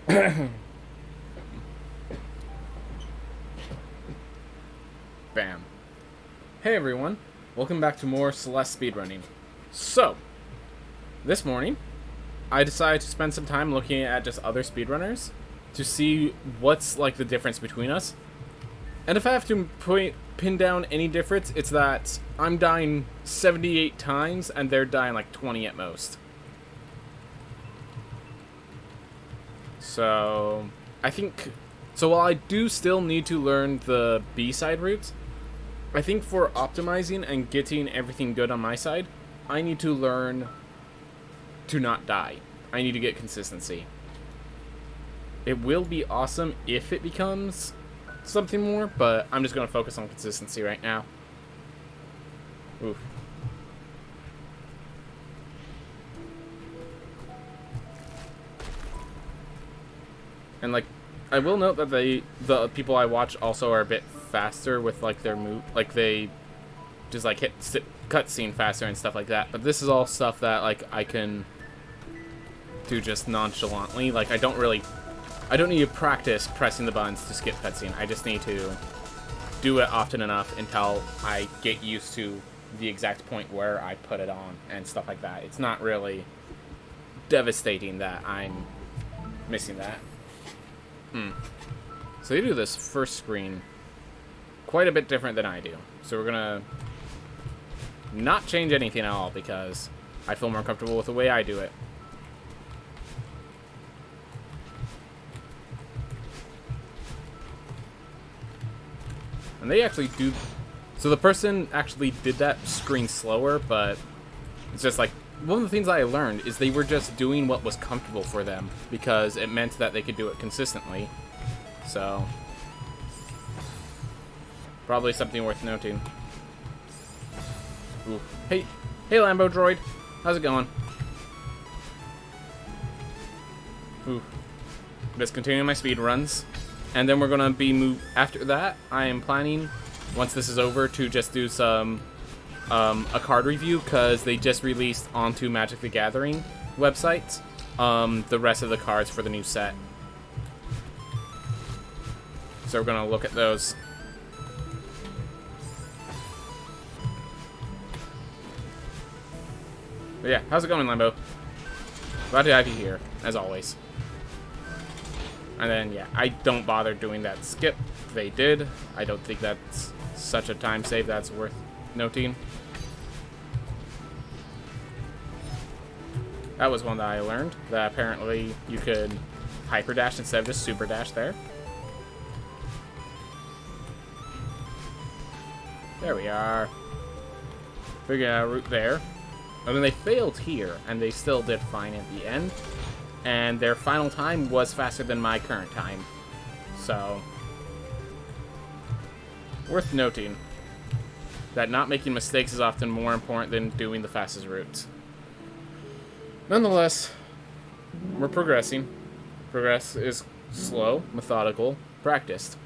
Bam. Hey everyone, welcome back to more Celeste speedrunning. So, this morning, I decided to spend some time looking at just other speedrunners to see what's like the difference between us. And if I have to pin down any difference, it's that I'm dying 78 times and they're dying like 20 at most. So, I think... So while I do still need to learn the B-side routes, I think for optimizing and getting everything good on my side, I need to learn to not die. I need to get consistency. It will be awesome if it becomes something more, but I'm just going to focus on consistency right now. Oof. And like, I will note that the people I watch also are a bit faster with like their move, like they just like hit cutscene faster and stuff like that. But this is all stuff that like I can do just nonchalantly. Like I don't need to practice pressing the buttons to skip cutscene. I just need to do it often enough until I get used to the exact point where I put it on and stuff like that. It's not really devastating that I'm missing that. So they do this first screen quite a bit different than I do. So we're gonna not change anything at all because I feel more comfortable with the way I do it. And they actually do... So the person actually did that screen slower, but it's just like... One of the things I learned is they were just doing what was comfortable for them because it meant that they could do it consistently. So, probably something worth noting. Ooh. Hey Lambo droid, how's it going? Ooh. Just continuing my speed runs, and then we're gonna be after that. I am planning, once this is over, to just do some a card review because they just released onto Magic the Gathering websites the rest of the cards for the new set. So we're gonna look at those. But yeah, how's it going, Lambo? Glad to have you here, as always. And then yeah, I don't bother doing that skip. They did. I don't think that's such a time save that's worth noting. That was one that I learned, that apparently you could hyper dash instead of just super dash there. There we are. Figuring out a route there. I mean, they failed here, and they still did fine at the end. And their final time was faster than my current time. So, worth noting that not making mistakes is often more important than doing the fastest routes. Nonetheless, we're progressing. Progress is slow, methodical, practiced.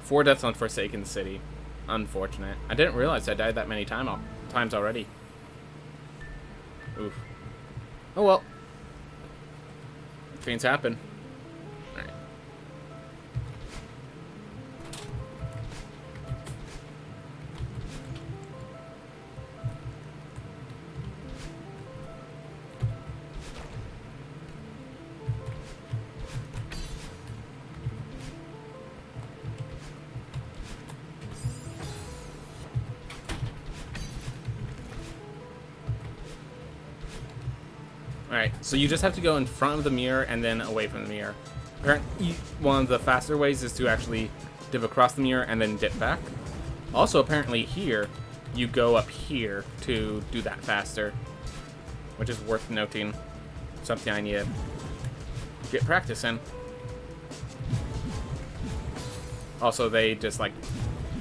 4 deaths on Forsaken City. Unfortunate. I didn't realize I died that many times already. Oof. Oh well. Things happen. Alright. Alright, so you just have to go in front of the mirror and then away from the mirror. One of the faster ways is to actually dip across the mirror and then dip back. Also, apparently here, you go up here to do that faster, which is worth noting. Something I need to get practice in. Also, they just like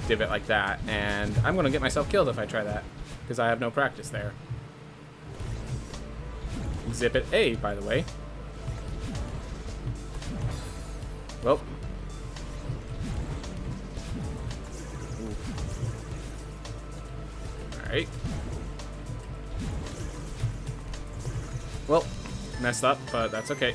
dip it like that, and I'm going to get myself killed if I try that, because I have no practice there. Zip it A, by the way. Well. Alright. Well, messed up, but that's okay.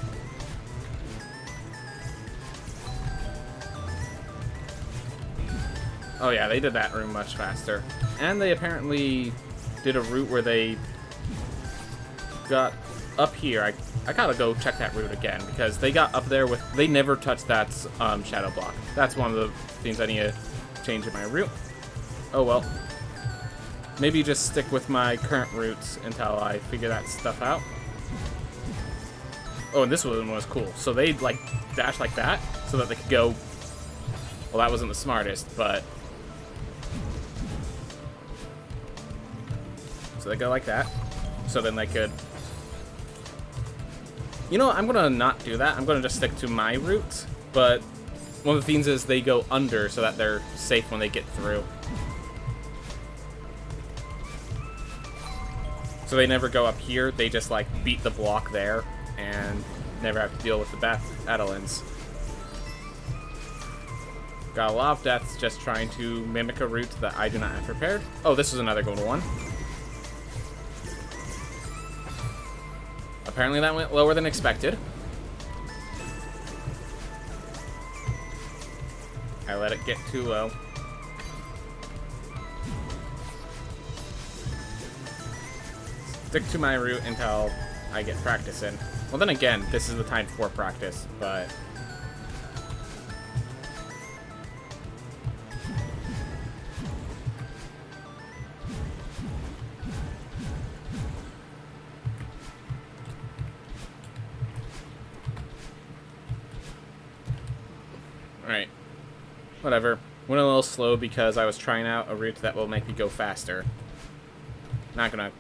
Oh yeah, they did that room much faster. And they apparently did a route where they got up here. I gotta go check that route again, because they got up there with... They never touched that shadow block. That's one of the things I need to change in my route. Oh well. Maybe just stick with my current routes until I figure that stuff out. Oh, and this one was cool. So they like dash like that so that they could go... Well, that wasn't the smartest, but... So they go like that. So then they could... You know what? I'm gonna not do that. I'm gonna just stick to my route. But one of the things is they go under so that they're safe when they get through. So they never go up here. They just like beat the block there and never have to deal with the battle-ins. Got a lot of deaths just trying to mimic a route that I do not have prepared. Oh, this is another golden one. Apparently that went lower than expected. I let it get too low. Stick to my route until I get practice in. Well, then again, this is the time for practice, but... Alright. Whatever. Went a little slow because I was trying out a route that will make me go faster. Not gonna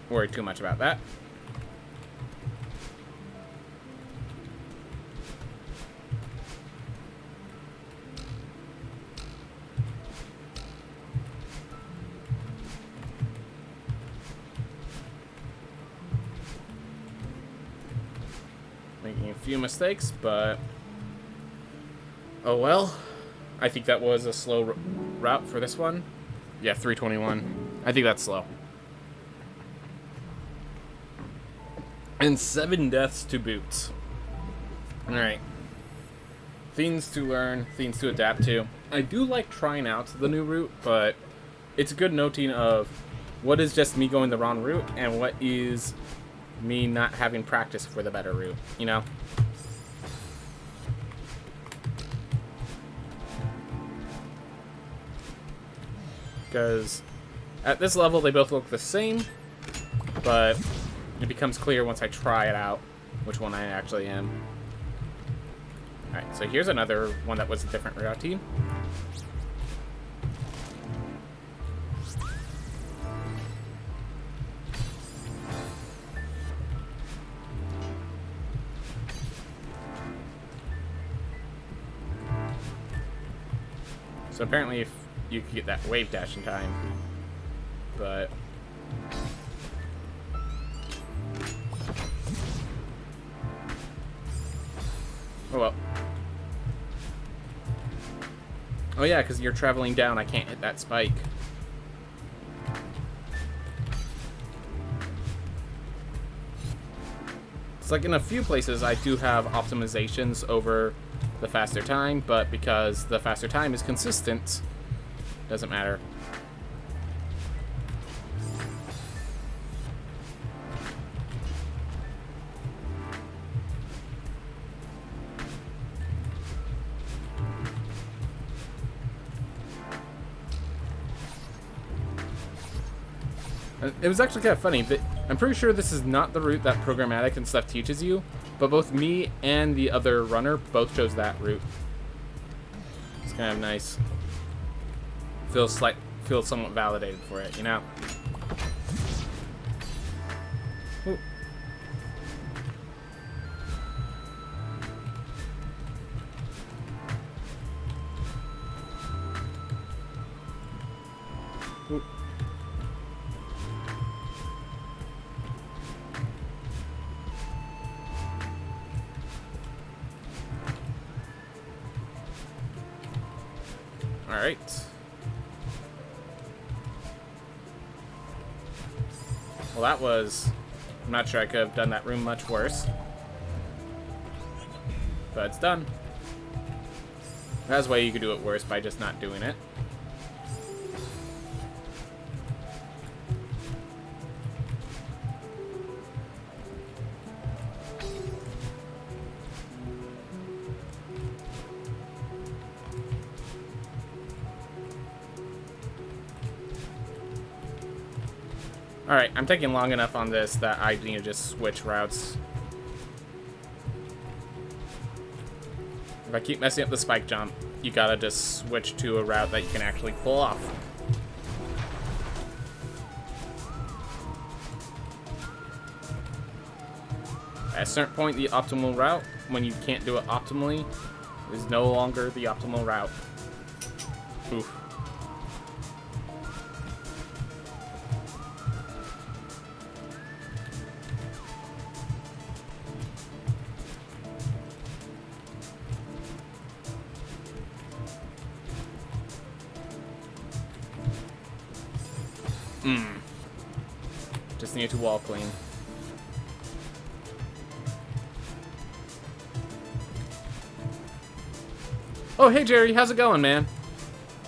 worry too much about that. Making a few mistakes, but... Oh well. I think that was a slow route for this one. Yeah, 321. I think that's slow. And 7 deaths to boot. Alright. Things to learn, things to adapt to. I do like trying out the new route, but it's a good noting of what is just me going the wrong route and what is me not having practice for the better route, you know? Because at this level they both look the same, but it becomes clear once I try it out which one I actually am. Alright, so here's another one that was a different routine. So apparently if you could get that wave dash in time, but... Oh well. Oh yeah, because you're traveling down, I can't hit that spike. It's like in a few places I do have optimizations over the faster time, but because the faster time is consistent, doesn't matter. It was actually kind of funny. I'm pretty sure this is not the route that programmatic and stuff teaches you, but both me and the other runner both chose that route. It's kind of nice. Feels somewhat validated for it, you know? Ooh. Ooh. All right. Well, that was... I'm not sure I could have done that room much worse. But it's done. That's why you could do it worse by just not doing it. Alright, I'm taking long enough on this that I need to just switch routes. If I keep messing up the spike jump, you gotta just switch to a route that you can actually pull off. At a certain point, the optimal route, when you can't do it optimally, is no longer the optimal route. Oof. Just need to wall clean. Oh, hey Jerry, how's it going, man?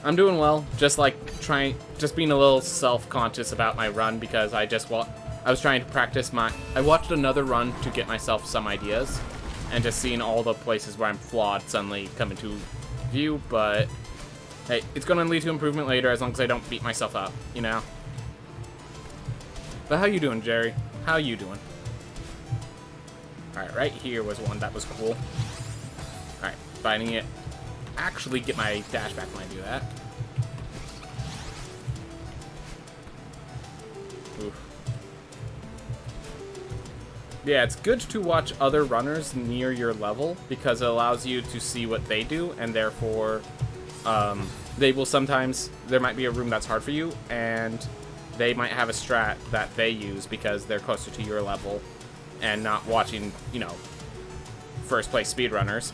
I'm doing well. Just being a little self-conscious about my run because I was trying to practice I watched another run to get myself some ideas, and just seeing all the places where I'm flawed suddenly come into view, but hey, it's gonna lead to improvement later as long as I don't beat myself up, you know? But how you doing, Jerry? How you doing? Alright, right here was one that was cool. Alright, finding it. Actually get my dash back when I do that. Oof. Yeah, it's good to watch other runners near your level because it allows you to see what they do, and therefore they will sometimes, there might be a room that's hard for you, and they might have a strat that they use because they're closer to your level and not watching, you know, first place speedrunners.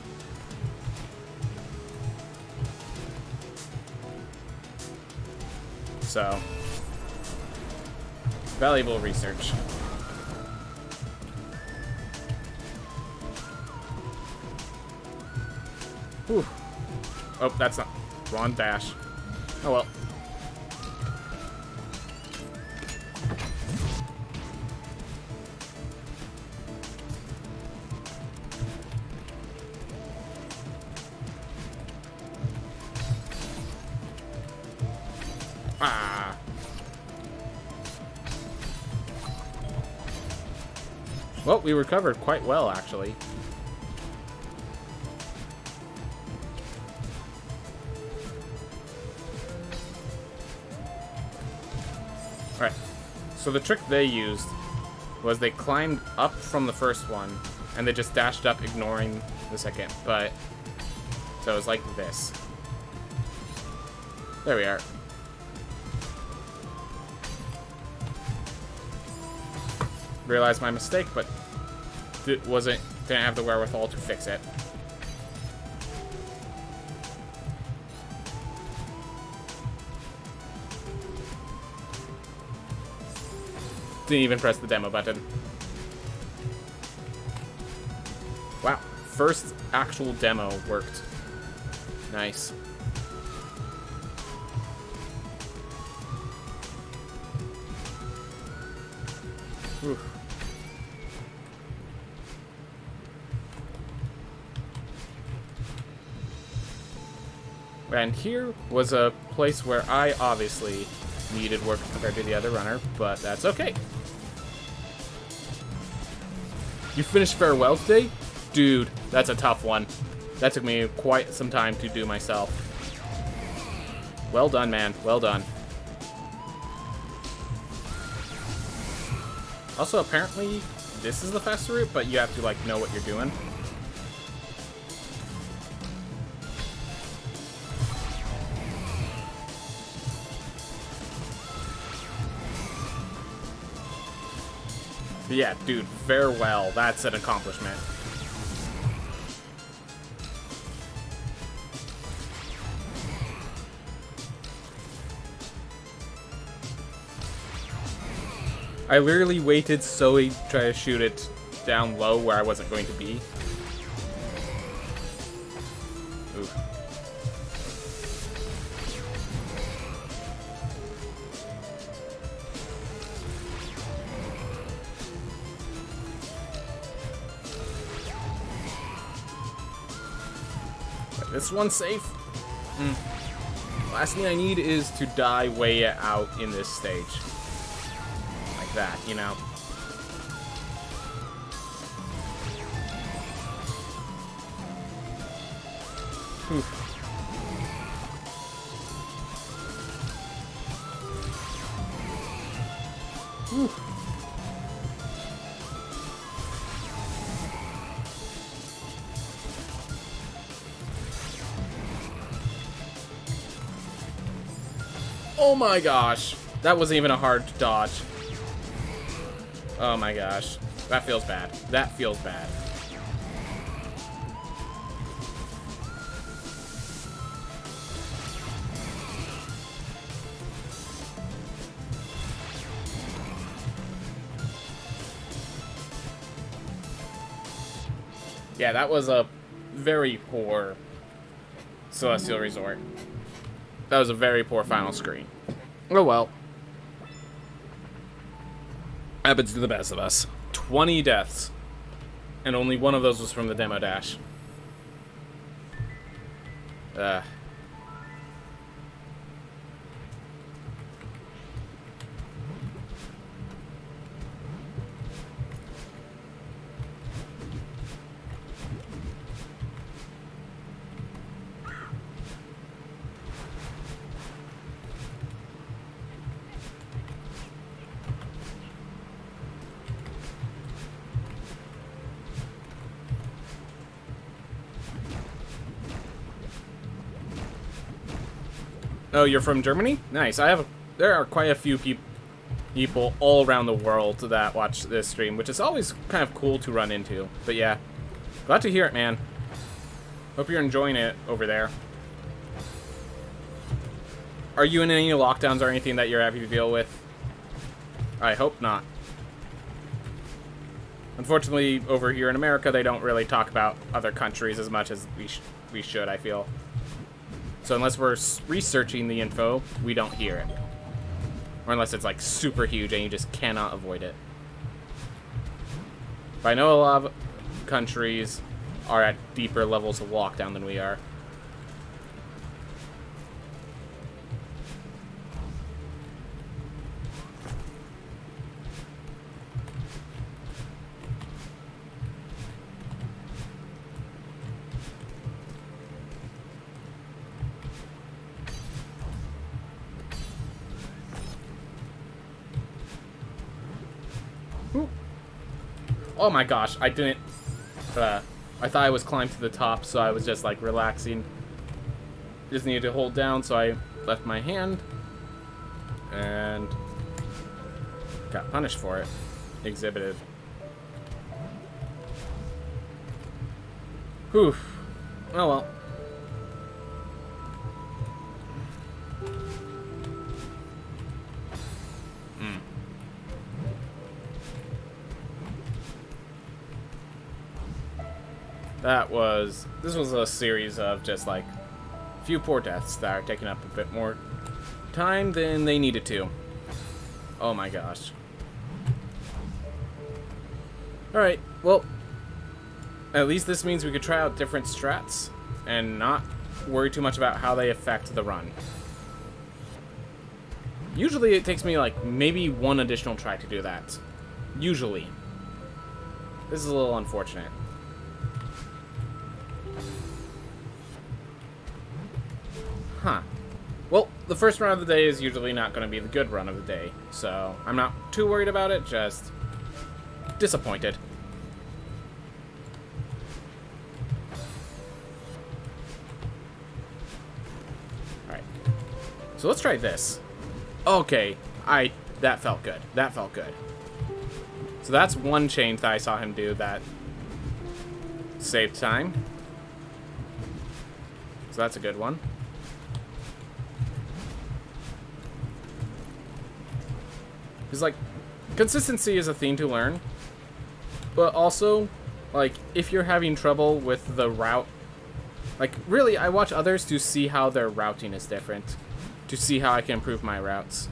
So, valuable research. Whew. Oh, that's not. Wrong dash. Oh well. Ah. Well, we recovered quite well, actually. Alright, so the trick they used was they climbed up from the first one, and they just dashed up, ignoring the second, but... So it was like this. There we are. Realized my mistake, but didn't have the wherewithal to fix it. Didn't even press the demo button. Wow, first actual demo worked. Nice. Oof. And here was a place where I obviously needed work compared to the other runner, but that's okay. You finished Farewell today? Dude, that's a tough one. That took me quite some time to do myself. Well done, man. Well done. Also, apparently, this is the faster route, but you have to, like, know what you're doing. But yeah, dude, farewell. That's an accomplishment. I literally waited so he'd try to shoot it down low where I wasn't going to be. Ooh. But this one's safe. Last thing I need is to die way out in this stage. that, you know? Whew. Whew. Oh my gosh. That wasn't even a hard dodge. Oh my gosh. That feels bad. That feels bad. Yeah, that was a very poor Celestial Resort. That was a very poor final screen. Oh well. Happens to the best of us. 20 deaths. And only one of those was from the demo dash. Oh, you're from Germany? Nice. There are quite a few people all around the world that watch this stream, which is always kind of cool to run into. But yeah, glad to hear it, man. Hope you're enjoying it over there. Are you in any lockdowns or anything that you're having to deal with? I hope not. Unfortunately, over here in America, they don't really talk about other countries as much as we should, I feel. So unless we're researching the info, we don't hear it. Or unless it's like super huge and you just cannot avoid it. But I know a lot of countries are at deeper levels of lockdown than we are. Oh my gosh, I didn't, I thought I was climbed to the top, so I was just like relaxing. Just needed to hold down, so I left my hand, and got punished for it. Exhibited. Whew. Oh well. This was a series of just like a few poor deaths that are taking up a bit more time than they needed to. Oh my gosh. Alright, well, at least this means we could try out different strats and not worry too much about how they affect the run. Usually it takes me like maybe one additional try to do that. Usually. This is a little unfortunate. Huh. Well, the first run of the day is usually not going to be the good run of the day, so I'm not too worried about it, just disappointed. Alright. So let's try this. Okay, that felt good. That felt good. So that's one chain that I saw him do that saved time. So that's a good one. Because, like, consistency is a thing to learn. But also, like, if you're having trouble with the route... Like, really, I watch others to see how their routing is different. To see how I can improve my routes.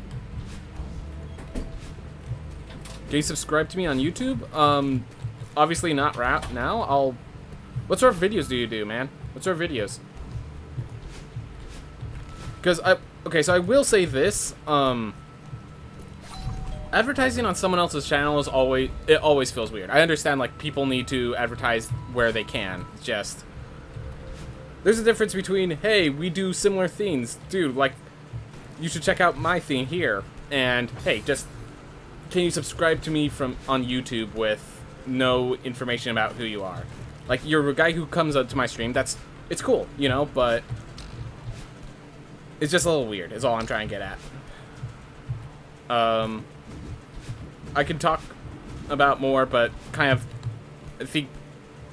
Can you subscribe to me on YouTube? Obviously not now. What sort of videos do you do, man? What sort of videos? Because okay, so I will say this, advertising on someone else's channel is always feels weird. I understand, like, people need to advertise where they can. It's just, there's a difference between, hey, we do similar things, dude, like, you should check out my thing here, and hey, just can you subscribe to me on YouTube with no information about who you are? Like, you're a guy who comes up to my stream, it's cool, you know, but it's just a little weird, is all I'm trying to get at. I can talk about more, but kind of, I think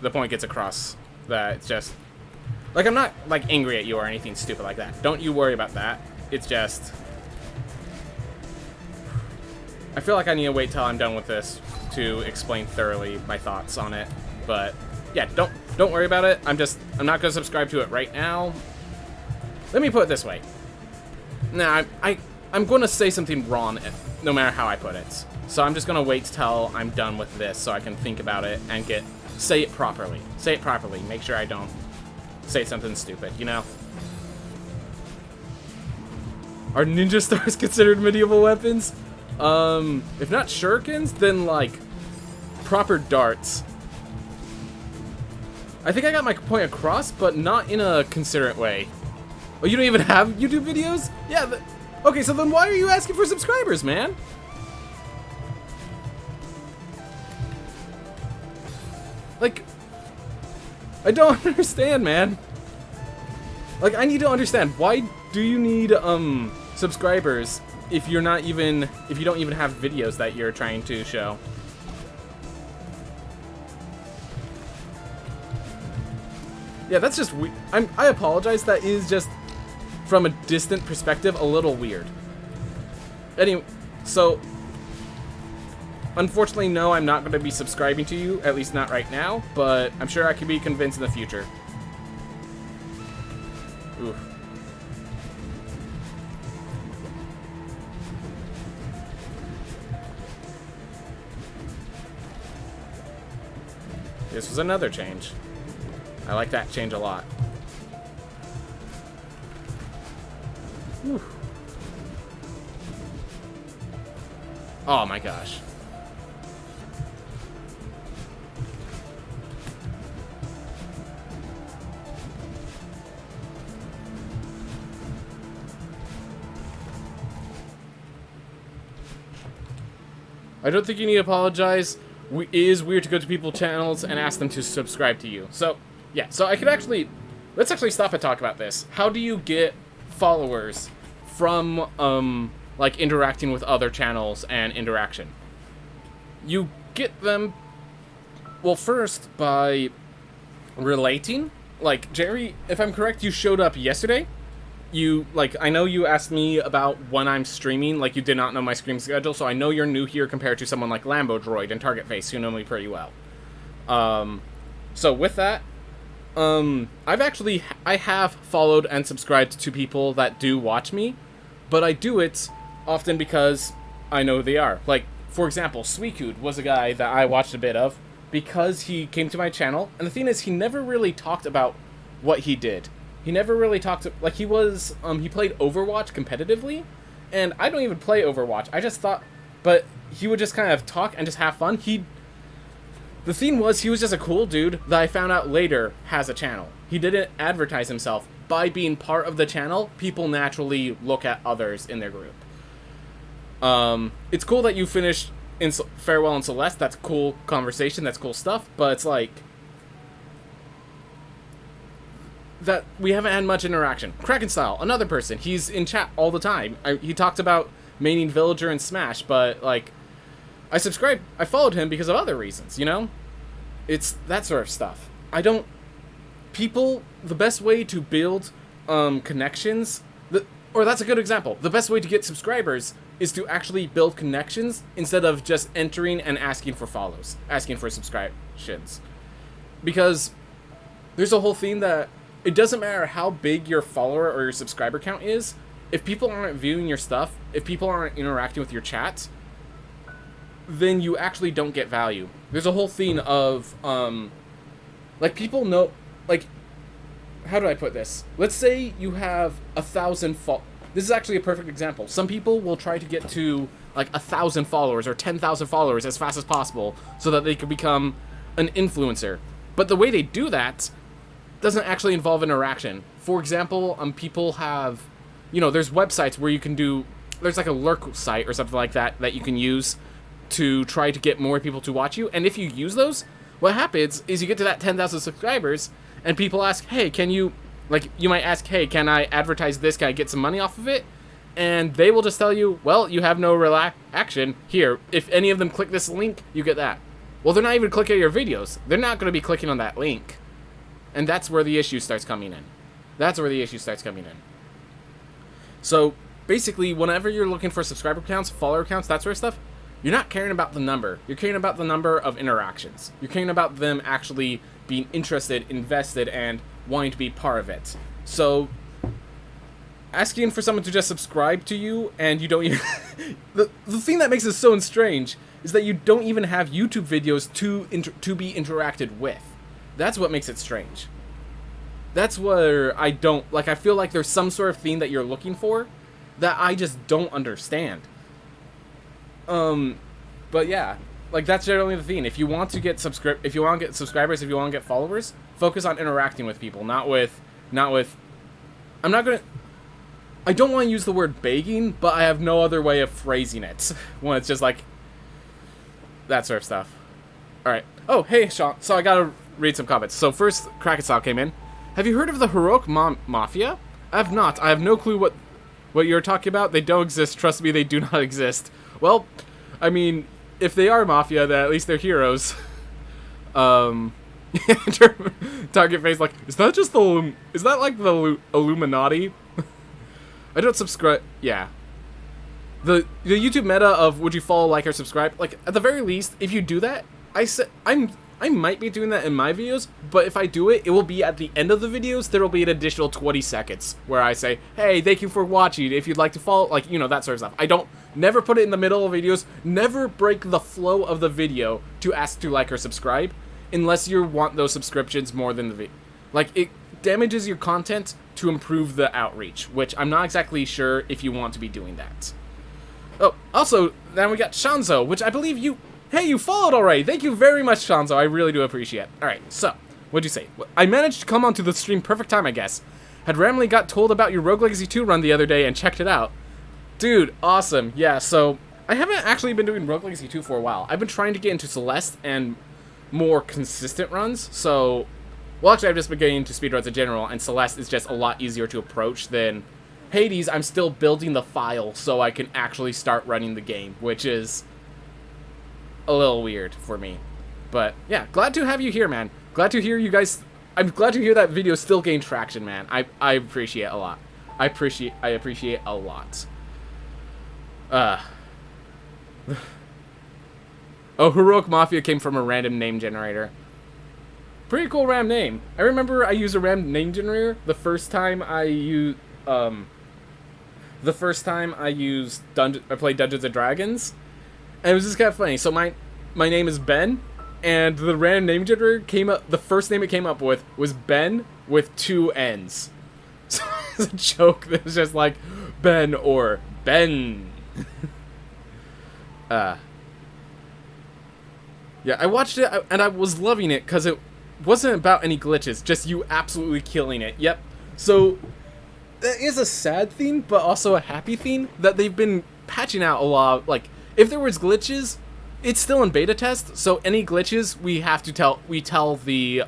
the point gets across that it's just, like, I'm not, like, angry at you or anything stupid like that. Don't you worry about that. It's just, I feel like I need to wait till I'm done with this to explain thoroughly my thoughts on it. But yeah, don't worry about it. I'm not gonna subscribe to it right now. Let me put it this way. Nah, I'm gonna say something wrong no matter how I put it. So I'm just gonna wait till I'm done with this so I can think about it and say it properly. Say it properly. Make sure I don't say something stupid, you know? Are ninja stars considered medieval weapons? If not shurikens, then, like, proper darts. I think I got my point across, but not in a considerate way. Oh, you don't even have YouTube videos? Yeah, okay, so then why are you asking for subscribers, man? Like, I don't understand, man. Like, I need to understand, why do you need, subscribers if you don't even have videos that you're trying to show? Yeah, that's just weird. I apologize, that is just, from a distant perspective, a little weird. Anyway, so, unfortunately, no, I'm not going to be subscribing to you, at least not right now, but I'm sure I can be convinced in the future. Oof. This was another change. I like that change a lot. Whew. Oh my gosh. I don't think you need to apologize. It is weird to go to people's channels and ask them to subscribe to you. So, yeah, so I could actually, let's actually stop and talk about this. How do you get followers from, like, interacting with other channels and interaction? You get them, well, first by relating. Like, Jerry, if I'm correct, you showed up yesterday. You, like, I know you asked me about when I'm streaming, like, you did not know my stream schedule, so I know you're new here compared to someone like Lambo Droid and Target Face, who know me pretty well. So with that, I have followed and subscribed to people that do watch me, but I do it often because I know who they are. Like, for example, Suicune was a guy that I watched a bit of because he came to my channel, and the thing is, he never really talked about what he did. He never really talked to, like, he played Overwatch competitively, and I don't even play Overwatch. I just thought, but he would just kind of talk and just have fun. The thing was, he was just a cool dude that I found out later has a channel. He didn't advertise himself. By being part of the channel, people naturally look at others in their group. It's cool that you finished in Farewell and Celeste. That's cool conversation. That's cool stuff. But it's like that we haven't had much interaction. Kraken Style, another person. He's in chat all the time. He talks about maining Villager and Smash, but, like, I followed him because of other reasons, you know? It's that sort of stuff. The best way to build connections, or that's a good example. The best way to get subscribers is to actually build connections instead of just entering and asking for follows, asking for subscriptions. Because there's a whole thing that it doesn't matter how big your follower or your subscriber count is, if people aren't viewing your stuff, if people aren't interacting with your chat, then you actually don't get value. There's a whole thing of, like, people know, like, how do I put this? Let's say you have 1,000 this is actually a perfect example. Some people will try to get to like 1,000 followers or 10,000 followers as fast as possible so that they could become an influencer. But the way they do that doesn't actually involve interaction. For example, people have, there's websites where you can there's like a lurk site or something like that that you can use to try to get more people to watch you. And if you use those, what happens is you get to that 10,000 subscribers and people ask, hey, you might ask, hey, can I advertise this? Can I get some money off of it? And they will just tell you, well, you have no action. Here, if any of them click this link, you get that. Well, they're not even clicking your videos. They're not going to be clicking on that link. And that's where the issue starts coming in. So, basically, whenever you're looking for subscriber counts, follower counts, that sort of stuff, you're not caring about the number. You're caring about the number of interactions. You're caring about them actually being interested, invested, and wanting to be part of it. So, asking for someone to just subscribe to you and you don't even... the thing that makes it so strange is that you don't even have YouTube videos to be interacted with. That's what makes it strange. That's where I don't... I feel like there's some sort of thing that you're looking for that I just don't understand. But yeah, that's generally the thing. If you want to get subscribers, if you want to get followers, focus on interacting with people, not with... I don't want to use the word begging, but I have no other way of phrasing it when it's just that sort of stuff. Alright. Oh, hey, Sean. So I gotta read some comments. So first, Krakatoa came in. Have you heard of the Heroic Mafia? I have not. I have no clue what you're talking about. They don't exist. Trust me, they do not exist. Well, I mean, if they are Mafia, then at least they're heroes. Target face is that just is that like the Illuminati? I don't subscribe. Yeah. The YouTube meta of would you follow, like, or subscribe? At the very least, if you do that, I might be doing that in my videos, but if I do it, it will be at the end of the videos. There will be an additional 20 seconds where I say, hey, thank you for watching. If you'd like to follow, that sort of stuff. I don't never put it in the middle of videos. Never break the flow of the video to ask to like or subscribe, unless you want those subscriptions more than the video. It damages your content to improve the outreach, which I'm not exactly sure if you want to be doing that. Oh, also, then we got Shanzo, which I believe you... Hey, you followed already! Thank you very much, Shanzo. I really do appreciate it. Alright, so, what'd you say? I managed to come onto the stream perfect time, I guess. Had randomly got told about your Rogue Legacy 2 run the other day and checked it out. Dude, awesome. Yeah, so, I haven't actually been doing Rogue Legacy 2 for a while. I've been trying to get into Celeste and more consistent runs, so... Well, actually, I've just been getting into speedruns in general, and Celeste is just a lot easier to approach than Hades. I'm still building the file so I can actually start running the game, which is a little weird for me. But, yeah, glad to have you here, man. Glad to hear you guys... I'm glad to hear that video still gained traction, man. I appreciate it a lot. I appreciate a lot. Oh, Heroic Mafia came from a random name generator. Pretty cool random name. I remember I used a random name generator the first time I used I played Dungeons and Dragons, and it was just kind of funny. So my name is Ben, and the random name generator came up. The first name it came up with was Ben with 2 N's. So it's a joke that was just like Ben or Ben. Yeah, I watched it and I was loving it because it wasn't about any glitches, just you absolutely killing it. Yep. So that is a sad thing, but also a happy thing that they've been patching out a lot. If there was glitches, it's still in beta test, so any glitches we tell the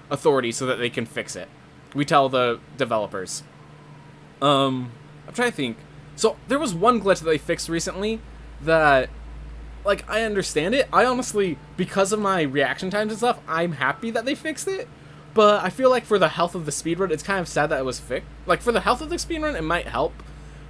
authorities so that they can fix it. We tell the developers. I'm trying to think. So there was one glitch that they fixed recently that, I understand it. I honestly, because of my reaction times and stuff, I'm happy that they fixed it. But I feel like for the health of the speedrun, it's kind of sad that it was fixed. For the health of the speedrun, it might help.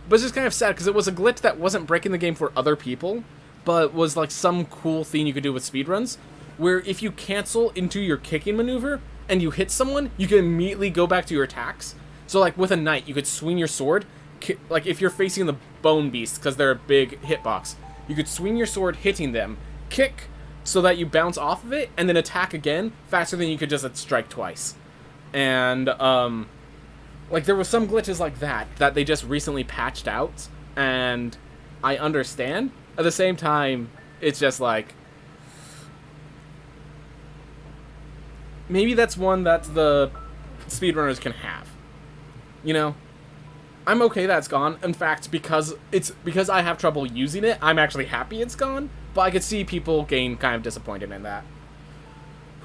But it's just kind of sad because it was a glitch that wasn't breaking the game for other people, but was some cool thing you could do with speedruns, where if you cancel into your kicking maneuver and you hit someone, you can immediately go back to your attacks. So with a knight, you could swing your sword, if you're facing the bone beast, because they're a big hitbox. You could swing your sword hitting them, kick so that you bounce off of it, and then attack again faster than you could just strike twice. And, there were some glitches like that they just recently patched out, and I understand. At the same time, it's just like, maybe that's one that the speedrunners can have. You know? I'm okay that it's gone. In fact, because I have trouble using it, I'm actually happy it's gone. But I could see people getting kind of disappointed in that.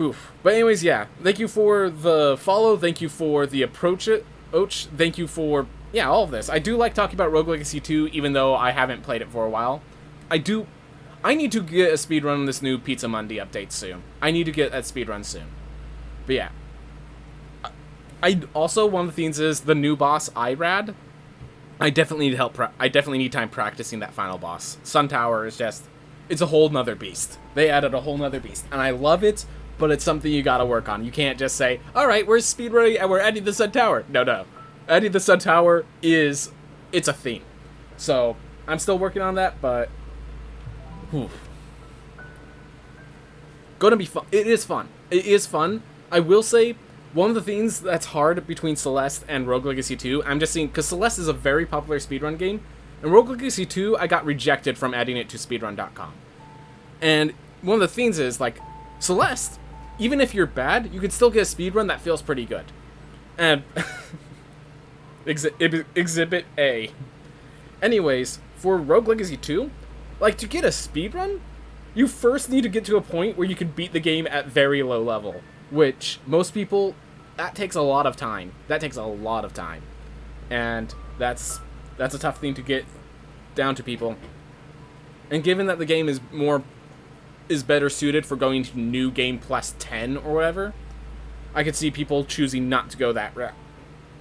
Oof. But anyways, yeah. Thank you for the follow. Thank you for the approach. Thank you for, yeah, all of this. I do like talking about Rogue Legacy 2, even though I haven't played it for a while. I need to get a speedrun on this new Pizza Monday update soon. I need to get that speedrun soon. But yeah. I also, one of the things is the new boss, Irad. I definitely need help. I definitely need time practicing that final boss. Sun Tower is just, it's a whole nother beast. They added a whole nother beast, and I love it, but it's something you gotta work on. You can't just say, all right, we're speedrunning and we're adding the Sun Tower. No. Adding the Sun Tower it's a theme. So I'm still working on that, but gonna be fun. It is fun. It is fun. I will say, one of the things that's hard between Celeste and Rogue Legacy 2, I'm just seeing, because Celeste is a very popular speedrun game, and Rogue Legacy 2, I got rejected from adding it to speedrun.com. And one of the things is, like, Celeste, even if you're bad, you can still get a speedrun that feels pretty good. And Exhibit A. Anyways, for Rogue Legacy 2, like, to get a speedrun, you first need to get to a point where you can beat the game at very low level. Which, most people, that takes a lot of time. And that's a tough thing to get down to people. And given that the game is better suited for going to New Game Plus 10 or whatever, I could see people choosing not to go that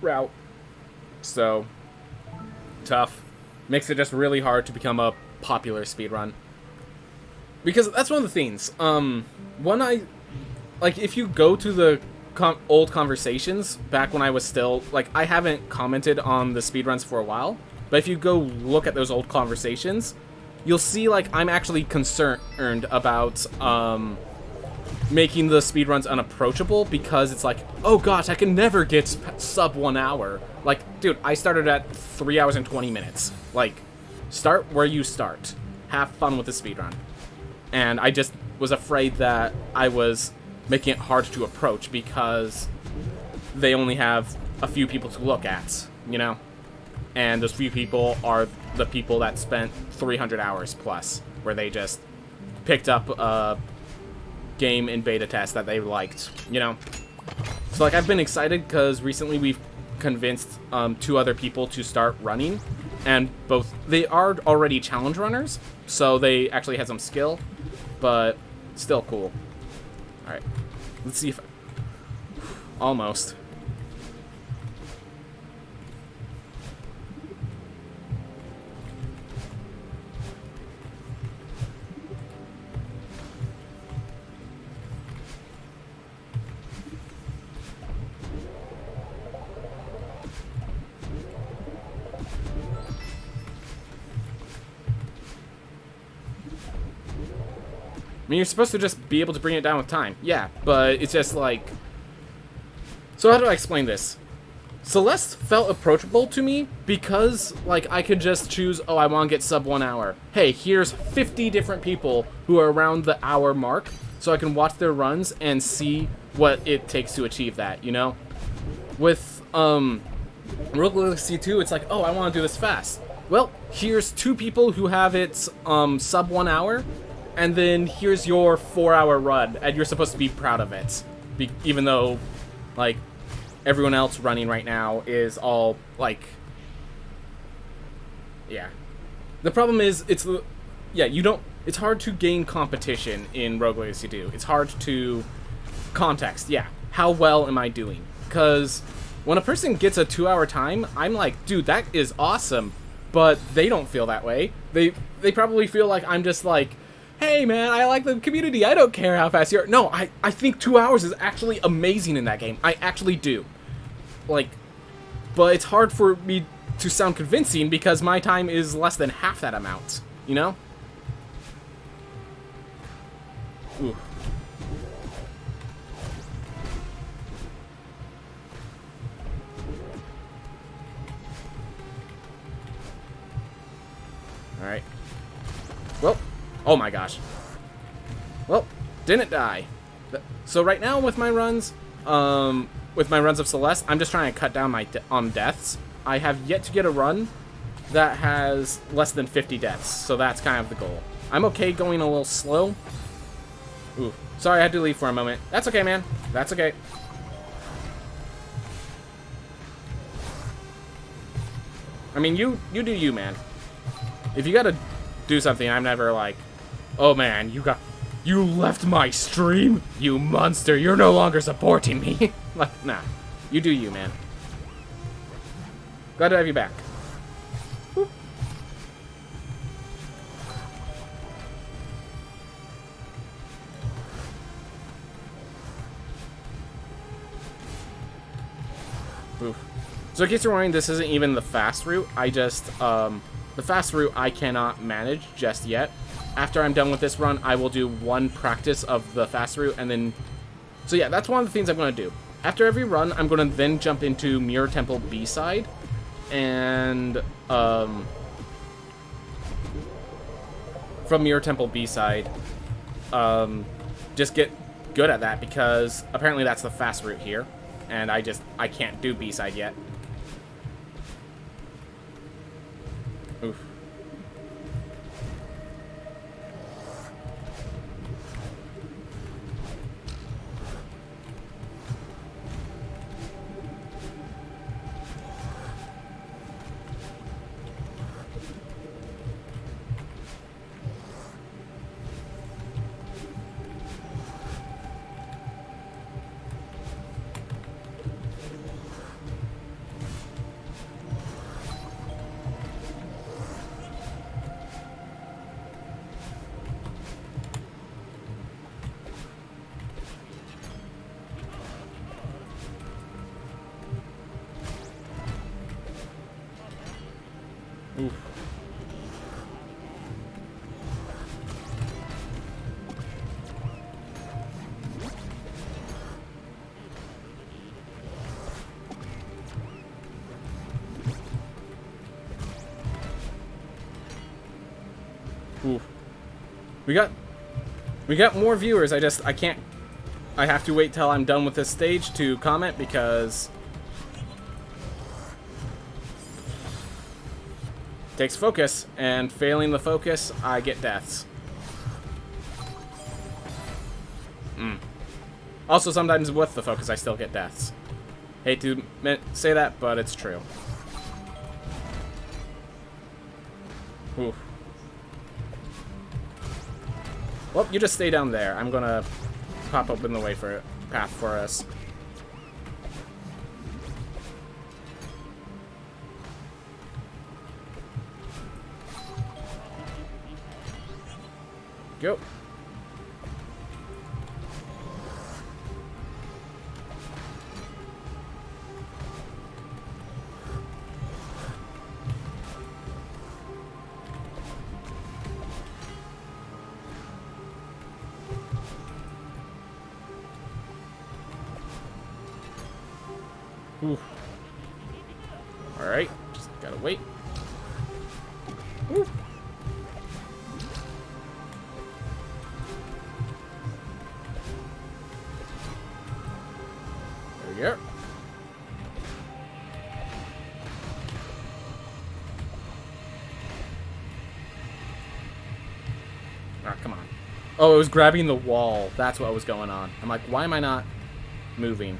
route. So, tough. Makes it just really hard to become a popular speedrun. Because that's one of the things. Like, if you go to the old conversations, back when I was still, like, I haven't commented on the speedruns for a while, but if you go look at those old conversations, you'll see, like, I'm actually concerned about, making the speedruns unapproachable, because it's like, oh gosh, I can never get sub 1 hour. Like, dude, I started at 3 hours and 20 minutes. Like, start where you start. Have fun with the speedrun. And I just was afraid that I was making it hard to approach because they only have a few people to look at, you know? And those few people are the people that spent 300 hours plus, where they just picked up a game in beta test that they liked, you know? So, like, I've been excited because recently we've convinced 2 other people to start running, and they are already challenge runners, so they actually had some skill, but still cool. Alright, let's see if... Almost. I mean, you're supposed to just be able to bring it down with time. Yeah, but it's just like... So how do I explain this? Celeste felt approachable to me because, like, I could just choose, oh, I want to get sub 1 hour. Hey, here's 50 different people who are around the hour mark, so I can watch their runs and see what it takes to achieve that, you know? With, Rogue Legacy 2, it's like, oh, I want to do this fast. Well, here's 2 people who have it, sub 1 hour, and then here's your 4-hour run, and you're supposed to be proud of it. Even though, like, everyone else running right now is all, like... Yeah. The problem is, it's hard to gain competition in Rogue Legacy 2. It's hard to... Context, yeah. How well am I doing? Because when a person gets a 2-hour time, I'm like, dude, that is awesome. But they don't feel that way. They probably feel like I'm just like, hey man, I like the community, I don't care how fast you're... No, I think 2 hours is actually amazing in that game. I actually do. Like, but it's hard for me to sound convincing because my time is less than half that amount, you know? Ooh. Alright. Oh my gosh. Well, didn't die. So right now with my runs of Celeste, I'm just trying to cut down my deaths. I have yet to get a run that has less than 50 deaths, so that's kind of the goal. I'm okay going a little slow. Ooh, sorry I had to leave for a moment. That's okay, man. That's okay. I mean, you do you, man. If you gotta do something, I'm never like, oh man, you left my stream? You monster, you're no longer supporting me. Like, nah. You do you, man. Glad to have you back. Whoop. Oof. So in case you're wondering, this isn't even the fast route. I just, the fast route I cannot manage just yet. After I'm done with this run, I will do one practice of the fast route, and then... So yeah, that's one of the things I'm going to do. After every run, I'm going to then jump into Mirror Temple B-side, and, from Mirror Temple B-side, just get good at that, because apparently that's the fast route here, and I can't do B-side yet. Oof. Oof. Oof. We got more viewers. I can't. I have to wait till I'm done with this stage to comment because it takes focus, and failing the focus, I get deaths. Also, sometimes with the focus, I still get deaths. Hate to say that, but it's true. Oof. Well, you just stay down there. I'm gonna pop open the way for it, path for us. Go. Oof. All right, just gotta wait. Oof. There we go. Ah, come on. Oh, it was grabbing the wall. That's what was going on. I'm like, why am I not moving?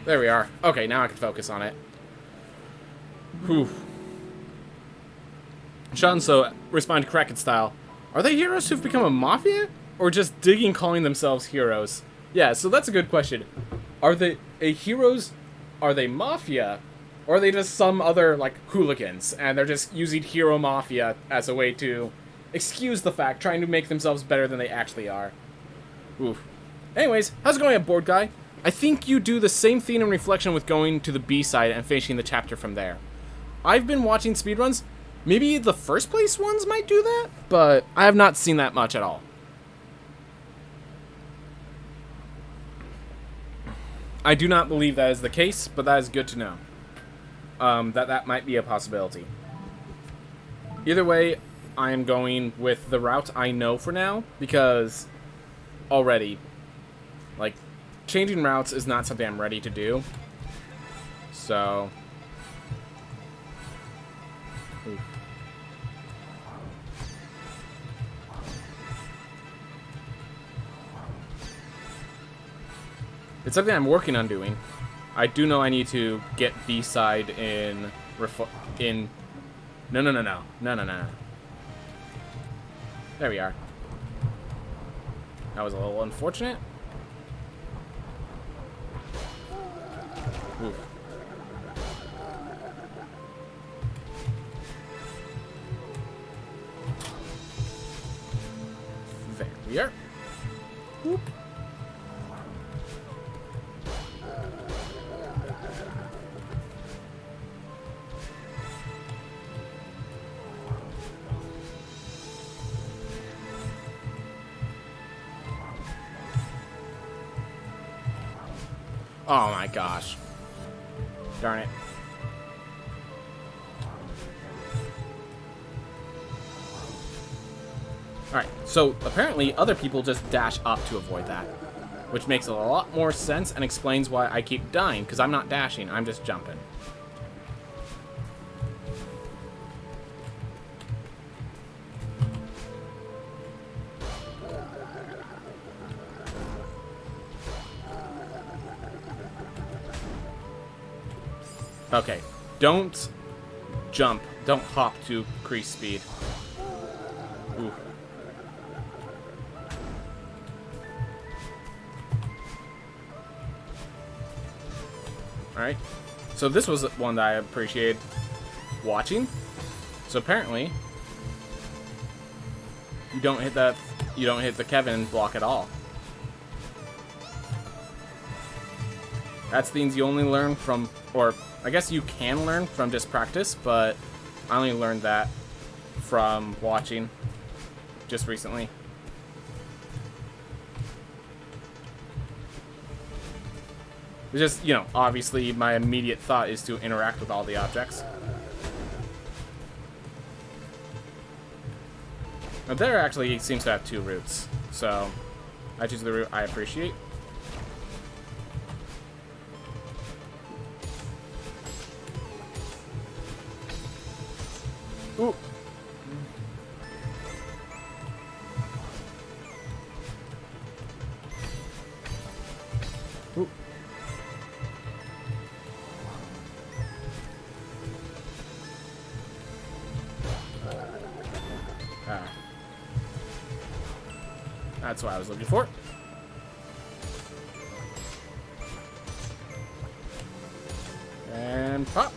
There we are. Okay, now I can focus on it. Whew. Shanso respond to Kraken style. Are they heroes who've become a mafia? Or just digging calling themselves heroes? Yeah, so that's a good question. Are they heroes? Are they mafia? Or are they just some other, like, hooligans? And they're just using hero mafia as a way to excuse the fact, trying to make themselves better than they actually are. Oof. Anyways, how's it going, board guy? I think you do the same thing in Reflection with going to the B-side and finishing the chapter from there. I've been watching speedruns. Maybe the first place ones might do that, but I have not seen that much at all. I do not believe that is the case, but that is good to know. That might be a possibility. Either way, I am going with the route I know for now, because already, like, changing routes is not something I'm ready to do. So... Ooh. It's something I'm working on doing. I do know I need to get B-side in... No. There we are. That was a little unfortunate. Oof. There we are. Whoop. Oh my gosh. Darn it. Alright, so apparently other people just dash up to avoid that, which makes a lot more sense and explains why I keep dying, because I'm not dashing, I'm just jumping. Okay, don't jump, don't hop to increase speed. Ooh. Alright, so this was one that I appreciated watching. So apparently, you don't hit the Kevin block at all. That's things you only learn from, or I guess you can learn from just practice, but I only learned that from watching just recently. It's just, you know, obviously my immediate thought is to interact with all the objects. Now there actually seems to have two routes, so I choose the route I appreciate. Ooh. Ooh. Ah. That's what I was looking for. And pop.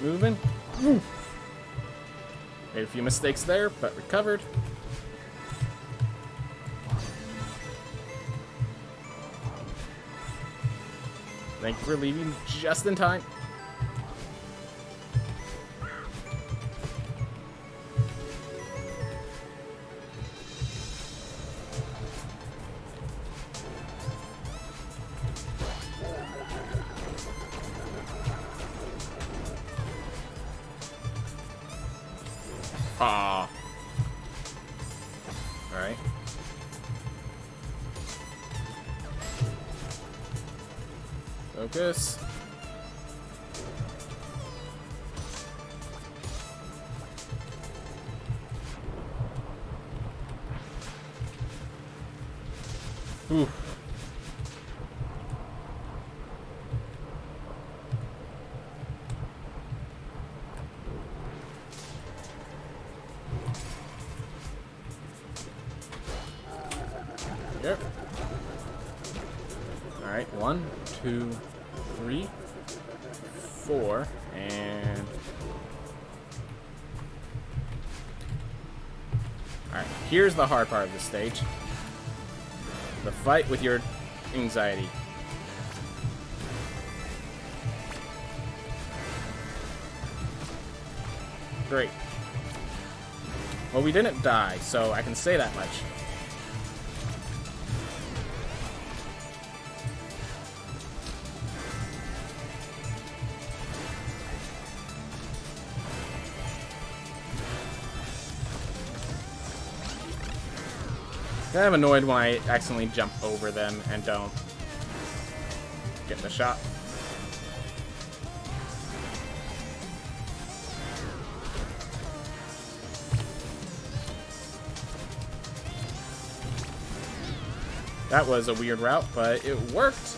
Moving. Ooh. Made a few mistakes there, but recovered. Thank you for leaving just in time. Ah. Alright. Focus. Ooh. Yep. Alright, 1, 2, 3, 4, and... Alright, here's the hard part of this stage. The fight with your anxiety. Great. Well, we didn't die, so I can say that much. kind of annoyed when I accidentally jump over them and don't get the shot. That was a weird route, but it worked.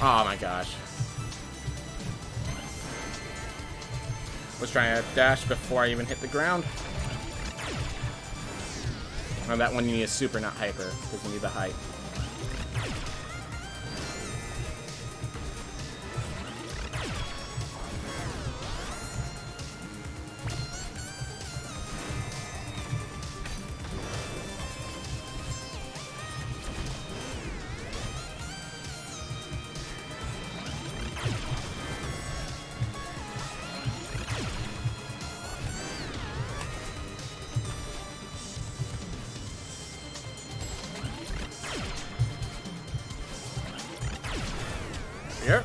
Oh my gosh. Was trying to dash before I even hit the ground. On that one you need a super, not hyper, because you need the height. Here.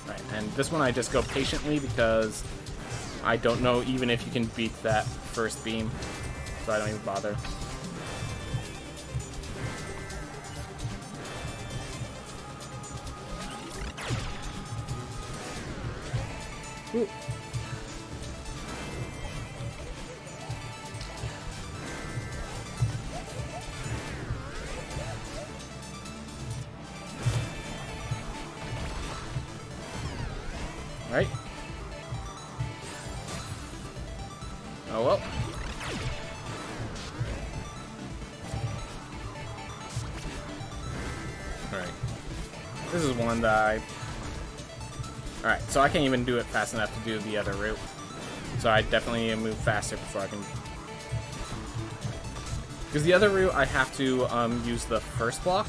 Right, and this one I just go patiently because I don't know even if you can beat that first beam, so I don't even bother. Ooh. Right? Oh well. Alright. This is one that I... Alright, so I can't even do it fast enough to do the other route. So I definitely need to move faster before I can... Because the other route, I have to use the first block.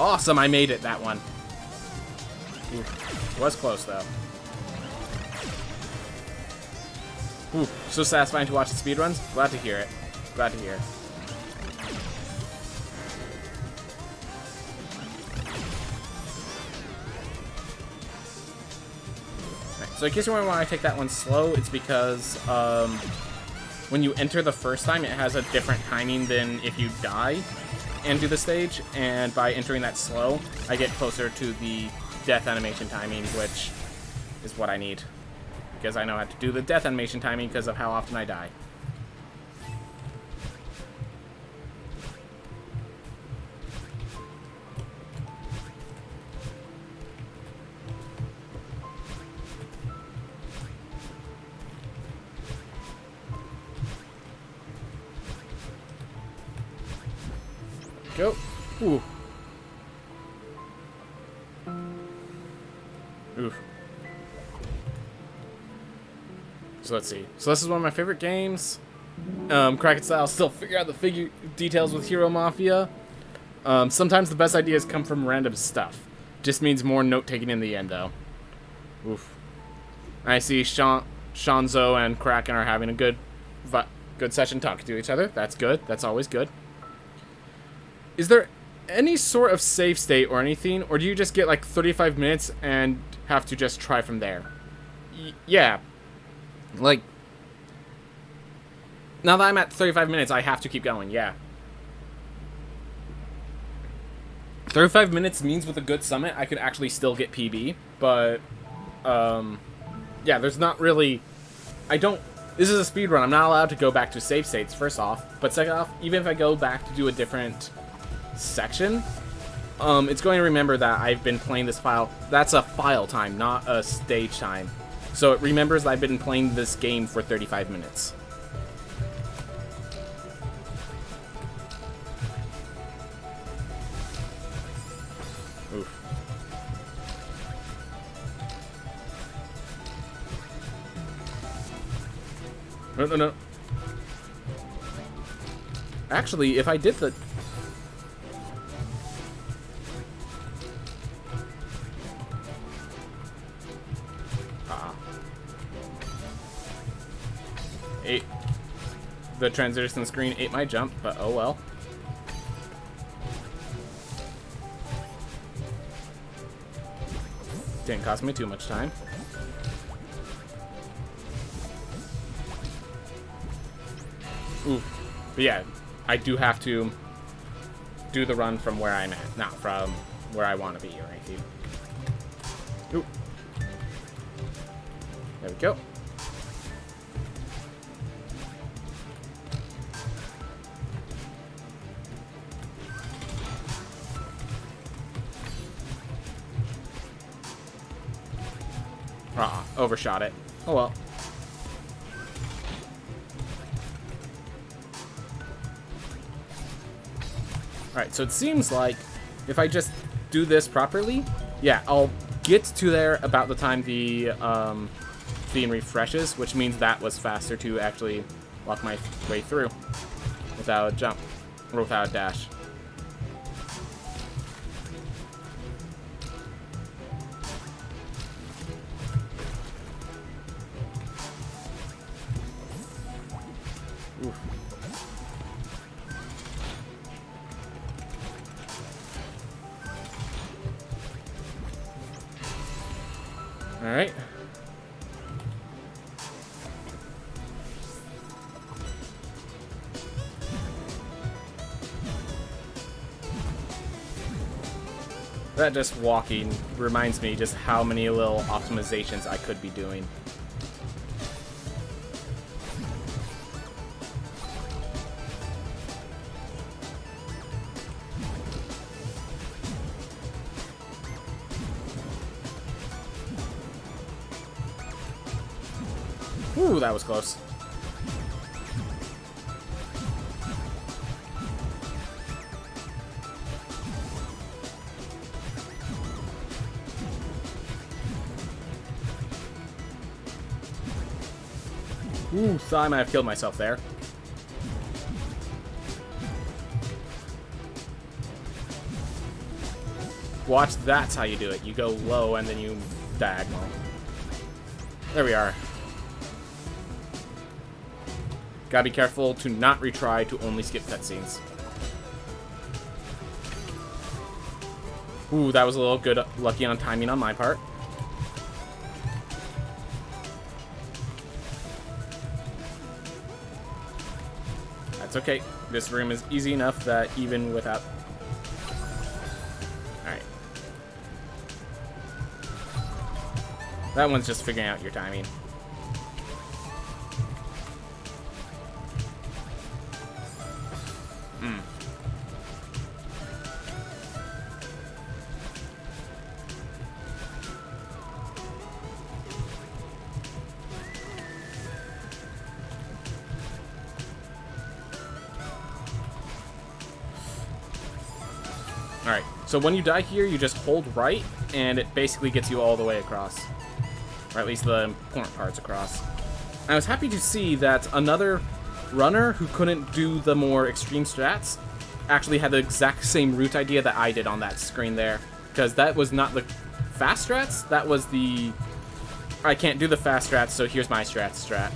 Awesome, I made it, that one. Ooh, was close, though. Ooh, so satisfying to watch the speedruns. Glad to hear it. Glad to hear it. Right, so in case you wonder why I take that one slow, it's because when you enter the first time, it has a different timing than if you die and do the stage. And by entering that slow, I get closer to the death animation timing, which is what I need. Because I know how to do the death animation timing because of how often I die. Go. Ooh. Oof. So let's see. So this is one of my favorite games. Cracket style. Still figure out the figure details with Hero Mafia. Sometimes the best ideas come from random stuff. Just means more note taking in the end, though. Oof. I see Shanzo and Kraken are having a good session talking to each other. That's good. That's always good. Is there any sort of save state or anything, or do you just get like 35 minutes and have to just try from there? Yeah. Like, now that I'm at 35 minutes, I have to keep going, yeah. 35 minutes means with a good summit, I could actually still get PB, but, yeah, there's not really, this is a speedrun, I'm not allowed to go back to save states, first off, but second off, even if I go back to do a different section, it's going to remember that I've been playing this file. That's a file time, not a stage time. So it remembers that I've been playing this game for 35 minutes. Oof. No. Actually, if I did the... The transition screen ate my jump, but oh well. Didn't cost me too much time. Ooh. But yeah, I do have to do the run from where I'm at, not from where I want to be, right, dude? Ooh. There we go. Ah, overshot it. Oh well. Alright, so it seems like if I just do this properly, yeah, I'll get to there about the time the theme refreshes, which means that was faster to actually walk my way through without a jump, or without a dash. Oof. All right. That just walking reminds me just how many little optimizations I could be doing. Ooh, that was close. Ooh, thought I might have killed myself there. Watch, that's how you do it. You go low and then you diagonal. There we are. Gotta be careful to not retry, to only skip cutscenes. Ooh, that was a little good, lucky on timing on my part. That's okay. This room is easy enough that even without... Alright. That one's just figuring out your timing. Alright, so when you die here, you just hold right, and it basically gets you all the way across. Or at least the important parts across. I was happy to see that another runner who couldn't do the more extreme strats actually had the exact same route idea that I did on that screen there. Because that was not the fast strats, that was the... I can't do the fast strats, so here's my strat.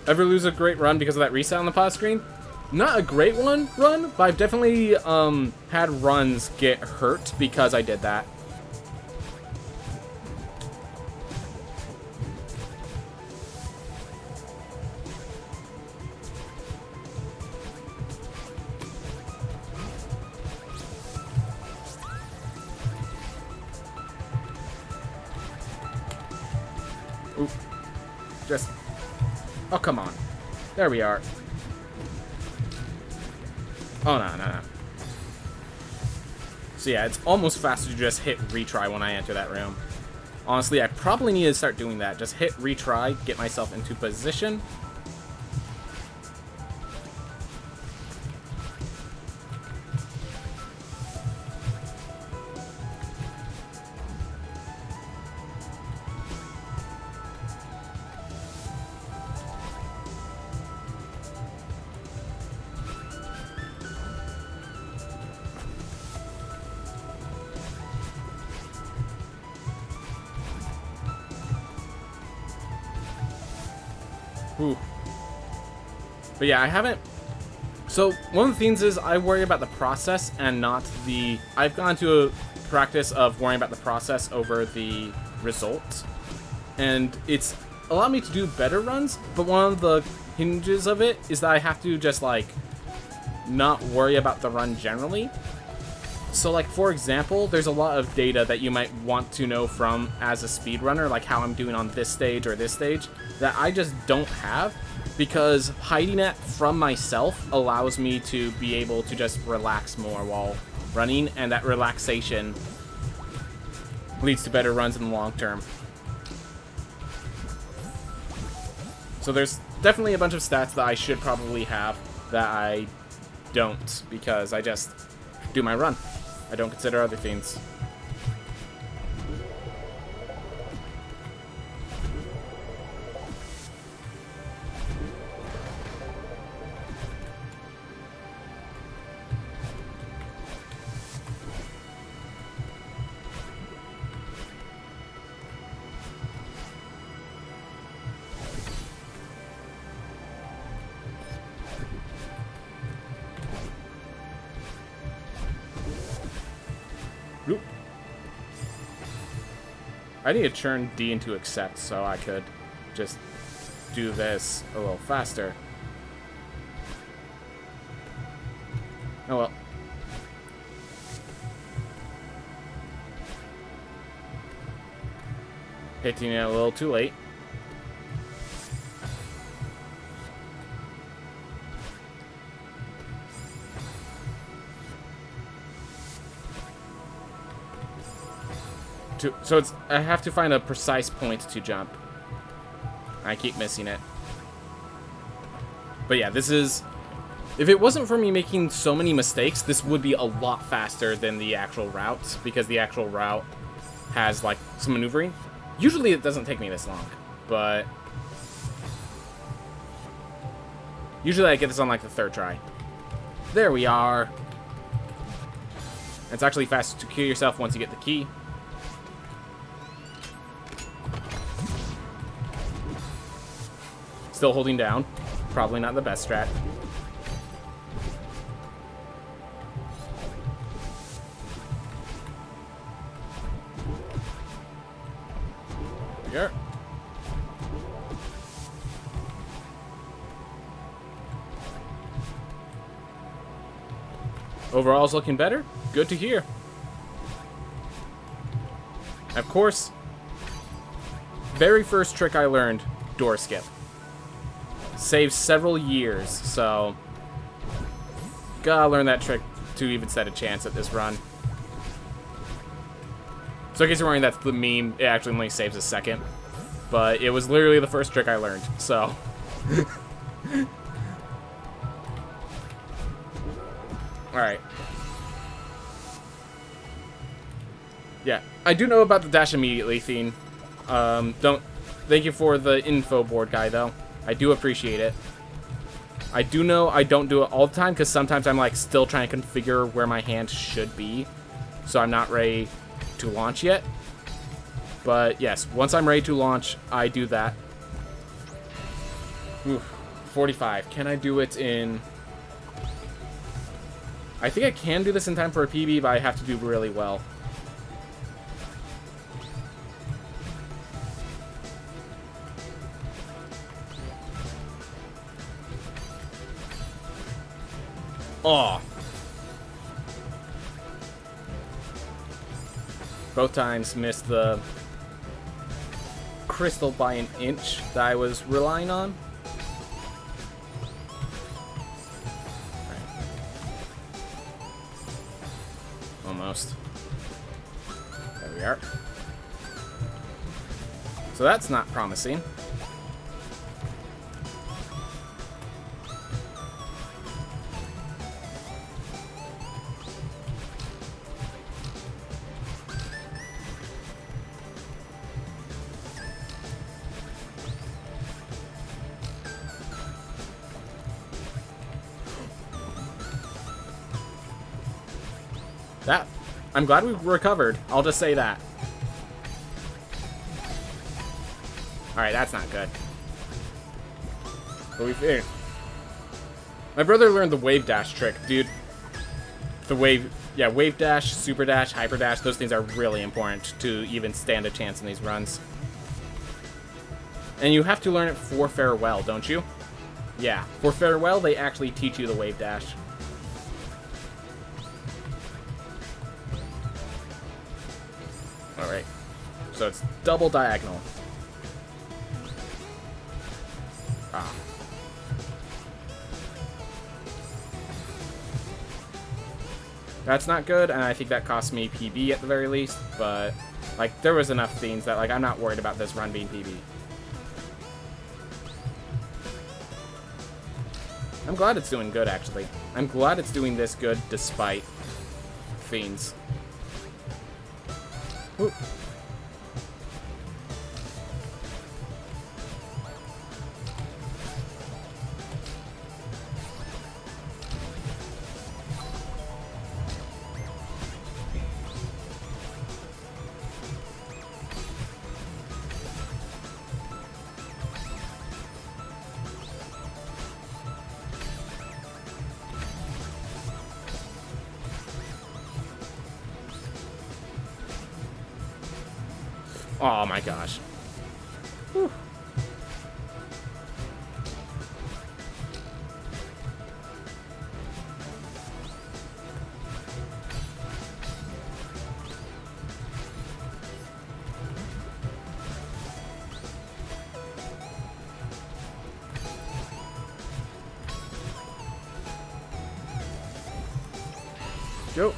Ever lose a great run because of that reset on the pause screen? Not a great run, but I've definitely had runs get hurt because I did that. Oop. Just... Oh, come on. There we are. Oh, no. So yeah, it's almost faster to just hit retry when I enter that room. Honestly, I probably need to start doing that. Just hit retry, get myself into position. Whew. But yeah, I haven't... So, one of the things is I worry about the process and not the... I've gone to a practice of worrying about the process over the result. And it's allowed me to do better runs, but one of the hinges of it is that I have to just, like, not worry about the run generally. So, like, for example, there's a lot of data that you might want to know from as a speedrunner, like how I'm doing on this stage or this stage, that I just don't have, because hiding it from myself allows me to be able to just relax more while running, and that relaxation leads to better runs in the long term. So there's definitely a bunch of stats that I should probably have that I don't, because I just do my run. I don't consider other things. Oop. I need to turn D into accept so I could just do this a little faster. Oh well. Hitting it a little too late. So it's, I have to find a precise point to jump. I keep missing it. But yeah, this is... If it wasn't for me making so many mistakes, this would be a lot faster than the actual route, because the actual route has, like, some maneuvering. Usually it doesn't take me this long, but... Usually I get this on, like, the third try. There we are. It's actually faster to kill yourself once you get the key. Still holding down. Probably not the best strat. Here. Overall's looking better. Good to hear. Of course, very first trick I learned, door skip. Saved several years, so gotta learn that trick to even stand a chance at this run. So in case you're wondering, that's the meme. It actually only saves a second, but it was literally the first trick I learned, so. Alright. Yeah, I do know about the dash immediately thing. Thank you for the info board guy, though. I do appreciate it. I do know I don't do it all the time, because sometimes I'm, like, still trying to configure where my hand should be, so I'm not ready to launch yet. But, yes, once I'm ready to launch, I do that. Oof, 45. Can I do it in... I think I can do this in time for a PB, but I have to do really well. Oh. Both times missed the crystal by an inch that I was relying on. Right. Almost. There we are. So that's not promising. That, I'm glad we recovered. I'll just say that. Alright, that's not good. But we figured. My brother learned the wave dash trick, dude. The wave dash, super dash, hyper dash, those things are really important to even stand a chance in these runs. And you have to learn it for farewell, don't you? Yeah, for farewell, they actually teach you the wave dash. Alright, so it's double diagonal. Ah. That's not good, and I think that cost me PB at the very least, but, like, there was enough themes that, like, I'm not worried about this run being PB. I'm glad it's doing good, actually. I'm glad it's doing this good despite fiends. Ooh. Oh my gosh. Whew. Go.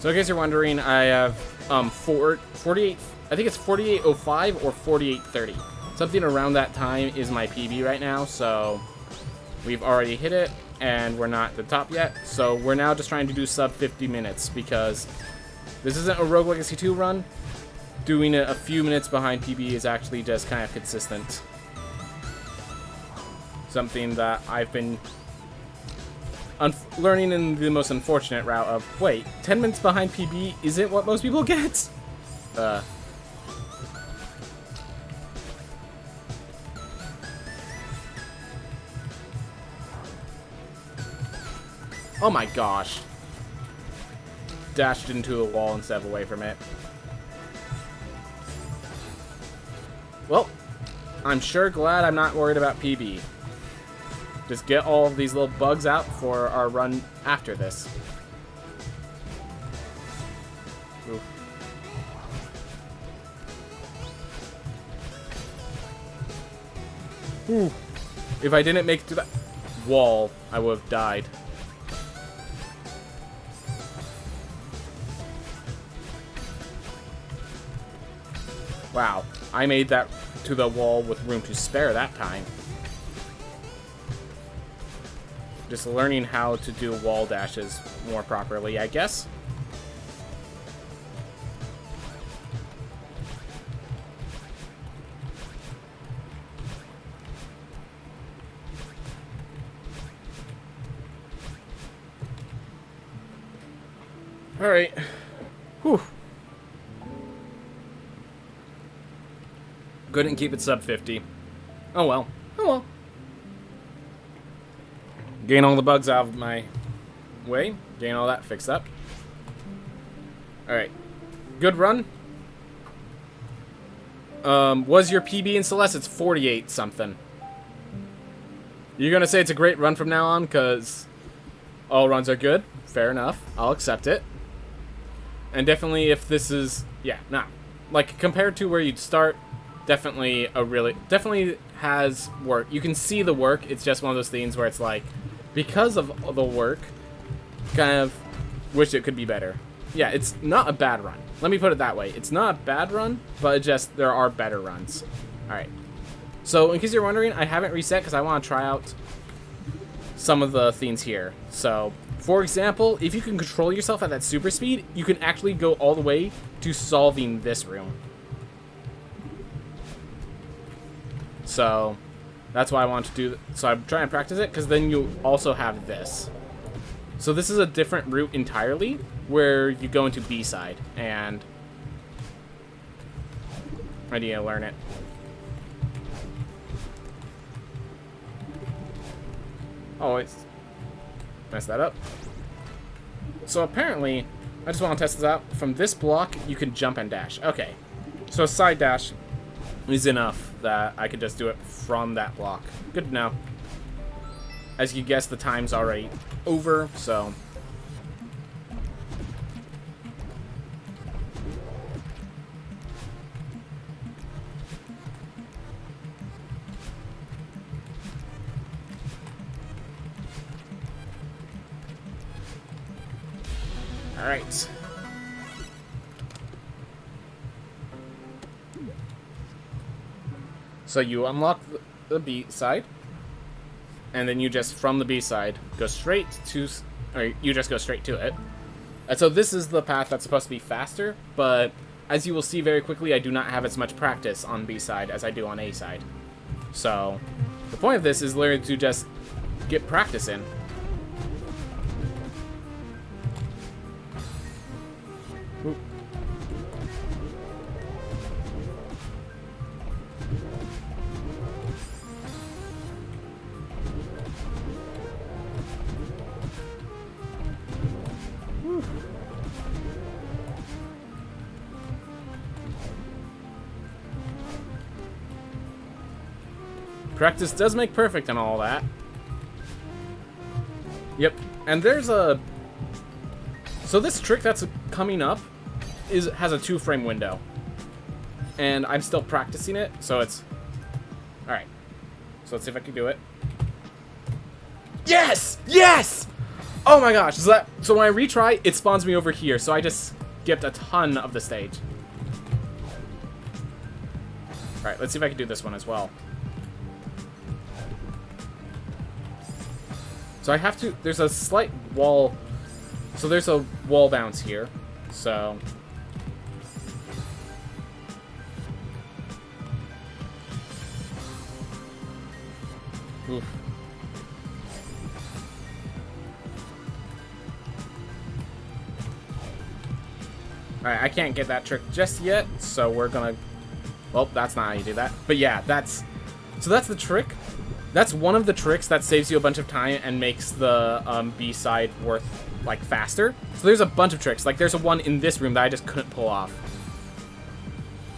So in case you're wondering, I have 48, I think it's 48.05 or 48.30. Something around that time is my PB right now, so we've already hit it, and we're not at the top yet. So we're now just trying to do sub 50 minutes, because this isn't a Rogue Legacy 2 run. Doing it a few minutes behind PB is actually just kind of consistent. Something that I've been learning in the most unfortunate route of, wait, 10 minutes behind PB isn't what most people get? Oh my gosh. Dashed into a wall instead of away from it. Well, I'm sure glad I'm not worried about PB. Just get all of these little bugs out for our run after this. Oof. Ooh. If I didn't make it to that wall, I would have died. Wow, I made that to the wall with room to spare that time. Just learning how to do wall dashes more properly, I guess. Alright. Whew. Couldn't keep it sub 50. Oh well. Oh well. Gain all the bugs out of my way. Gain all that fixed up. Alright. Good run. Was your PB in Celeste? It's 48 something. You're gonna say it's a great run from now on because all runs are good. Fair enough. I'll accept it. And definitely if this is... Yeah, nah. Like, compared to where you'd start, definitely has work. You can see the work. It's just one of those things where it's like, because of the work, kind of wish it could be better. Yeah, it's not a bad run. Let me put it that way. It's not a bad run, but it just, there are better runs. Alright. So, in case you're wondering, I haven't reset because I want to try out some of the things here. So, for example, if you can control yourself at that super speed, you can actually go all the way to solving this room. So, that's why I want to do. So I'm trying to practice it, because then you also have this. So this is a different route entirely, where you go into B side, and I need to learn it. Always mess that up. So apparently, I just want to test this out. From this block, you can jump and dash. Okay. So a side dash is enough that I could just do it from that block. Good to know. As you guess, the time's already over, so... Alright. So you unlock the B side, and then you just, from the B side, go straight to, or you just go straight to it. And so this is the path that's supposed to be faster, but as you will see very quickly, I do not have as much practice on B side as I do on A side. So the point of this is literally to just get practice in. Ooh. Practice does make perfect and all that. Yep, and there's a... So this trick that's coming up has a 2-frame window. And I'm still practicing it, so it's... Alright. So let's see if I can do it. Yes! Yes! Oh my gosh, so when I retry, it spawns me over here, so I just skipped a ton of the stage. Alright, let's see if I can do this one as well. So I have to, there's a slight wall, so there's a wall bounce here, so. Oof. Alright, I can't get that trick just yet, so we're gonna, well, that's not how you do that. But yeah, so that's the trick. That's one of the tricks that saves you a bunch of time and makes the B side worth, like, faster. So there's a bunch of tricks. Like, there's a one in this room that I just couldn't pull off.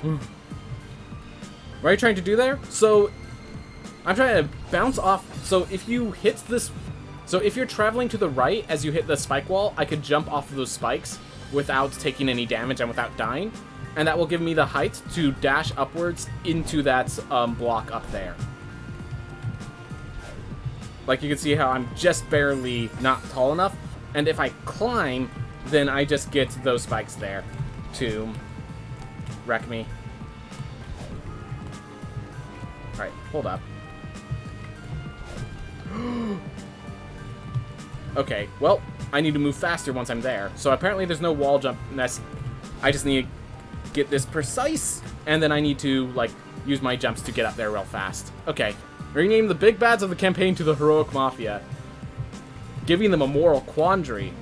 What are you trying to do there? So, I'm trying to bounce off. So if you hit this... So if you're traveling to the right as you hit the spike wall, I could jump off of those spikes without taking any damage and without dying. And that will give me the height to dash upwards into that block up there. Like, you can see how I'm just barely not tall enough. And if I climb, then I just get those spikes there to wreck me. Alright, hold up. Okay, well, I need to move faster once I'm there. So apparently there's no wall jump. I just need to get this precise. And then I need to, like, use my jumps to get up there real fast. Okay. Rename the big bads of the campaign to the Heroic Mafia. Giving them a moral quandary.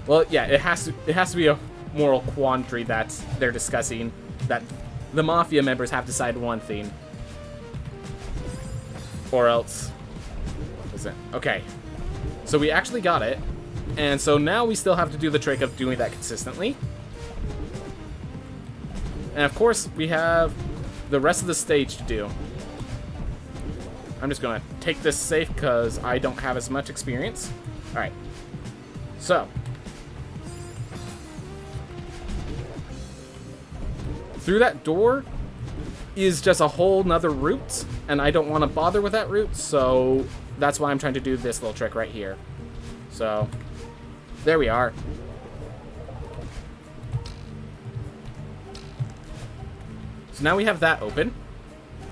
Well, yeah, it has to be a moral quandary that they're discussing. That the Mafia members have decided one thing. Or else... Is it? Okay. So we actually got it. And so now we still have to do the trick of doing that consistently. And of course, we have the rest of the stage to do. I'm just gonna take this safe because I don't have as much experience. Alright. So. Through that door is just a whole nother route, and I don't want to bother with that route, so that's why I'm trying to do this little trick right here. So, there we are. So now we have that open.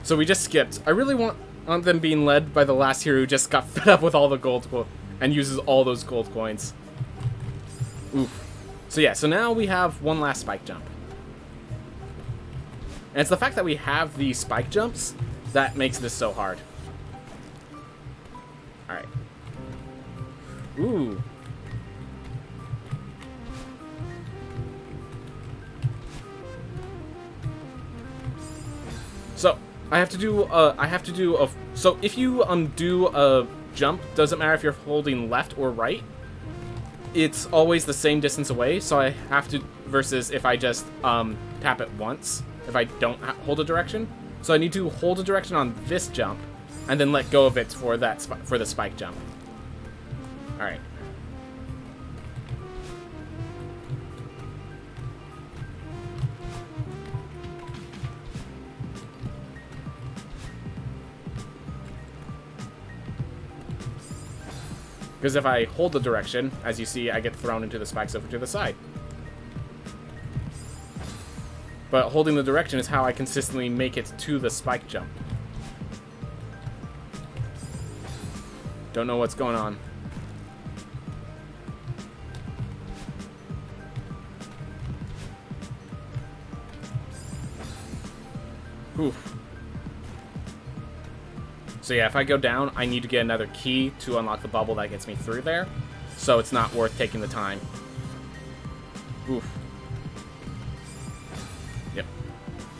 So we just skipped. I really want them being led by the last hero who just got fed up with all the gold and uses all those gold coins. Oof. So yeah, so now we have one last spike jump. And it's the fact that we have these spike jumps that makes this so hard. Alright. Ooh. So I have to do a. So if you do a jump, doesn't matter if you're holding left or right. It's always the same distance away. So I have to versus if I just tap it once. If I don't hold a direction, so I need to hold a direction on this jump, and then let go of it for the spike jump. All right. Because if I hold the direction, as you see, I get thrown into the spikes over to the side. But holding the direction is how I consistently make it to the spike jump. Don't know what's going on. Oof. So yeah, if I go down, I need to get another key to unlock the bubble that gets me through there. So it's not worth taking the time. Oof. Yep.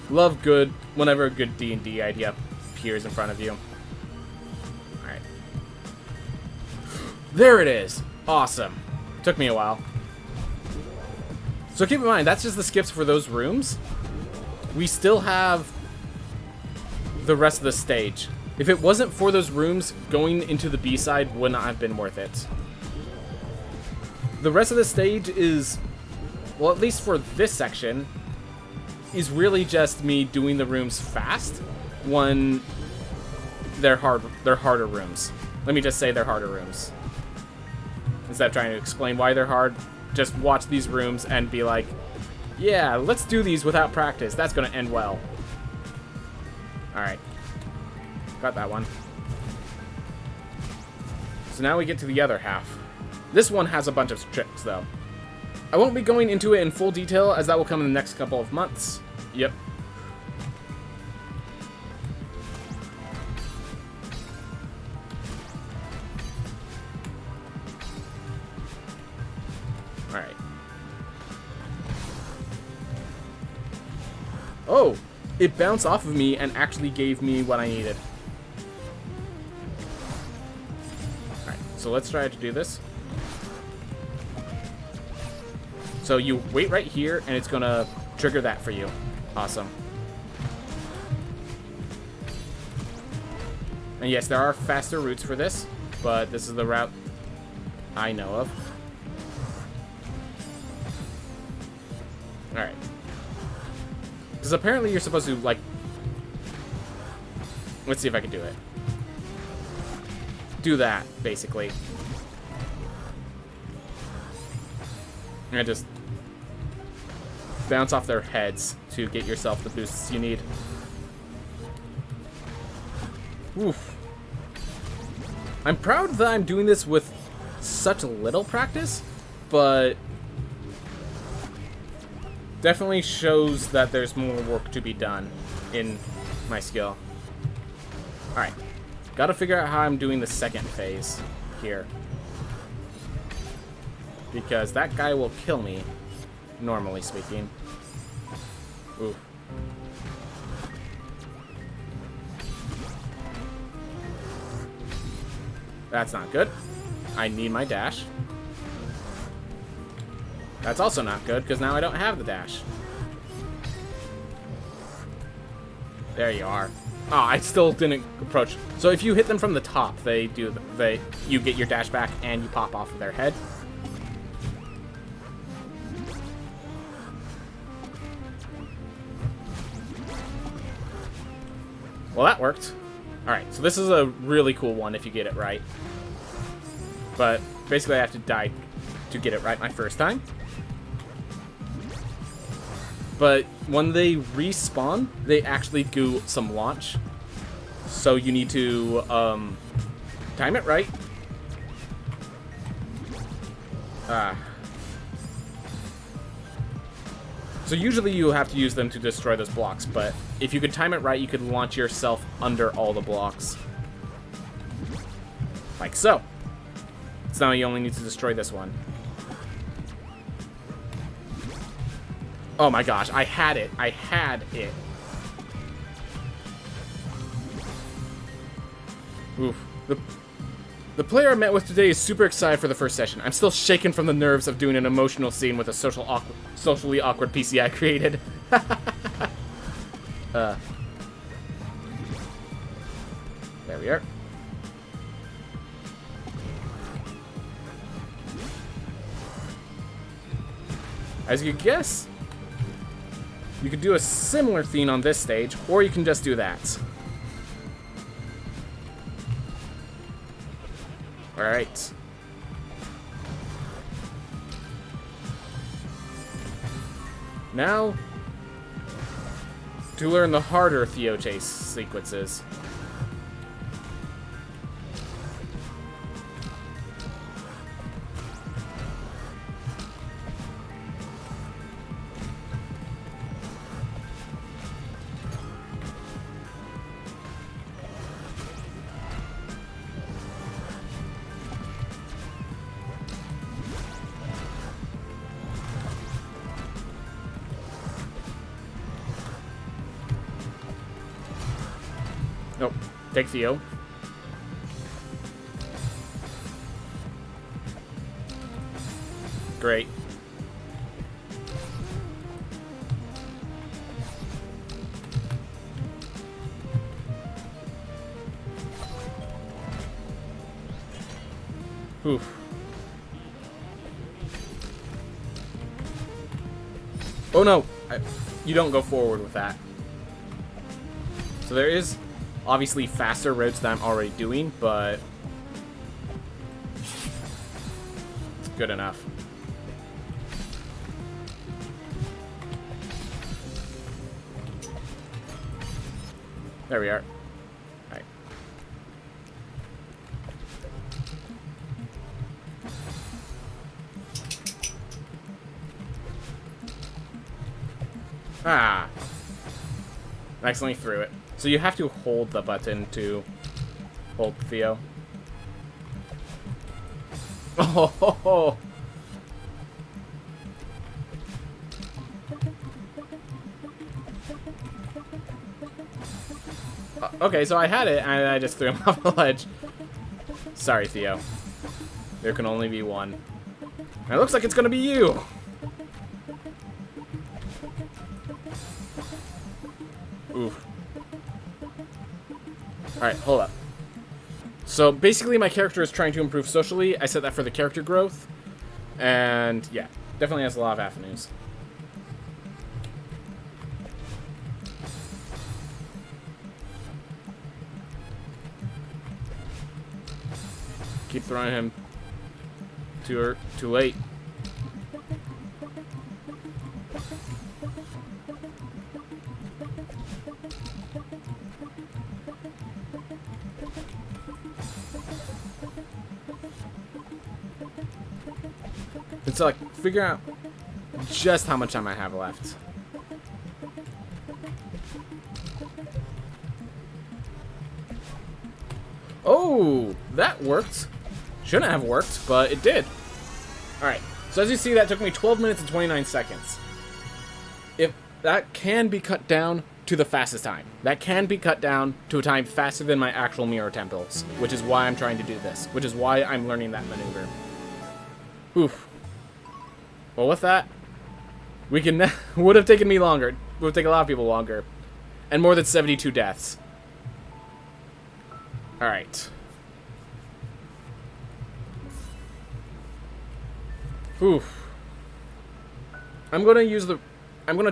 Love good whenever a good D&D idea appears in front of you. Alright. There it is! Awesome. Took me a while. So keep in mind, that's just the skips for those rooms. We still have the rest of the stage. If it wasn't for those rooms, going into the B-side would not have been worth it. The rest of the stage is, well, at least for this section, is really just me doing the rooms fast when they're harder rooms. Let me just say they're harder rooms. Instead of trying to explain why they're hard, just watch these rooms and be like, yeah, let's do these without practice. That's going to end well. Alright. Got that one. So now we get to the other half. This one has a bunch of tricks, though. I won't be going into it in full detail, as that will come in the next couple of months. Yep. Alright. Oh! It bounced off of me and actually gave me what I needed. So let's try to do this. So you wait right here, and it's gonna trigger that for you. Awesome. And yes, there are faster routes for this, but this is the route I know of. Alright. Because apparently you're supposed to, like... Let's see if I can do it. Do that, basically. And just bounce off their heads to get yourself the boosts you need. Oof. I'm proud that I'm doing this with such little practice, but definitely shows that there's more work to be done in my skill. Alright. Gotta figure out how I'm doing the second phase here. Because that guy will kill me, normally speaking. Ooh. That's not good. I need my dash. That's also not good, because now I don't have the dash. There you are. Oh, I still didn't approach. So if you hit them from the top, you get your dash back and you pop off of their head. Well, that worked. Alright, so this is a really cool one if you get it right. But basically I have to die to get it right my first time. But when they respawn, they actually do some launch. So you need to time it right. So usually you have to use them to destroy those blocks, but if you could time it right, you could launch yourself under all the blocks. Like so. So now you only need to destroy this one. Oh my gosh, I had it. I had it. Oof. The player I met with today is super excited for the first session. I'm still shaken from the nerves of doing an emotional scene with a socially awkward PC I created. There we are. As you guess, you could do a similar theme on this stage, or you can just do that. Alright. Now, to learn the harder Theo chase sequences. Nope. Take Theo. Great. Oof. Oh no! You don't go forward with that. So there is obviously faster routes that I'm already doing, but it's good enough. There we are. Alright. Ah. I accidentally threw it. So you have to hold the button to hold Theo. Oh. Okay, so I had it, and I just threw him off the ledge. Sorry, Theo. There can only be one. And it looks like it's gonna be you! Oof. Alright, hold up. So, basically my character is trying to improve socially. I set that for the character growth. And, yeah. Definitely has a lot of avenues. Keep throwing him too late. It's like figure out just how much time I have left. Oh, that worked. Shouldn't have worked, but it did. Alright, so as you see, that took me 12 minutes and 29 seconds. If that can be cut down to the fastest time. That can be cut down to a time faster than my actual mirror temples, which is why I'm trying to do this, which is why I'm learning that maneuver. Oof. Well, with that, we can would have taken me longer. It would take a lot of people longer. And more than 72 deaths. Alright. Oof. I'm gonna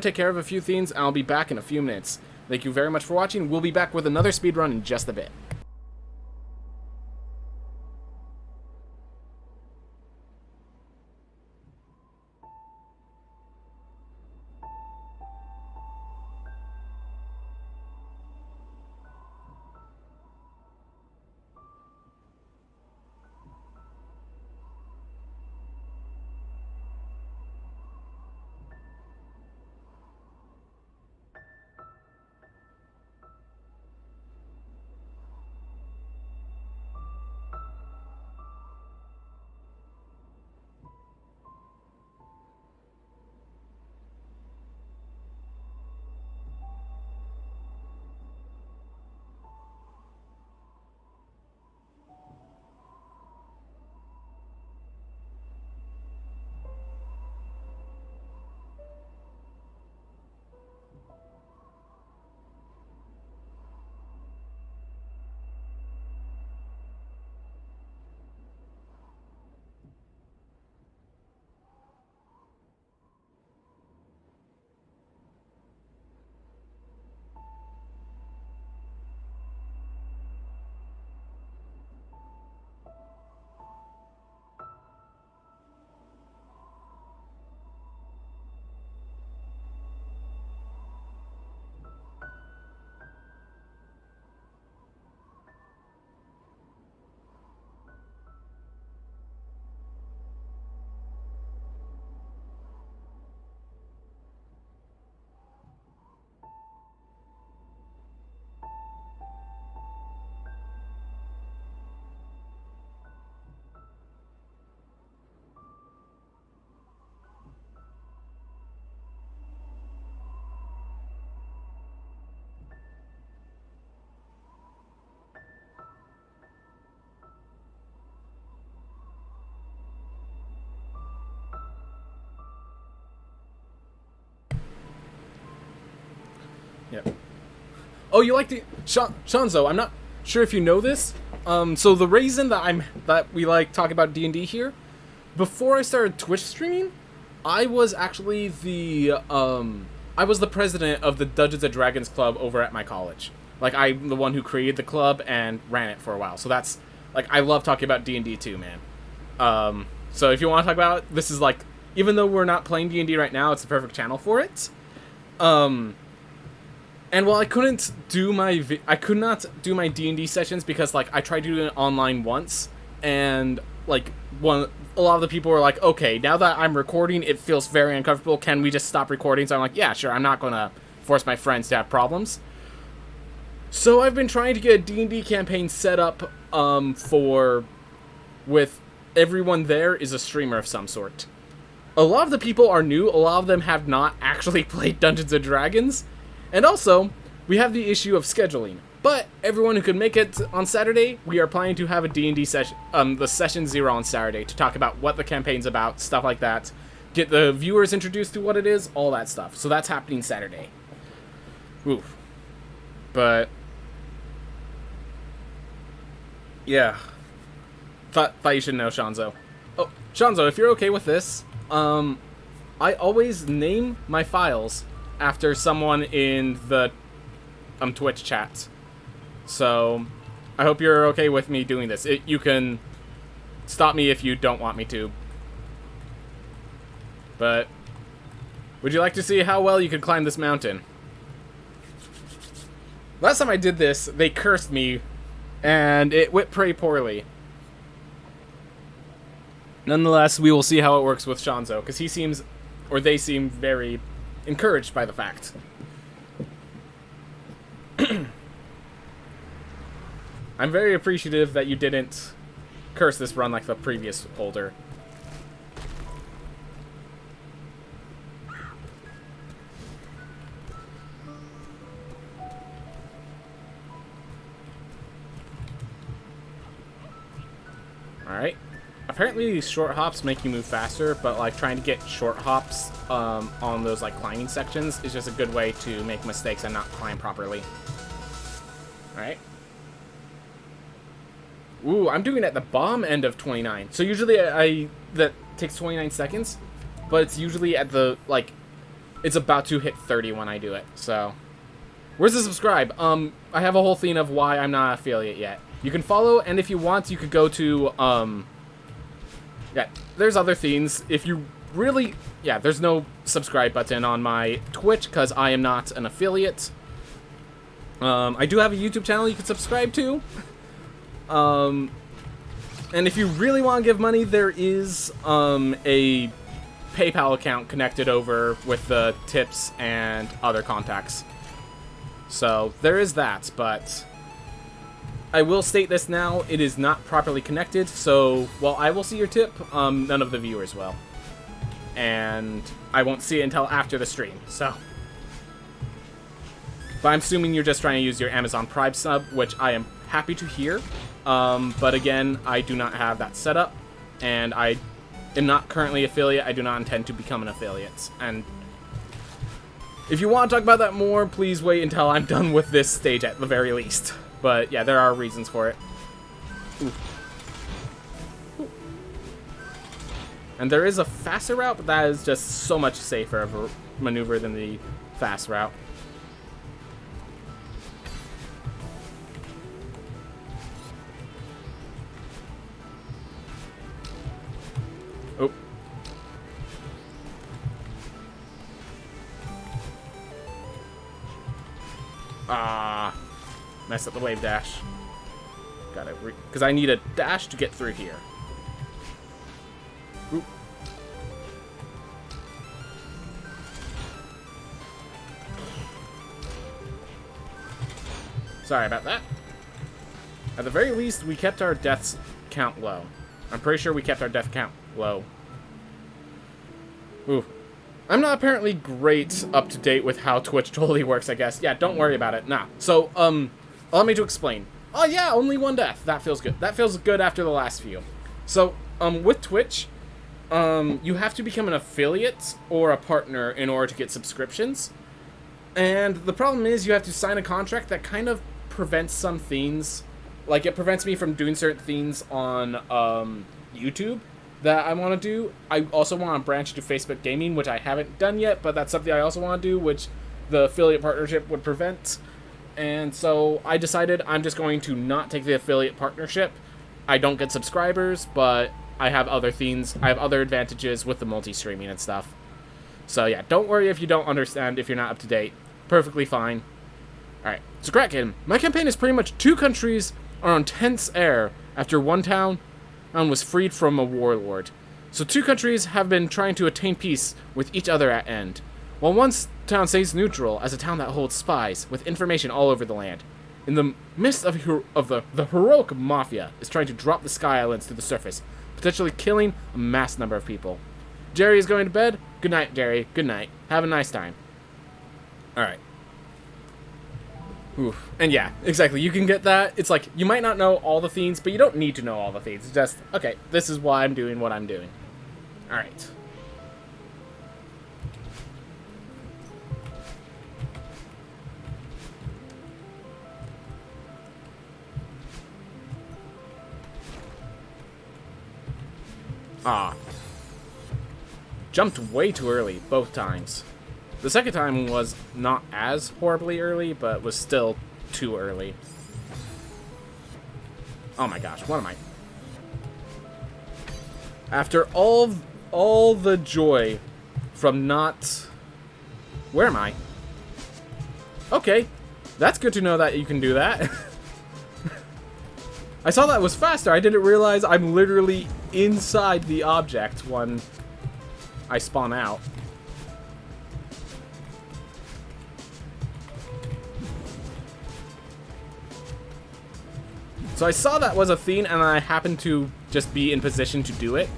take care of a few things, and I'll be back in a few minutes. Thank you very much for watching. We'll be back with another speedrun in just a bit. Yep. Oh, you like the Shanzo? I'm not sure if you know this. So the reason that we like talk about D&D here, before I started Twitch streaming, I was actually the president of the Dungeons and Dragons club over at my college. Like, I'm the one who created the club and ran it for a while. So that's like, I love talking about D&D too, man. So if you want to talk about it, this is like, even though we're not playing D&D right now, it's the perfect channel for it. And while I could not do my D&D sessions because, like, I tried doing it online once, and, like, a lot of the people were like, okay, now that I'm recording, it feels very uncomfortable, can we just stop recording? So I'm like, yeah, sure, I'm not gonna force my friends to have problems. So I've been trying to get a D&D campaign set up, with everyone there is a streamer of some sort. A lot of the people are new, a lot of them have not actually played Dungeons & Dragons, and also, we have the issue of scheduling. But everyone who could make it on Saturday, we are planning to have a D&D session, the Session 0 on Saturday, to talk about what the campaign's about, stuff like that. Get the viewers introduced to what it is, all that stuff. So that's happening Saturday. Oof. But yeah. Thought you should know, Shanzo. Oh, Shanzo, if you're okay with this, I always name my files after someone in the Twitch chat. So I hope you're okay with me doing this. You can stop me if you don't want me to. But would you like to see how well you can climb this mountain? Last time I did this, they cursed me, and it went pretty poorly. Nonetheless, we will see how it works with Shanzo, because they seem very encouraged by the fact. I'm very appreciative that you didn't curse this run like the previous holder. Alright. Apparently these short hops make you move faster, but like trying to get short hops on those like climbing sections is just a good way to make mistakes and not climb properly. Alright. Ooh, I'm doing it at the bottom end of 29. So usually that takes 29 seconds, but it's usually at the, like, it's about to hit 30 when I do it. So, where's the subscribe? I have a whole thing of why I'm not an affiliate yet. You can follow, and if you want, you could go to, yeah, there's other things. If you really, yeah, there's no subscribe button on my Twitch, because I am not an affiliate. I do have a YouTube channel you can subscribe to. And if you really want to give money, there is, a PayPal account connected over with the tips and other contacts. So, there is that, but I will state this now, it is not properly connected, so while I will see your tip, none of the viewers will. And I won't see it until after the stream, so. But I'm assuming you're just trying to use your Amazon Prime sub, which I am happy to hear. But again, I do not have that set up, and I am not currently affiliate. I do not intend to become an affiliate. And if you want to talk about that more, please wait until I'm done with this stage at the very least. But yeah, there are reasons for it. Ooh. Ooh. And there is a faster route, but that is just so much safer of a maneuver than the fast route. Oh. Ah. Messed up the wave dash. Got it. Because I need a dash to get through here. Oop. Sorry about that. At the very least, we kept our deaths count low. I'm pretty sure we kept our death count low. Ooh. I'm not apparently great up to date with how Twitch totally works, I guess. Yeah, don't worry about it. Nah. So, allow me to explain. Oh yeah, only one death. That feels good. That feels good after the last few. So, with Twitch, you have to become an affiliate or a partner in order to get subscriptions. And the problem is you have to sign a contract that kind of prevents some things. Like, it prevents me from doing certain things on YouTube that I want to do. I also want to branch to Facebook Gaming, which I haven't done yet, but that's something I also want to do, which the affiliate partnership would prevent. And so I decided I'm just going to not take the affiliate partnership. I don't get subscribers, but I have other things. I have other advantages with the multi-streaming and stuff. So yeah, don't worry if you don't understand, if you're not up to date. Perfectly fine. Alright, so Kraken, my campaign is pretty much 2 countries are on tense air after one town was freed from a warlord. So 2 countries have been trying to attain peace with each other at end. While one town stays neutral as a town that holds spies with information all over the land. In the midst of the heroic mafia is trying to drop the Sky Islands to the surface, potentially killing a mass number of people. Jerry is going to bed. Good night, Jerry. Good night. Have a nice time. Alright. Oof. And yeah, exactly. You can get that. It's like, you might not know all the themes, but you don't need to know all the themes. It's just, okay, this is why I'm doing what I'm doing. Alright. Ah. Jumped way too early, both times. The second time was not as horribly early, but was still too early. Oh my gosh, what am I? After all the joy from not... Where am I? Okay, that's good to know that you can do that. I saw that was faster. I didn't realize I'm literally inside the object when I spawn out. So I saw that was a thing, and I happened to just be in position to do it.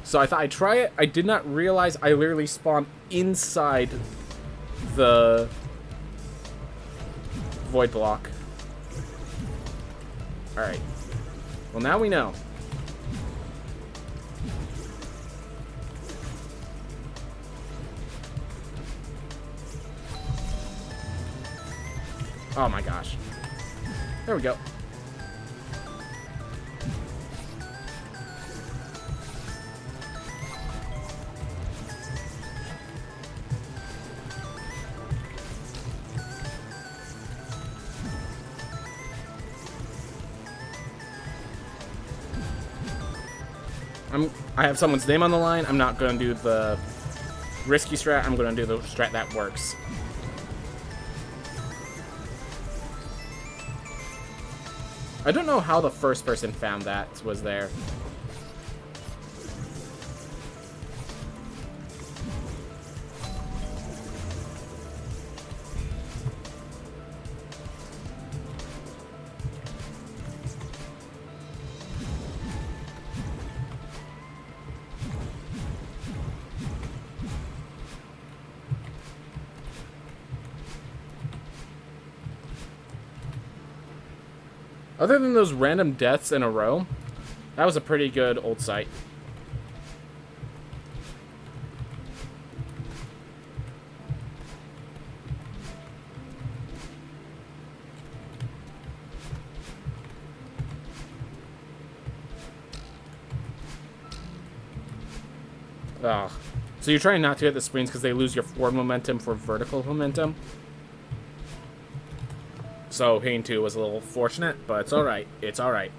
So I thought I'd try it. I did not realize I literally spawned inside the void block. Alright. Well, now we know. Oh my gosh. There we go. I have someone's name on the line. I'm not going to do the risky strat. I'm going to do the strat that works. I don't know how the first person found that was there. Other than those random deaths in a row, that was a pretty good old site. Ugh. So you're trying not to hit the screens because they lose your forward momentum for vertical momentum. So hitting 2 was a little fortunate, but it's alright. It's alright.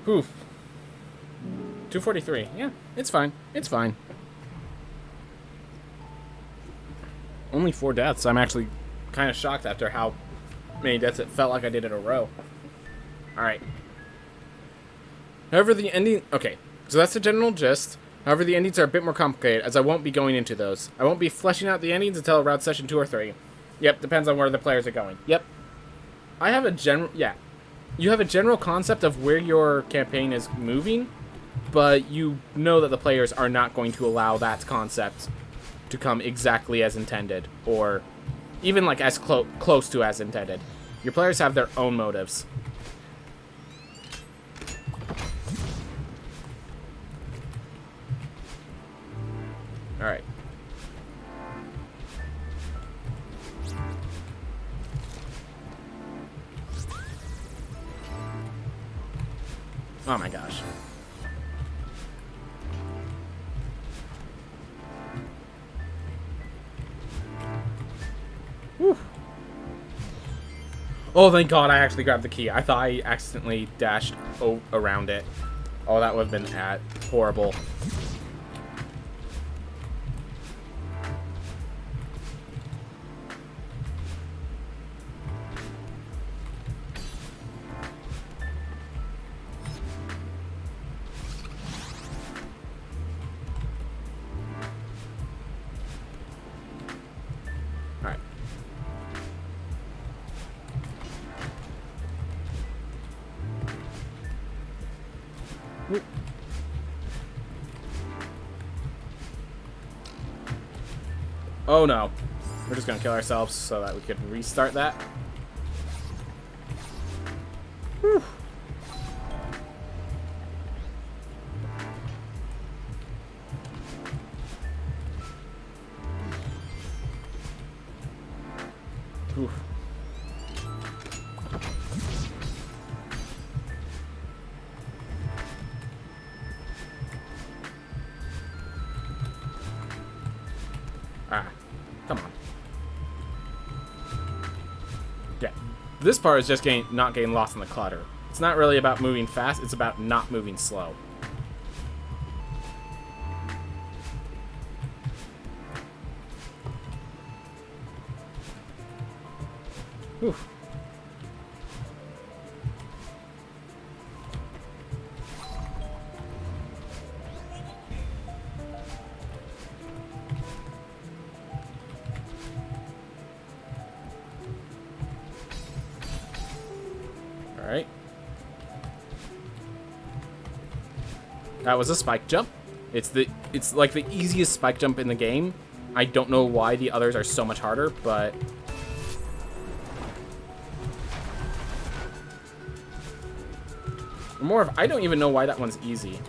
Whew. 243. Yeah, it's fine. It's fine. Only 4 deaths. I'm actually kind of shocked after how many deaths it felt like I did in a row. Alright. However, the ending... Okay, so that's the general gist. However, the endings are a bit more complicated, as I won't be going into those. I won't be fleshing out the endings until around session 2 or 3. Yep, depends on where the players are going. Yep. I have a general... Yeah. You have a general concept of where your campaign is moving, but you know that the players are not going to allow that concept to come exactly as intended, or even like as close to as intended. Your players have their own motives. Alright. Oh my gosh. Whew. Oh, thank God I actually grabbed the key. I thought I accidentally dashed around it. Oh, that would have been horrible. Alright. Oh no. We're just gonna kill ourselves so that we could restart that. Whew. Whew. Ah, come on. Yeah, this part is just not getting lost in the clutter. It's not really about moving fast, it's about not moving slow. Whew. Alright. That was a spike jump. It's like the easiest spike jump in the game. I don't know why the others are so much harder, but more of, I don't even know why that one's easy.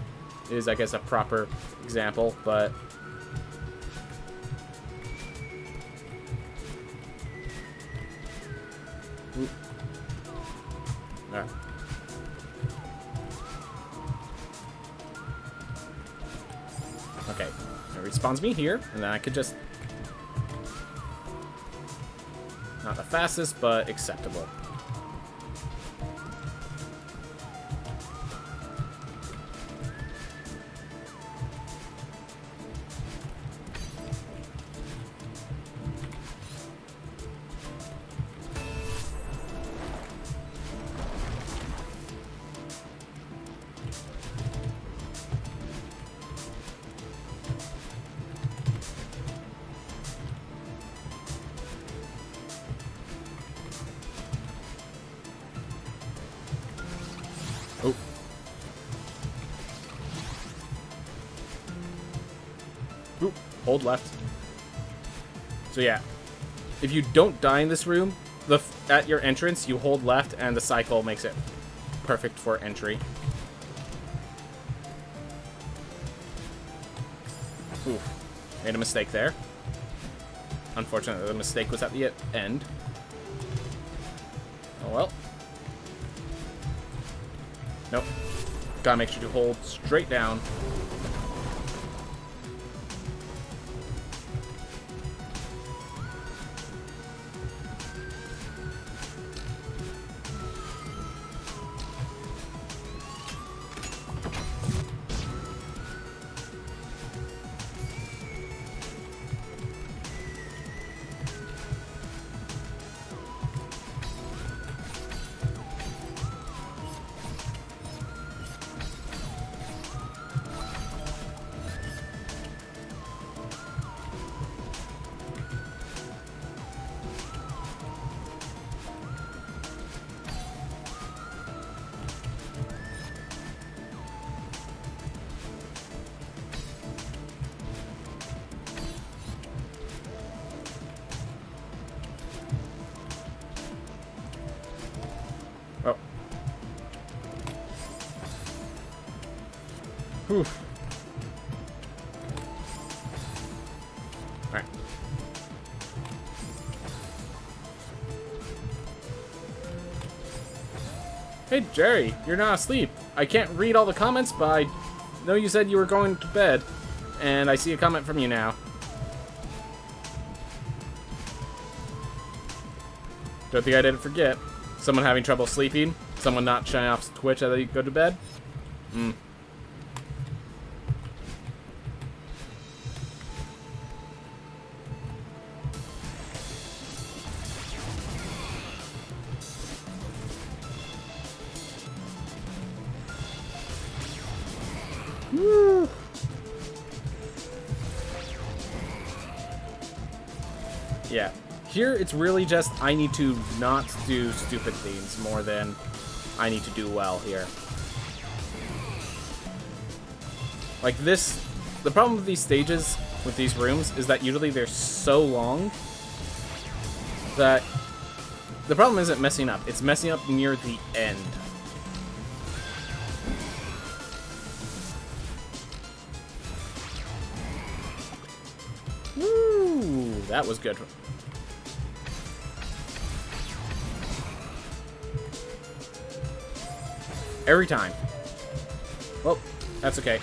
Is, I guess, a proper example, but ah. Okay, it respawns me here, and then I could just, not the fastest, but acceptable. Oh. Oop, hold left. So yeah, if you don't die in this room, at your entrance, you hold left and the cycle makes it perfect for entry. Ooh, made a mistake there. Unfortunately, the mistake was at the end. Oh well. Nope. Gotta make sure to hold straight down. Oh. Whew. Alright. Hey, Jerry, you're not asleep. I can't read all the comments, but I know you said you were going to bed, and I see a comment from you now. Don't think I didn't forget. Someone having trouble sleeping? Someone not shutting off Twitch as they go to bed? Woo. Yeah. Here, it's really just I need to not do stupid things more than I need to do well here. Like this, the problem with these stages, with these rooms, is that usually they're so long that the problem isn't messing up, it's messing up near the end. Woo! That was good. Every time. Well, that's okay.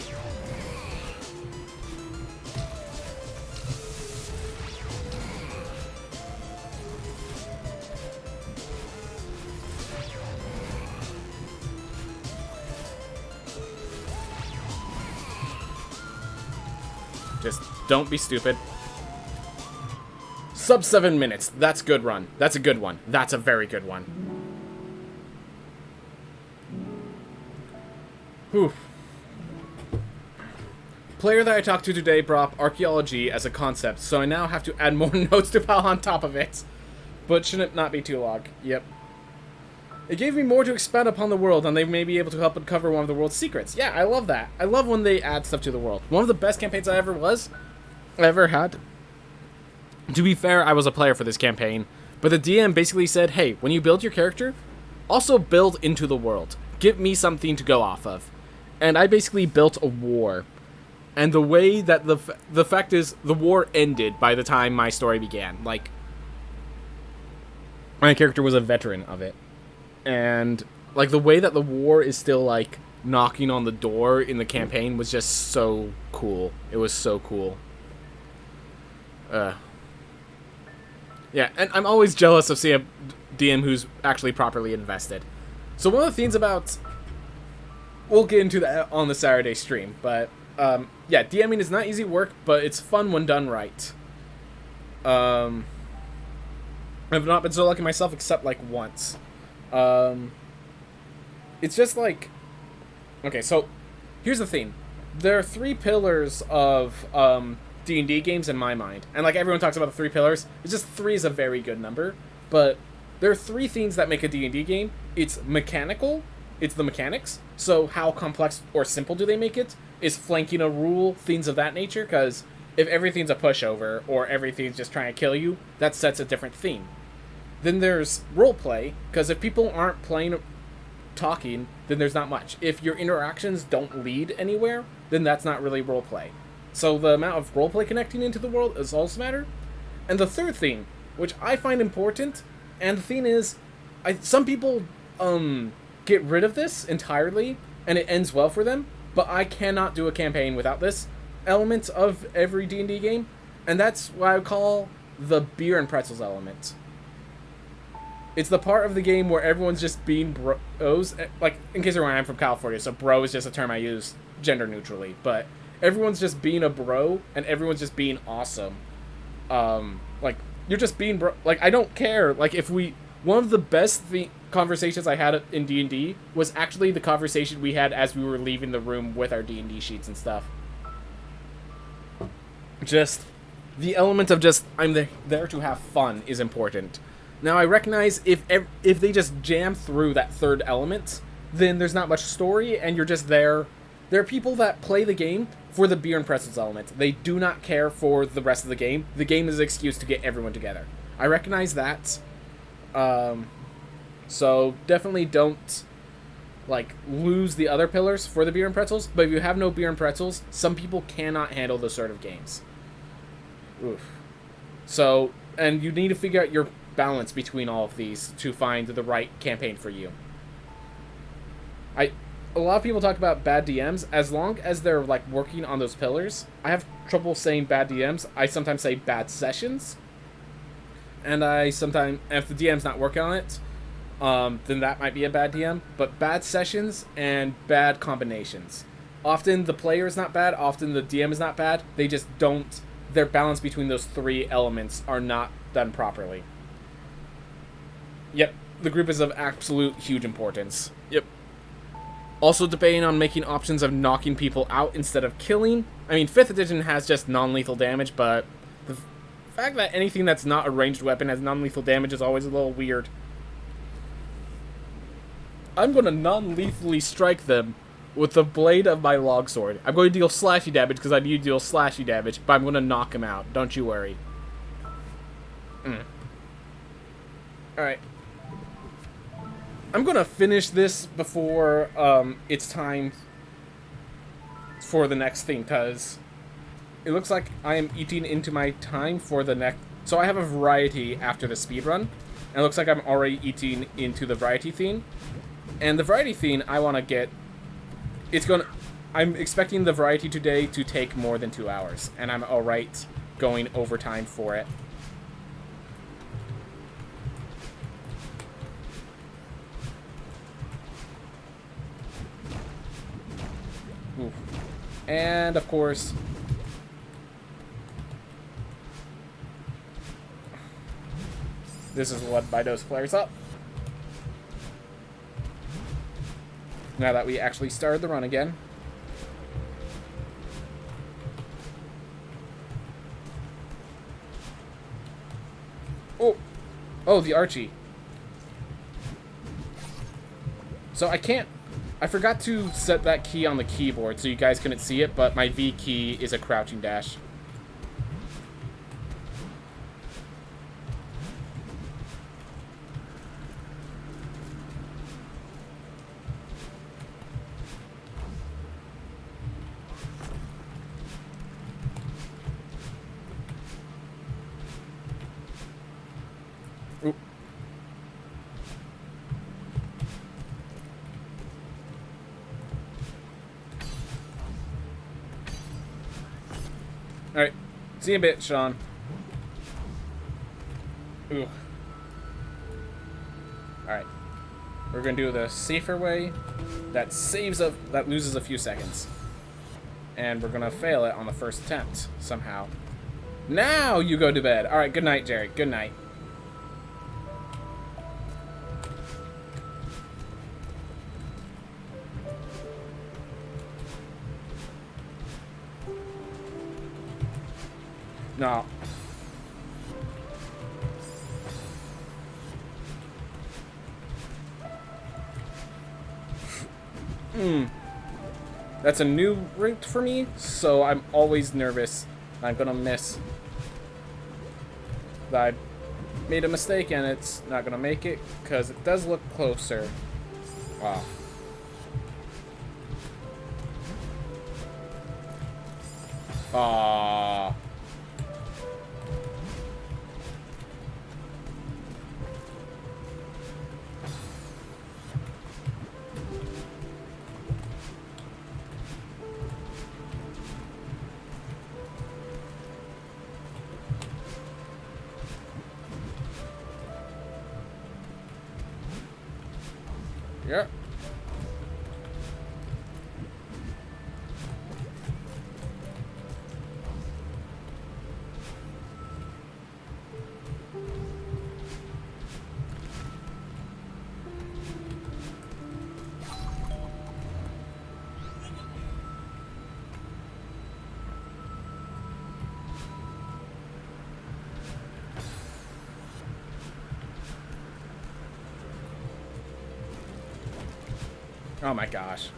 Just don't be stupid. Sub 7 minutes. That's good run. That's a good one. That's a very good one. Whew. Player that I talked to today brought up archaeology as a concept, so I now have to add more notes to pile on top of it. But shouldn't not be too long. Yep. It gave me more to expand upon the world, and they may be able to help uncover one of the world's secrets. Yeah, I love that. I love when they add stuff to the world. One of the best campaigns I ever had. To be fair, I was a player for this campaign, but the DM basically said, hey, when you build your character, also build into the world. Give me something to go off of. And I basically built a war. And the way that the fact is, the war ended by the time my story began. Like, my character was a veteran of it. And, like, the way that the war is still, like, knocking on the door in the campaign was just so cool. It was so cool. Yeah, and I'm always jealous of seeing a DM who's actually properly invested. So one of the things about... We'll get into that on the Saturday stream, but, yeah, DMing is not easy work, but it's fun when done right. I've not been so lucky myself except, like, once. It's just, like... Okay, so, here's the thing. There are 3 pillars of, D&D games in my mind. And, like, everyone talks about the 3 pillars. It's just 3 is a very good number. But there are 3 things that make a D&D game. It's mechanical. It's the mechanics. So how complex or simple do they make it? Is flanking a rule, things of that nature? Because if everything's a pushover or everything's just trying to kill you, that sets a different theme. Then there's roleplay, because if people aren't talking, then there's not much. If your interactions don't lead anywhere, then that's not really roleplay. So the amount of roleplay connecting into the world is also matter. And the third thing, which I find important, and the thing is, some people get rid of this entirely, and it ends well for them, but I cannot do a campaign without this element of every D&D game, and that's what I call the beer and pretzels element. It's the part of the game where everyone's just being bros. Like, in case you're wondering, I'm from California, so bro is just a term I use gender neutrally, but everyone's just being a bro, and everyone's just being awesome. Like, you're just being bro. Like, I don't care. Like, if we... One of the best conversations I had in D&D was actually the conversation we had as we were leaving the room with our D&D sheets and stuff. Just... The element of just, I'm there to have fun is important. Now, I recognize if they just jam through that third element, then there's not much story, and you're just there. There are people that play the game for the beer and pretzels element. They do not care for the rest of the game. The game is an excuse to get everyone together. I recognize that. So definitely don't, like, lose the other pillars for the beer and pretzels. But if you have no beer and pretzels, some people cannot handle those sort of games. Oof. So, and you need to figure out your balance between all of these to find the right campaign for you. a lot of people talk about bad DMs. As long as they're like working on those pillars, I have trouble saying bad DMs. I sometimes say bad sessions, and I sometimes, if the DM's not working on it, then that might be a bad DM. But bad sessions and bad combinations. Often the player is not bad. Often the DM is not bad. They just don't. Their balance between those three elements are not done properly. Yep, the group is of absolute huge importance. Yep. Also debating on making options of knocking people out instead of killing. I mean, 5th edition has just non-lethal damage, but the fact that anything that's not a ranged weapon has non-lethal damage is always a little weird. I'm going to non-lethally strike them with the blade of my longsword. I'm going to deal slashy damage because I need to deal slashy damage, but I'm going to knock him out. Don't you worry. Alright. I'm going to finish this before it's time for the next thing, because it looks like I am eating into my time for the next... So I have a variety after the speedrun, and it looks like I'm already eating into the variety theme. And the variety theme I want to get... I'm expecting the variety today to take more than 2 hours, and I'm alright going overtime for it. Oof. And, of course, this is what Bidos flares up. Now that we actually started the run again. Oh! Oh, the Archie. So I forgot to set that key on the keyboard so you guys couldn't see it, but my V key is a crouching dash. Oop. Alright, see you in a bit, Sean. Ooh. Alright. We're gonna do the safer way that loses a few seconds. And we're gonna fail it on the first attempt, somehow. Now you go to bed. Alright, good night, Jerry. Good night. No. That's a new route for me, so I'm always nervous I'm gonna miss. That I made a mistake and it's not gonna make it, because it does look closer. Wow. Aww. Yeah. Oh my gosh.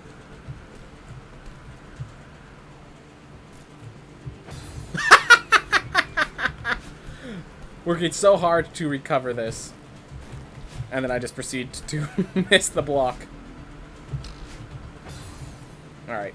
Working so hard to recover this. And then I just proceed to miss the block. Alright.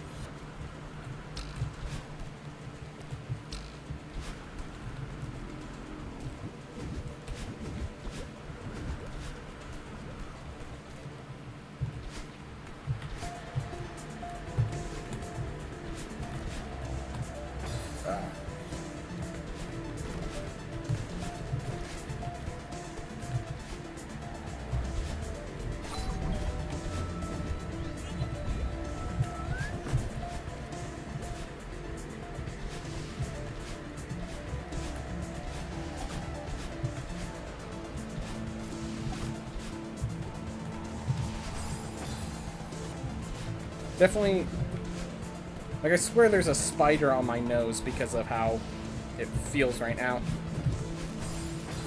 definitely... Like, I swear there's a spider on my nose because of how it feels right now.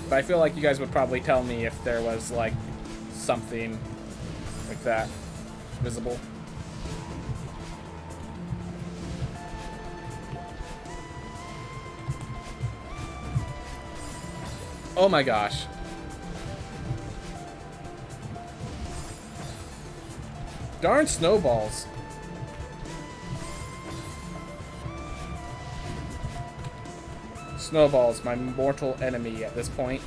But I feel like you guys would probably tell me if there was, like, something like that visible. Oh my gosh. Darn snowballs. Snowballs, my mortal enemy at this point.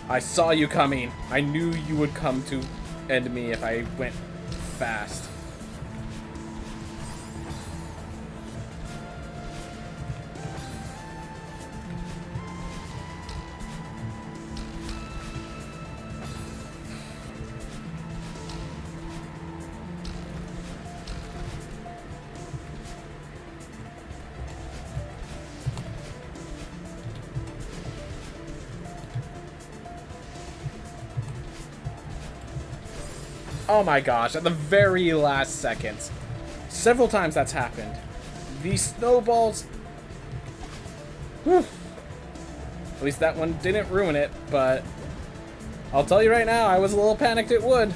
I saw you coming. I knew you would come to end me if I went fast. Oh my gosh, at the very last second. Several times that's happened. These snowballs... Whew. At least that one didn't ruin it, but... I'll tell you right now, I was a little panicked it would.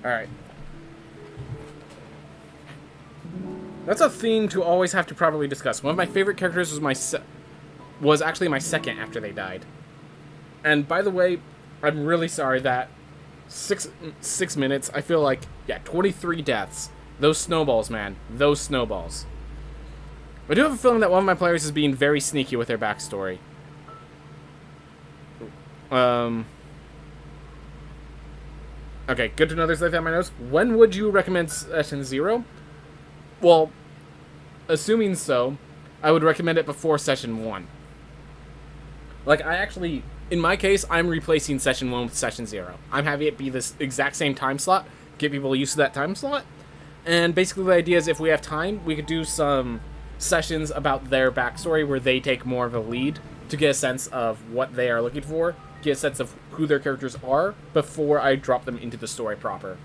Alright. That's a theme to always have to probably discuss. One of my favorite characters was actually my second after they died. And by the way, I'm really sorry that 6 minutes, I feel like, yeah, 23 deaths. Those snowballs, man. Those snowballs. I do have a feeling that one of my players is being very sneaky with their backstory. Okay, good to know there's like that in my notes. When would you recommend Session 0? Well, assuming so, I would recommend it before Session 1. Like, I actually, in my case, I'm replacing Session 1 with Session 0. I'm having it be this exact same time slot, get people used to that time slot, and basically the idea is if we have time, we could do some sessions about their backstory where they take more of a lead to get a sense of what they are looking for, get a sense of who their characters are before I drop them into the story proper.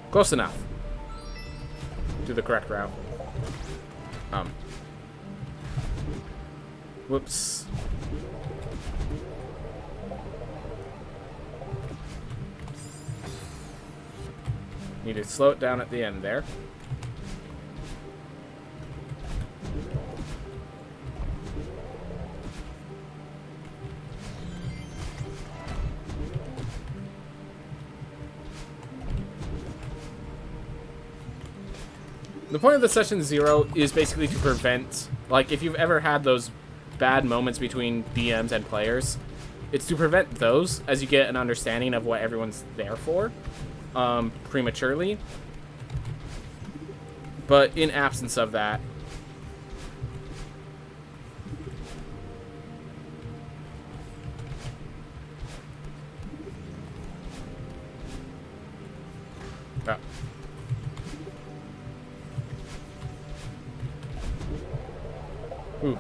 Close enough to the correct route. Whoops. Need to slow it down at the end there. The point of the Session 0 is basically to prevent, like, if you've ever had those bad moments between DMs and players, it's to prevent those as you get an understanding of what everyone's there for. Prematurely. But in absence of that, ooh.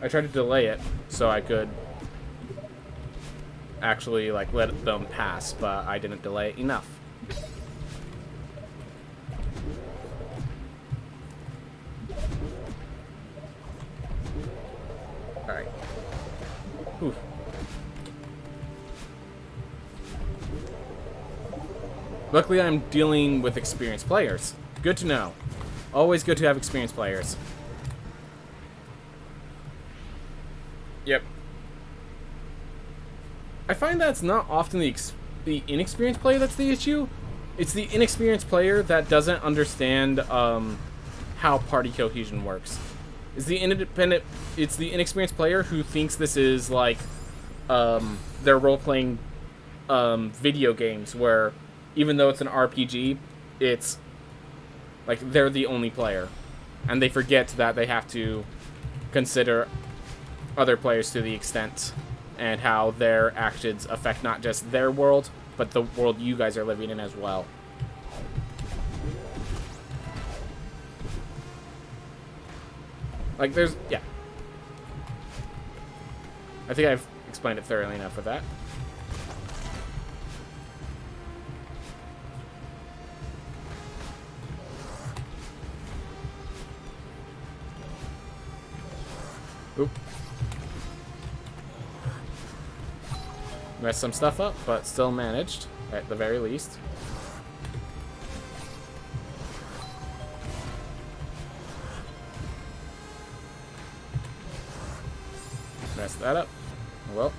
I tried to delay it so I could actually, like, let them pass, but I didn't delay it enough. Alright. Luckily, I'm dealing with experienced players. Good to know. Always good to have experienced players. Yep. I find that it's not often the inexperienced player that's the issue. It's the inexperienced player that doesn't understand how party cohesion works. It's the inexperienced player who thinks this is like their role-playing video games where even though it's an RPG, it's like they're the only player. And they forget that they have to consider other players to the extent and how their actions affect not just their world, but the world you guys are living in as well. Like, there's... yeah. I think I've explained it thoroughly enough with that. Oop. Messed some stuff up, but still managed, at the very least. Messed that up. Well.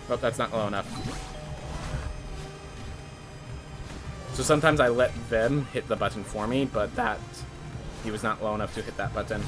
Oh, that's not low enough. So sometimes I let them hit the button for me, but he was not low enough to hit that button.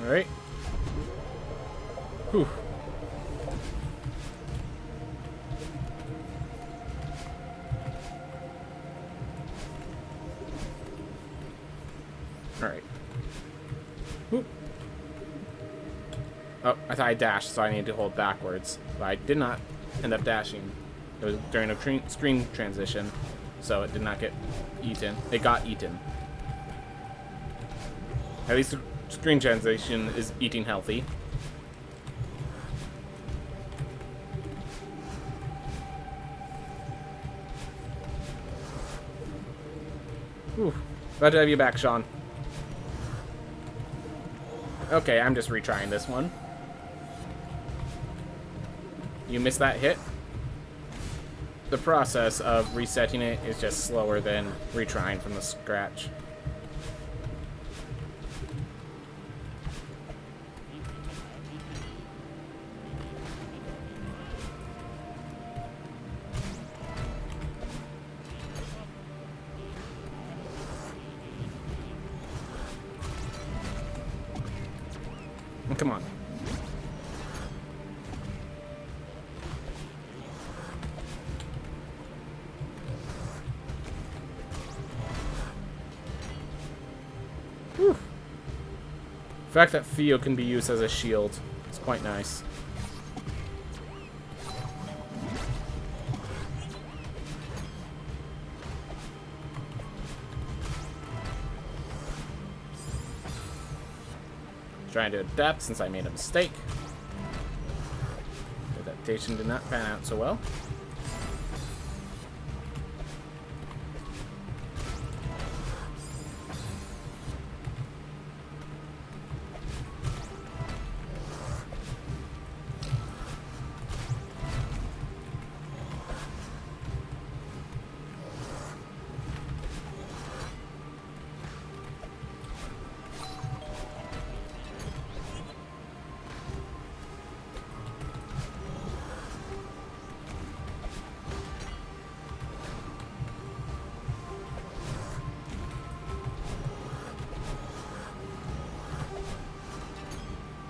Alright. Whew. Alright. Whoop. Oh, I thought I dashed, so I needed to hold backwards. But I did not end up dashing. It was during a screen transition, so it did not get eaten. It got eaten. At least the screen transition is eating healthy. Whew. Glad to have you back, Sean. Okay, I'm just retrying this one. You missed that hit? The process of resetting it is just slower than retrying from the scratch. Come on. Whew. The fact that Theo can be used as a shield is quite nice. Trying to adapt since I made a mistake. Adaptation did not pan out so well.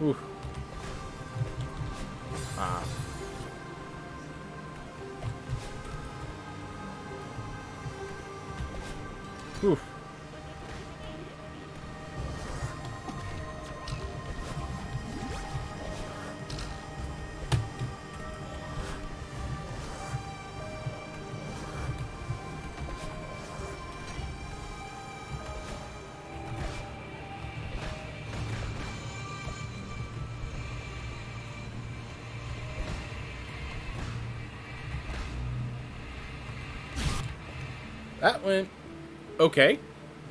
Ooh. Ah. Ooh. That went okay.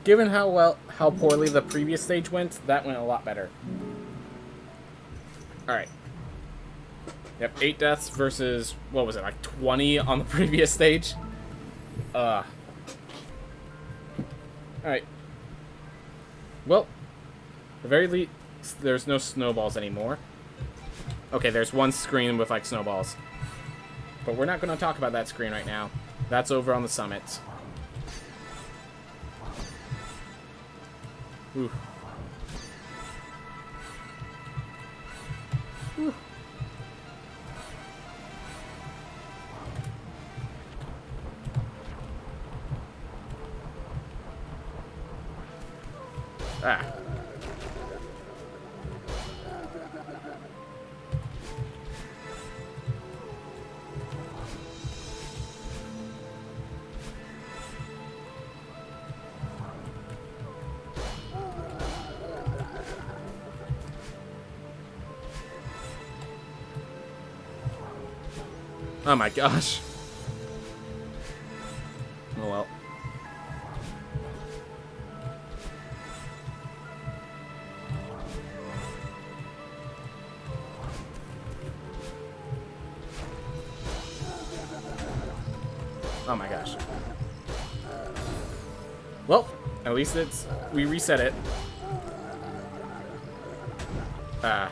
Given how poorly the previous stage went, that went a lot better. Alright. Yep, 8 deaths versus, what was it, like 20 on the previous stage? Alright. Well, at the very least, there's no snowballs anymore. Okay, there's one screen with, like, snowballs. But we're not going to talk about that screen right now. That's over on the summit. Ooh. Ooh. Ah. Oh my gosh. Oh well. Oh my gosh. Well, at least we reset it. Ah.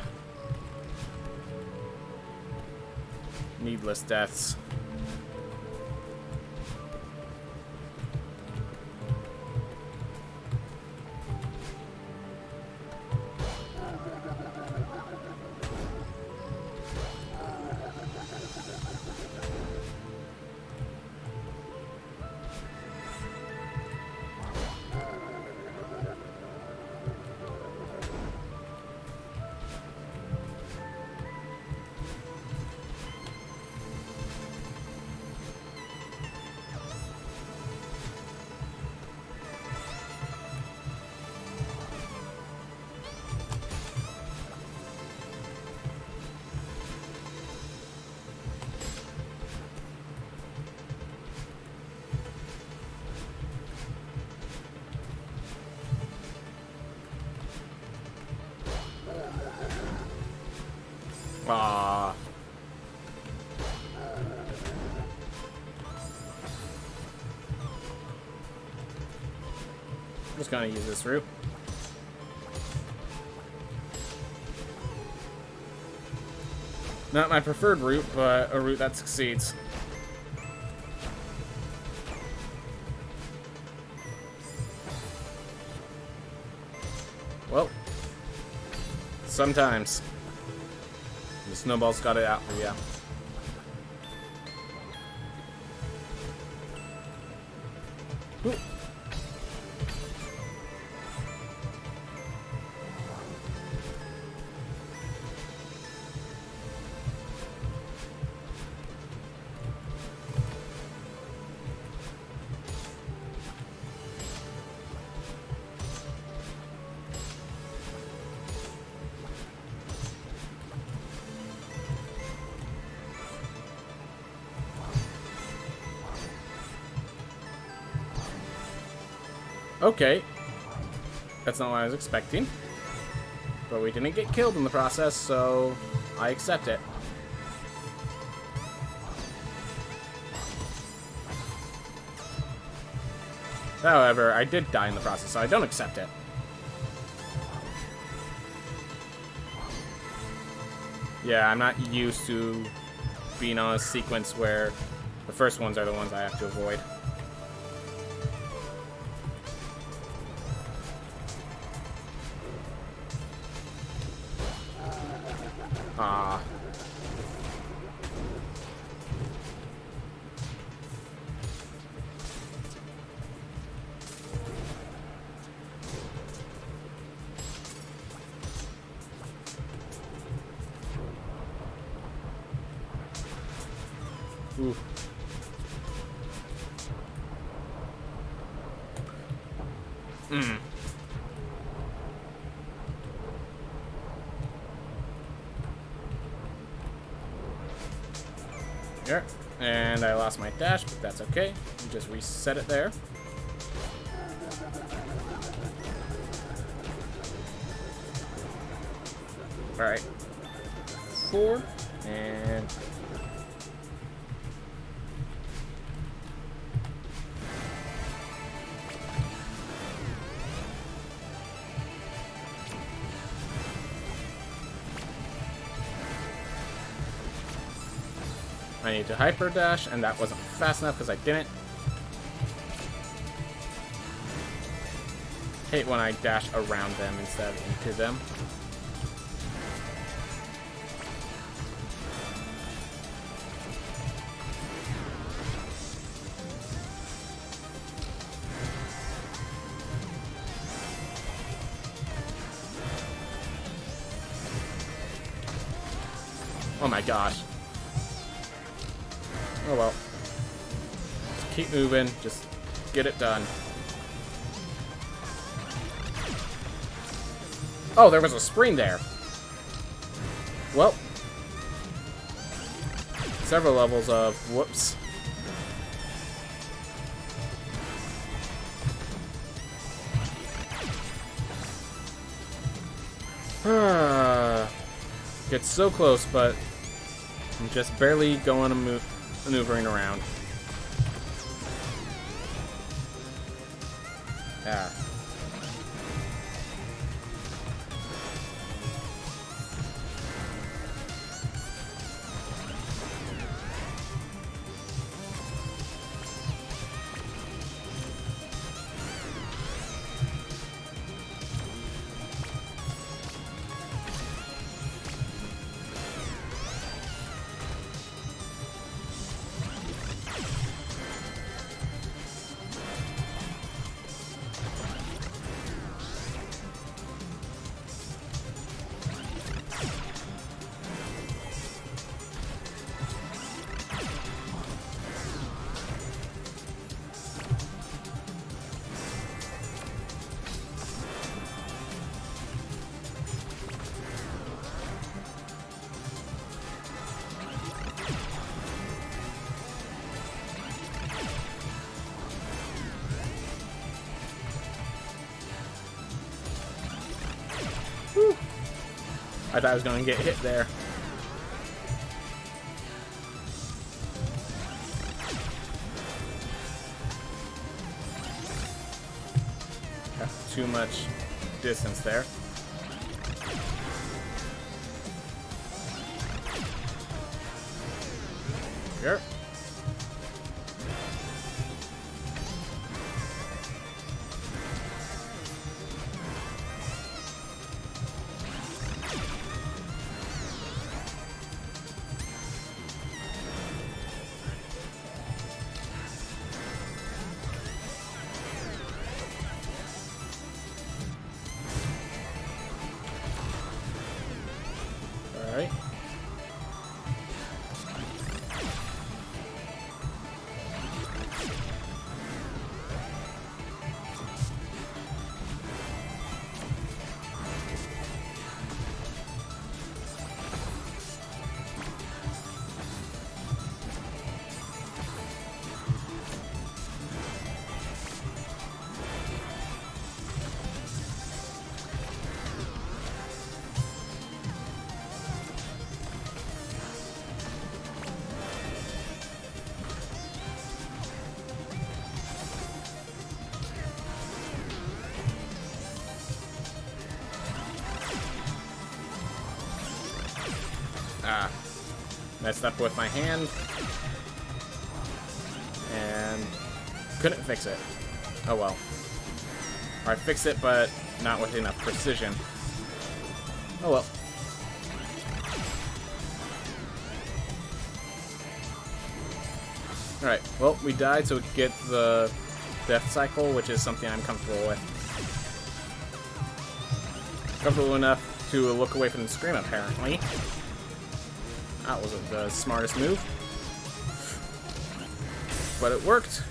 Needless deaths. Ah. I'm just gonna use this route. Not my preferred route, but a route that succeeds. Well, sometimes the snowball's got it out for you. Ooh. Okay. That's not what I was expecting. But we didn't get killed in the process, so I accept it. However, I did die in the process, so I don't accept it. Yeah, I'm not used to being on a sequence where the first ones are the ones I have to avoid. Ah. Ooh. Mm. Here. And I lost my dash, but that's okay. You just reset it there. Alright. 4. And... I need to hyper dash, and that wasn't fast enough because I didn't. Hate when I dash around them instead of into them. Oh my gosh. Oh well. Just keep moving. Just get it done. Oh, there was a spring there. Well. Several levels of whoops. Gets so close, but I'm just barely going to maneuvering around. Yeah. I thought I was going to get hit there. Got too much distance there. Here. Alright. Ah, messed up with my hand and couldn't fix it. Oh well. Or I fixed it, but not with enough precision. Oh well. Alright, well, we died, so we get the death cycle, which is something I'm comfortable with. Comfortable enough to look away from the screen, apparently. That wasn't the smartest move. But it worked.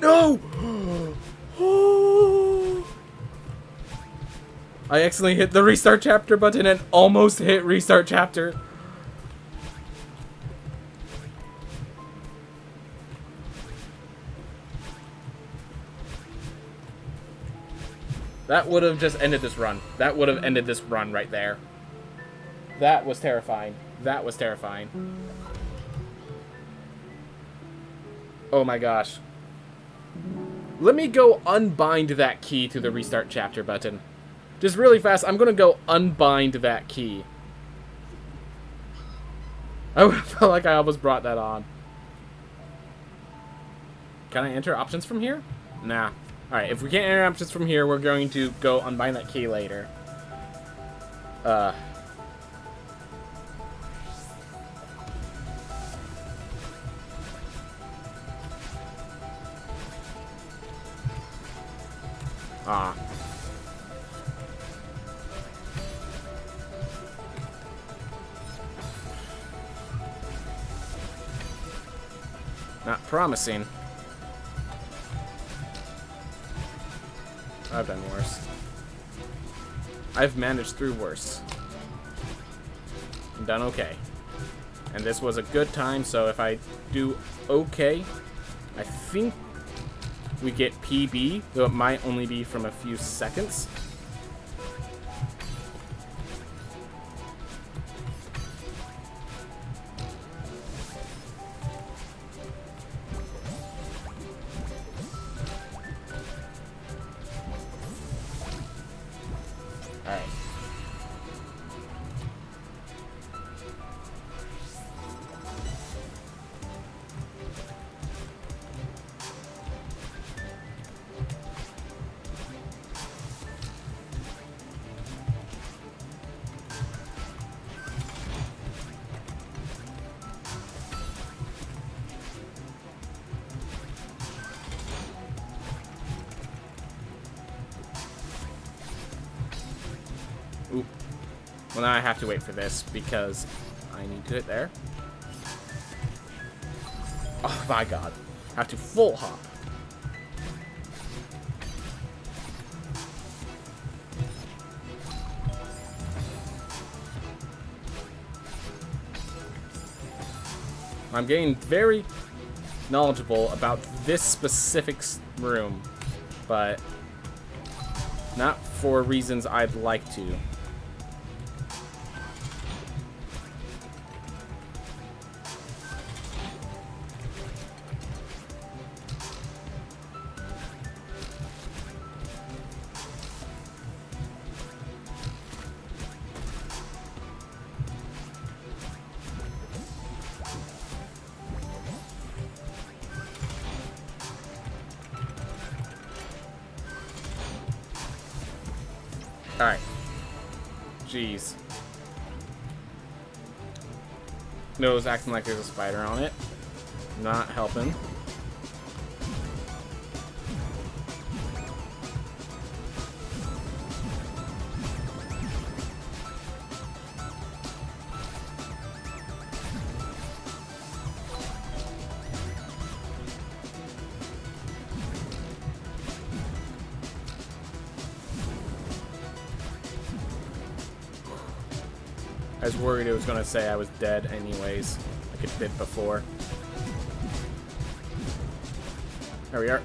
No! I accidentally hit the restart chapter button and almost hit restart chapter. That would have just ended this run. That would have ended this run right there. That was terrifying. That was terrifying. Oh my gosh. Let me go unbind that key to the restart chapter button. Just really fast, I'm gonna go unbind that key. I felt like I almost brought that on. Can I enter options from here? Nah. Alright, if we can't enter options from here, we're going to go unbind that key later. Ah. Not promising. I've done worse. I've managed through worse. I'm done okay. And this was a good time, so if I do okay, I think we get PB, though it might only be from a few seconds. Alright. Oop. Well, now I have to wait for this because I need to hit there. Oh my god. I have to full hop. I'm getting very knowledgeable about this specific room, but not for reasons I'd like to. Alright. Jeez. Nose acting like there's a spider on it. Not helping. I was worried it was going to say I was dead anyways, like it did before. There we are.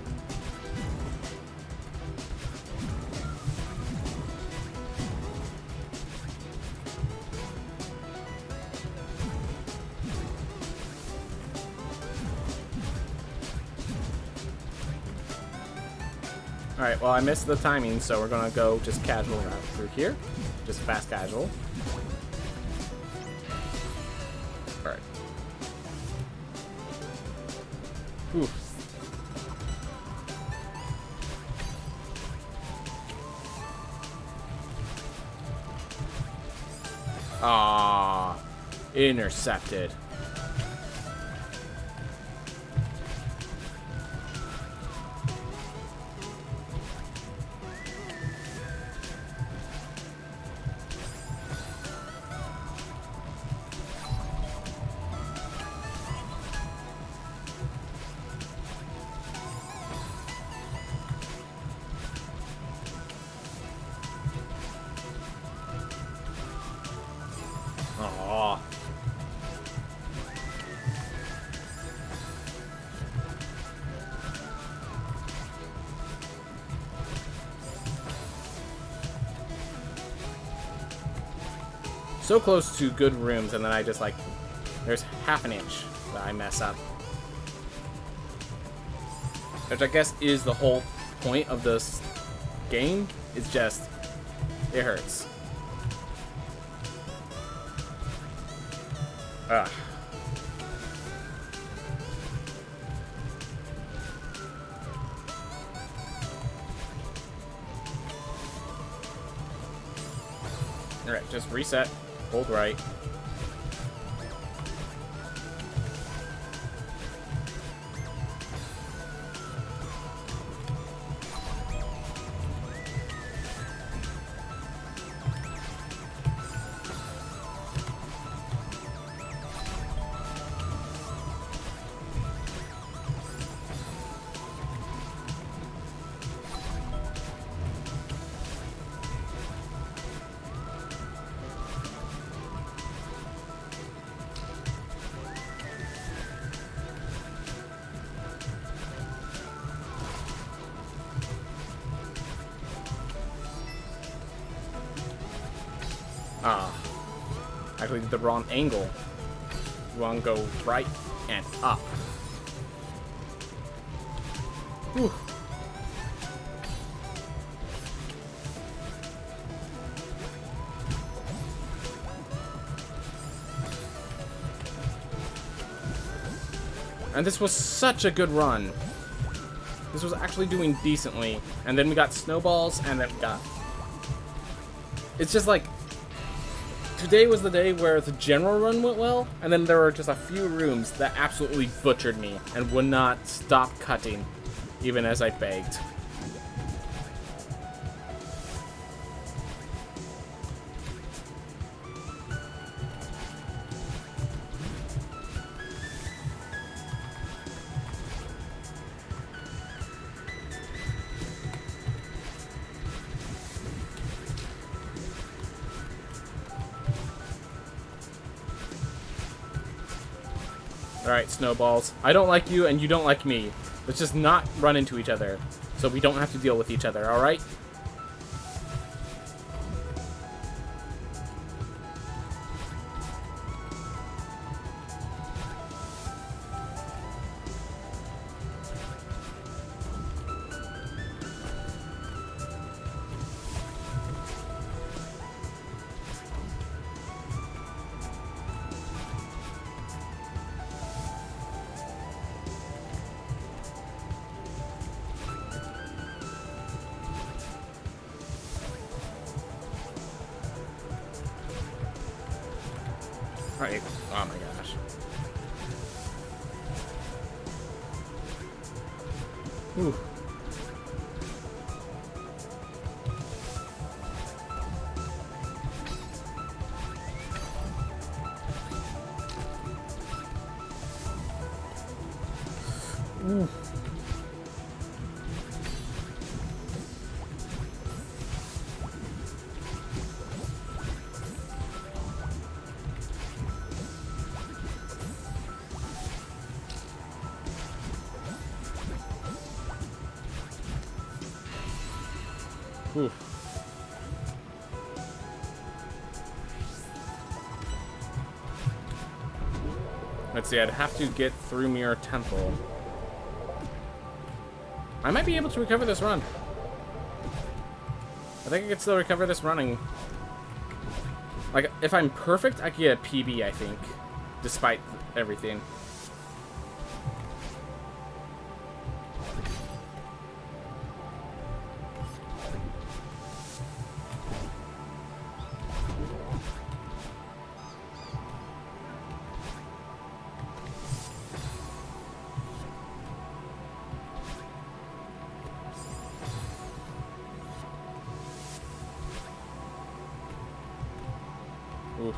Alright, well I missed the timing, so we're going to go just casual route through here. Just fast casual. Alright. Whew. Ah, intercepted. so close to good rooms, and then I just, like, there's half an inch that I mess up. Which I guess is the whole point of this game. It's just, it hurts. Ugh. Alright, just reset, hold right. Ah, actually did the wrong angle. You want to go right and up. Whew. And this was such a good run. This was actually doing decently. And then we got snowballs, and then we got... It's just like... Today was the day where the general run went well, and then there were just a few rooms that absolutely butchered me and would not stop cutting, even as I begged. Alright, snowballs. I don't like you, and you don't like me. Let's just not run into each other, so we don't have to deal with each other, alright? Right. Oh my gosh. Ooh. Ooh. Oof. Let's see, I'd have to get through Mirror Temple. I might be able to recover this run. I think I could still recover this running. Like, if I'm perfect, I could get a PB, I think. Despite everything. Oof.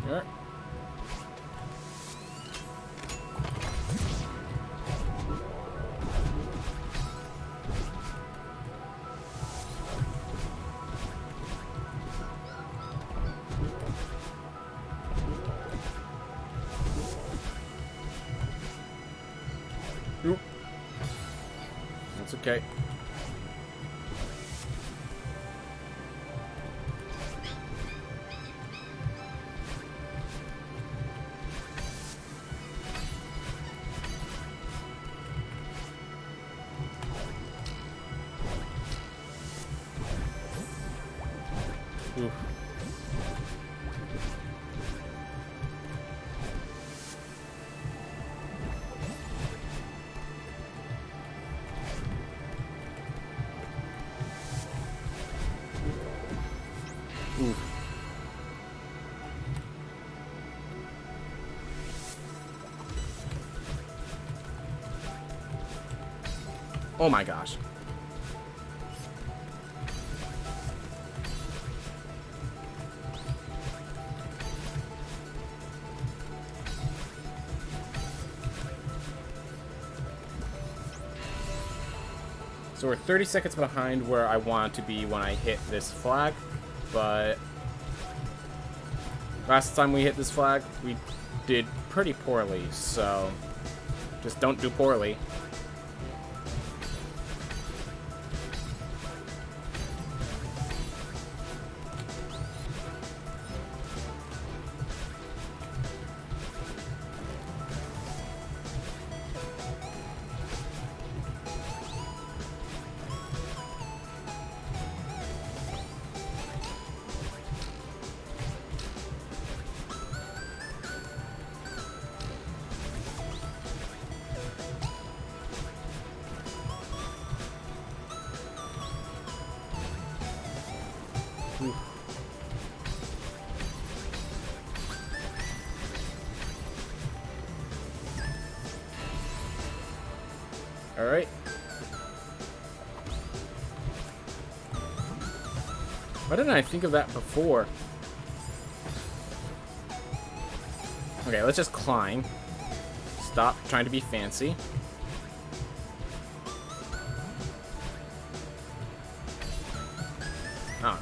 Sure. Oop. Okay. Oof. Oof. Oh my gosh. So we're 30 seconds behind where I want to be when I hit this flag, but last time we hit this flag, we did pretty poorly, so just don't do poorly. Alright. Why didn't I think of that before? Okay, let's just climb. Stop trying to be fancy. Oh.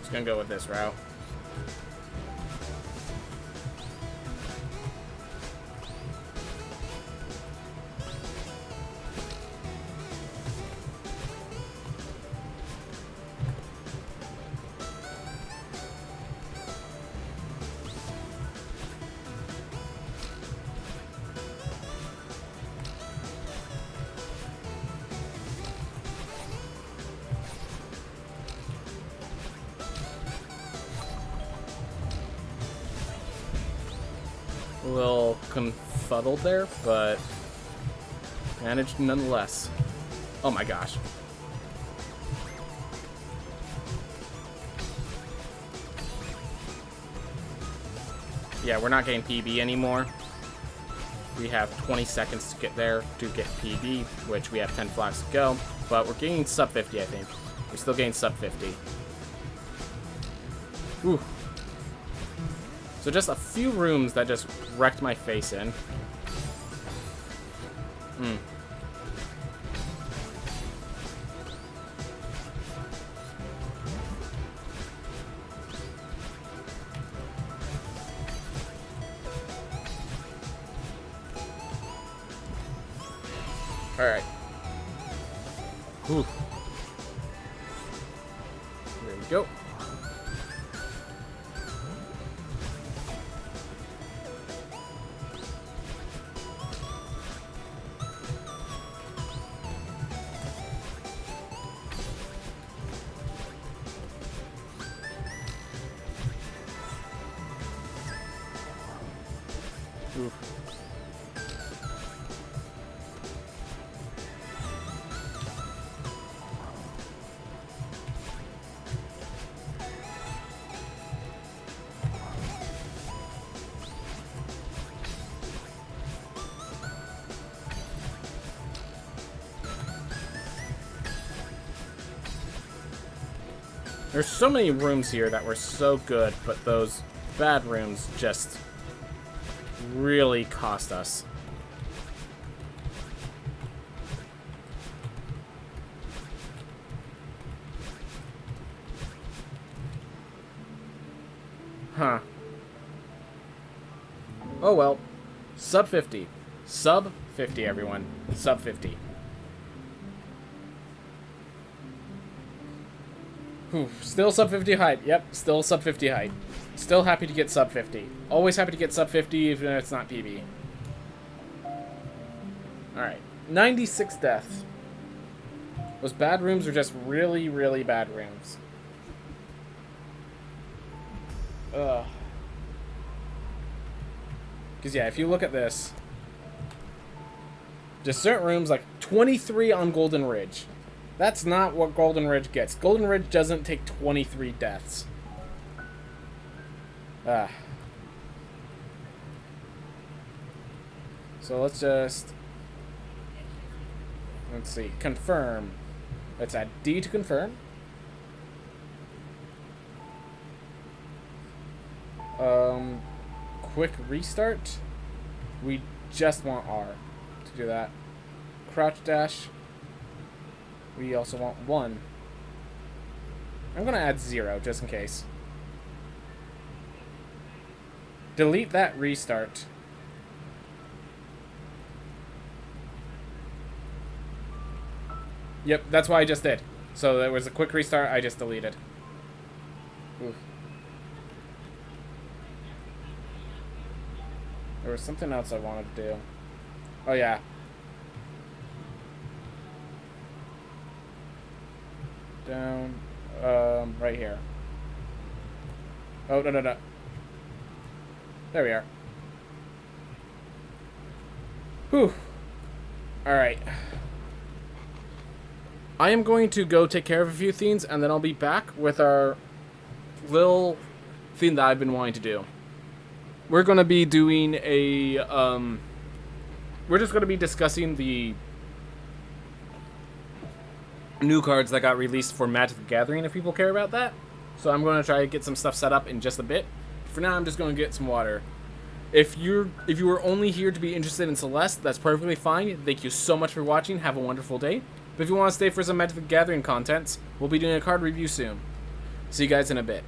Just gonna go with this route. A little confuddled there, but managed nonetheless. Oh my gosh. Yeah, we're not getting PB anymore. We have 20 seconds to get there to get PB, which we have 10 flags to go, but we're getting sub 50, I think. We're still getting sub 50. Ooh. So just a few rooms that just wrecked my face in. Alright. Whew. There we go. Oof. There's so many rooms here that were so good, but those bad rooms just really cost us. Huh. Oh well. Sub 50. Sub 50, everyone. Sub 50. Whew. Still sub 50 hype. Yep, still sub 50 hype. Still happy to get sub 50. Always happy to get sub 50 even if it's not PB. Alright. 96 deaths. Those bad rooms are just really, really bad rooms. Ugh. Because, yeah, if you look at this, just certain rooms, like 23 on Golden Ridge. That's not what Golden Ridge gets. Golden Ridge doesn't take 23 deaths. Ah. So let's just... Let's see. Confirm. Let's add D to confirm. Quick restart. We just want R to do that. Crouch dash. We also want 1. I'm going to add 0 just in case. Delete that restart. Yep, that's what I just did. So there was a quick restart, I just deleted. Oof. There was something else I wanted to do. Oh, yeah. Down. Right here. Oh, no. There we are. Whew. Alright. I am going to go take care of a few things, and then I'll be back with our little thing that I've been wanting to do. We're going to be doing a, we're just going to be discussing the new cards that got released for Magic the Gathering, if people care about that. So I'm going to try to get some stuff set up in just a bit. For now, I'm just going to get some water. If you were only here to be interested in Celeste, that's perfectly fine. Thank you so much for watching. Have a wonderful day. But if you want to stay for some Magic the Gathering contents, we'll be doing a card review soon. See you guys in a bit.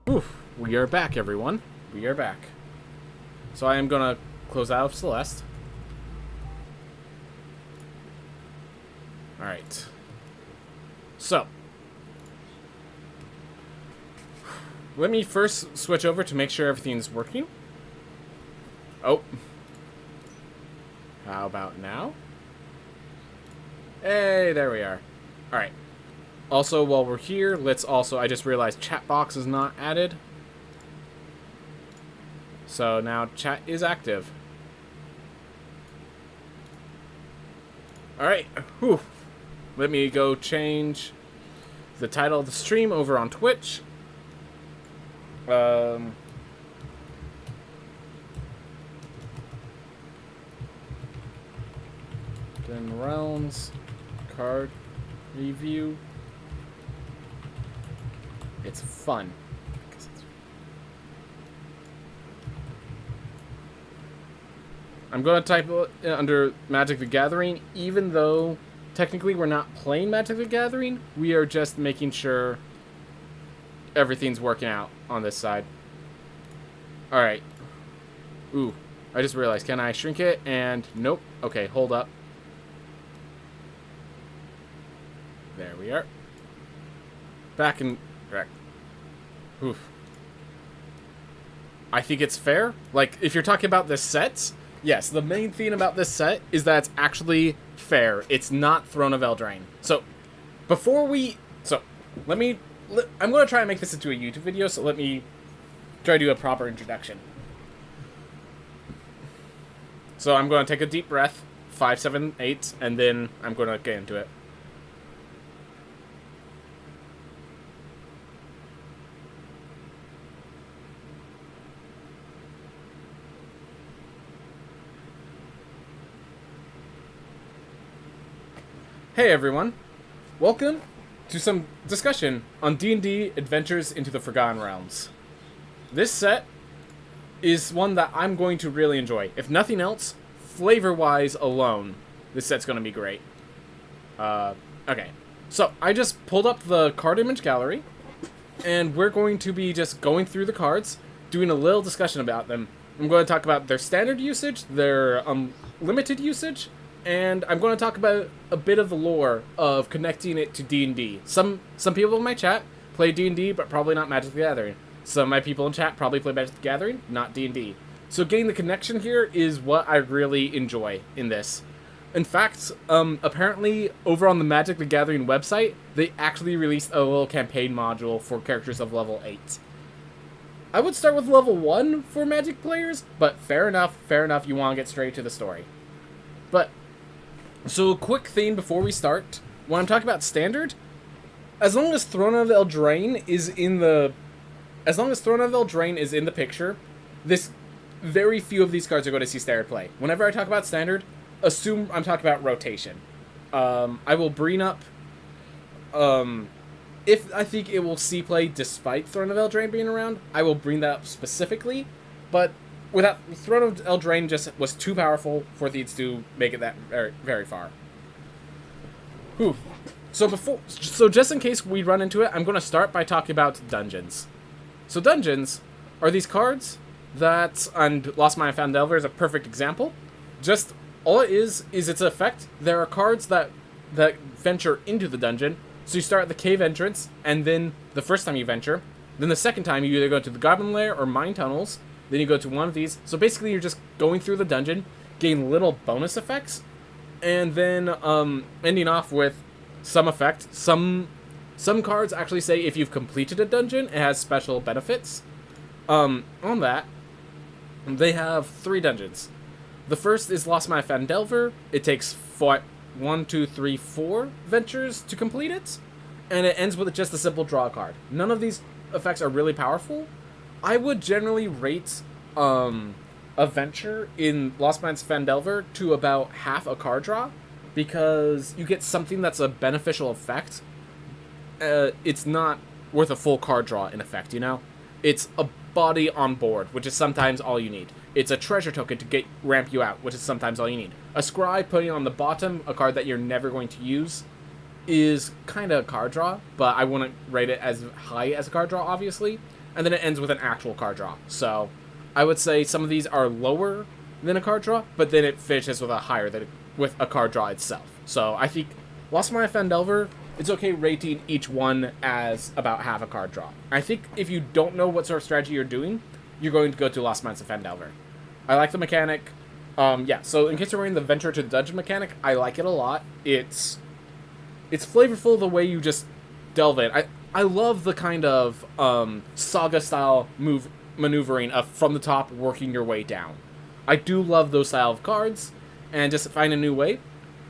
Oof, we are back, everyone. We are back. So I am going to close out of Celeste. Alright. So. Let me first switch over to make sure everything's working. Oh. How about now? Hey, there we are. Alright. Also, while we're here, let's also... I just realized chat box is not added. So now chat is active. Alright. Whew. Let me go change the title of the stream over on Twitch. Then Realms card review. It's fun. I'm going to type it under Magic the Gathering, even though technically we're not playing Magic the Gathering. We are just making sure everything's working out on this side. Alright. Ooh, I just realized, can I shrink it? And nope. Okay, hold up. There we are. Back in... Correct. Oof. I think it's fair. Like, if you're talking about the sets... Yes, the main thing about this set is that it's actually fair. It's not Throne of Eldraine. So, before we... So, let me... I'm going to try and make this into a YouTube video, so let me try to do a proper introduction. So, I'm going to take a deep breath, 5, 7, 8, and then I'm going to get into it. Hey everyone, welcome to some discussion on D&D Adventures into the Forgotten Realms. This set is one that I'm going to really enjoy. If nothing else, flavor-wise alone, this set's going to be great. Okay, so I just pulled up the card image gallery, and we're going to be just going through the cards, doing a little discussion about them. I'm going to talk about their standard usage, their limited usage, and I'm going to talk about a bit of the lore of connecting it to D&D. Some people in my chat play D&D, but probably not Magic the Gathering. Some of my people in chat probably play Magic the Gathering, not D&D. So getting the connection here is what I really enjoy in this. In fact, apparently over on the Magic the Gathering website, they actually released a little campaign module for characters of level 8. I would start with level 1 for Magic players, but fair enough, you want to get straight to the story. But... So, a quick thing before we start. When I'm talking about standard, as long as Throne of Eldraine is in the... As long as Throne of Eldraine is in the picture, very few of these cards are going to see standard play. Whenever I talk about standard, assume I'm talking about rotation. I will bring up... if I think it will see play despite Throne of Eldraine being around, I will bring that up specifically, but... Without Throne of Eldraine just was too powerful for these to make it that very, very far. Whew. So just in case we run into it, I'm going to start by talking about dungeons. So dungeons are these cards that, and Lost Mine and Found Delver is a perfect example. Just all it is its effect. There are cards that venture into the dungeon. So you start at the cave entrance, and then the first time you venture, then the second time you either go to the Goblin Lair or Mine Tunnels. Then you go to one of these. So basically you're just going through the dungeon, getting little bonus effects, and then ending off with some effect. Some cards actually say if you've completed a dungeon, it has special benefits. On that, they have 3 dungeons. The first is Lost Mine Found Delver. It takes 1, 2, 3, 4 ventures to complete it, and it ends with just a simple draw card. None of these effects are really powerful. I would generally rate a venture in Lost Mines Found Delver to about half a card draw, because you get something that's a beneficial effect. It's not worth a full card draw in effect, you know? It's a body on board, which is sometimes all you need. It's a treasure token to ramp you out, which is sometimes all you need. A scry putting on the bottom a card that you're never going to use is kind of a card draw, but I wouldn't rate it as high as a card draw, obviously. And then it ends with an actual card draw. So I would say some of these are lower than a card draw, but then it finishes with with a card draw itself. So I think Lost Mine and Found Delver, it's okay rating each one as about half a card draw. I think if you don't know what sort of strategy you're doing, you're going to go to Lost Mines and Found Delver. I like the mechanic. Yeah, so in case you're wearing the venture to the dungeon mechanic, I like it a lot. It's flavorful the way you just delve in. I love the kind of saga-style maneuvering of from the top working your way down. I do love those style of cards, and just find a new way.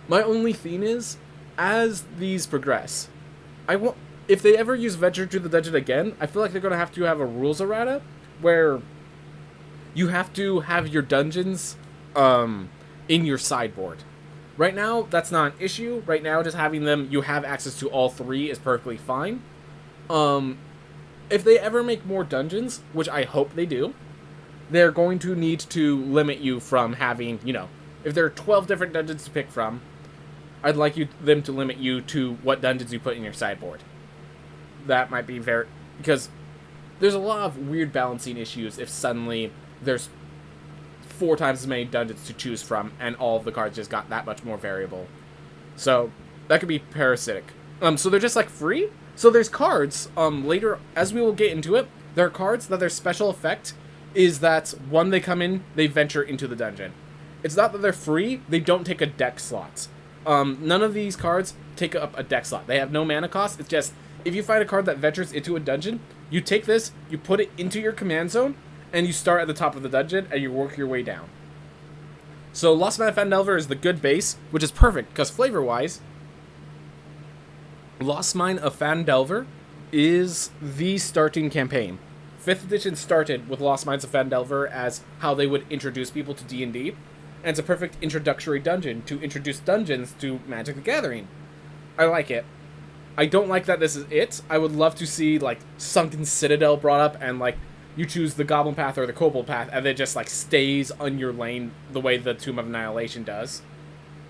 My only theme is, as these progress, if they ever use Venture to the Dungeon again, I feel like they're going to have a rules errata where you have to have your dungeons in your sideboard. Right now, that's not an issue. Right now, just having them, you have access to all three is perfectly fine. If they ever make more dungeons, which I hope they do, they're going to need to limit you from having, if there are 12 different dungeons to pick from, I'd like them to limit you to what dungeons you put in your sideboard. That might be because there's a lot of weird balancing issues if suddenly there's 4 times as many dungeons to choose from, and all of the cards just got that much more variable. So, that could be parasitic. So they're just, free? So there's cards, later, as we will get into it, there are cards that their special effect is that, when they come in, they venture into the dungeon. It's not that they're free, they don't take a deck slot. None of these cards take up a deck slot. They have no mana cost, it's just, if you find a card that ventures into a dungeon, you take this, you put it into your command zone, and you start at the top of the dungeon, and you work your way down. So Lost Mine of Phandelver is the good base, which is perfect, because flavor-wise, Lost Mine of Phandelver is the starting campaign. 5th edition started with Lost Mines of Phandelver as how they would introduce people to D&D, and it's a perfect introductory dungeon to introduce dungeons to Magic the Gathering. I like it. I don't like that this is it. I would love to see, Sunken Citadel brought up, and, you choose the Goblin Path or the Kobold Path, and it just, stays on your lane the way the Tomb of Annihilation does.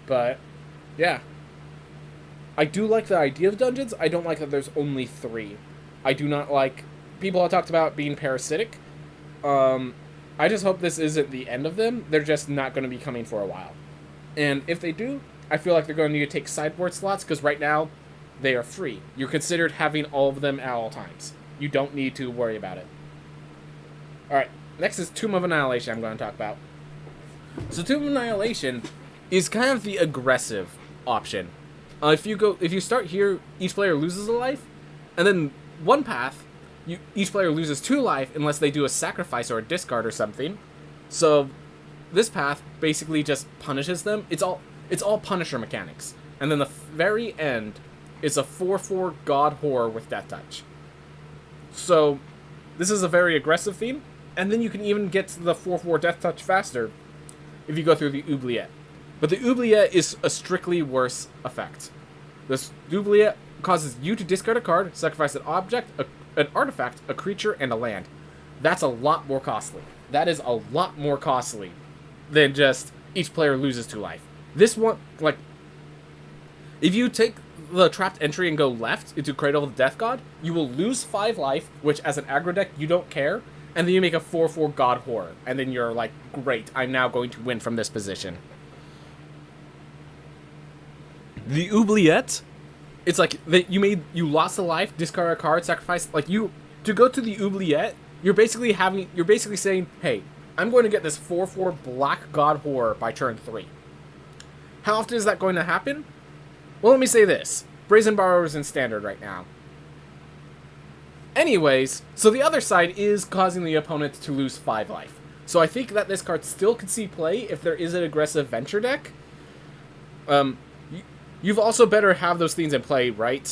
But, yeah. I do like the idea of dungeons. I don't like that there's only 3. I do not like... People have talked about being parasitic. I just hope this isn't the end of them. They're just not going to be coming for a while. And if they do, I feel like they're going to need to take sideboard slots, because right now, they are free. You're considered having all of them at all times. You don't need to worry about it. Alright, next is Tomb of Annihilation I'm going to talk about. So Tomb of Annihilation is kind of the aggressive option. If you start here, each player loses a life, and then one path, each player loses 2 life unless they do a sacrifice or a discard or something. So this path basically just punishes them. It's all Punisher mechanics. And then the very end is a 4/4 God Horror with Death Touch. So this is a very aggressive theme, and then you can even get to the 4/4 Death Touch faster if you go through the Oubliette. But the Oubliette is a strictly worse effect. This Oubliette causes you to discard a card, sacrifice an object, an artifact, a creature, and a land. That's a lot more costly. That is a lot more costly than just each player loses 2 life. This one, if you take the trapped entry and go left into Cradle of the Death God, you will lose 5 life, which as an aggro deck, you don't care, and then you make a 4/4 God Horror, and then you're like, great, I'm now going to win from this position. The Oubliette, it's like, you lost a life, discard a card, sacrifice, to go to the Oubliette, you're basically saying, hey, I'm going to get this 4/4 Black God Horror by turn 3. How often is that going to happen? Well, let me say this. Brazen Borrower is in Standard right now. Anyways, so the other side is causing the opponent to lose 5 life. So I think that this card still could see play if there is an aggressive Venture deck. You've also better have those things in play, right?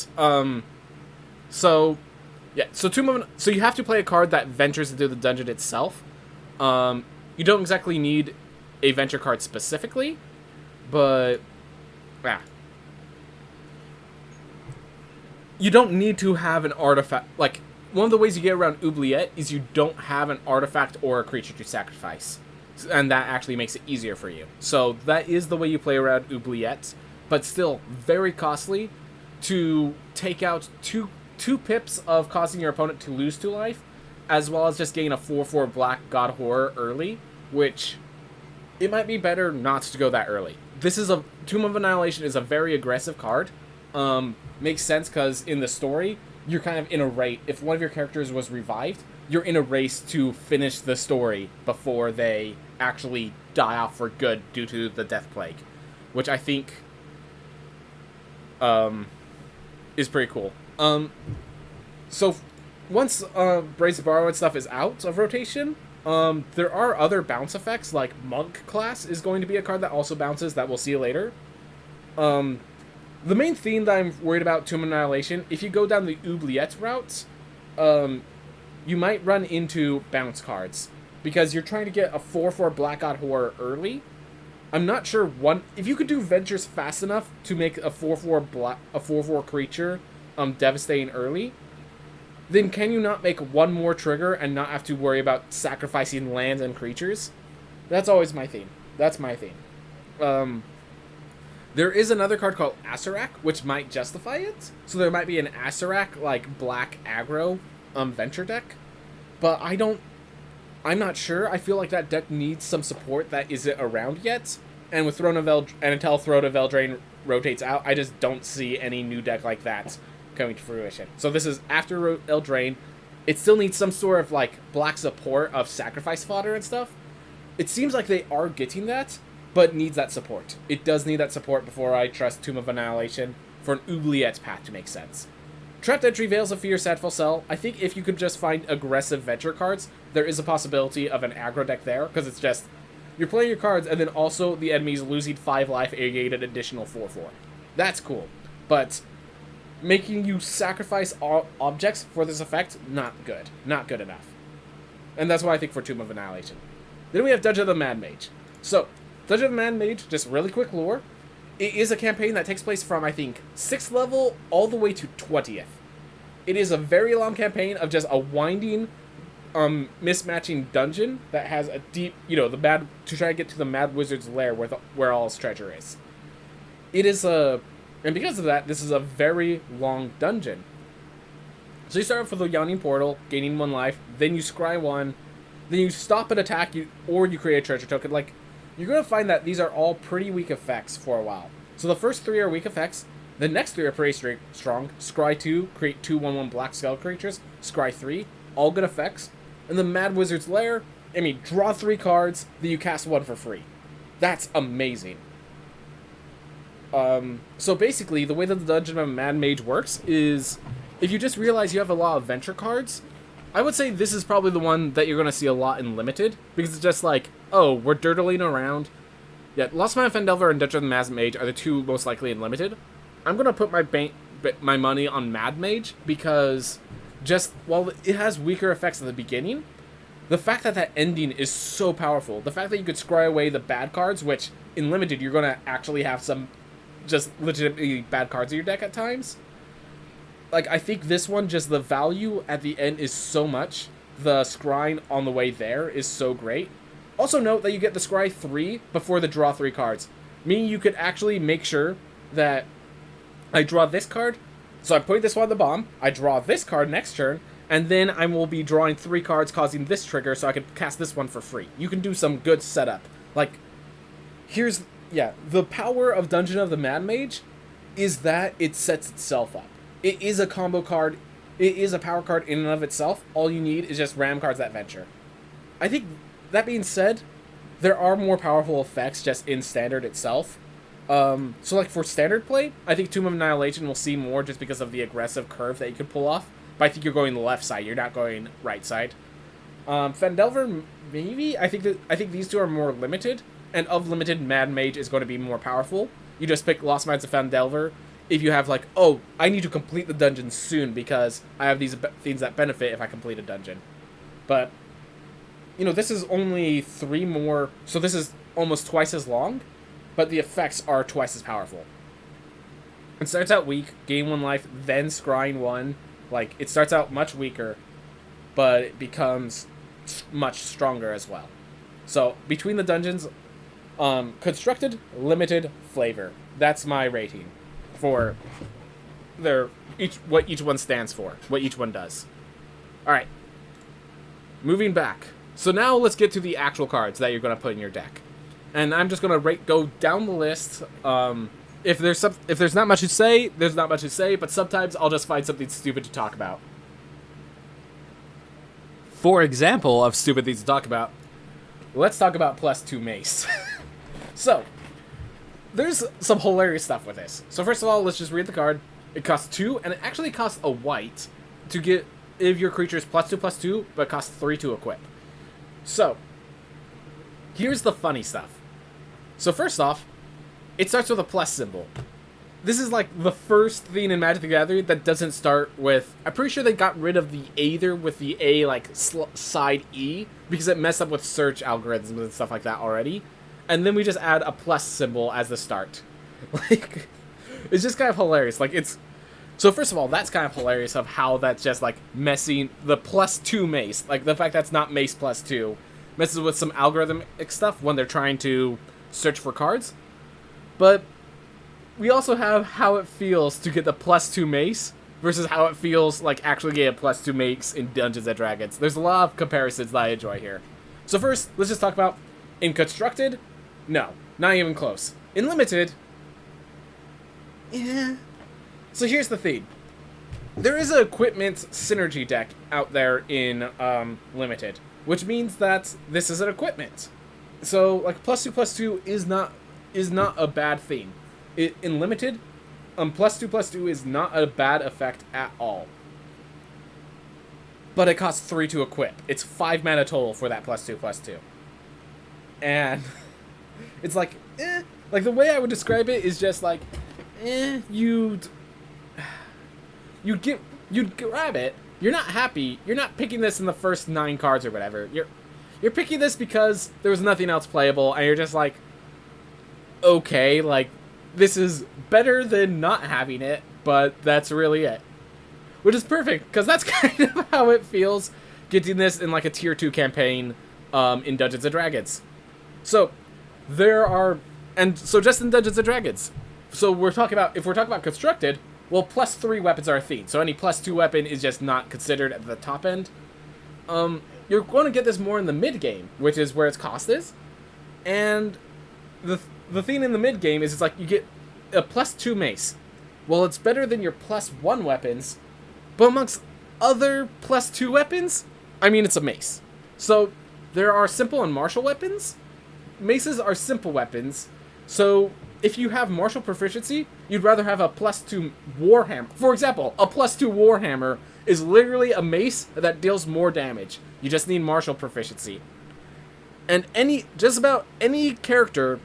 So you have to play a card that ventures into the dungeon itself. You don't exactly need a venture card specifically, but yeah. You don't need to have an artifact. One of the ways you get around Oubliette is you don't have an artifact or a creature to sacrifice. And that actually makes it easier for you. So that is the way you play around Oubliette, but still very costly to take out two pips of causing your opponent to lose 2 life, as well as just getting a 4/4 Black God Horror early, which it might be better not to go that early. Tomb of Annihilation is a very aggressive card. Makes sense because in the story, you're kind of in a race. If one of your characters was revived, you're in a race to finish the story before they actually die off for good due to the Death Plague, which I think is pretty cool. So once Brace of Borrow and stuff is out of rotation, there are other bounce effects, like Monk class is going to be a card that also bounces that we'll see later. The main theme that I'm worried about Tomb of Annihilation, if you go down the oubliette route, you might run into bounce cards, because you're trying to get a 4/4 Black God Horror early. I'm not sure if you could do Ventures fast enough to make a 4/4 creature devastating early, then can you not make one more trigger and not have to worry about sacrificing lands and creatures? That's always my theme. That's my theme. There is another card called Acererak, which might justify it. So there might be an Acererak, like, black aggro Venture deck. But I'm not sure. I feel like that deck needs some support that isn't around yet. And with until Throne of Eldraine rotates out, I just don't see any new deck like that coming to fruition. So this is after Eldraine. It still needs some sort of, like, black support of sacrifice fodder and stuff. It seems like they are getting that, but needs that support. It does need that support before I trust Tomb of Annihilation for an oubliette path to make sense. Trapped Entry, Veils of Fear, Sadful Cell. I think if you could just find aggressive Venture cards, there is a possibility of an aggro deck there, because it's just, you're playing your cards, and then also the enemy's losing 5 life, and you get an additional 4/4. That's cool. But making you sacrifice objects for this effect, not good. Not good enough. And that's why I think for Tomb of Annihilation. Then we have Dungeon of the Mad Mage. So, Dungeon of the Mad Mage, just really quick lore. It is a campaign that takes place from, I think, 6th level all the way to 20th. It is a very long campaign of just a winding, mismatching dungeon that has a deep, to try to get to the Mad Wizard's lair where all his treasure is. It is and because of that, this is a very long dungeon. So you start off with the Yawning Portal, gaining 1 life, then you scry 1, then you stop an attack, or you create a treasure token. Like, you're going to find that these are all pretty weak effects for a while. So the first 3 are weak effects, the next 3 are pretty strong. Scry 2, create 2 1/1 black skull creatures. Scry 3, all good effects. And the Mad Wizard's Lair, draw 3 cards, then you cast 1 for free. That's amazing. So basically, the way that the Dungeon of a Mad Mage works is, if you just realize you have a lot of Venture cards, I would say this is probably the one that you're going to see a lot in Limited, because it's just like, oh, we're dirtling around. Yeah, Lost Man of Fendelver and Dungeon of the Mad Mage are the 2 most likely in Limited. I'm going to put my money on Mad Mage, because while it has weaker effects at the beginning, the fact that ending is so powerful, the fact that you could scry away the bad cards, which in Limited you're going to actually have some just legitimately bad cards in your deck at times. Like, I think this one, just the value at the end is so much. The scrying on the way there is so great. Also note that you get the scry 3 before the draw 3 cards, meaning you could actually make sure that I draw this card, so I put this one on the bomb, I draw this card next turn, and then I will be drawing 3 cards causing this trigger so I can cast this one for free. You can do some good setup. Like, the power of Dungeon of the Mad Mage is that it sets itself up. It is a combo card. It is a power card in and of itself. All you need is just ram cards that venture. I think, that being said, there are more powerful effects just in Standard itself. So like for Standard play, I think Tomb of Annihilation will see more just because of the aggressive curve that you can pull off. But I think you're going the left side. You're not going right side. Fendelver, maybe? I think these 2 are more limited. And of limited, Mad Mage is going to be more powerful. You just pick Lost Mines of Fendelver if you have, like, oh, I need to complete the dungeon soon because I have these things that benefit if I complete a dungeon. But, this is only 3 more, so this is almost twice as long, but the effects are twice as powerful. It starts out weak, gain 1 life, then scrying 1. Like, it starts out much weaker, but it becomes much stronger as well. So, between the dungeons, constructed, limited, flavor. That's my rating for what each one stands for, what each one does. Alright. Moving back. So now let's get to the actual cards that you're going to put in your deck. And I'm just going to go down the list. If there's not much to say, there's not much to say, but sometimes I'll just find something stupid to talk about. For example of stupid things to talk about, let's talk about +2 Mace. So, there's some hilarious stuff with this. So first of all, let's just read the card. It costs 2, and it actually costs a white to get if your creature is +2/+2, but it costs 3 to equip. So, here's the funny stuff. So first off, it starts with a plus symbol. This is like the first thing in Magic the Gathering that doesn't start with... I'm pretty sure they got rid of the A there with the A, like, side E, because it messed up with search algorithms and stuff like that already. And then we just add a plus symbol as the start. Like, it's just kind of hilarious. Like, it's... So first of all, that's kind of hilarious of how that's just, like, messing the +2 mace. Like, the fact that's not mace +2 messes with some algorithmic stuff when they're trying to search for cards. But... we also have how it feels to get the +2 mace versus how it feels like actually get a +2 mace in Dungeons & Dragons. There's a lot of comparisons that I enjoy here. So first, let's just talk about in Constructed. No, not even close. In Limited, yeah. So here's the thing. There is an equipment synergy deck out there in Limited, which means that this is an equipment. So like +2/+2 is not a bad thing. In Limited, +2/+2 is not a bad effect at all. But it costs 3 to equip. It's 5 mana total for that +2/+2. And it's like, eh. Like, the way I would describe it is just like, you'd grab it. You're not happy. You're not picking this in the first 9 cards or whatever. You're picking this because there was nothing else playable, and you're just like, okay, like, this is better than not having it, but that's really it. Which is perfect, because that's kind of how it feels getting this in like a tier 2 campaign in Dungeons & Dragons. So, just in Dungeons & Dragons. So if we're talking about Constructed, well, +3 weapons are a thing, so any +2 weapon is just not considered at the top end. You're going to get this more in the mid-game, which is where its cost is, and the thing in the mid-game is it's like you get a +2 mace. Well, it's better than your +1 weapons, but amongst other +2 weapons, I mean, it's a mace. So, there are simple and martial weapons. Maces are simple weapons, so if you have martial proficiency, you'd rather have a +2 warhammer. For example, a +2 warhammer is literally a mace that deals more damage. You just need martial proficiency. And just about any character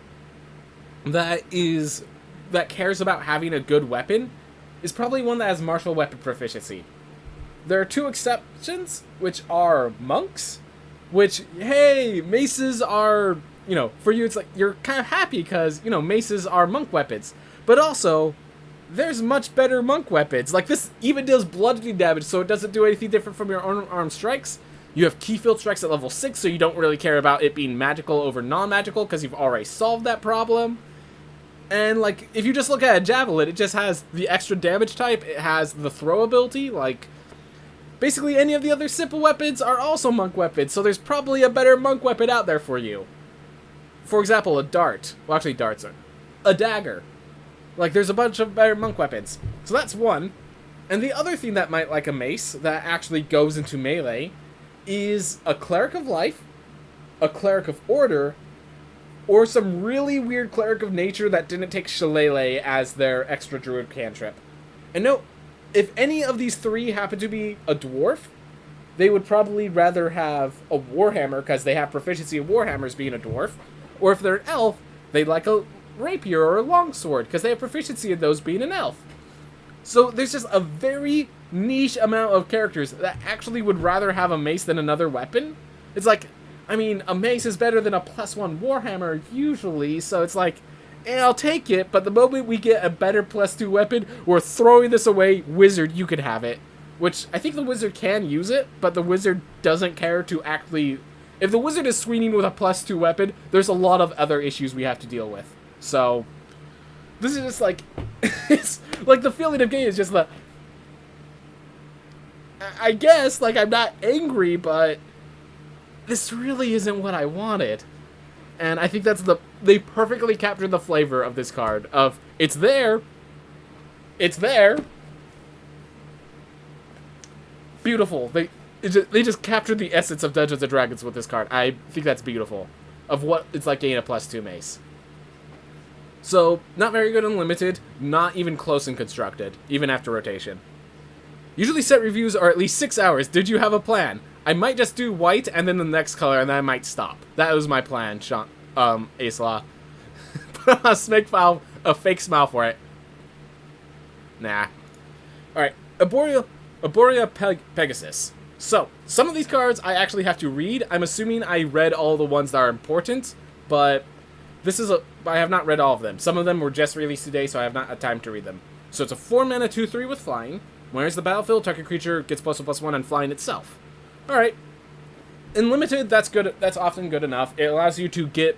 that cares about having a good weapon is probably one that has martial weapon proficiency. There are 2 exceptions, which are monks, which, hey, maces are, for you it's like, you're kind of happy because, maces are monk weapons. But also, there's much better monk weapons. Like, this even deals bludgeoning damage, so it doesn't do anything different from your unarmed strikes. You have Keyfield strikes at level 6, so you don't really care about it being magical over non-magical, because you've already solved that problem. And, like, if you just look at a Javelin, it just has the extra damage type, it has the throw ability, like, basically any of the other simple weapons are also monk weapons, so there's probably a better monk weapon out there for you. For example, a dart. Well, actually, darts are. A dagger. Like, there's a bunch of better monk weapons. So that's one. And the other thing that might like a mace, that actually goes into melee, is a Cleric of Life, a Cleric of Order, or some really weird Cleric of Nature that didn't take Shillelagh as their extra druid cantrip. And note, if any of these 3 happen to be a dwarf, they would probably rather have a Warhammer, because they have proficiency in Warhammers being a dwarf, or if they're an elf, they'd like a Rapier or a Longsword, because they have proficiency in those being an elf. So there's just a very niche amount of characters that actually would rather have a mace than another weapon. It's like, I mean, a mace is better than a +1 Warhammer usually, so it's like, I'll take it, but the moment we get a better +2 weapon, we're throwing this away. Wizard, you can have it. Which, I think the Wizard can use it, but the Wizard doesn't care to actually... If the Wizard is swinging with a +2 weapon, there's a lot of other issues we have to deal with. So, this is just like... it's like, the feeling of game is just the... I guess, like, I'm not angry, but... this really isn't what I wanted. And I think that's they perfectly captured the flavor of this card. Of, it's there. It's there. Beautiful. They just captured the essence of Dungeons & Dragons with this card. I think that's beautiful. Of what it's like getting a +2 mace. So, not very good in limited, not even close in constructed, even after rotation. Usually set reviews are at least 6 hours. Did you have a plan? I might just do white and then the next color, and then I might stop. That was my plan, Sean, Ace Law. Put a fake smile for it. Nah. Alright, Arborea Pegasus. So, some of these cards I actually have to read. I'm assuming I read all the ones that are important, but I have not read all of them. Some of them were just released today, so I have not had time to read them. So it's a 4-mana 2/3 with flying. When enters the battlefield, target creature gets +1/+1 and flying itself. Alright. In limited, that's good. That's often good enough. It allows you to get...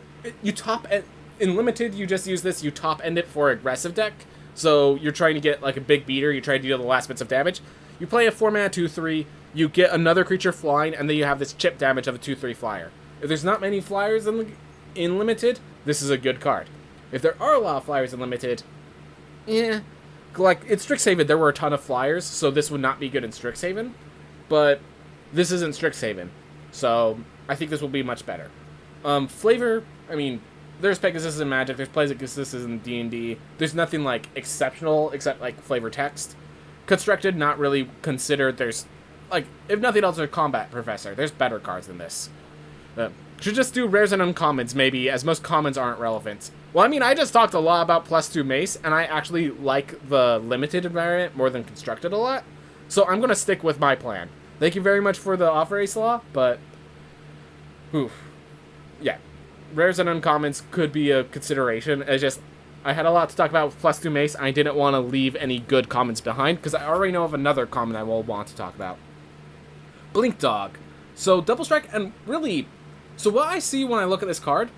In limited, you just use this, you top end it for aggressive deck. So you're trying to get like a big beater, you try to deal the last bits of damage. You play a 4-mana 2/3, you get another creature flying, and then you have this chip damage of a 2/3 flyer. If there's not many flyers in limited, this is a good card. If there are a lot of flyers in limited, like in Strixhaven there were a ton of flyers, so this would not be good in Strixhaven, but this isn't Strixhaven, so I think this will be much better. Flavor, I mean, there's Pegasus in Magic, there's Pegasus in D&D, there's nothing like exceptional except like flavor text. Constructed, not really considered. There's like, if nothing else, a combat professor. There's better cards than this. Should just do rares and uncommons, maybe, as most commons aren't relevant. Well, I mean, I just talked a lot about +2 mace, and I actually like the limited variant more than constructed a lot. So I'm going to stick with my plan. Thank you very much for the offer, Ace Law, but... Oof. Yeah. Rares and uncommons could be a consideration. It's just, I had a lot to talk about with +2 mace, and I didn't want to leave any good commons behind, because I already know of another common I will want to talk about. Blink Dog. So, Double Strike, and really... So what I see when I look at this card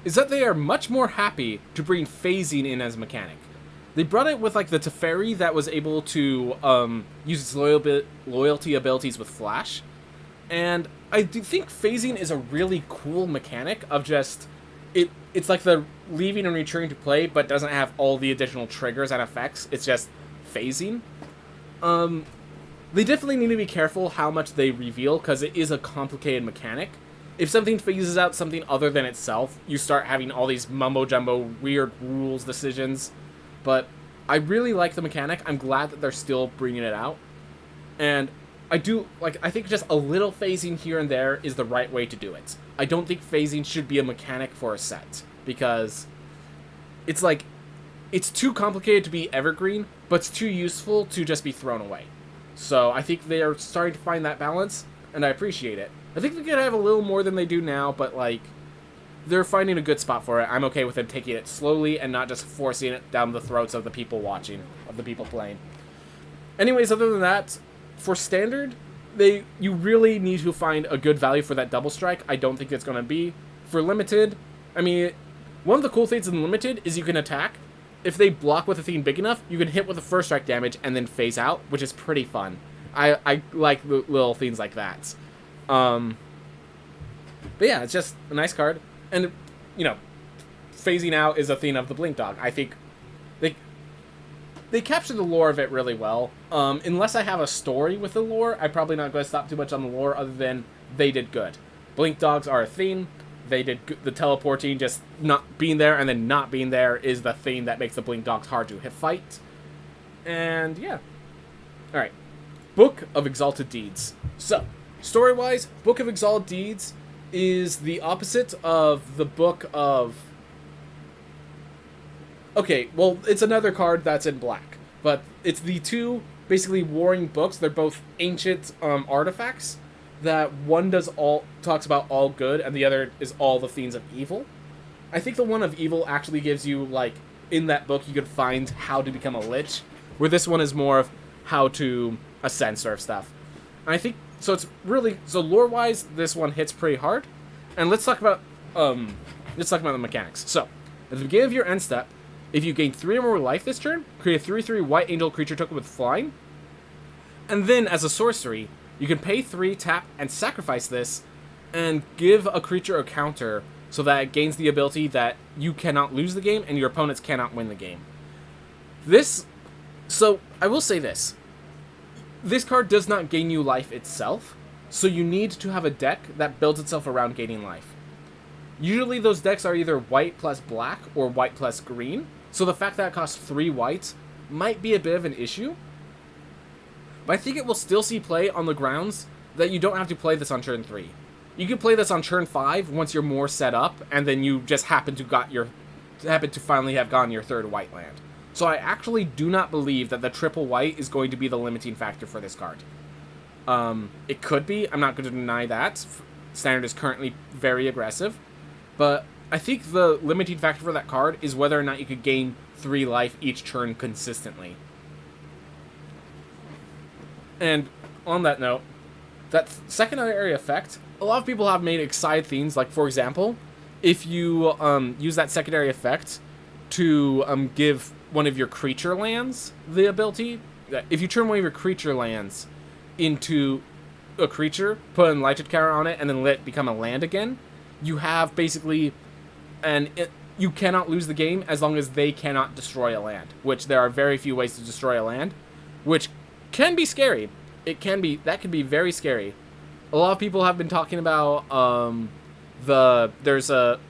is that they are much more happy to bring phasing in as a mechanic. They brought it with like the Teferi that was able to use its loyalty abilities with Flash. And I do think phasing is a really cool mechanic of just... It's like the leaving and returning to play, but doesn't have all the additional triggers and effects. It's just phasing. They definitely need to be careful how much they reveal, because it is a complicated mechanic. If something phases out something other than itself, you start having all these mumbo-jumbo, weird rules decisions. But I really like the mechanic. I'm glad that they're still bringing it out. And I think just a little phasing here and there is the right way to do it. I don't think phasing should be a mechanic for a set, because it's like, it's too complicated to be evergreen, but it's too useful to just be thrown away. So I think they are starting to find that balance, and I appreciate it. I think they could have a little more than they do now, but, like, they're finding a good spot for it. I'm okay with them taking it slowly and not just forcing it down the throats of the people watching, of the people playing. Anyways, other than that, for Standard, you really need to find a good value for that Double Strike. I don't think it's going to be. For Limited, I mean, one of the cool things in Limited is you can attack. If they block with a theme big enough, you can hit with the first strike damage and then phase out, which is pretty fun. I like little things like that. But yeah, it's just a nice card, and you know, phasing out is a theme of the Blink Dog. I think they capture the lore of it really well. Unless I have a story with the lore, I'm probably not going to stop too much on the lore, other than they did good. Blink Dogs are a theme. They did good. The teleporting, just not being there and then not being there, is the thing that makes the Blink Dogs hard to fight. And yeah. Alright. Book of Exalted Deeds. So, story-wise, Book of Exalted Deeds is the opposite of the Book of... Okay, well, it's another card that's in black. But it's the two, basically, warring books. They're both ancient artifacts. That one talks about all good, and the other is all the themes of evil. I think the one of evil actually gives you, like, in that book, you could find how to become a lich. Where this one is more of how to ascend sort of stuff. And I think... So it's really, so lore-wise, this one hits pretty hard. And let's talk about the mechanics. So, at the beginning of your end step, if you gain 3 or more life this turn, create a 3/3 white angel creature token with flying. And then, as a sorcery, you can pay 3, tap, and sacrifice this, and give a creature a counter so that it gains the ability that you cannot lose the game and your opponents cannot win the game. So, I will say this. This card does not gain you life itself, so you need to have a deck that builds itself around gaining life. Usually those decks are either white plus black or white plus green, so the fact that it costs 3 whites might be a bit of an issue. But I think it will still see play on the grounds that you don't have to play this on turn 3. You can play this on turn 5 once you're more set up, and then you just happen to finally have gotten your 3rd white land. So I actually do not believe that the triple white is going to be the limiting factor for this card. It could be. I'm not going to deny that. Standard is currently very aggressive. But I think the limiting factor for that card is whether or not you could gain 3 life each turn consistently. And on that note, that secondary effect, a lot of people have made excited things. Like, for example, if you use that secondary effect to give one of your creature lands the ability, if you turn one of your creature lands into a creature, put an enlightened counter on it, and then let it become a land again, you have basically you cannot lose the game as long as they cannot destroy a land, which there are very few ways to destroy a land, which can be scary. That can be very scary. A lot of people have been talking about there's the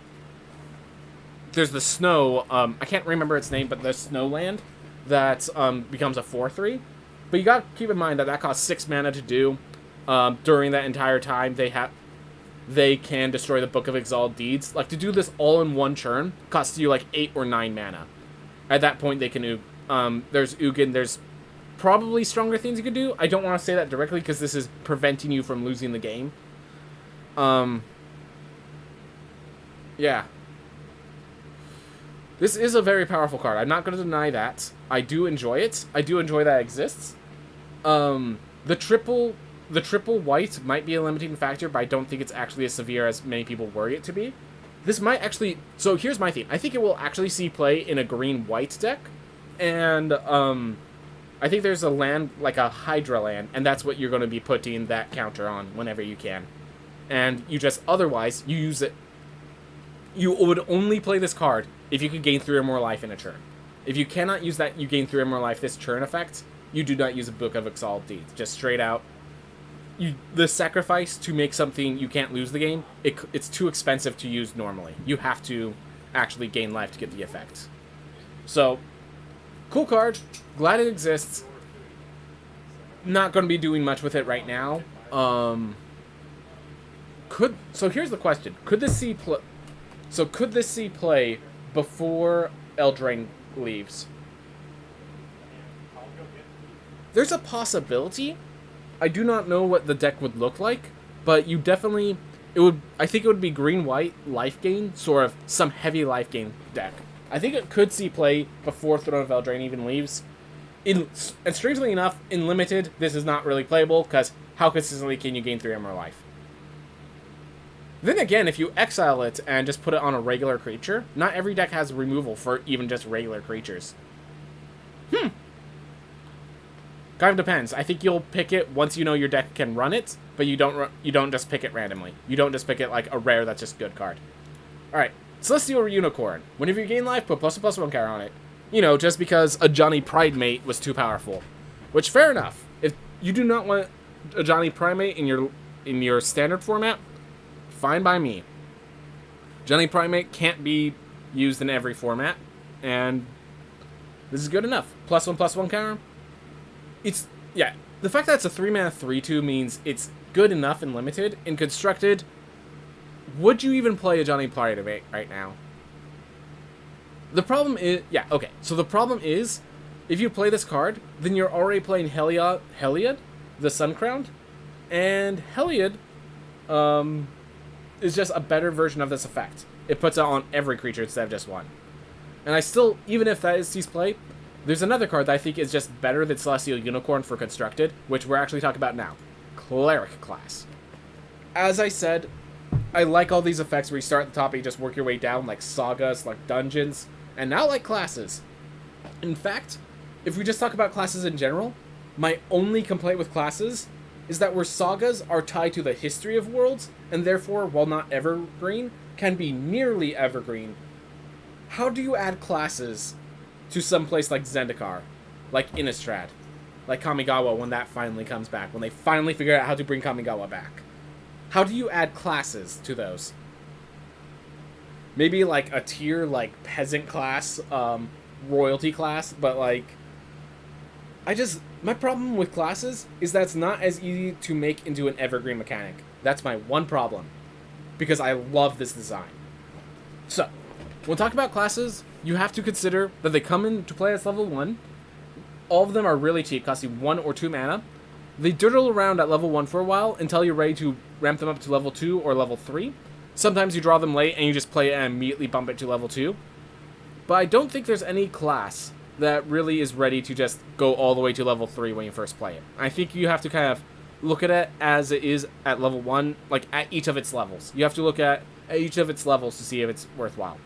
snow, I can't remember its name, but the snow land that becomes a 4/3. But you gotta keep in mind that costs 6 mana to do. During that entire time, they can destroy the Book of Exalted Deeds. Like, to do this all in one turn costs you like 8 or 9 mana. At that point, they can there's Ugin, there's probably stronger things you could do. I don't want to say that directly because this is preventing you from losing the game. Yeah. This is a very powerful card. I'm not going to deny that. I do enjoy it. I do enjoy that it exists. The triple white might be a limiting factor, but I don't think it's actually as severe as many people worry it to be. This might actually... So here's my thing. I think it will actually see play in a green-white deck. And I think there's a land, like a Hydra land, and that's what you're going to be putting that counter on whenever you can. And you just... Otherwise, you use it... You would only play this card if you could gain 3 or more life in a turn. If you cannot use that you gain 3 or more life this turn effect, you do not use a Book of Exalted Deeds. Just straight out. The sacrifice to make something you can't lose the game, it's too expensive to use normally. You have to actually gain life to get the effect. So, cool card. Glad it exists. Not going to be doing much with it right now. So here's the question. Could this see play before Eldraine leaves? There's a possibility. I do not know what the deck would look like, but you definitely... I think it would be green-white life gain, sort of some heavy life gain deck. I think it could see play before Throne of Eldraine even leaves. And strangely enough, in Limited, this is not really playable, because how consistently can you gain 3 or more life? Then again, if you exile it and just put it on a regular creature, not every deck has removal for even just regular creatures. Kind of depends. I think you'll pick it once you know your deck can run it, but you don't just pick it randomly. You don't just pick it like a rare that's just good card. Alright, Celestial Unicorn. Whenever you gain life, put +1/+1 counter on it. You know, just because a Johnny Pridemate was too powerful. Which, fair enough. If you do not want a Johnny Pridemate in your standard format, fine by me. Johnny Pridemate can't be used in every format, and this is good enough. +1/+1 counter. Yeah, the fact that it's a 3-mana 3/2 means it's good enough in Limited. In Constructed, would you even play a Johnny Pridemate right now? The problem is... Yeah, okay. So the problem is, if you play this card, then you're already playing Heliod, the Sun-Crowned, and Heliod is just a better version of this effect. It puts it on every creature instead of just one. And I still, even if that is sees play... There's another card that I think is just better than Celestial Unicorn for Constructed, which we're actually talking about now. Cleric class. As I said, I like all these effects where you start at the top and you just work your way down, like sagas, like dungeons, and now like classes. In fact, if we just talk about classes in general, my only complaint with classes is that where sagas are tied to the history of worlds, and therefore, while not evergreen, can be nearly evergreen, how do you add classes to some place like Zendikar, like Innistrad, like Kamigawa when that finally comes back, when they finally figure out how to bring Kamigawa back? How do you add classes to those? maybe like a tier like peasant class, royalty class, but like my problem with classes is that it's not as easy to make into an evergreen mechanic. That's my one problem, because I love this design. So, when talking about classes, you have to consider that they come into play as level 1. All of them are really cheap, costing 1 or 2 mana. They doodle around at level 1 for a while until you're ready to ramp them up to level 2 or level 3. Sometimes you draw them late and you just play it and immediately bump it to level 2. But I don't think there's any class that really is ready to just go all the way to level 3 when you first play it. I think you have to kind of look at it as it is at level 1, like at each of its levels. You have to look at each of its levels to see if it's worthwhile.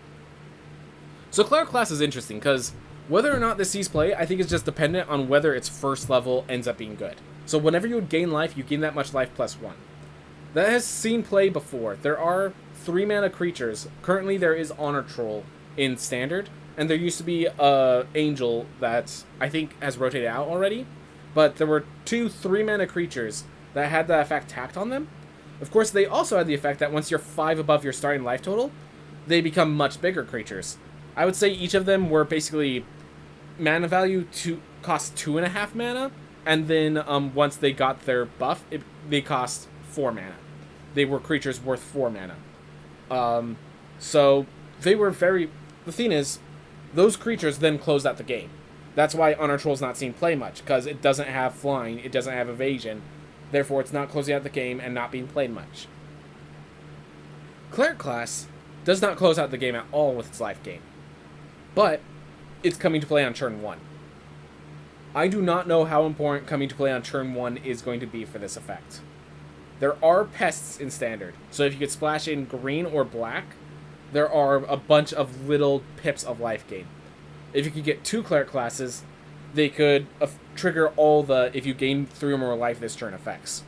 So Cleric class is interesting because whether or not this sees play, I think is just dependent on whether its first level ends up being good. So whenever you would gain life, you gain that much life plus 1. That has seen play before. There are 3 mana creatures. Currently there is Honor Troll in Standard, and there used to be a Angel that I think has rotated out already. But there were 2 3 mana creatures that had that effect tacked on them. Of course, they also had the effect that once you're 5 above your starting life total, they become much bigger creatures. I would say each of them were basically mana value to cost 2.5 mana, and then once they got their buff, they cost 4 mana. They were creatures worth 4 mana. So they were very... The thing is, those creatures then closed out the game. That's why Honor Troll's not seen play much, because it doesn't have flying, it doesn't have evasion, therefore it's not closing out the game and not being played much. Cleric class does not close out the game at all with its life gain, but it's coming to play on turn 1. I do not know how important coming to play on turn 1 is going to be for this effect. There are pests in Standard, so if you could splash in green or black, there are a bunch of little pips of life gain. If you could get 2 Cleric classes, they could trigger all the if you gain 3 or more life this turn effects.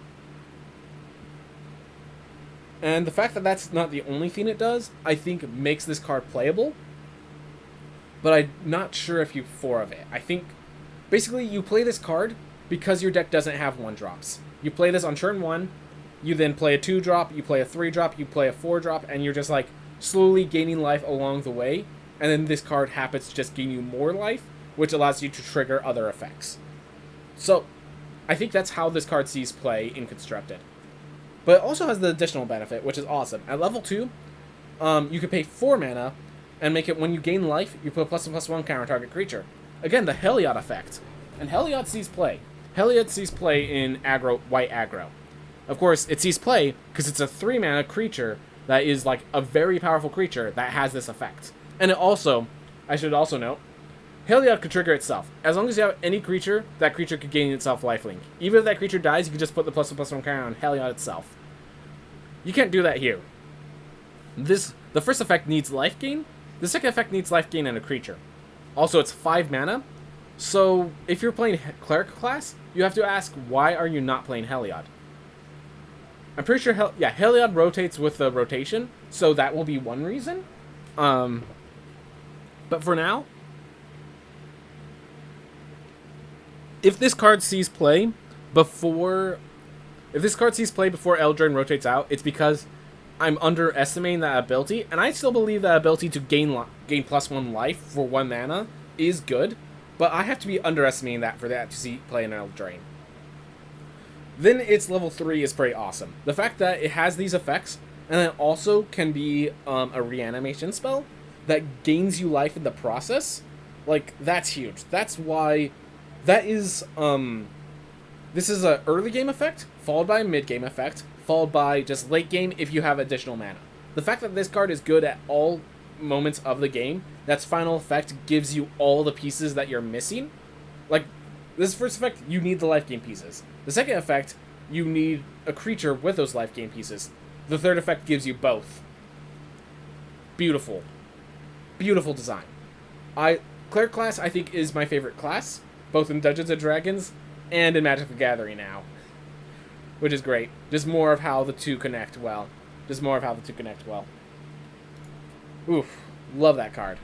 And the fact that that's not the only thing it does, I think makes this card playable, but I'm not sure if you're 4 of it. I think, basically, you play this card because your deck doesn't have 1-drops. You play this on turn 1, you then play a 2-drop, you play a 3-drop, you play a 4-drop, and you're just like slowly gaining life along the way, and then this card happens to just gain you more life, which allows you to trigger other effects. So, I think that's how this card sees play in Constructed. But it also has the additional benefit, which is awesome. At level 2, you can pay 4 mana, and make it when you gain life, you put a +1/+1 counter target creature. Again, the Heliod effect. And Heliod sees play. Heliod sees play in aggro, white aggro. Of course, it sees play because it's a 3 mana creature that is like a very powerful creature that has this effect. And it also, I should also note, Heliod could trigger itself. As long as you have any creature, that creature could gain itself lifelink. Even if that creature dies, you can just put the +1/+1 counter on Heliod itself. You can't do that here. The first effect needs life gain. The second effect needs life gain and a creature. Also, it's 5 mana. So, if you're playing Cleric class, you have to ask, why are you not playing Heliod? I'm pretty sure, Heliod rotates with the rotation, so that will be one reason. But for now, if this card sees play before Eldraine rotates out, it's because I'm underestimating that ability, and I still believe that ability to gain +1 life for 1 mana is good, but I have to be underestimating that for that to see play in Eldraine. Then its level 3 is pretty awesome. The fact that it has these effects, and it also can be a reanimation spell that gains you life in the process, like, that's huge. That's why that is, this is an early game effect, followed by a mid game effect, followed by just late game if you have additional mana. The fact that this card is good at all moments of the game, that's final effect gives you all the pieces that you're missing. Like, this first effect, you need the life gain pieces. The second effect, you need a creature with those life gain pieces. The third effect gives you both. Beautiful. Beautiful design. Cleric class, I think, is my favorite class, both in Dungeons & Dragons and in Magic the Gathering now. Which is great. Just more of how the two connect well. Oof. Love that card.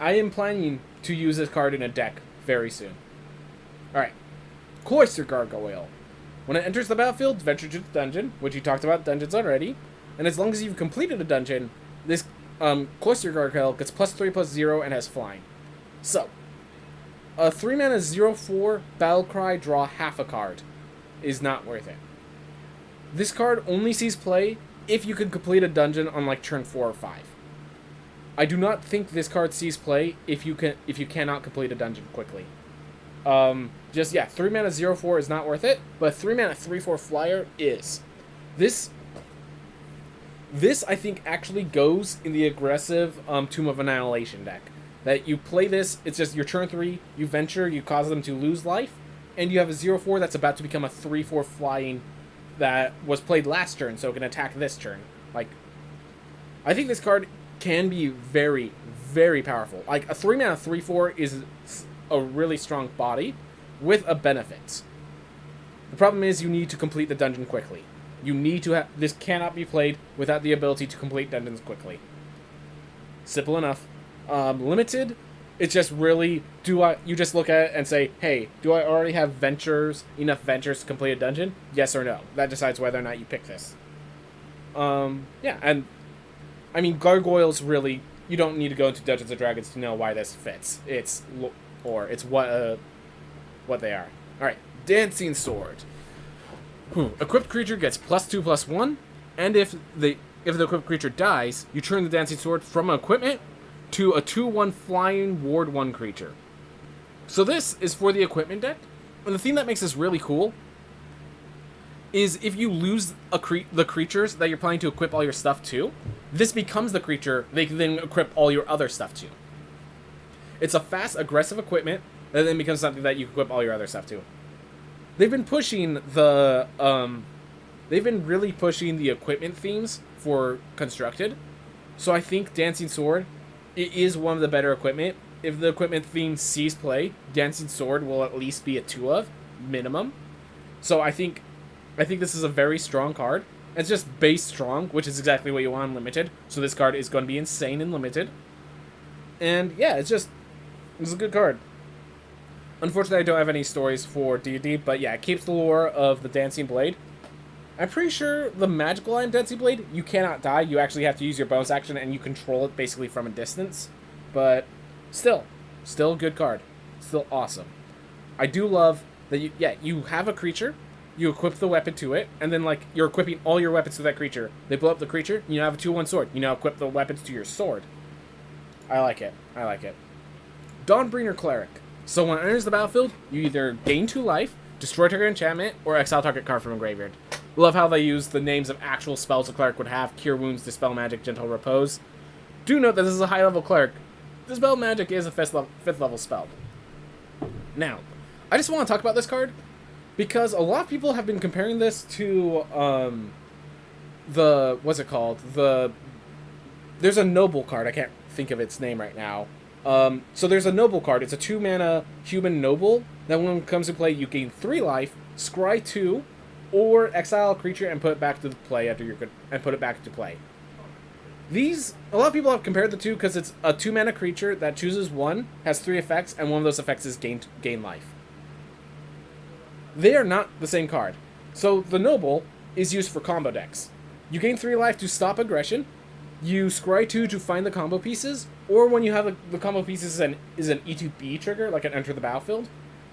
I am planning to use this card in a deck very soon. Alright. Cloister Gargoyle. When it enters the battlefield, venture to the dungeon, which you talked about dungeons already, and as long as you've completed a dungeon, this close to your card held, gets +3/+0 and has flying. So, a 3 mana 0/4 Battle Cry, draw half a card is not worth it. This card only sees play if you can complete a dungeon on like turn 4 or 5. I do not think this card sees play if you cannot complete a dungeon quickly. 3 mana 0/4 is not worth it, but 3 mana 3/4 flyer is. This I think actually goes in the aggressive Tomb of Annihilation deck. That you play this, it's just your turn 3, you venture, you cause them to lose life, and you have a 0/4 that's about to become a 3/4 flying that was played last turn, so it can attack this turn. Like, I think this card can be very, very powerful. Like, a 3 mana 3/4 is a really strong body with a benefit. The problem is you need to complete the dungeon quickly. You need to this cannot be played without the ability to complete dungeons quickly. Simple enough. Limited, it's just really, you just look at it and say, hey, do I already have enough ventures to complete a dungeon? Yes or no. That decides whether or not you pick this. Yeah, and I mean, gargoyles really, you don't need to go into Dungeons & Dragons to know why this fits. It's what they are. Alright, Dancing Sword. Equipped creature gets +2/+1, and if the equipped creature dies, you turn the Dancing Sword from an equipment to a 2/1 flying ward 1 creature. So this is for the equipment deck, and the thing that makes this really cool is if you lose the creatures that you're planning to equip all your stuff to, this becomes the creature they can then equip all your other stuff to. It's a fast, aggressive equipment that then becomes something that you equip all your other stuff to. They've been pushing they've been really pushing the equipment themes for Constructed, so I think Dancing Sword, it is one of the better equipment. If the equipment theme sees play, Dancing Sword will at least be a 2 of, minimum. So I think this is a very strong card. It's just base strong, which is exactly what you want in Limited. So this card is going to be insane in Limited. And yeah, it's a good card. Unfortunately, I don't have any stories for D&D, but yeah, it keeps the lore of the Dancing Blade. I'm pretty sure the magical line Dancing Blade, you cannot die. You actually have to use your bonus action, and you control it basically from a distance. But still a good card. Still awesome. I do love that you have a creature, you equip the weapon to it, and then like you're equipping all your weapons to that creature. They blow up the creature, you now have a 2/1 sword. You now equip the weapons to your sword. I like it. Dawnbringer Cleric. So when it enters the battlefield, you either gain 2 life, destroy target enchantment, or exile target card from a graveyard. Love how they use the names of actual spells a cleric would have: Cure Wounds, Dispel Magic, Gentle Repose. Do note that this is a high level cleric. Dispel Magic is a 5th level spell. Now, I just want to talk about this card because a lot of people have been comparing this to what's it called? There's a noble card, I can't think of its name right now. So there's a noble card. It's a 2 mana human noble that when it comes to play, you gain 3 life, scry 2, or exile a creature and put it back to play A lot of people have compared the two because it's a 2 mana creature that chooses 1, has 3 effects, and one of those effects is gain life. They are not the same card. So the noble is used for combo decks. You gain 3 life to stop aggression. You scry 2 to find the combo pieces, or when you have the combo pieces is an E2B trigger, like an enter the battlefield,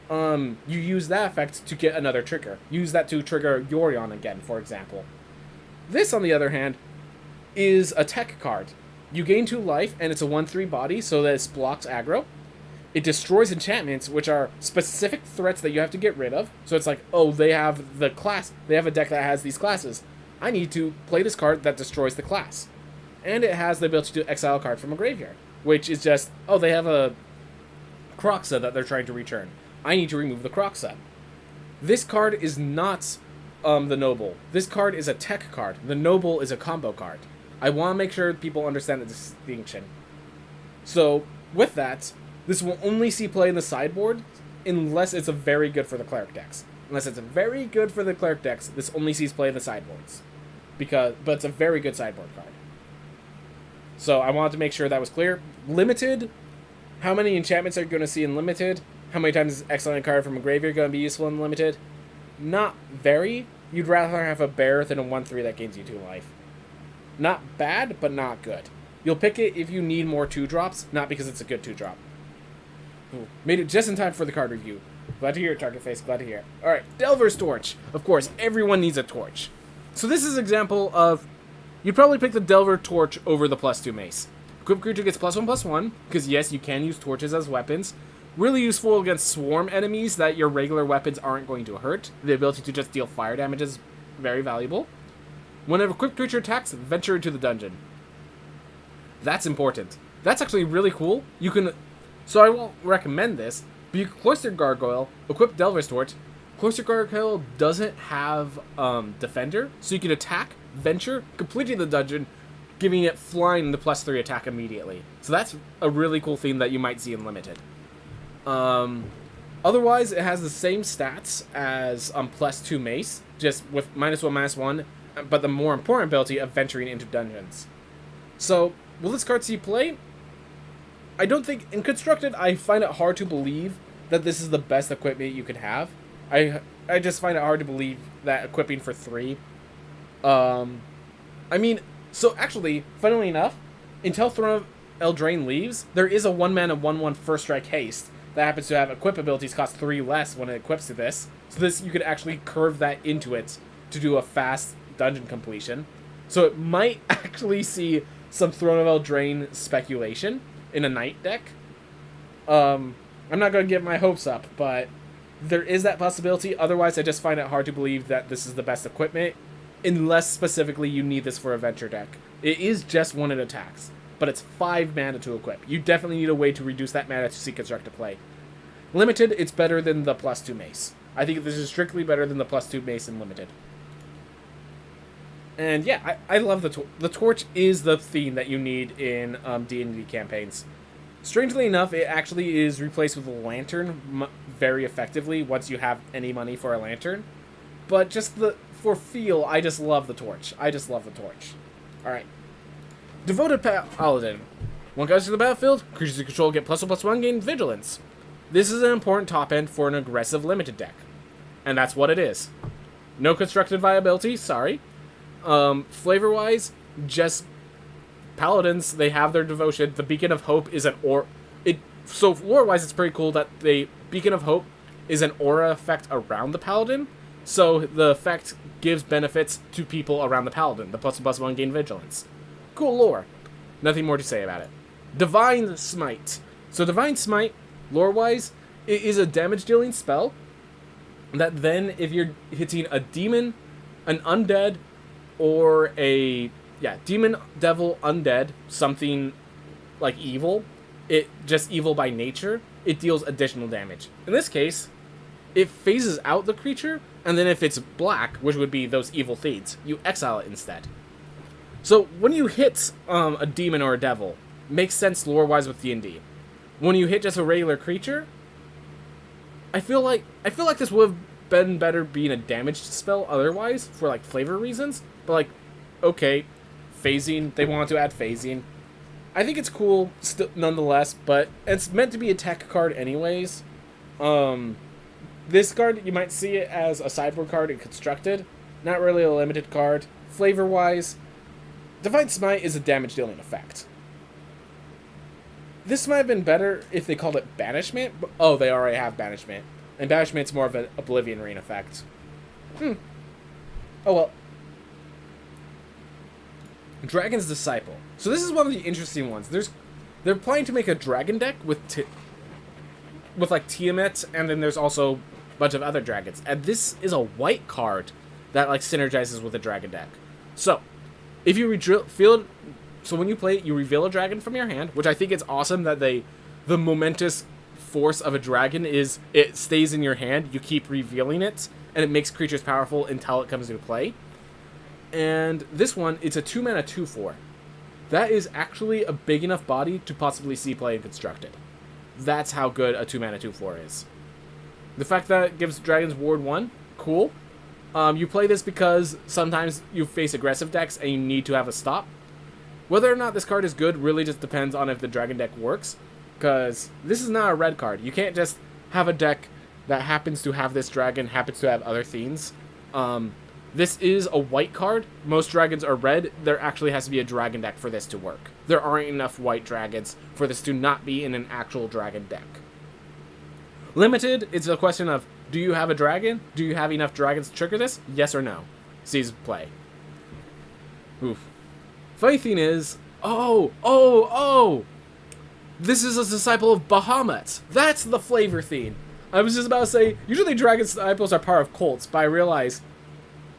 you use that effect to get another trigger. Use that to trigger Yorion again, for example. This, on the other hand, is a tech card. You gain 2 life, and it's a 1/3 body, so that it blocks aggro. It destroys enchantments, which are specific threats that you have to get rid of. So it's like, oh, they have a deck that has these classes. I need to play this card that destroys the class. And it has the ability to exile a card from a graveyard, which is just, oh, they have a Croxa that they're trying to return. I need to remove the Croxa. This card is not the Noble. This card is a tech card. The Noble is a combo card. I want to make sure people understand the distinction. So, with that, this will only see play in the sideboard unless it's very good for the cleric decks. Unless it's very good for the cleric decks, this only sees play in the sideboards. But it's a very good sideboard card. So I wanted to make sure that was clear. Limited, how many enchantments are you going to see in Limited? How many times is exiling a card from a graveyard going to be useful in Limited? Not very. You'd rather have a bear than a 1/3 that gains you 2 life. Not bad, but not good. You'll pick it if you need more 2-drops, not because it's a good 2-drop. Ooh, made it just in time for the card review. Glad to hear it, Target Face. Glad to hear it. Alright, Delver's Torch. Of course, everyone needs a torch. So this is an example of... You'd probably pick the Delver Torch over the +2 mace. Equipped creature gets +1/+1, because yes, you can use torches as weapons. Really useful against swarm enemies that your regular weapons aren't going to hurt. The ability to just deal fire damage is very valuable. When an equipped creature attacks, venture into the dungeon. That's important. That's actually really cool. You can... So I won't recommend this, but you can Cloistered Gargoyle, equip Delver's Torch. Cloistered Gargoyle doesn't have Defender, so you can attack, venture, completely the dungeon, giving it flying the +3 attack immediately. So that's a really cool theme that you might see in Limited. Otherwise, it has the same stats as +2 mace, just with -1/-1, but the more important ability of venturing into dungeons. So, will this card see play? I don't think... In Constructed, I find it hard to believe that this is the best equipment you could have. I just find it hard to believe that equipping for 3... I mean... So, actually, funnily enough, until Throne of Eldraine leaves, there is a 1-mana 1/1 First Strike Haste that happens to have equip abilities cost 3 less when it equips to this. So this, you could actually curve that into it to do a fast dungeon completion. So it might actually see some Throne of Eldraine speculation in a Knight deck. I'm not going to give my hopes up, but there is that possibility. Otherwise, I just find it hard to believe that this is the best equipment, unless specifically you need this for a Venture deck. It is just 1 it attacks, but it's 5 mana to equip. You definitely need a way to reduce that mana to see Construct to play. Limited, it's better than the +2 mace. I think this is strictly better than the +2 mace in Limited. And yeah, I love the torch is the theme that you need in D&D campaigns. Strangely enough, it actually is replaced with a lantern very effectively once you have any money for a lantern. But just for feel, I just love the torch. I just love the torch. Alright. Devoted Paladin. When it goes to the battlefield, creatures you control get +1/+1, gain Vigilance. This is an important top end for an aggressive Limited deck. And that's what it is. No constructed viability, sorry. Flavor-wise, just Paladins, they have their devotion. The Beacon of Hope is an so lore-wise, it's pretty cool that the Beacon of Hope is an aura effect around the Paladin. So the effect gives benefits to people around the Paladin. The +1/+1 gain Vigilance. Cool lore. Nothing more to say about it. Divine Smite. So Divine Smite, lore-wise, it is a damage-dealing spell that then, if you're hitting a demon, an undead, or a demon, devil, undead, something like evil, it just evil by nature, it deals additional damage. In this case, it phases out the creature, and then if it's black, which would be those evil thieves, you exile it instead. So when you hit a demon or a devil, makes sense lore-wise with D&D. When you hit just a regular creature, I feel like this would have been better being a damaged spell otherwise, for like flavor reasons. But like, okay, phasing, they wanted to add phasing. I think it's cool nonetheless, but it's meant to be a tech card anyways. This card, you might see it as a sideboard card in Constructed, not really a Limited card. Flavor-wise, Divine Smite is a damage-dealing effect. This might have been better if they called it Banishment. Oh, they already have Banishment. And Banishment's more of an Oblivion Ring effect. Oh well. Dragon's Disciple. So this is one of the interesting ones. They're planning to make a dragon deck with like Tiamat, and then there's also a bunch of other dragons. And this is a white card that like synergizes with a dragon deck. So, if you so when you play it, you reveal a dragon from your hand, which I think it's awesome that the momentous force of a dragon is it stays in your hand, you keep revealing it, and it makes creatures powerful until it comes into play. And this one, it's a 2-mana 2/4. That is actually a big enough body to possibly see play in Constructed. That's how good a 2-mana 2/4 is. The fact that it gives dragons ward 1, cool. You play this because sometimes you face aggressive decks and you need to have a stop. Whether or not this card is good really just depends on if the dragon deck works, because this is not a red card. You can't just have a deck that happens to have this dragon, happens to have other themes. This is a white card. Most dragons are red. There actually has to be a dragon deck for this to work. There aren't enough white dragons for this to not be in an actual dragon deck. Limited, it's a question of, do you have a dragon? Do you have enough dragons to trigger this? Yes or no? Sees play. Oof. Funny thing is, oh! This is a disciple of Bahamut. That's the flavor theme. I was just about to say, usually dragon disciples are part of cults, but I realize,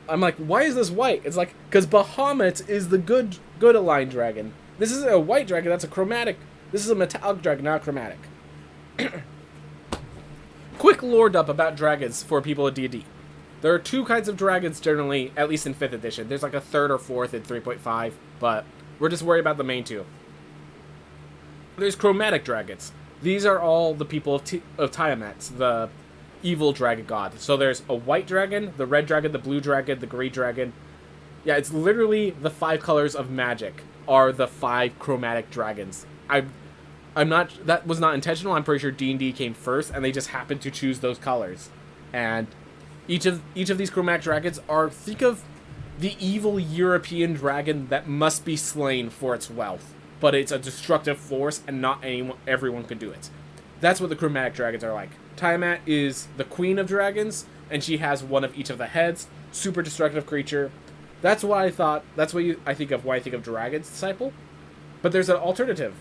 I'm like, why is this white? It's like, because Bahamut is the good aligned dragon. This isn't a white dragon, that's a chromatic. This is a metallic dragon, not a chromatic. Quick lore dump about dragons for people at D&D. There are two kinds of dragons generally, at least in 5th edition. There's like a 3rd or 4th in 3.5, but we're just worried about the main two. There's chromatic dragons. These are all the people of Tiamat, the evil dragon god. So there's a white dragon, the red dragon, the blue dragon, the green dragon. Yeah, it's literally the 5 colors of magic are the 5 chromatic dragons. I'm not, that was not intentional. I'm pretty sure D&D came first, and they just happened to choose those colors. And each of these chromatic dragons are, think of the evil European dragon that must be slain for its wealth, but it's a destructive force, and not everyone can do it. That's what the chromatic dragons are like. Tiamat is the queen of dragons, and she has one of each of the heads. Super destructive creature. That's why I thought. That's what I think of when I think of Dragon's Disciple. But there's an alternative.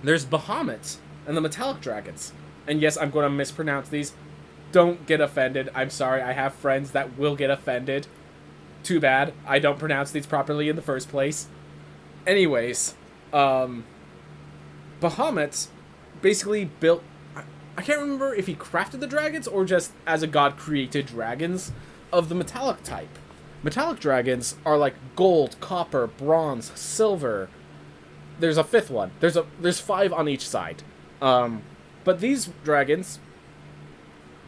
There's Bahamut and the metallic dragons. And yes, I'm going to mispronounce these. Don't get offended. I'm sorry. I have friends that will get offended. Too bad. I don't pronounce these properly in the first place. Anyways, Bahamut basically built... I can't remember if he crafted the dragons or just as a god created dragons of the metallic type. Metallic dragons are like gold, copper, bronze, silver. There's a 5th one. There's 5 on each side. But these dragons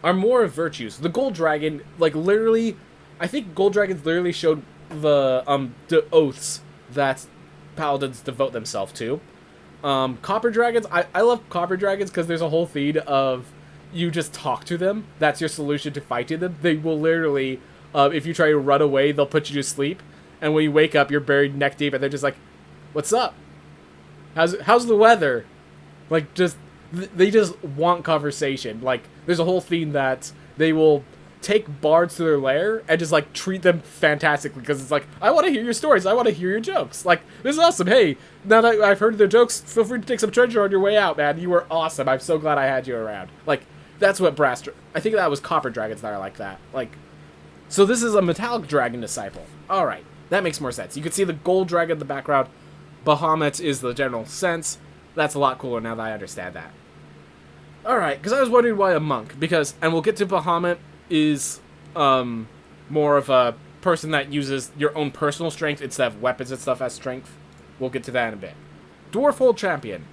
are more of virtues. The gold dragon, like literally, I think gold dragons literally showed the oaths that paladins devote themselves to. Copper dragons, I love copper dragons because there's a whole feed of you just talk to them. That's your solution to fighting them. They will literally, if you try to run away, they'll put you to sleep. And when you wake up, you're buried neck deep, and they're just like, "What's up? How's the weather?" Like, they just want conversation. Like, there's a whole theme that they will take bards to their lair and just like treat them fantastically because it's like, I want to hear your stories, I want to hear your jokes. Like, this is awesome. Hey, now that I've heard their jokes, feel free to take some treasure on your way out, man. You were awesome. I'm so glad I had you around. Like, that's what I think that was copper dragons that are like that. Like, so this is a metallic dragon disciple. All right, that makes more sense. You can see the gold dragon in the background. Bahamut is the general sense. That's a lot cooler now that I understand that. Alright, because I was wondering why a monk. Because, and we'll get to Bahamut, is more of a person that uses your own personal strength instead of weapons and stuff as strength. We'll get to that in a bit. Dwarfhold Champion.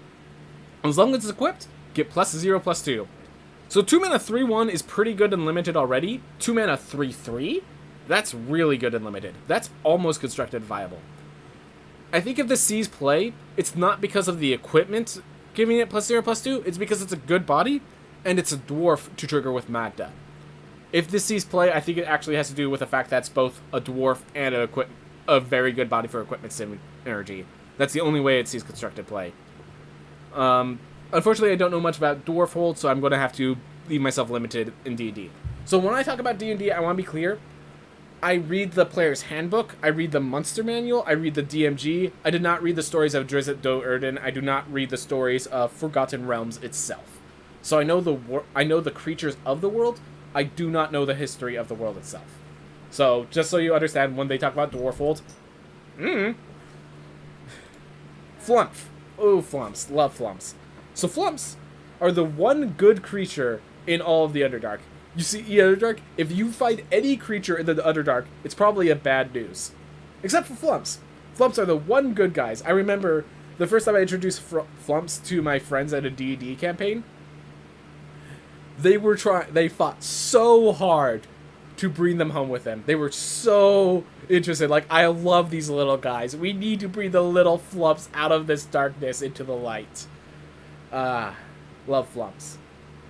As long as it's equipped, get +0/+2. So 2 mana 3/1 is pretty good and limited already. 2 mana 3/3? That's really good and limited. That's almost constructed viable. I think if this sees play, it's not because of the equipment giving it +0/+2, it's because it's a good body, and it's a dwarf to trigger with Magda. If this sees play, I think it actually has to do with the fact that it's both a dwarf and a very good body for equipment synergy. That's the only way it sees constructed play. Unfortunately, I don't know much about Dwarfhold, so I'm going to have to leave myself limited in D&D. So when I talk about D&D, I want to be clear. I read the player's handbook, I read the monster manual, I read the DMG. I did not read the stories of Drizzt Do'Urden. I do not read the stories of Forgotten Realms itself. So I know the creatures of the world. I do not know the history of the world itself. So just so you understand, when they talk about Dwarfhold, Flumph. Oh, Flumps. Love Flumps. So Flumps are the one good creature in all of the Underdark. You see, Underdark, if you fight any creature in the Underdark, it's probably a bad news. Except for Flumps. Flumps are the one good guys. I remember the first time I introduced Flumps to my friends at a D&D campaign, they fought so hard to bring them home with them. They were so interested. Like, I love these little guys. We need to bring the little Flumps out of this darkness into the light. Love Flumps.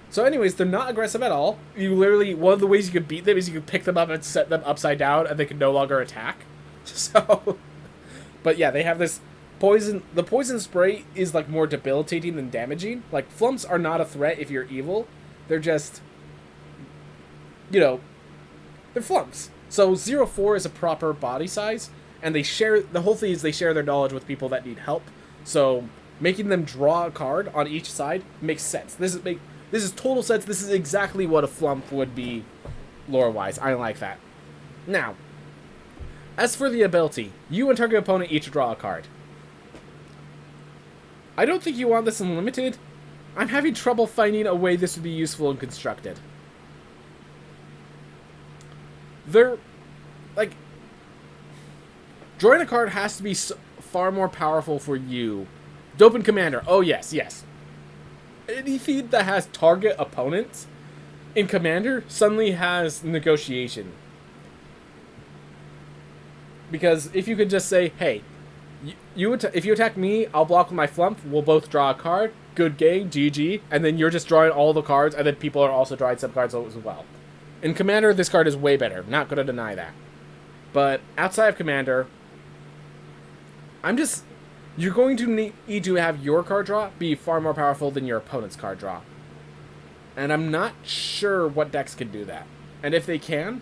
So anyways, they're not aggressive at all. You literally, one of the ways you could beat them is you could pick them up and set them upside down, and they can no longer attack. So, but yeah, they have this poison. The poison spray is like more debilitating than damaging. Like, flumps are not a threat if you're evil. They're just, you know, they're flumps. So 0-4 is a proper body size, and they share, the whole thing is they share their knowledge with people that need help. So making them draw a card on each side makes sense. This is total sense. This is exactly what a flump would be lore-wise. I like that. Now, as for the ability, you and target opponent each draw a card. I don't think you want this unlimited. I'm having trouble finding a way this would be useful and constructed. They're, like, drawing a card has to be far more powerful for you. Dopen Commander. Oh, yes, yes. Anything that has target opponents in Commander suddenly has negotiation. Because if you could just say, hey, if you attack me, I'll block with my flump, we'll both draw a card, good game, GG, and then you're just drawing all the cards, and then people are also drawing some cards as well. In Commander, this card is way better. Not going to deny that. But outside of Commander, you're going to need to have your card draw be far more powerful than your opponent's card draw. And I'm not sure what decks can do that. And if they can,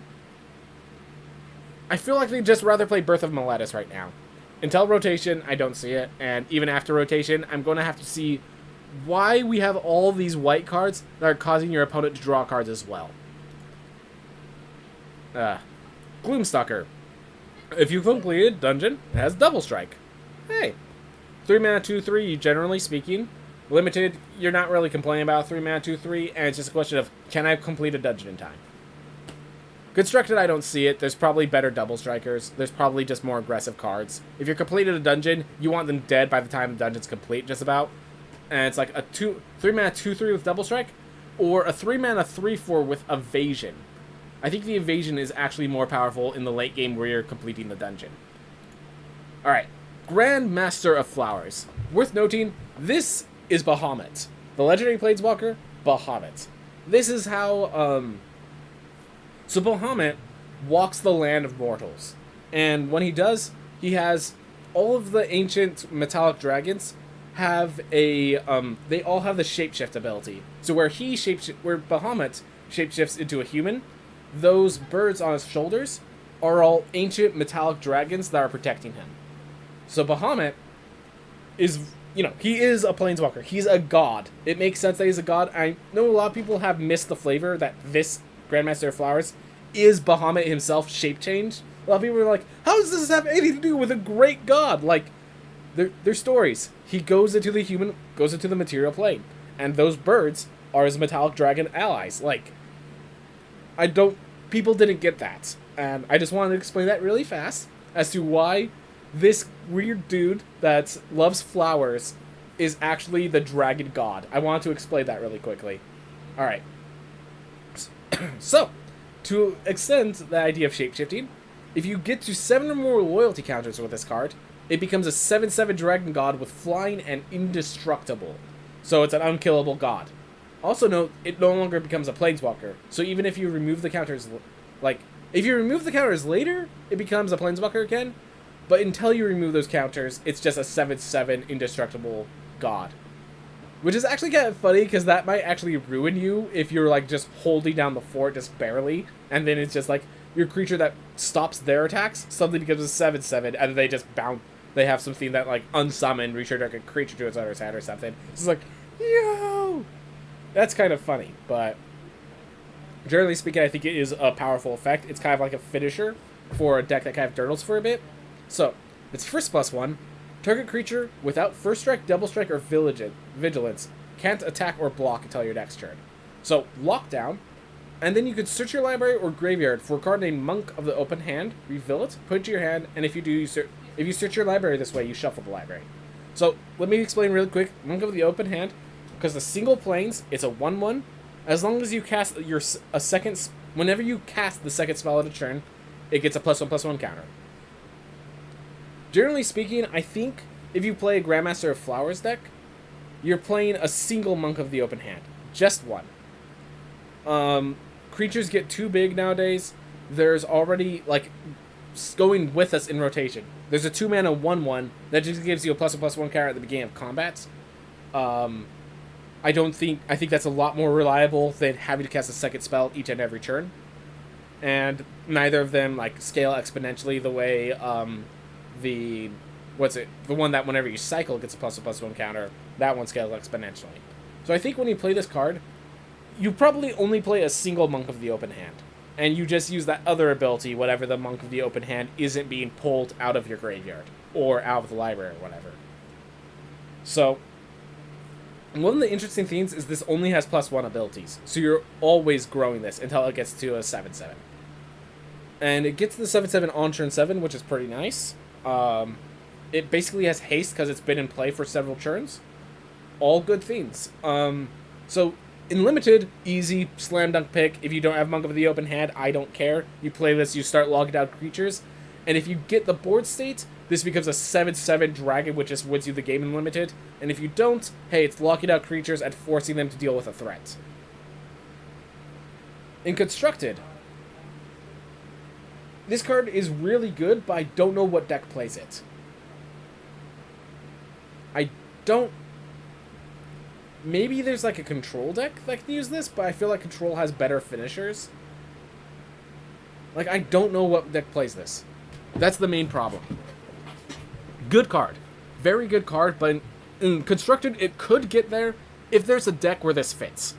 I feel like they'd just rather play Birth of Meletis right now. Until rotation, I don't see it. And even after rotation, I'm going to have to see why we have all these white cards that are causing your opponent to draw cards as well. Gloomstalker. If you completed dungeon, it has double strike. Hey. 3 mana 2/3, generally speaking. Limited, you're not really complaining about 3 mana 2/3, and it's just a question of, can I complete a dungeon in time? Constructed, I don't see it. There's probably better double strikers. There's probably just more aggressive cards. If you're completed a dungeon, you want them dead by the time the dungeon's complete, just about. And it's like a 3 mana 2/3 with double strike, or a 3 mana 3/4 with evasion. I think the evasion is actually more powerful in the late game where you're completing the dungeon. Alright. Grand Master of Flowers. Worth noting, this is Bahamut. The legendary Planeswalker, Bahamut. This is how, So Bahamut walks the land of mortals. And when he does, he has all of the ancient metallic dragons have a, they all have the shapeshift ability. So where Bahamut shapeshifts into a human, those birds on his shoulders are all ancient metallic dragons that are protecting him. So Bahamut is, he is a planeswalker. He's a god. It makes sense that he's a god. I know a lot of people have missed the flavor that this Grandmaster of Flowers is Bahamut himself shape changed. A lot of people are like, how does this have anything to do with a great god? Like, they're stories. He goes into the material plane. And those birds are his metallic dragon allies. Like, people didn't get that. And I just wanted to explain that really fast as to why this weird dude that loves flowers is actually the dragon god. I wanted to explain that really quickly. Alright. So, to extend the idea of shapeshifting, if you get to 7 or more loyalty counters with this card, it becomes a 7/7 dragon god with flying and indestructible. So it's an unkillable god. Also note, it no longer becomes a planeswalker. So even if you remove the counters, if you remove the counters later, it becomes a planeswalker again. But until you remove those counters, it's just a 7/7 indestructible god. Which is actually kind of funny, because that might actually ruin you if you're, just holding down the fort just barely. And then it's just, your creature that stops their attacks suddenly becomes a 7/7, and then they just bounce. They have something that, unsummon, return a creature to its owner's hand or something. It's just yo! That's kind of funny, but generally speaking, I think it is a powerful effect. It's kind of like a finisher for a deck that kind of dirtles for a bit. So, it's first +1. Target creature without first strike, double strike, or vigilance can't attack or block until your next turn. So, lockdown, and then you could search your library or graveyard for a card named Monk of the Open Hand, reveal it, put it to your hand, and if you search your library this way, you shuffle the library. So, let me explain really quick. Monk of the Open Hand, because the single planes, it's a 1/1. As long as you cast whenever you cast the second spell at a turn, it gets a +1/+1 counter. Generally speaking, I think if you play a Grandmaster of Flowers deck, you're playing a single Monk of the Open Hand. Just one. Creatures get too big nowadays. There's already, like, going with us in rotation. There's a 2-mana 1/1 that just gives you a +1/+1 counter at the beginning of combat. I think that's a lot more reliable than having to cast a second spell each and every turn. And neither of them, like, scale exponentially the way, the one that whenever you cycle gets a +1/+1 counter, that one scales exponentially. So I think when you play this card, you probably only play a single Monk of the Open Hand. And you just use that other ability, whatever the Monk of the Open Hand isn't being pulled out of your graveyard, or out of the library, or whatever. So, one of the interesting things is this only has +1 abilities. So you're always growing this until it gets to a 7/7. And it gets to the 7/7 on turn 7, which is pretty nice. It basically has haste because it's been in play for several turns. All good things. So, in Limited, easy, slam dunk pick. If you don't have Monk of the Open Hand, I don't care. You play this, you start logging out creatures. And if you get the board state, this becomes a 7/7 dragon, which just wins you the game in Limited. And if you don't, hey, it's locking out creatures and forcing them to deal with a threat. In Constructed, this card is really good, but I don't know what deck plays it. I don't... Maybe there's like a Control deck that can use this, but I feel like Control has better finishers. Like, I don't know what deck plays this. That's the main problem. Good card. Very good card, but in Constructed, it could get there if there's a deck where this fits.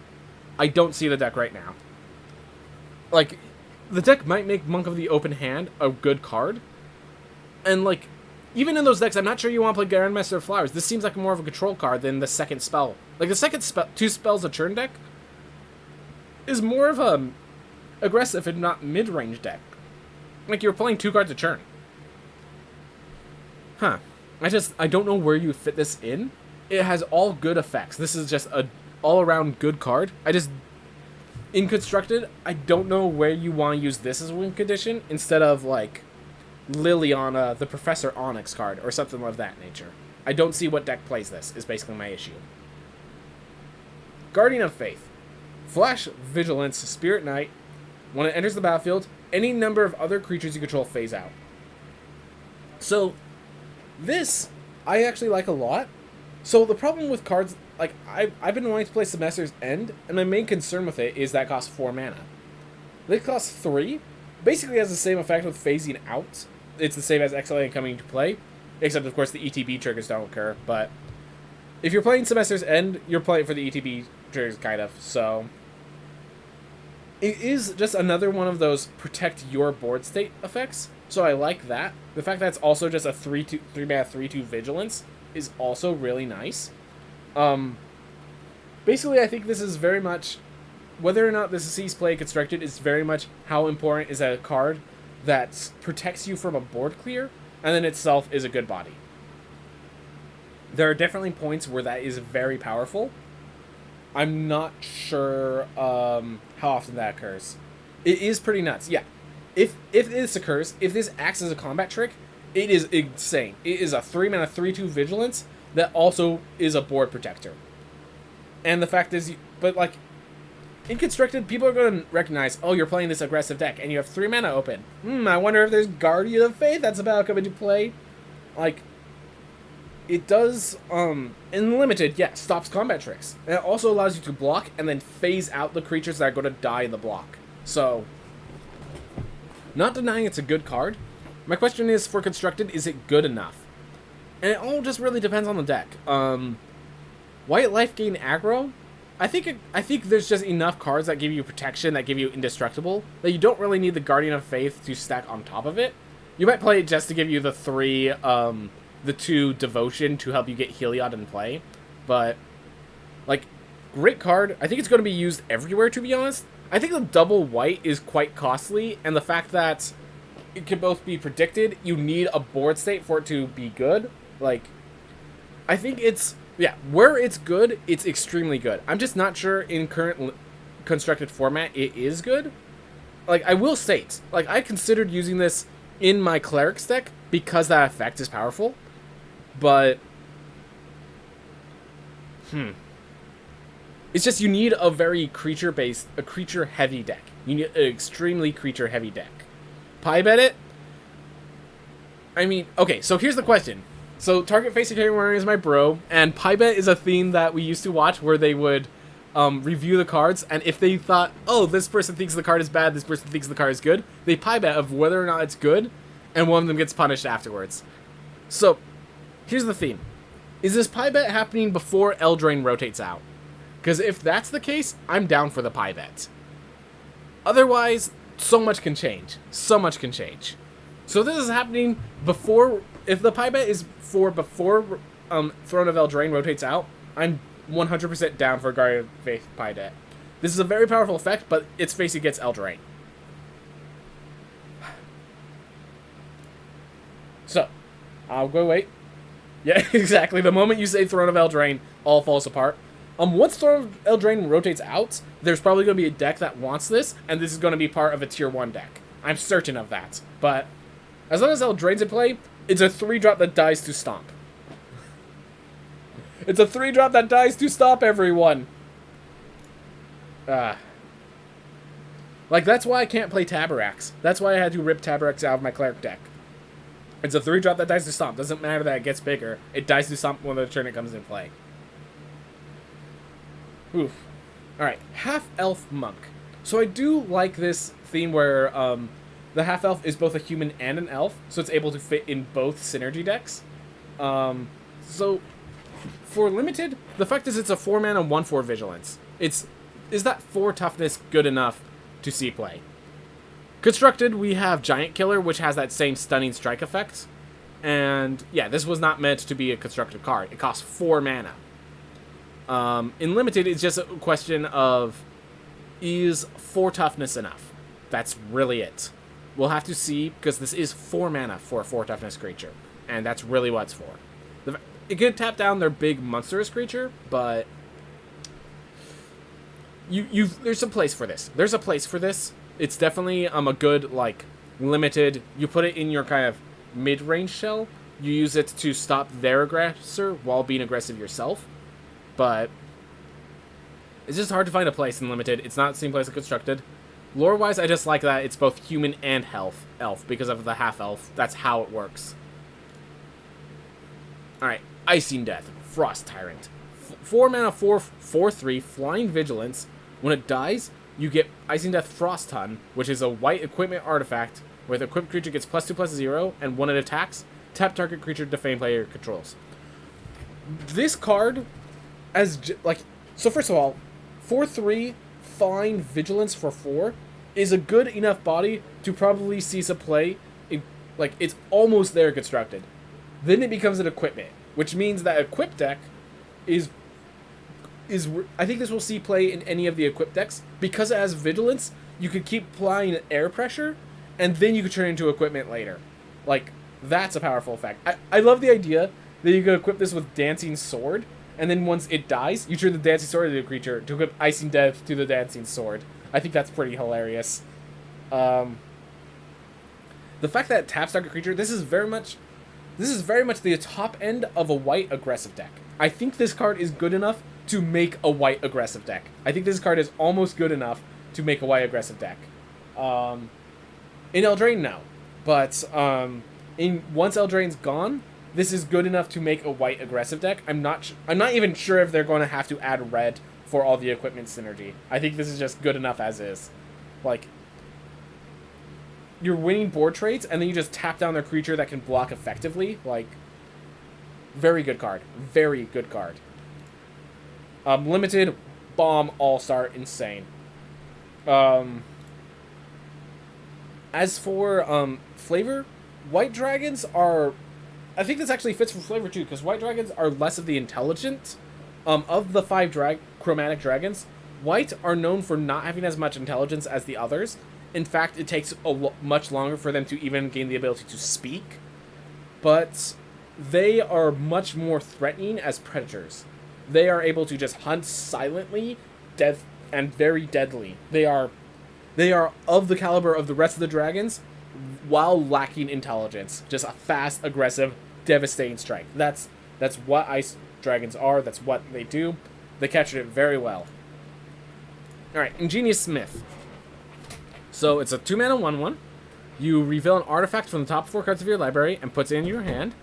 I don't see the deck right now. Like, the deck might make Monk of the Open Hand a good card. And, like, even in those decks, I'm not sure you want to play Grandmaster of Flowers. This seems like more of a control card than the second spell. Like, the second spell, 2 spells a turn deck is more of a aggressive and not mid-range deck. Like, you're playing 2 cards a turn. Huh. I don't know where you fit this in. It has all good effects. This is just a all-around good card. In Constructed, I don't know where you want to use this as a win condition instead of, like, Liliana, the Professor Onyx card, or something of that nature. I don't see what deck plays this, is basically my issue. Guardian of Faith. Flash, Vigilance, Spirit Knight. When it enters the battlefield, any number of other creatures you control phase out. So, this, I actually like a lot. So, the problem with cards, like, I've been wanting to play Semester's End, and my main concern with it is that it costs 4 mana. This costs 3. Basically has the same effect with phasing out. It's the same as XLA coming to play, except, of course, the ETB triggers don't occur, but if you're playing Semester's End, you're playing for the ETB triggers, kind of, so it is just another one of those protect your board state effects, so I like that. The fact that it's also just a 3-mana 3/2 Vigilance is also really nice. Basically, I think this is very much, whether or not this sees play Constructed, is very much how important is a card that protects you from a board clear, and then itself is a good body. There are definitely points where that is very powerful. I'm not sure how often that occurs. It is pretty nuts, yeah. If this occurs, if this acts as a combat trick, it is insane. It is a 3-mana 3/2 Vigilance that also is a board protector. And the fact is, but like, in Constructed, people are going to recognize, oh, you're playing this aggressive deck, and you have 3 mana open. I wonder if there's Guardian of Faith that's about to come into play. Like, it does, in Limited, yeah, stops combat tricks. And it also allows you to block and then phase out the creatures that are going to die in the block. So, not denying it's a good card. My question is, for Constructed, is it good enough? And it all just really depends on the deck. White Life Gain aggro? I think there's just enough cards that give you protection, that give you indestructible, that you don't really need the Guardian of Faith to stack on top of it. You might play it just to give you the 2 Devotion to help you get Heliod in play. But, like, great card. I think it's going to be used everywhere, to be honest. I think the double white is quite costly, and the fact that it can both be predicted, you need a board state for it to be good. Like, I think it's... yeah, where it's good, it's extremely good. I'm just not sure in current Constructed format it is good. Like, I will state, like, I considered using this in my Clerics deck because that effect is powerful. But, It's just you need a very creature-heavy deck. You need an extremely creature-heavy deck. Pie bet it? I mean, okay, so here's the question. So Target Facing Everywhere is my bro, and Pie Bet is a theme that we used to watch where they would review the cards, and if they thought, oh, this person thinks the card is bad, this person thinks the card is good, they Pie Bet of whether or not it's good, and one of them gets punished afterwards. So, here's the theme. Is this Pie Bet happening before Eldraine rotates out? Because if that's the case, I'm down for the Pie Bet. Otherwise, so much can change. So much can change. So this is happening before... If the Pie Bet is for before Throne of Eldraine rotates out, I'm 100% down for Guardian of Faith Pie Bet. This is a very powerful effect, but it's facing against Eldraine. So, I'll go wait. Yeah, exactly. The moment you say Throne of Eldraine, all falls apart. Once Throne of Eldraine rotates out, there's probably going to be a deck that wants this, and this is going to be part of a Tier 1 deck. I'm certain of that. But, as long as Eldraine's in play, it's a 3-drop that dies to stomp. It's a 3-drop that dies to stomp, everyone! Like, that's why I can't play Tabarax. That's why I had to rip Tabarax out of my Cleric deck. It's a 3-drop that dies to stomp. Doesn't matter that it gets bigger. It dies to stomp when the turn it comes in play. Oof. Alright, Half-Elf Monk. So I do like this theme where the Half-Elf is both a human and an elf, so it's able to fit in both synergy decks. So, for limited, the fact is it's a 4-mana 1/4 Vigilance. Is that 4 toughness good enough to see play? Constructed, we have Giant Killer, which has that same Stunning Strike effect. And, yeah, this was not meant to be a constructed card. It costs 4 mana. In limited, it's just a question of, is 4 toughness enough? That's really it. We'll have to see, because this is 4 mana for a 4 toughness creature. And that's really what it's for. It could tap down their big monstrous creature, but... There's a place for this. There's a place for this. It's definitely a good, like, limited... You put it in your kind of mid-range shell. You use it to stop their aggressor while being aggressive yourself. But... it's just hard to find a place in limited. It's not the same place as constructed. Lore-wise, I just like that it's both human and elf because of the half-elf. That's how it works. Alright, Icing Death, Frost Tyrant. 4 mana, 4/3, Flying Vigilance. When it dies, you get Icing Death Frost Ton, which is a white equipment artifact, where the equipped creature gets +2/+0, and when it attacks, tap target creature defame player controls. This card, so first of all, 4/3, Flying Vigilance for 4 is a good enough body to probably see some play. It's almost there constructed. Then it becomes an equipment, which means that equipped deck is I think this will see play in any of the equipped decks. Because it has Vigilance, you could keep applying air pressure, and then you could turn it into equipment later. Like, that's a powerful effect. I love the idea that you could equip this with Dancing Sword, and then once it dies, you turn the Dancing Sword into a creature to equip Icing Death to the Dancing Sword. I think that's pretty hilarious. The fact that it taps target creature, this is very much the top end of a white aggressive deck. I think this card is good enough to make a white aggressive deck. I think this card is almost good enough to make a white aggressive deck. In Eldraine, no. But once Eldraine's gone, this is good enough to make a white aggressive deck. I'm not even sure if they're going to have to add red for all the equipment synergy. I think this is just good enough as is. Like, you're winning board trades, and then you just tap down their creature that can block effectively. Like, very good card. Very good card. Limited, bomb, all-star, insane. As for flavor, white dragons are... I think this actually fits for flavor too, because white dragons are less of the intelligent. Of the 5 chromatic dragons, white are known for not having as much intelligence as the others. In fact, it takes much longer for them to even gain the ability to speak. But they are much more threatening as predators. They are able to just hunt silently, and very deadly. They are of the caliber of the rest of the dragons, while lacking intelligence. Just a fast, aggressive, devastating strike. That's what ice dragons are. That's what they do. They captured it very well. Alright, Ingenious Smith. So it's a 2-mana 1/1. You reveal an artifact from the top 4 cards of your library and puts it in your hand.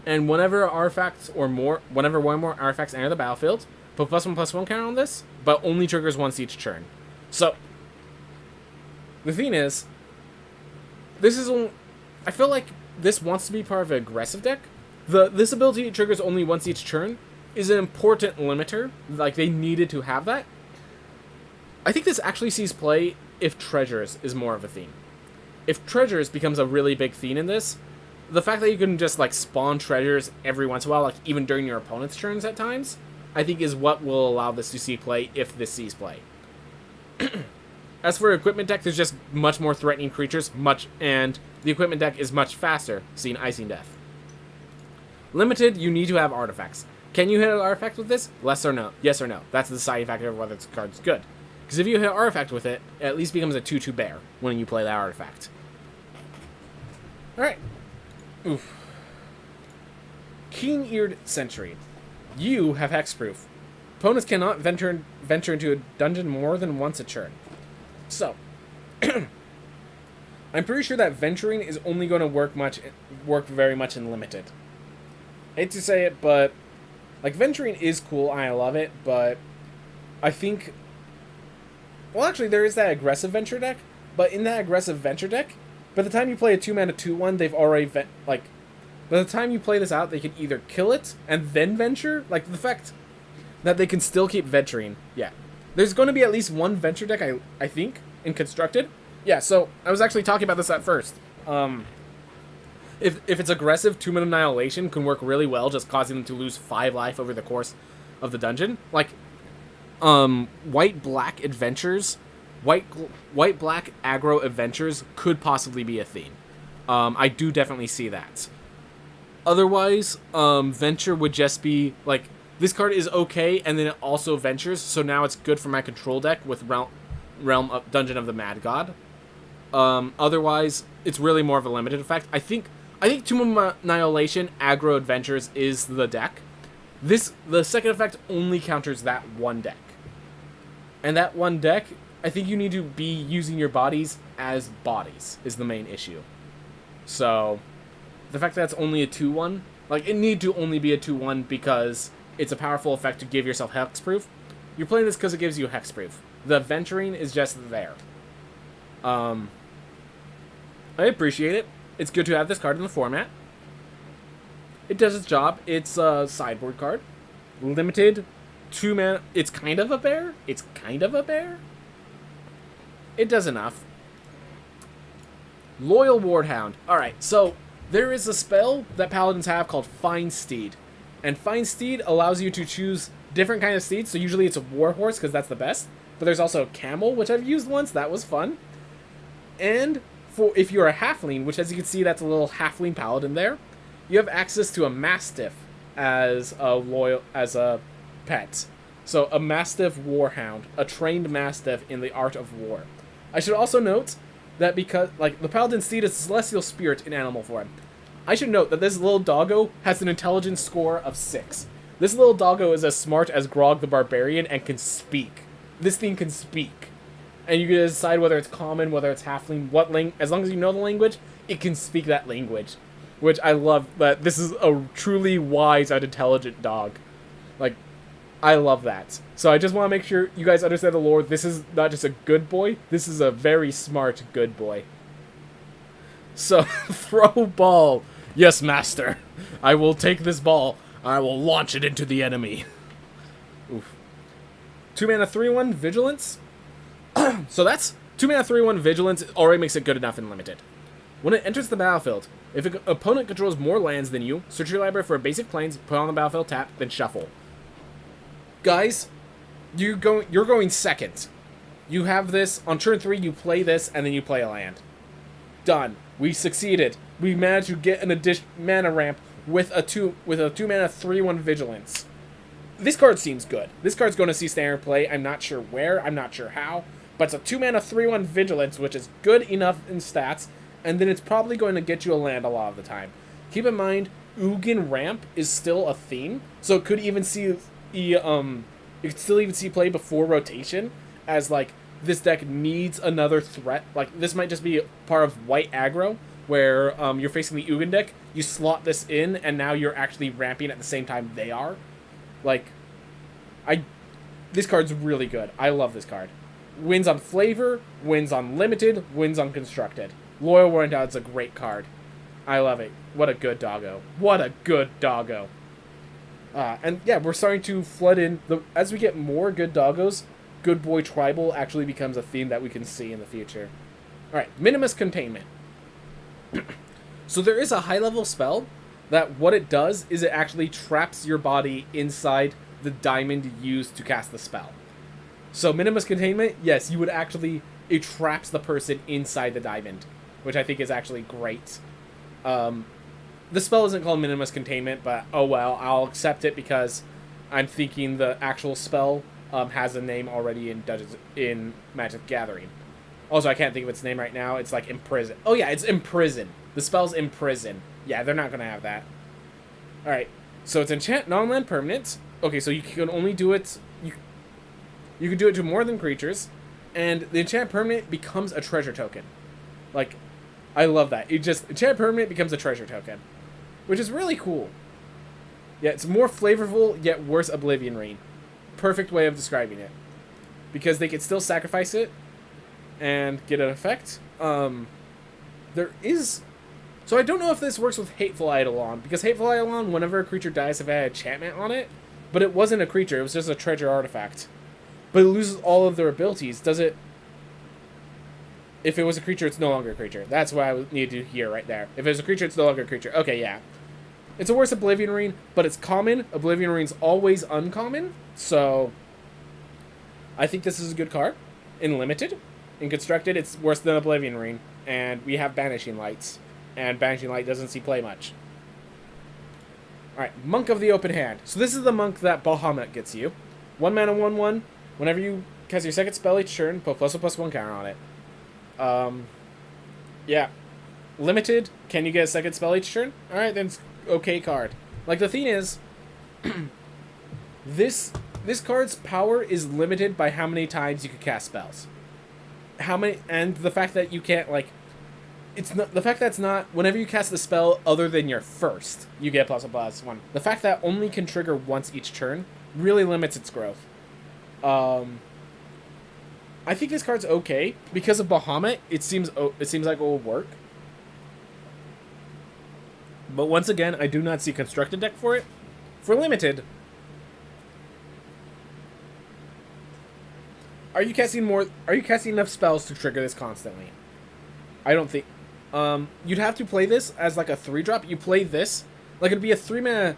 And whenever whenever one more artifacts enter the battlefield, put +1/+1 counter on this, but only triggers once each turn. So, the thing is, I feel like this wants to be part of an aggressive deck. This ability triggers only once each turn is an important limiter. Like, they needed to have that. I think this actually sees play if Treasures is more of a theme. If Treasures becomes a really big theme in this, the fact that you can just, like, spawn Treasures every once in a while, like, even during your opponent's turns at times, I think is what will allow this to see play if this sees play. As for equipment deck, there's just much more threatening creatures, and the equipment deck is much faster, seeing Icing Death. Limited, you need to have artifacts. Can you hit an artifact with this? Yes or no. That's the deciding factor of whether this card's good. Because if you hit an artifact with it, it at least becomes a 2/2 bear when you play that artifact. Alright. Oof. Keen-Eared Sentry. You have hexproof. Opponents cannot venture into a dungeon more than once a turn. So, I'm pretty sure that venturing is only going to work very much in limited. I hate to say it, but like venturing is cool. I love it, but I think, well, actually, there is that aggressive venture deck. But in that aggressive venture deck, by the time you play a 2-mana 2/1, they've already by the time you play this out, they can either kill it and then venture. Like the fact that they can still keep venturing. Yeah. There's going to be at least one venture deck, I think, in Constructed. Yeah, so I was actually talking about this at first. If it's aggressive, 2-mana Annihilation can work really well, just causing them to lose 5 life over the course of the dungeon. Like, white-black adventures, white-black aggro adventures could possibly be a theme. I do definitely see that. Otherwise, venture would just be, like, this card is okay, and then it also ventures, so now it's good for my control deck with Realm of Dungeon of the Mad God. Otherwise, it's really more of a limited effect. I think 2-mana Annihilation, aggro adventures is the deck. The second effect only counters that one deck. And that one deck, I think you need to be using your bodies as bodies, is the main issue. So, the fact that it's only a 2/1, like, it need to only be a 2/1 because it's a powerful effect to give yourself hexproof. You're playing this because it gives you hexproof. The venturing is just there. I appreciate it. It's good to have this card in the format. It does its job. It's a sideboard card. Limited, 2-mana. It's kind of a bear. It does enough. Loyal Wardhound. Alright, so there is a spell that paladins have called Find Steed. And Find Steed allows you to choose different kind of steeds. So usually it's a warhorse because that's the best. But there's also a camel, which I've used once. That was fun. And if you're a halfling, which as you can see, that's a little halfling paladin there, you have access to a mastiff as a pet. So a mastiff warhound, a trained mastiff in the art of war. I should also note that because the paladin steed is a celestial spirit in animal form. I should note that this little doggo has an intelligence score of 6. This little doggo is as smart as Grog the Barbarian and can speak. This thing can speak. And you can decide whether it's common, whether it's halfling, as long as you know the language, it can speak that language. Which I love, that this is a truly wise and intelligent dog. Like, I love that. So I just want to make sure you guys understand the lore. This is not just a good boy, this is a very smart good boy. So, throw ball. Yes, master. I will take this ball. I will launch it into the enemy. Oof. 2-mana 3/1 Vigilance. So that's 2-mana 3/1 Vigilance already makes it good enough in limited. When it enters the battlefield, if an opponent controls more lands than you, search your library for basic plains, put on the battlefield, tap, then shuffle. Guys, you're going second. You have this on turn 3. You play this, and then you play a land. Done. We succeeded. We managed to get an additional mana ramp with a 2-mana 3/1 Vigilance. This card seems good. This card's going to see standard play. I'm not sure where. I'm not sure how. But it's a 2-mana 3/1 Vigilance, which is good enough in stats. And then it's probably going to get you a land a lot of the time. Keep in mind, Ugin Ramp is still a theme. So it could even see... you could still even see play before rotation. as like this deck needs another threat. Like this might just be part of white aggro where you're facing the Ugin deck, you slot this in, and now you're actually ramping at the same time they are. Like, this card's really good. I love this card. Wins on flavor, wins on limited, wins on constructed. Loyal Rundown's a great card. I love it. What a good doggo. What a good doggo. And yeah, we're starting to flood in. As we get more good doggos, Good Boy Tribal actually becomes a theme that we can see in the future. Alright, Minimus Containment. So there is a high-level spell that what it does is it actually traps your body inside the diamond used to cast the spell. So Minimus Containment, yes, you would actually... It traps the person inside the diamond, which I think is actually great. The spell isn't called Minimus Containment, but oh well, I'll accept it because I'm thinking the actual spell has a name already in Magic Gathering. Also, I can't think of its name right now. It's like Imprison. Oh yeah, it's Imprison. The spell's Imprison. Yeah, they're not going to have that. Alright, so it's enchant non-land permanent. Okay, so you can only do it... You can do it to more than creatures. And the enchant permanent becomes a treasure token. Like, I love that. Enchant permanent becomes a treasure token. Which is really cool. Yeah, it's more flavorful, yet worse Oblivion Ring. Perfect way of describing it. Because they can still sacrifice it and get an effect. There is... So I don't know if this works with Hateful Eidolon, because Hateful Eidolon, whenever a creature dies, have had enchantment on it, but it wasn't a creature, it was just a treasure artifact. But it loses all of their abilities. Does it... If it was a creature, it's no longer a creature. That's what I need to hear right there. If it's a creature, it's no longer a creature. Okay, yeah. It's a worse Oblivion Ring, but it's common. Oblivion Ring's always uncommon, so... I think this is a good card. In Limited. In Constructed, it's worse than Oblivion Ring. And we have Banishing Lights. And Banishing Light doesn't see play much. Alright, Monk of the Open Hand. So this is the monk that Bahamut gets you. 1 mana, 1/1. Whenever you cast your second spell each turn, put +1/+1 counter on it. Yeah. Limited, can you get a second spell each turn? Alright, then it's okay card. Like, the thing is, this card's power is limited by how many times you can cast spells. And the fact that you can't, like, it's not, the fact that it's not, whenever you cast the spell other than your first, you get +1/+1. The fact that only can trigger once each turn really limits its growth. I think this card's okay. Because of Bahamut, it seems like it will work. But once again, I do not see a constructed deck for it. For Limited, are you casting enough spells to trigger this constantly? I don't think... you'd have to play this as like a 3-drop. You play this, like it'd be a 3-mana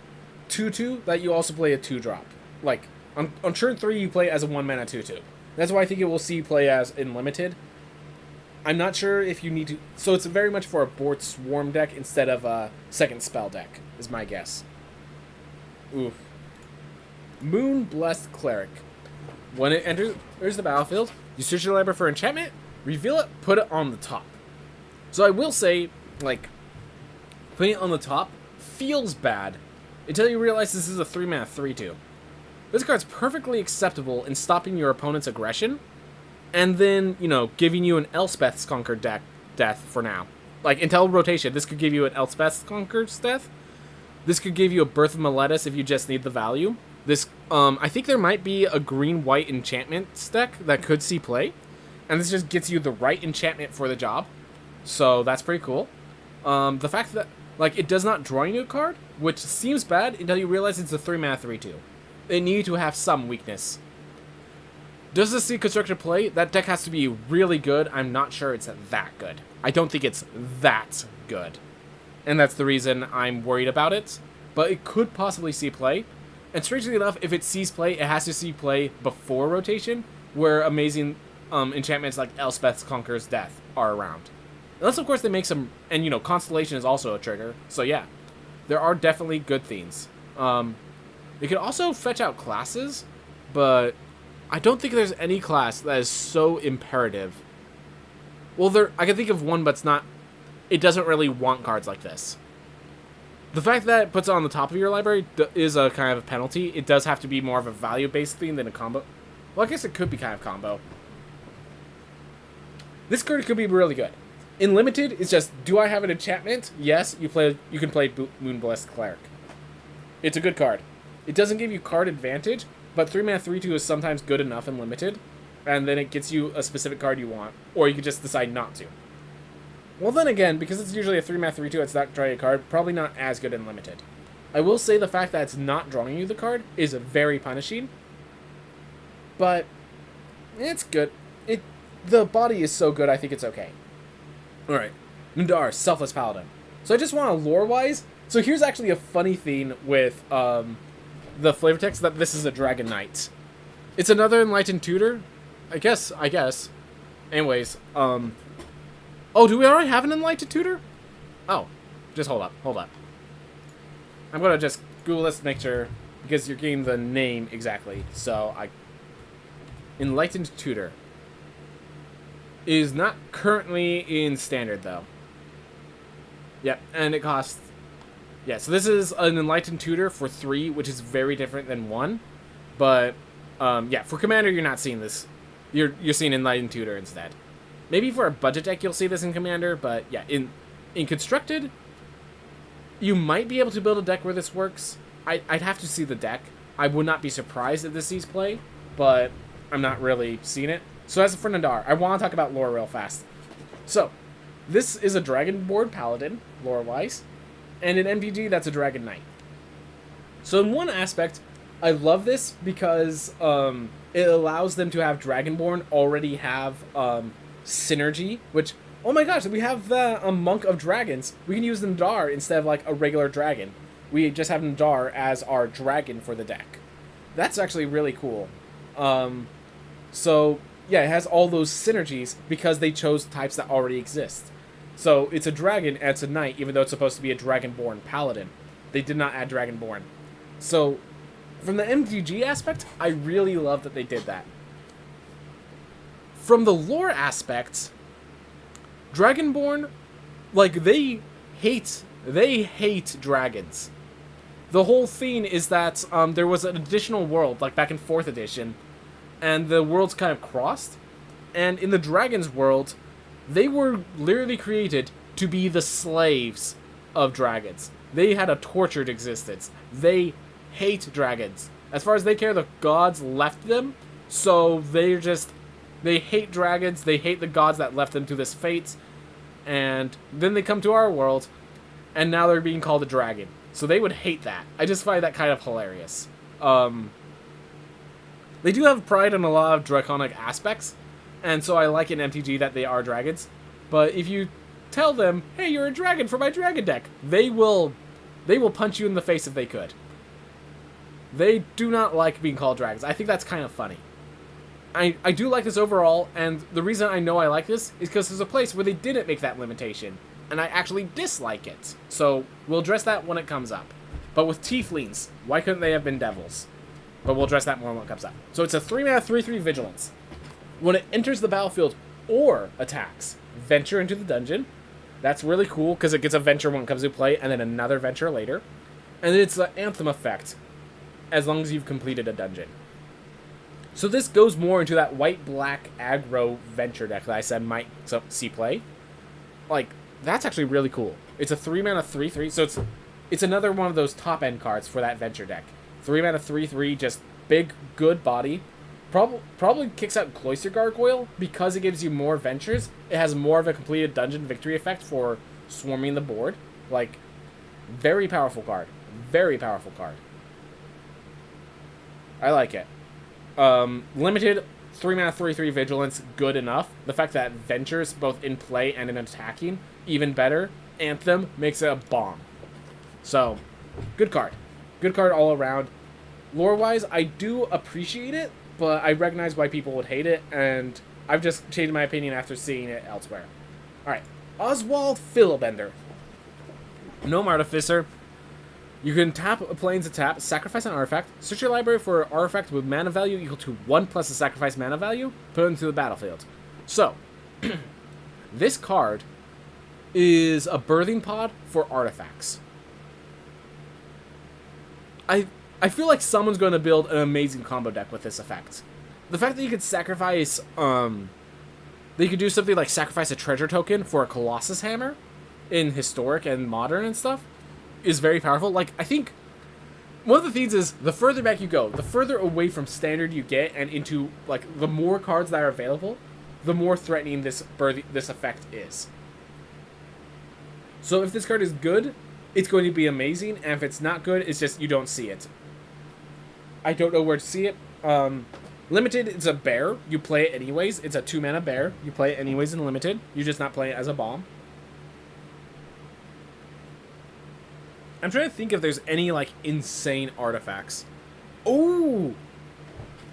2/2 that you also play a 2-drop. Like, on turn 3, you play it as a 1-mana 2/2. That's why I think it will see play as in Limited. I'm not sure if you need to... So it's very much for a board Swarm deck instead of a second spell deck, is my guess. Oof. Moon Blessed Cleric. When it enters the battlefield, you search your library for enchantment, reveal it, put it on the top. So I will say, like, putting it on the top feels bad until you realize this is a 3-mana 3/2. This card's perfectly acceptable in stopping your opponent's aggression, and then, you know, giving you an Elspeth's Conquered death for now. Like, until rotation, this could give you an Elspeth's Conquered death. This could give you a Birth of Meletis if you just need the value. This, I think there might be a green-white enchantment deck that could see play, and this just gets you the right enchantment for the job. So that's pretty cool. The fact that, like, it does not draw you a card, which seems bad until you realize it's a 3-mana 3/2. They need to have some weakness. Does this see constructed play? That deck has to be really good. I'm not sure it's that good. I don't think it's that good. And that's the reason I'm worried about it. But it could possibly see play. And strangely enough, if it sees play, it has to see play before rotation, where amazing enchantments like Elspeth's Conqueror's Death are around. Unless, of course, they make some... And, you know, Constellation is also a trigger. So, yeah. There are definitely good themes. They could also fetch out classes, but I don't think there's any class that is so imperative. Well, I can think of one, but it's not... It doesn't really want cards like this. The fact that it puts it on the top of your library is a kind of a penalty. It does have to be more of a value-based theme than a combo. Well, I guess it could be kind of combo. This card could be really good. In Limited, it's just, do I have an enchantment? Yes, you can play Moonblessed Cleric. It's a good card. It doesn't give you card advantage, but 3-mana 3/2 is sometimes good enough in Limited, and then it gets you a specific card you want, or you could just decide not to. Well, then again, because it's usually a 3-mana 3/2, it's not drawing a card, probably not as good in Limited. I will say the fact that it's not drawing you the card is very punishing, but it's good. The body is so good, I think it's okay. Alright, Nundar, Selfless Paladin. So I just want to lore-wise, so here's actually a funny thing with the flavor text, that this is a Dragon Knight. It's another Enlightened Tutor, I guess. Anyways, oh, do we already have an Enlightened Tutor? Oh, just hold up. I'm gonna just Google this to make sure, because you're getting the name exactly, so Enlightened Tutor is not currently in Standard, though. Yep, and it costs... Yeah, so this is an Enlightened Tutor for 3, which is very different than 1. But, yeah, for Commander, you're not seeing this. You're seeing Enlightened Tutor instead. Maybe for a budget deck, you'll see this in Commander, but yeah, in Constructed, you might be able to build a deck where this works. I'd have to see the deck. I would not be surprised if this sees play, but I'm not really seeing it. So as for Nundar, I want to talk about lore real fast. So, this is a Dragonborn Paladin, lore-wise, and in MTG, that's a Dragon Knight. So in one aspect, I love this because it allows them to have Dragonborn already have synergy, which, oh my gosh, we have the Monk of Dragons. We can use Nundar instead of like a regular dragon. We just have Nundar as our dragon for the deck. That's actually really cool. So, yeah, it has all those synergies because they chose types that already exist. So, it's a dragon and it's a knight, even though it's supposed to be a Dragonborn Paladin. They did not add Dragonborn. So, from the MTG aspect, I really love that they did that. From the lore aspect, Dragonborn, like, they hate dragons. The whole thing is that there was an additional world, like back in 4th edition, and the worlds kind of crossed. And in the dragons world, they were literally created to be the slaves of dragons. They had a tortured existence. They hate dragons. As far as they care, the gods left them, so they hate dragons, they hate the gods that left them to this fate, and then they come to our world, and now they're being called a dragon. So they would hate that. I just find that kind of hilarious. They do have pride in a lot of draconic aspects, and so I like in MTG that they are dragons. But if you tell them, hey, you're a dragon for my dragon deck, they will punch you in the face if they could. They do not like being called dragons. I think that's kind of funny. I do like this overall, and the reason I know I like this is because there's a place where they didn't make that limitation, and I actually dislike it. So we'll address that when it comes up. But with Tieflings, why couldn't they have been devils? But we'll address that more when it comes up. So it's a 3-mana 3/3 Vigilance. When it enters the battlefield or attacks, venture into the dungeon. That's really cool because it gets a venture when it comes to play, and then another venture later. And it's an Anthem effect, as long as you've completed a dungeon. So this goes more into that white-black aggro venture deck that I said might see play. Like, that's actually really cool. It's a 3-mana 3/3, so it's another one of those top-end cards for that venture deck. 3-mana 3/3, just big, good body. Probably kicks out Cloister Gargoyle because it gives you more ventures. It has more of a completed dungeon victory effect for swarming the board. Like, very powerful card. Very powerful card. I like it. Limited 3-mana 3/3 Vigilance, good enough. The fact that ventures both in play and in attacking, even better. Anthem makes it a bomb. So, good card. Good card all around. Lore-wise, I do appreciate it, but I recognize why people would hate it, and I've just changed my opinion after seeing it elsewhere. Alright, Oswald Fillibender. Gnome Artificer. You can tap a planes to tap, sacrifice an artifact, search your library for an artifact with mana value equal to 1 plus the sacrifice mana value, put it into the battlefield. So, this card is a birthing pod for artifacts. I feel like someone's going to build an amazing combo deck with this effect. The fact that you could sacrifice They could do something like sacrifice a treasure token for a Colossus Hammer in Historic and Modern and stuff is very powerful. Like, I think one of the things is the further back you go, the further away from Standard you get and into, like, the more cards that are available, the more threatening this effect is. So if this card is good, it's going to be amazing, and if it's not good, it's just you don't see it. I don't know where to see it. Limited, it's a bear. You play it anyways. It's a 2-mana bear. You play it anyways in Limited. You just not play it as a bomb. I'm trying to think if there's any, like, insane artifacts. Oh!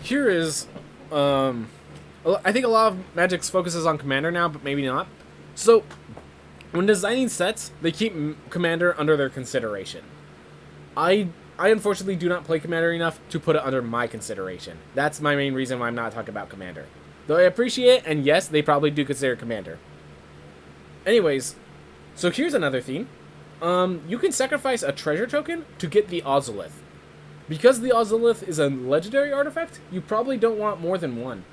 Here is, I think a lot of Magic's focuses on Commander now, but maybe not. So, when designing sets, they keep Commander under their consideration. I unfortunately do not play Commander enough to put it under my consideration. That's my main reason why I'm not talking about Commander. Though I appreciate it, and yes, they probably do consider Commander. Anyways, so here's another theme. You can sacrifice a treasure token to get the Ozolith. Because the Ozolith is a legendary artifact, you probably don't want more than one.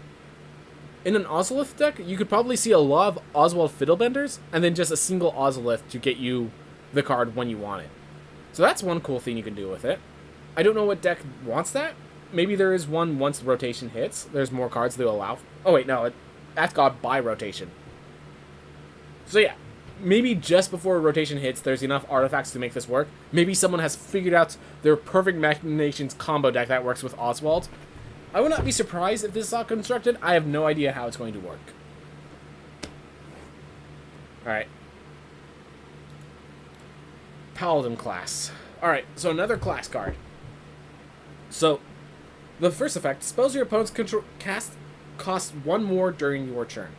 In an Ozolith deck, you could probably see a lot of Oswald Fiddlebenders, and then just a single Ozolith to get you the card when you want it. So that's one cool thing you can do with it. I don't know what deck wants that. Maybe there is one once the rotation hits. There's more cards they'll allow. Oh wait, no, that's got by rotation. So yeah, maybe just before rotation hits, there's enough artifacts to make this work. Maybe someone has figured out their perfect Machinations combo deck that works with Oswald. I would not be surprised if this is all constructed. I have no idea how it's going to work. Alright. Paladin class. Alright, so another class card. So, the first effect, spells your opponent's cast cost 1 more during your turn.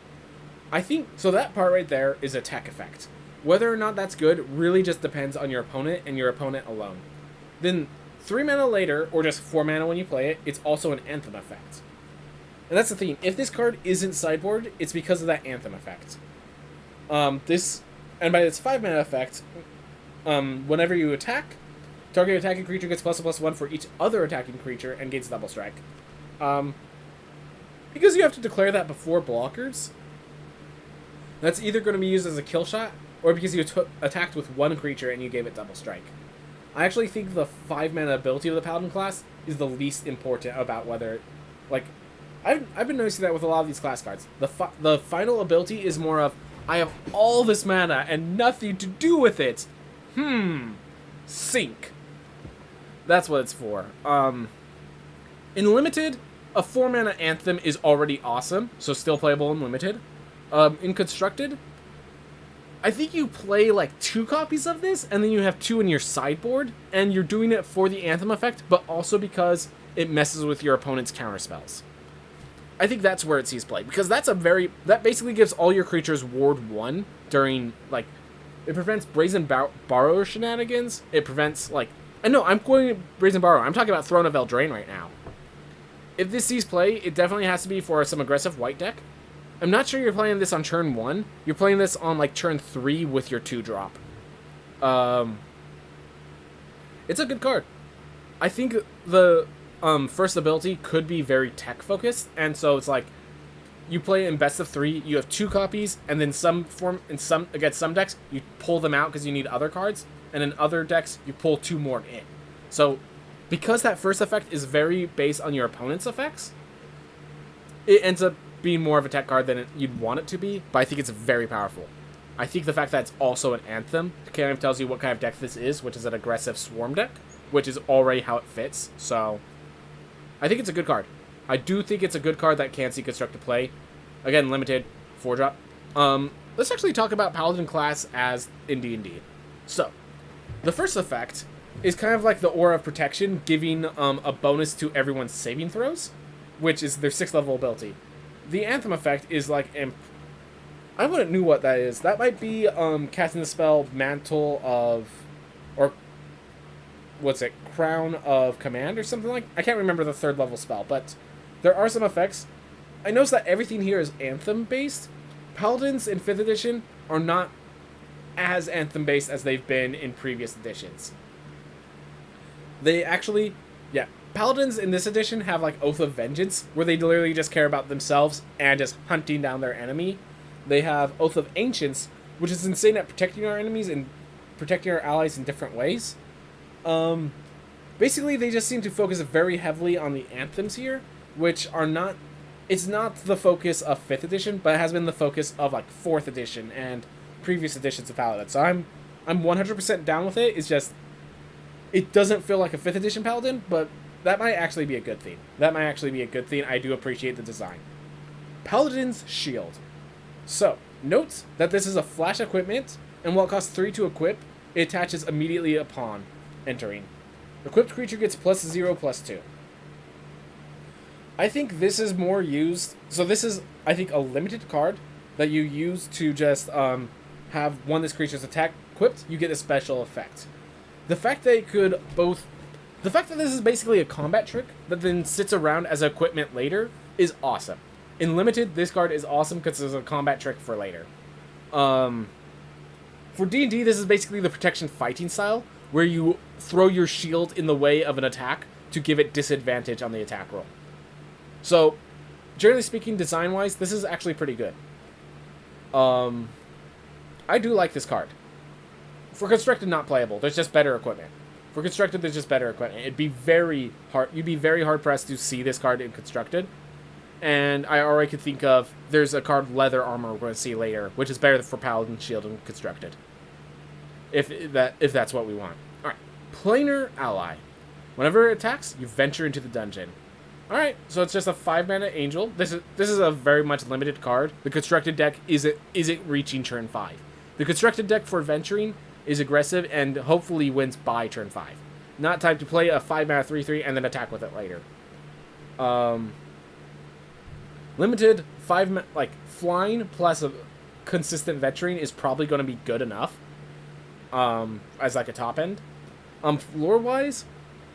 I think, so that part right there is a tech effect. Whether or not that's good really just depends on your opponent and your opponent alone. Then, 3 mana later, or just 4 mana when you play it, it's also an Anthem effect. And that's the thing, if this card isn't sideboard, it's because of that Anthem effect. And by its 5 mana effect, whenever you attack, target attacking creature gets +1/+1 for each other attacking creature and gains double strike. Because you have to declare that before blockers, that's either going to be used as a kill shot, or because you attacked with one creature and you gave it double strike. I actually think the 5 mana ability of the Paladin class is the least important about whether, like, I've been noticing that with a lot of these class cards. The final ability is more of, I have all this mana and nothing to do with it. Sink. That's what it's for. In Limited, a 4 mana Anthem is already awesome, so still playable in Limited. In Constructed, I think you play like 2 copies of this, and then you have 2 in your sideboard, and you're doing it for the Anthem effect, but also because it messes with your opponent's counterspells. I think that's where it sees play, because that basically gives all your creatures Ward 1 during, like, it prevents Brazen Borrower shenanigans, it prevents, like, and no, I'm going Brazen Borrower, I'm talking about Throne of Eldraine right now. If this sees play, it definitely has to be for some aggressive white deck. I'm not sure you're playing this on turn 1. You're playing this on, like, turn 3 with your 2-drop. It's a good card. I think the first ability could be very tech-focused, and so it's like, you play in best of 3, you have 2 copies, and then against some decks, you pull them out because you need other cards, and in other decks, you pull 2 more in. So, because that first effect is very based on your opponent's effects, it ends up being more of a tech card than you'd want it to be, but I think it's very powerful. I think the fact that it's also an Anthem kind of tells you what kind of deck this is, which is an aggressive Swarm deck, which is already how it fits, so I think it's a good card. I do think it's a good card that can see constructed play. Again, Limited, 4-drop. Let's actually talk about Paladin class as in D&D. So, the first effect is kind of like the Aura of Protection, giving a bonus to everyone's saving throws, which is their 6th level ability. The Anthem effect is like, I wouldn't know what that is. That might be casting the spell Mantle of, or what's it, Crown of Command or something like. I can't remember the 3rd level spell, but there are some effects. I noticed that everything here is Anthem based. Paladins in 5th edition are not as Anthem based as they've been in previous editions. They actually, yeah, Paladins in this edition have like Oath of Vengeance, where they literally just care about themselves and just hunting down their enemy. They have Oath of Ancients, which is insane at protecting our enemies and protecting our allies in different ways. Basically, they just seem to focus very heavily on the anthems here, which are not... It's not the focus of 5th edition, but it has been the focus of like 4th edition and previous editions of Paladin. So I'm 100% down with it. It's just... It doesn't feel like a 5th edition Paladin, but that might actually be a good thing. I do appreciate the design. Paladin's Shield. So, note that this is a flash equipment, and while it costs 3 to equip, it attaches immediately upon entering. Equipped creature gets +0/+2. I think this is more used... So this is, I think, a limited card that you use to just have one of this creature's attack equipped, you get a special effect. The fact that it could both... The fact that this is basically a combat trick that then sits around as equipment later is awesome. In Limited, this card is awesome because it's a combat trick for later. For D&D, this is basically the protection fighting style, where you throw your shield in the way of an attack to give it disadvantage on the attack roll. So, generally speaking, design-wise, this is actually pretty good. I do like this card. For Constructed, not playable. There's just better equipment. For Constructed, there's just better equipment. It'd be very hard. You'd be very hard-pressed to see this card in Constructed. And I already could think of... There's a card, Leather Armor, we're going to see later, which is better for Paladin, Shield, and Constructed. If that's what we want. Alright. Planar Ally. Whenever it attacks, you venture into the dungeon. Alright, so it's just a 5-mana Angel. This is a very much limited card. The Constructed deck isn't reaching turn 5. The Constructed deck for venturing is aggressive and hopefully wins by turn 5. Not time to play a 5-mana 3/3 and then attack with it later. Limited, flying plus a consistent venturing is probably going to be good enough. As like a top end. Lore-wise,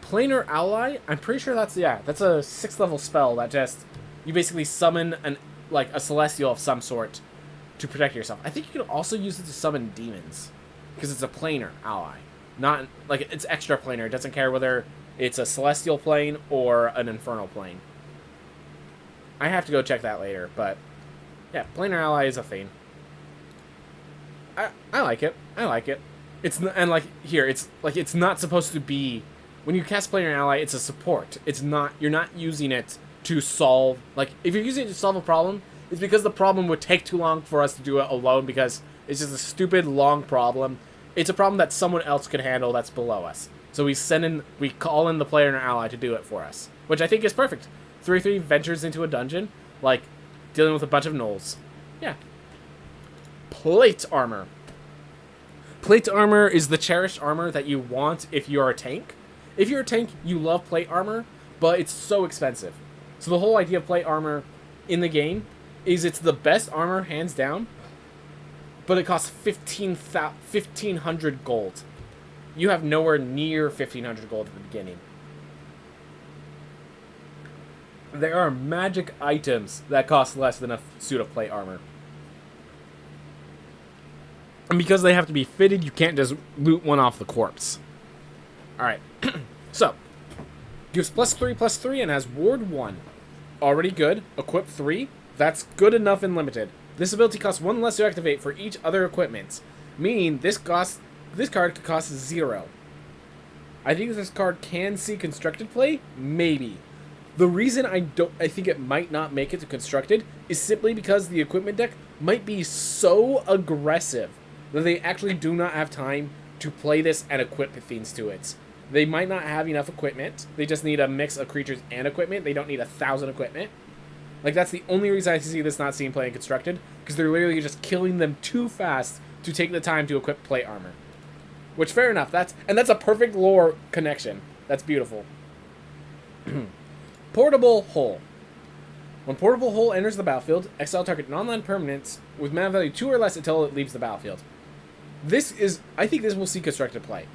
Planar Ally, I'm pretty sure that's a 6th level spell that just, you basically summon a Celestial of some sort to protect yourself. I think you can also use it to summon demons, because it's a Planar Ally. Not, it's extra planar. It doesn't care whether it's a Celestial plane or an Infernal plane. I have to go check that later, but yeah, Planar Ally is a thing. I like it. It's it's not supposed to be, when you cast Planar Ally, it's a support. You're not using it to solve, if you're using it to solve a problem, it's because the problem would take too long for us to do it alone, because it's just a stupid long problem. It's a problem that someone else could handle that's below us. So we call in the Planar Ally to do it for us, which I think is perfect. 3/3 ventures into a dungeon, dealing with a bunch of gnolls. Yeah. Plate Armor. Plate Armor is the cherished armor that you want if you're a tank. If you're a tank, you love Plate Armor, but it's so expensive. So the whole idea of Plate Armor in the game is it's the best armor, hands down, but it costs 1,500 gold. You have nowhere near 1,500 gold at the beginning. There are magic items that cost less than a suit of plate armor. And because they have to be fitted, you can't just loot one off the corpse. Alright. So, gives +3/+3 and has Ward 1. Already good. Equip 3. That's good enough in Limited. This ability costs 1 less to activate for each other equipment, meaning this card could cost 0. I think this card can see Constructed play? Maybe. The reason I think it might not make it to Constructed is simply because the equipment deck might be so aggressive that they actually do not have time to play this and equip things to it. They might not have enough equipment. They just need a mix of creatures and equipment. They don't need 1,000 equipment. That's the only reason I see this not seeing play in Constructed, because they're literally just killing them too fast to take the time to equip plate armor. Which, fair enough. That's a perfect lore connection. That's beautiful. Portable Hole. When Portable Hole enters the battlefield, exile target non-land permanents with mana value 2 or less until it leaves the battlefield. I think this will see Constructed play.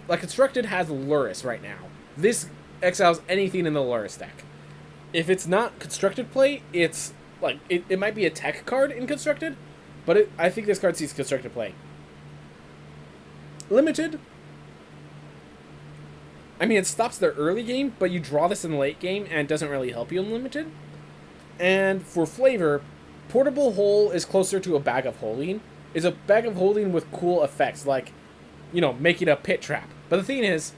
Constructed has Luris right now. This exiles anything in the Luris deck. If it's not Constructed play, it's it might be a tech card in Constructed, but I think this card sees Constructed play. Limited. I mean, it stops their early game, but you draw this in the late game, and it doesn't really help you in limited. And for flavor, Portable Hole is closer to a Bag of Holding. It's a Bag of Holding with cool effects, like, making a pit trap. But the thing is,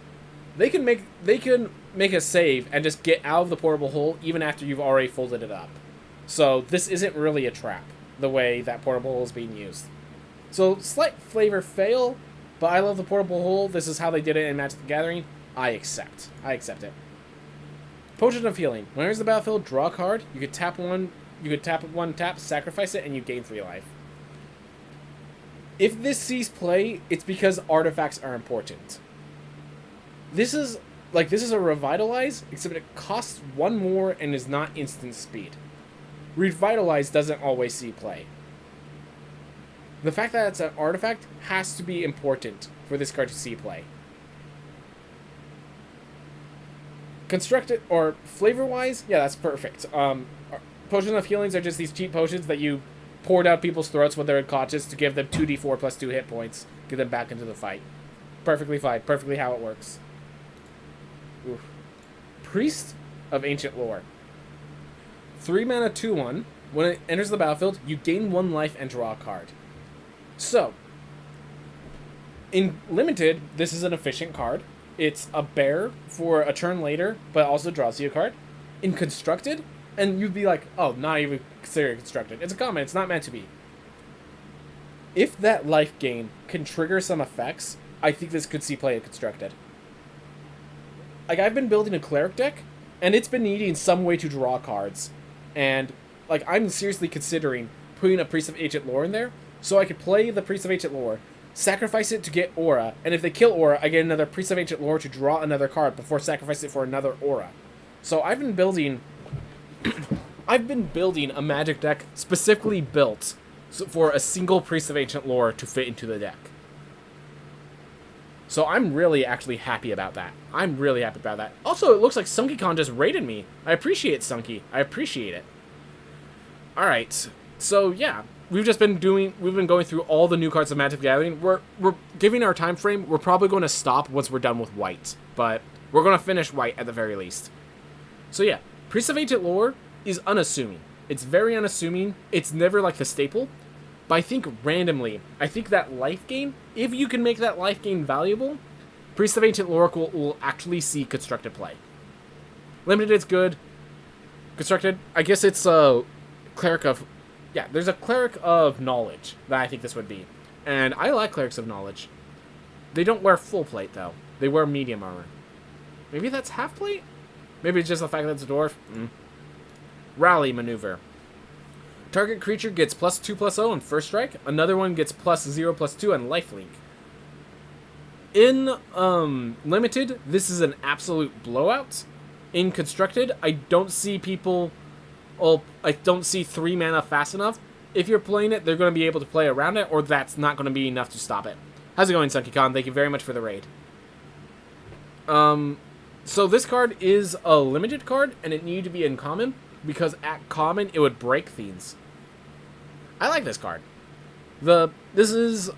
they can make a save and just get out of the Portable Hole even after you've already folded it up. So this isn't really a trap, the way that Portable Hole is being used. So slight flavor fail, but I love the Portable Hole. This is how they did it in Magic the Gathering. I accept it. Potion of Healing. When enters the battlefield, draw a card. You could tap one. You could tap one, sacrifice it, and you gain 3 life. If this sees play, it's because artifacts are important. This is a Revitalize, except it costs 1 more and is not instant speed. Revitalize doesn't always see play. The fact that it's an artifact has to be important for this card to see play. Constructed, or flavor-wise, yeah, that's perfect. Potions of Healings are just these cheap potions that you pour down people's throats when they're unconscious to give them 2d4 plus 2 hit points, get them back into the fight. Perfectly fine, perfectly how it works. Oof. Priest of Ancient Lore. 3 mana 2/1. When it enters the battlefield, you gain 1 life and draw a card. So, in Limited, this is an efficient card. It's a bear for a turn later, but also draws you a card. In Constructed, and you'd be like, oh, not even considered Constructed. It's a common, it's not meant to be. If that life gain can trigger some effects, I think this could see play in Constructed. Like, I've been building a Cleric deck, and it's been needing some way to draw cards. And, like, I'm seriously considering putting a Priest of Ancient Lore in there, so I could play the Priest of Ancient Lore, sacrifice it to get Aura, and if they kill Aura, I get another Priest of Ancient Lore to draw another card before sacrificing it for another Aura. So I've been building a Magic deck specifically built for a single Priest of Ancient Lore to fit into the deck. So I'm really actually happy about that. Also, it looks like SunkyCon just raided me. I appreciate Sunky. I appreciate it. Alright, so yeah. We've been going through all the new cards of Magic the Gathering. We're giving our time frame. We're probably going to stop once we're done with White, but we're going to finish White at the very least. So yeah, Priest of Ancient Lore is unassuming. It's very unassuming. It's never like the staple, but I think randomly, that life gain, if you can make that life gain valuable, Priest of Ancient Lore will actually see Constructed play. Limited, it's good. Constructed, I guess it's a Cleric of... Yeah, there's a Cleric of Knowledge that I think this would be. And I like Clerics of Knowledge. They don't wear full plate, though. They wear medium armor. Maybe that's half plate? Maybe it's just the fact that it's a dwarf? Rally Maneuver. Target creature gets +2/+0 on first strike. Another one gets +0/+2 on lifelink. In Limited, this is an absolute blowout. In Constructed, I don't see 3 mana fast enough. If you're playing it, they're going to be able to play around it, or that's not going to be enough to stop it. How's it going, SunkyCon? Thank you very much for the raid. So this card is a limited card, and it needed to be uncommon, because at common, it would break Fiends. I like this card. This is,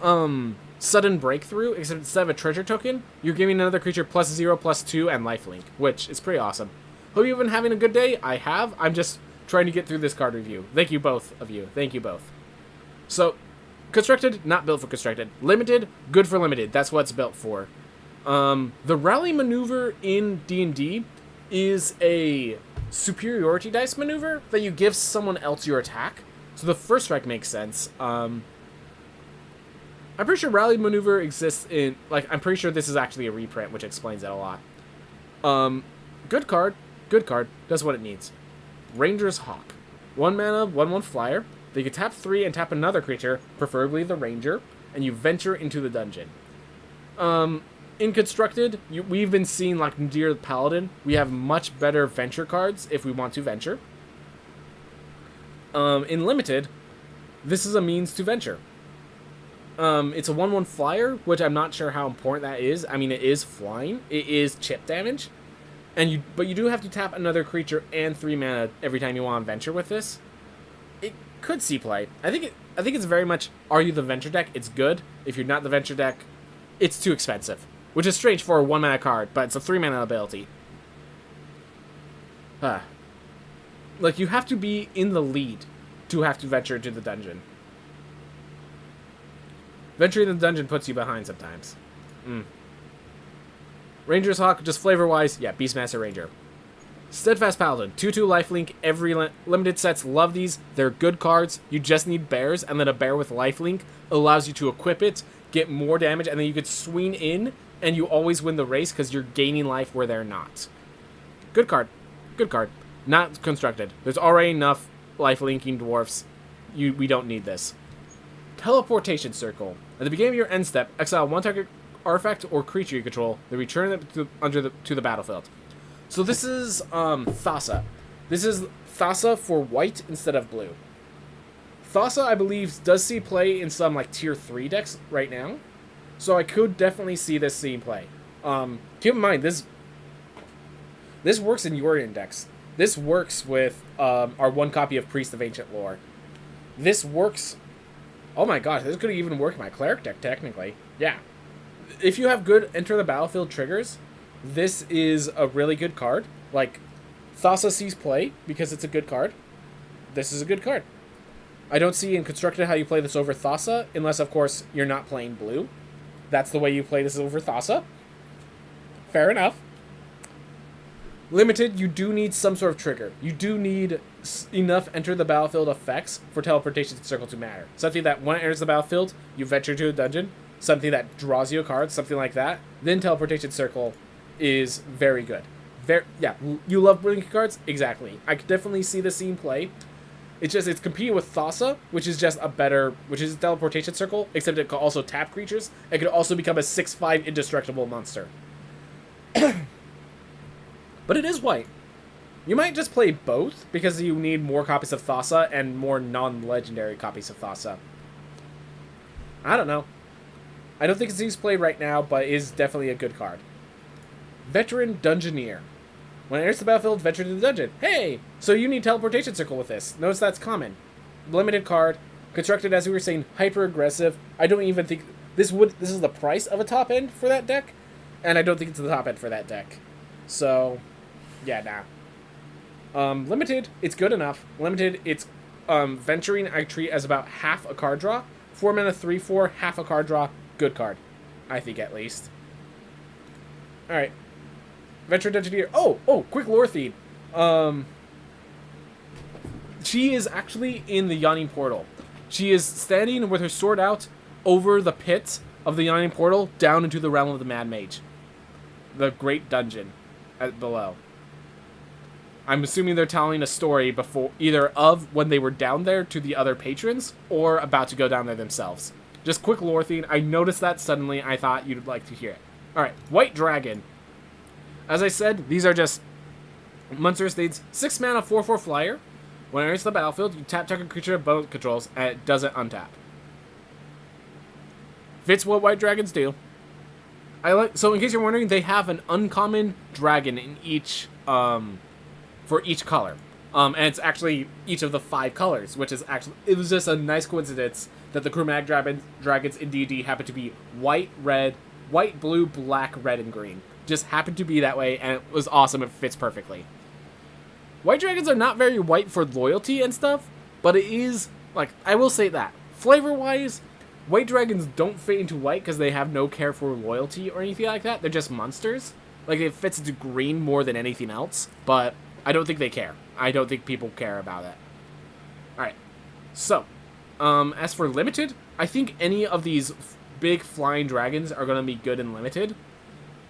Sudden Breakthrough, except instead of a treasure token, you're giving another creature +0/+2 and lifelink, which is pretty awesome. Hope you've been having a good day. I have. I'm just trying to get through this card review. Thank you both of you. Thank you both. So, Constructed, not built for Constructed. Limited, good for Limited. That's what it's built for. The Rally Maneuver in D&D is a superiority dice maneuver that you give someone else your attack. So the first strike makes sense. I'm pretty sure Rally Maneuver exists in... I'm pretty sure this is actually a reprint, which explains it a lot. Good card. Good card. Does what it needs. Ranger's Hawk. 1 mana, 1/1 flyer. They can tap 3 and tap another creature, preferably the Ranger, and you venture into the dungeon. In Constructed, we've been seeing, like Nadir the Paladin, we have much better venture cards if we want to venture. In Limited, this is a means to venture. It's a 1/1 flyer, which I'm not sure how important that is. I mean, it is flying. It is chip damage. But you do have to tap another creature and 3 mana every time you want to venture with this. It could see play. I think it's very much, are you the venture deck? It's good. If you're not the venture deck, it's too expensive. which is strange for a 1-mana card, but it's a 3-mana ability. Like, you have to be in the lead to have to venture into the dungeon. Venturing in the dungeon puts you behind sometimes. Ranger's Hawk, just flavor-wise, yeah, Beastmaster Ranger. Steadfast Paladin, 2/2 lifelink, every limited sets love these. They're good cards. You just need bears, and then a bear with lifelink allows you to equip it, get more damage, and then you could swing in, and you always win the race because you're gaining life where they're not. Good card. Good card. Not constructed. There's already enough life-linking dwarfs. We don't need this. Teleportation Circle. At the beginning of your end step, exile one target artifact or creature you control, then return it to the battlefield. So this is Thassa. This is Thassa for white instead of blue. Thassa, I believe, does see play in some like tier 3 decks right now. So I could definitely see this seeing play. Keep in mind, this works in your index. This works with our 1 copy of Priest of Ancient Lore. This works... Oh my gosh, this could even work in my Cleric deck, technically. Yeah. If you have good Enter the Battlefield triggers, this is a really good card. Like, Thassa sees play because it's a good card. This is a good card. I don't see in Constructed how you play this over Thassa, unless, of course, you're not playing blue. That's the way you play this over Thassa. Fair enough. Limited, you do need some sort of trigger. You do need enough Enter the Battlefield effects for Teleportation Circle to matter. Something that when it enters the battlefield, you venture to a dungeon. Something that draws you a card, something like that. Then Teleportation Circle is very good. Yeah, you love winning cards? Exactly. I could definitely see this scene play. It's competing with Thassa, which is Teleportation Circle, except it could also tap creatures. It could also become a 6/5 indestructible monster. But it is white. You might just play both, because you need more copies of Thassa and more non-legendary copies of Thassa. I don't know. I don't think it's used play right now, but it is definitely a good card. Veteran Dungeoneer. When it enters the battlefield, venture to the dungeon. Hey! So you need Teleportation Circle with this. Notice that's common. Limited card. Constructed, as we were saying, hyper-aggressive. I don't even think... This is the price of a top end for that deck, and I don't think it's the top end for that deck. So... yeah, nah. Limited, it's good enough. Limited, it's venturing I treat as about half a card draw. 4 mana 3/4, half a card draw. Good card. I think, at least. Alright. Venture Dungeoneer. Oh, quick lore feed. She is actually in the Yawning Portal. She is standing with her sword out over the pit of the Yawning Portal down into the realm of the Mad Mage. The Great Dungeon below. I'm assuming they're telling a story before, either of when they were down there to the other patrons, or about to go down there themselves. Just quick lore theme. I noticed that suddenly. I thought you'd like to hear it. Alright, White Dragon. As I said, these are just monster states. 6 mana, 4/4 flyer. When it enters the battlefield, you tap target creature of both controls, and it doesn't untap. Fits what White Dragons do. So in case you're wondering, they have an uncommon dragon in each, for each color. And it's actually each of the 5 colors, which is actually... It was just a nice coincidence that the chromatic dragons in D&D happen to be white, red, white, blue, black, red, and green. Just happened to be that way, and it was awesome. It fits perfectly. White dragons are not very white for loyalty and stuff, but it is, like, I will say that. Flavor-wise, white dragons don't fit into white because they have no care for loyalty or anything like that. They're just monsters. Like, it fits into green more than anything else, but I don't think they care. I don't think people care about it. Alright, so, as for limited, I think any of these big flying dragons are going to be good in limited.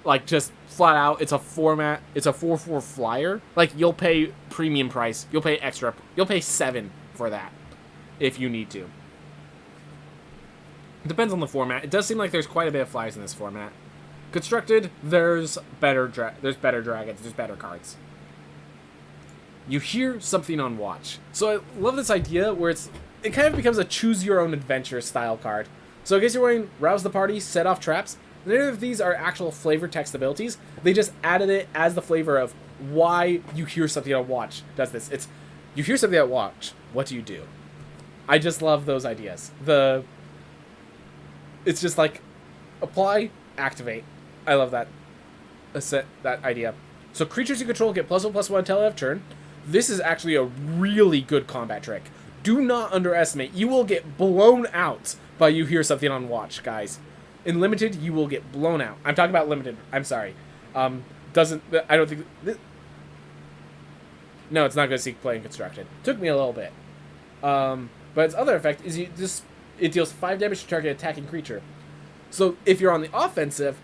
Like, just flat out, it's a 4/4 flyer. Like, you'll pay premium price. You'll pay extra. You'll pay 7 for that if you need to. It depends on the format. It does seem like there's quite a bit of flyers in this format. Constructed, there's better dragons. There's better cards. You hear something on watch. So I love this idea where it kind of becomes a choose your own adventure style card. So in case you're wondering, rouse the party, set off traps. None of these are actual flavor text abilities. They just added it as the flavor of why you hear something on watch does this. It's, you hear something on watch, what do you do? I just love those ideas. It's just like, apply, activate. I love that. That idea. So creatures you control get +1/+1 until end of turn. This is actually a really good combat trick. Do not underestimate. You will get blown out by you hear something on watch, guys. In limited, you will get blown out. I'm talking about limited. I'm sorry. I don't think. No, it's not going to seek play in constructed. Took me a little bit. But its other effect is it deals 5 damage to target attacking creature. So if you're on the offensive,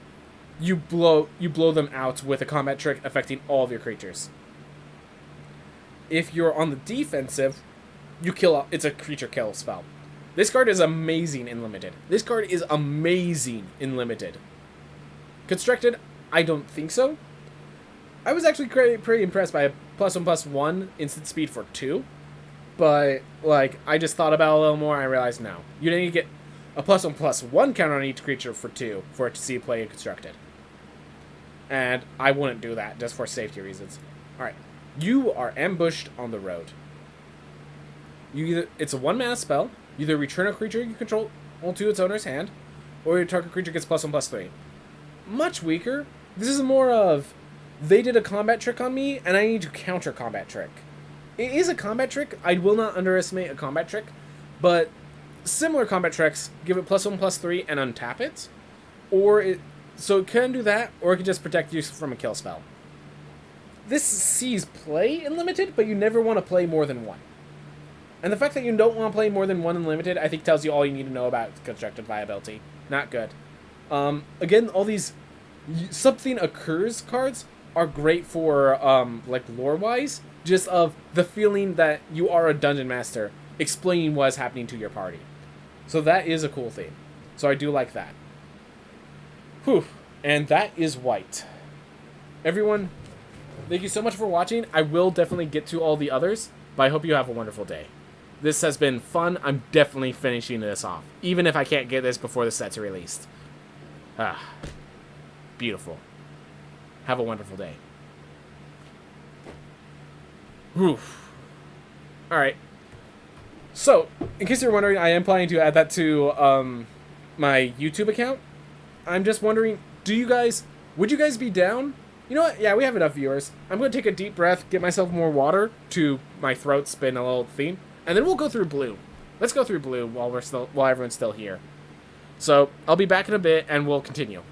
you blow them out with a combat trick affecting all of your creatures. If you're on the defensive, you kill. It's a creature kill spell. This card is amazing in limited. This card is amazing in limited. Constructed, I don't think so. I was actually pretty impressed by a +1/+1 instant speed for 2. But, like, I just thought about it a little more and I realized no. You need to get a +1/+1 counter on each creature for 2 for it to see play in constructed. And I wouldn't do that just for safety reasons. Alright. You are ambushed on the road. It's a 1-mana spell. You either return a creature you control to its owner's hand, or your target creature gets +1/+3. Much weaker. This is more of, they did a combat trick on me, and I need to counter combat trick. It is a combat trick. I will not underestimate a combat trick, but similar combat tricks give it +1/+3 and untap it, so it can do that, or it can just protect you from a kill spell. This sees play in limited, but you never want to play more than one. And the fact that you don't want to play more than one in limited, I think tells you all you need to know about constructed viability. Not good. Again, all these something occurs cards are great for, like, lore-wise, just of the feeling that you are a dungeon master explaining what is happening to your party. So that is a cool thing. So I do like that. Whew. And that is white. Everyone, thank you so much for watching. I will definitely get to all the others, but I hope you have a wonderful day. This has been fun. I'm definitely finishing this off, even if I can't get this before the sets are released. Ah, beautiful. Have a wonderful day. Whew. Alright. So, in case you're wondering, I am planning to add that to my YouTube account. I'm just wondering, would you guys be down? You know what? Yeah, we have enough viewers. I'm going to take a deep breath, get myself more water to my throat's been a little theme, and then we'll go through blue. Let's go through blue while everyone's still here. So, I'll be back in a bit and we'll continue.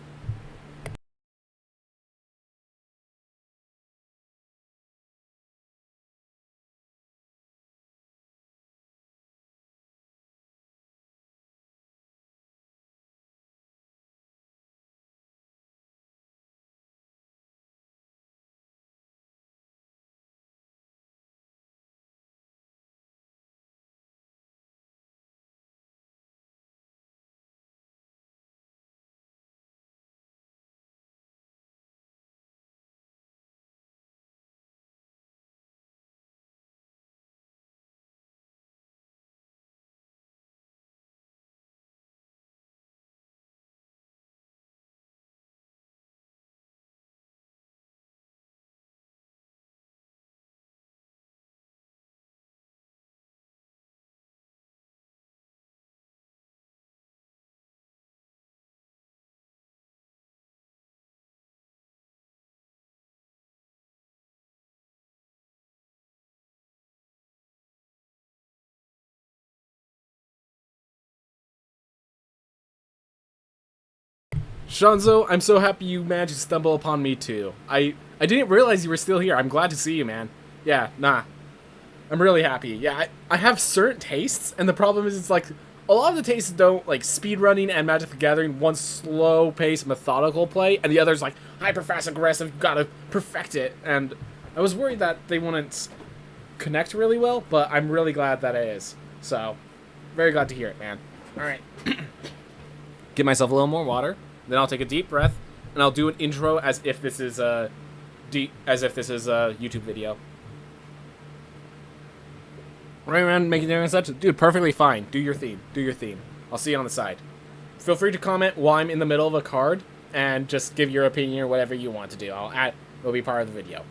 Shanzo, I'm so happy you managed to stumble upon me too. I didn't realize you were still here. I'm glad to see you, man. Yeah, nah. I'm really happy. Yeah, I have certain tastes, and the problem is it's like, a lot of the tastes don't, like, speedrunning and Magic the Gathering, one slow-paced, methodical play, and the other's, like, hyper-fast, aggressive, you gotta perfect it, and I was worried that they wouldn't connect really well, but I'm really glad that it is. So, very glad to hear it, man. Alright. Get myself a little more water. Then I'll take a deep breath, and I'll do an intro as if this is a YouTube video. Running around making and such, dude, perfectly fine. Do your theme. Do your theme. I'll see you on the side. Feel free to comment while I'm in the middle of a card, and just give your opinion or whatever you want to do. It'll be part of the video.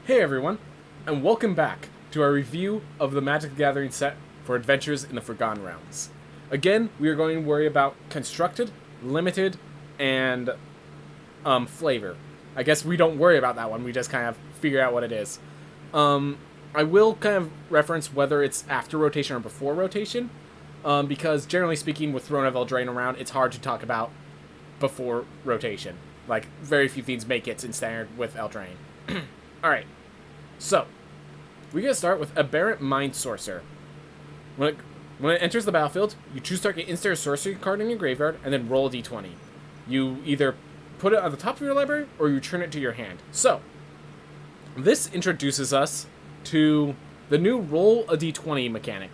Hey everyone, and welcome back to our review of the Magic the Gathering set for Adventures in the Forgotten Realms. Again, we are going to worry about constructed, limited, and flavor. I guess we don't worry about that one, we just kind of figure out what it is. I will kind of reference whether it's after rotation or before rotation, because generally speaking, with Throne of Eldraine around, it's hard to talk about before rotation. Like, very few things make it in standard with Eldraine. Alright, so, we're going to start with Aberrant Mind Sorcerer. When it enters the battlefield, you choose to target instant or sorcery card in your graveyard, and then roll a d20. You either put it on the top of your library, or you return it to your hand. So, this introduces us to the new roll a d20 mechanic.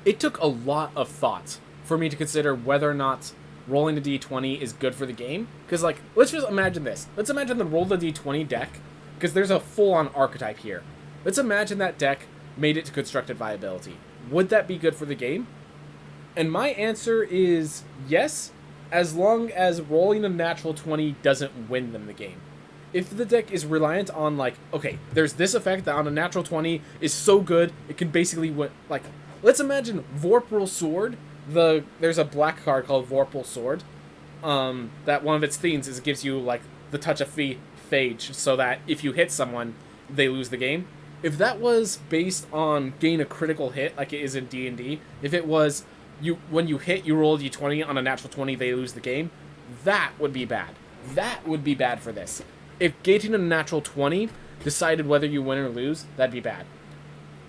It took a lot of thought for me to consider whether or not rolling a d20 is good for the game. Because, like, let's just imagine this. Let's imagine the roll the d20 deck, because there's a full-on archetype here. Let's imagine that deck made it to constructed viability. Would that be good for the game? And my answer is yes, as long as rolling a natural 20 doesn't win them the game. If the deck is reliant on, like, okay, there's this effect that on a natural 20 is so good, it can basically win, like, let's imagine Vorpal Sword. There's a black card called Vorpal Sword, that one of its themes is it gives you, like, the touch of phage, so that if you hit someone, they lose the game. If that was based on gain a critical hit, like it is in D&D, if it was, when you hit, you roll a d20, on a natural 20, they lose the game, that would be bad. That would be bad for this. If gating a natural 20 decided whether you win or lose, that'd be bad.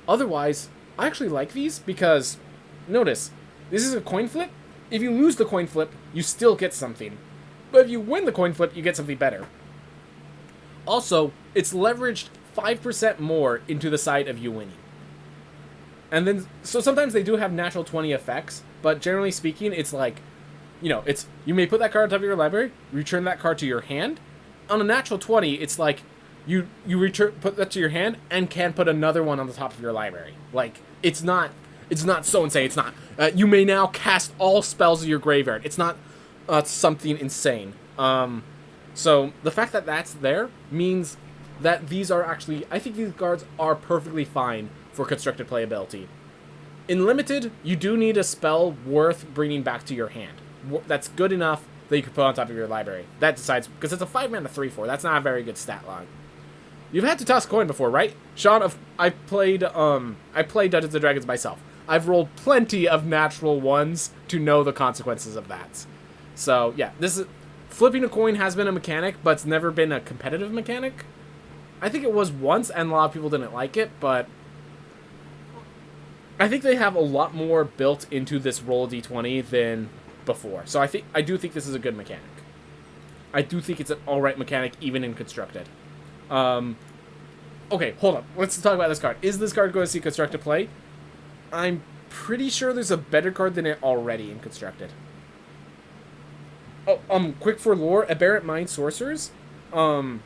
Otherwise, I actually like these because, notice, this is a coin flip. If you lose the coin flip, you still get something. But if you win the coin flip, you get something better. Also, it's leveraged 5% more into the side of you winning. And then, so sometimes they do have natural 20 effects, but generally speaking, it's like, you know, it's, you may put that card on top of your library, return that card to your hand. On a natural 20, it's like, you put that to your hand, and can put another one on the top of your library. Like, it's not so insane. It's not, you may now cast all spells of your graveyard. It's not something insane. So the fact that that's there means that these are actually, I think these cards are perfectly fine for constructed playability. In limited, you do need a spell worth bringing back to your hand. That's good enough that you can put on top of your library. That decides, because it's a 5-mana 3/4. That's not a very good stat line. You've had to toss a coin before, right? Sean, I played Dungeons & Dragons myself. I've rolled plenty of natural ones to know the consequences of that. So, yeah, flipping a coin has been a mechanic, but it's never been a competitive mechanic. I think it was once, and a lot of people didn't like it, but I think they have a lot more built into this roll d20 than before. So I do think this is a good mechanic. I do think it's an alright mechanic, even in constructed. Okay, hold on. Let's talk about this card. Is this card going to see constructed play? I'm pretty sure there's a better card than it already in constructed. Oh, quick for lore, Aberrant Mind Sorcerers. Their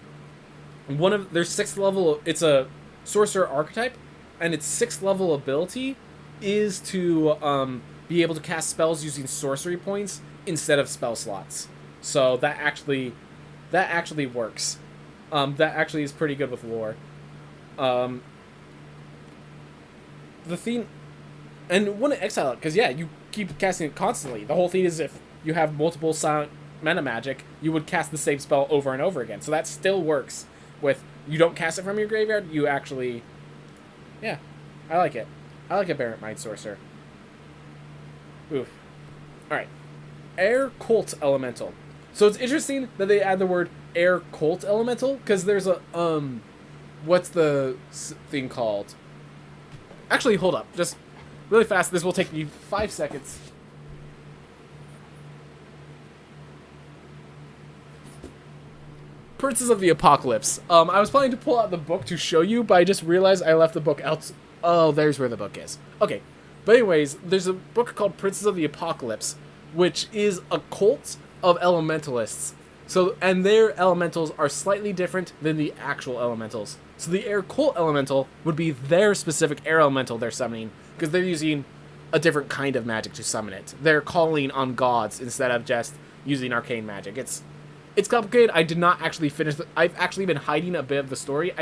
6th level, it's a sorcerer archetype, and its 6th level ability is to be able to cast spells using sorcery points instead of spell slots. So that actually works. That actually is pretty good with lore. The theme, and wouldn't exile it, because yeah, you keep casting it constantly. The whole thing is if you have multiple silent mana magic, you would cast the same spell over and over again. So that still works with, you don't cast it from your graveyard, you actually, yeah, I like it. I like Aberrant Mind Sorcerer. Oof. Alright. Air Cult Elemental. So it's interesting that they add the word Air Cult Elemental, because there's a, what's the thing called? Actually, hold up. Just really fast. This will take me 5 seconds. Princes of the Apocalypse. I was planning to pull out the book to show you, but I just realized I left the book out. Oh, there's where the book is. Okay. But anyways, there's a book called Princes of the Apocalypse, which is a cult of elementalists. So, and their elementals are slightly different than the actual elementals. So the air cult elemental would be their specific air elemental they're summoning, because they're using a different kind of magic to summon it. They're calling on gods instead of just using arcane magic. It's complicated. I did not actually finish. I've actually been hiding a bit of the story.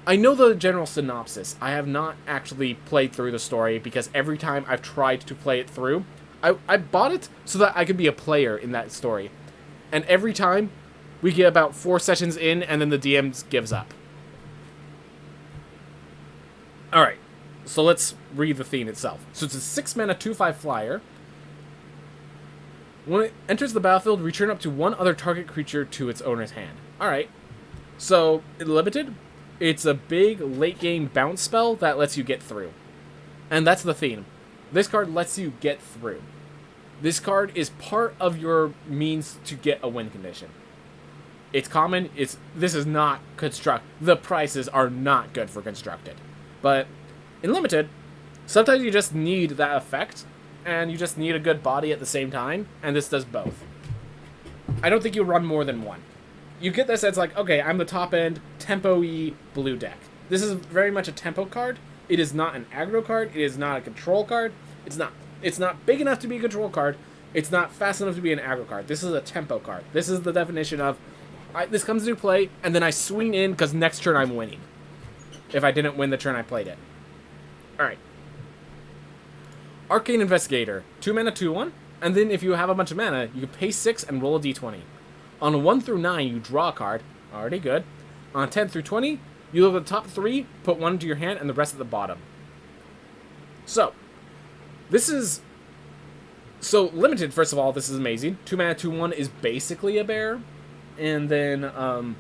I know the general synopsis. I have not actually played through the story because every time I've tried to play it through, I bought it so that I could be a player in that story. And every time, we get about 4 sessions in, and then the DM gives up. Alright, so let's read the theme itself. So it's a 6-mana 2/5 flyer. When it enters the battlefield, return up to 1 other target creature to its owner's hand. Alright, so in limited, it's a big late-game bounce spell that lets you get through. And that's the theme. This card lets you get through. This card is part of your means to get a win condition. It's common. This is not construct. The prices are not good for constructed. But in limited, sometimes you just need that effect, and you just need a good body at the same time, and this does both. I don't think you run more than one. You get this as like, okay, I'm the top end, tempo-y blue deck. This is very much a tempo card. It is not an aggro card. It is not a control card. It's not big enough to be a control card. It's not fast enough to be an aggro card. This is a tempo card. This is the definition of, this comes into play, and then I swing in because next turn I'm winning. If I didn't win the turn I played it. Alright. Arcane Investigator. 2 mana, 2/1. And then if you have a bunch of mana, you can pay 6 and roll a d20. On 1 through 9, you draw a card. Already good. On 10 through 20, you look at the top 3, put 1 into your hand, and the rest at the bottom. So, this is... So, limited, first of all, this is amazing. 2 mana, 2/1 is basically a bear. And then,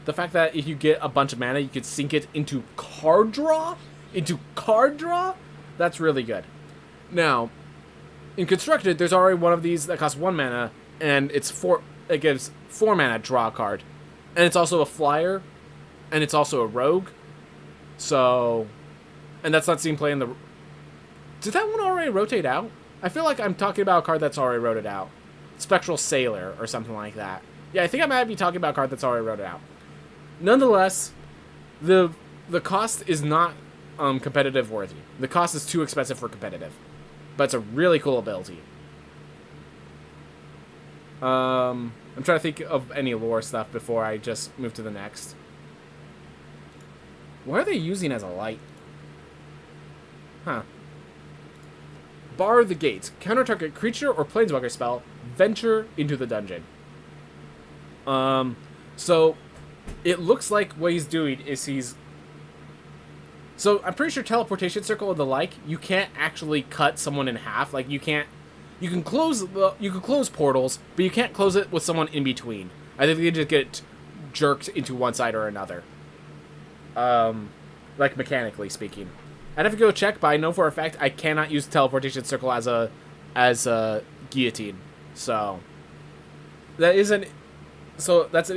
the fact that if you get a bunch of mana, you could sink it into card draw? That's really good. Now, in Constructed, there's already one of these that costs 1 mana, and it gives 4 mana draw a card. And it's also a flyer, and it's also a rogue. So, and that's not seen play in the... Did that one already rotate out? I feel like I'm talking about a card that's already rotated out. Spectral Sailor, or something like that. Yeah, I think I might be talking about a card that's already rotated out. Nonetheless, the cost is not competitive worthy. The cost is too expensive for competitive. But it's a really cool ability. I'm trying to think of any lore stuff before I just move to the next. What are they using as a light? Huh. Bar the Gates. Counter target creature or planeswalker spell. Venture into the dungeon. So it looks like what he's doing is he's... So I'm pretty sure teleportation circle and the like, you can't actually cut someone in half. Like you can't... You can close portals, but you can't close it with someone in between. I think you just get jerked into one side or another. Like mechanically speaking. I'd have to go check, but I know for a fact I cannot use teleportation circle as a guillotine. So that's an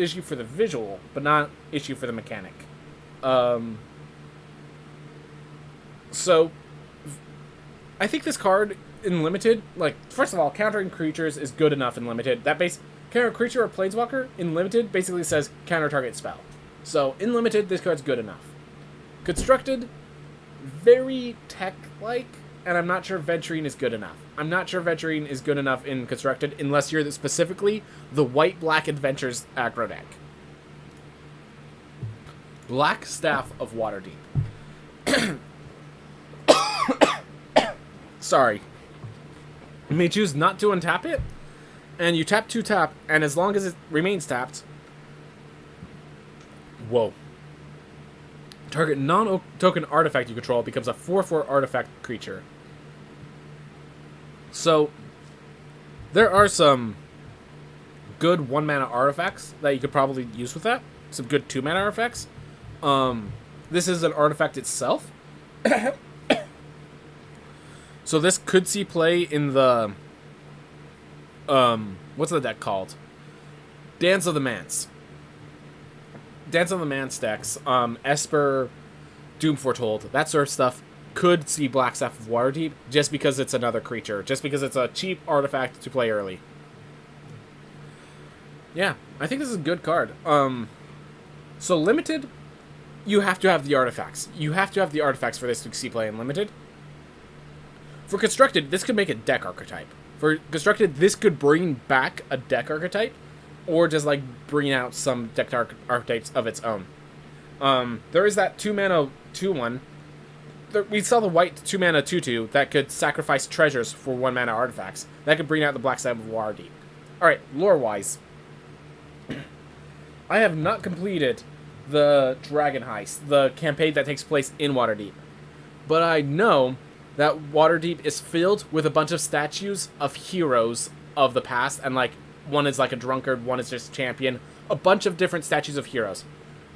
issue for the visual, but not an issue for the mechanic. So I think this card in limited, like, first of all, countering creatures is good enough in limited. Counter creature or planeswalker in limited basically says counter target spell. So in limited, this card's good enough. Constructed, very tech-like, and I'm not sure venturing is good enough. I'm not sure venturing is good enough in constructed unless you're specifically the white-black adventures aggro deck. Black Staff of Waterdeep. Sorry. You may choose not to untap it, and you tap 2-tap, and as long as it remains tapped... Whoa. Target non-token artifact you control becomes a 4/4 artifact creature. So, there are some good 1-mana artifacts that you could probably use with that. Some good 2-mana artifacts. This is an artifact itself. So this could see play in the... what's the deck called? Dance of the Manse. Dance of the Manse decks, Esper, Doom Foretold, that sort of stuff could see Black Staff of Waterdeep just because it's another creature, just because it's a cheap artifact to play early. Yeah, I think this is a good card. So limited, you have to have the artifacts. You have to have the artifacts for this to see play in limited. For constructed, this could make a deck archetype. For constructed, this could bring back a deck archetype, or just like bringing out some deck archetypes of its own. There is that 2-mana 2/1. We saw the white 2-mana 2/2 that could sacrifice treasures for 1-mana artifacts. That could bring out the black side of Waterdeep. Alright, lore-wise. I have not completed the Dragon Heist, the campaign that takes place in Waterdeep. But I know that Waterdeep is filled with a bunch of statues of heroes of the past, and like, one is like a drunkard, one is just champion. A bunch of different statues of heroes.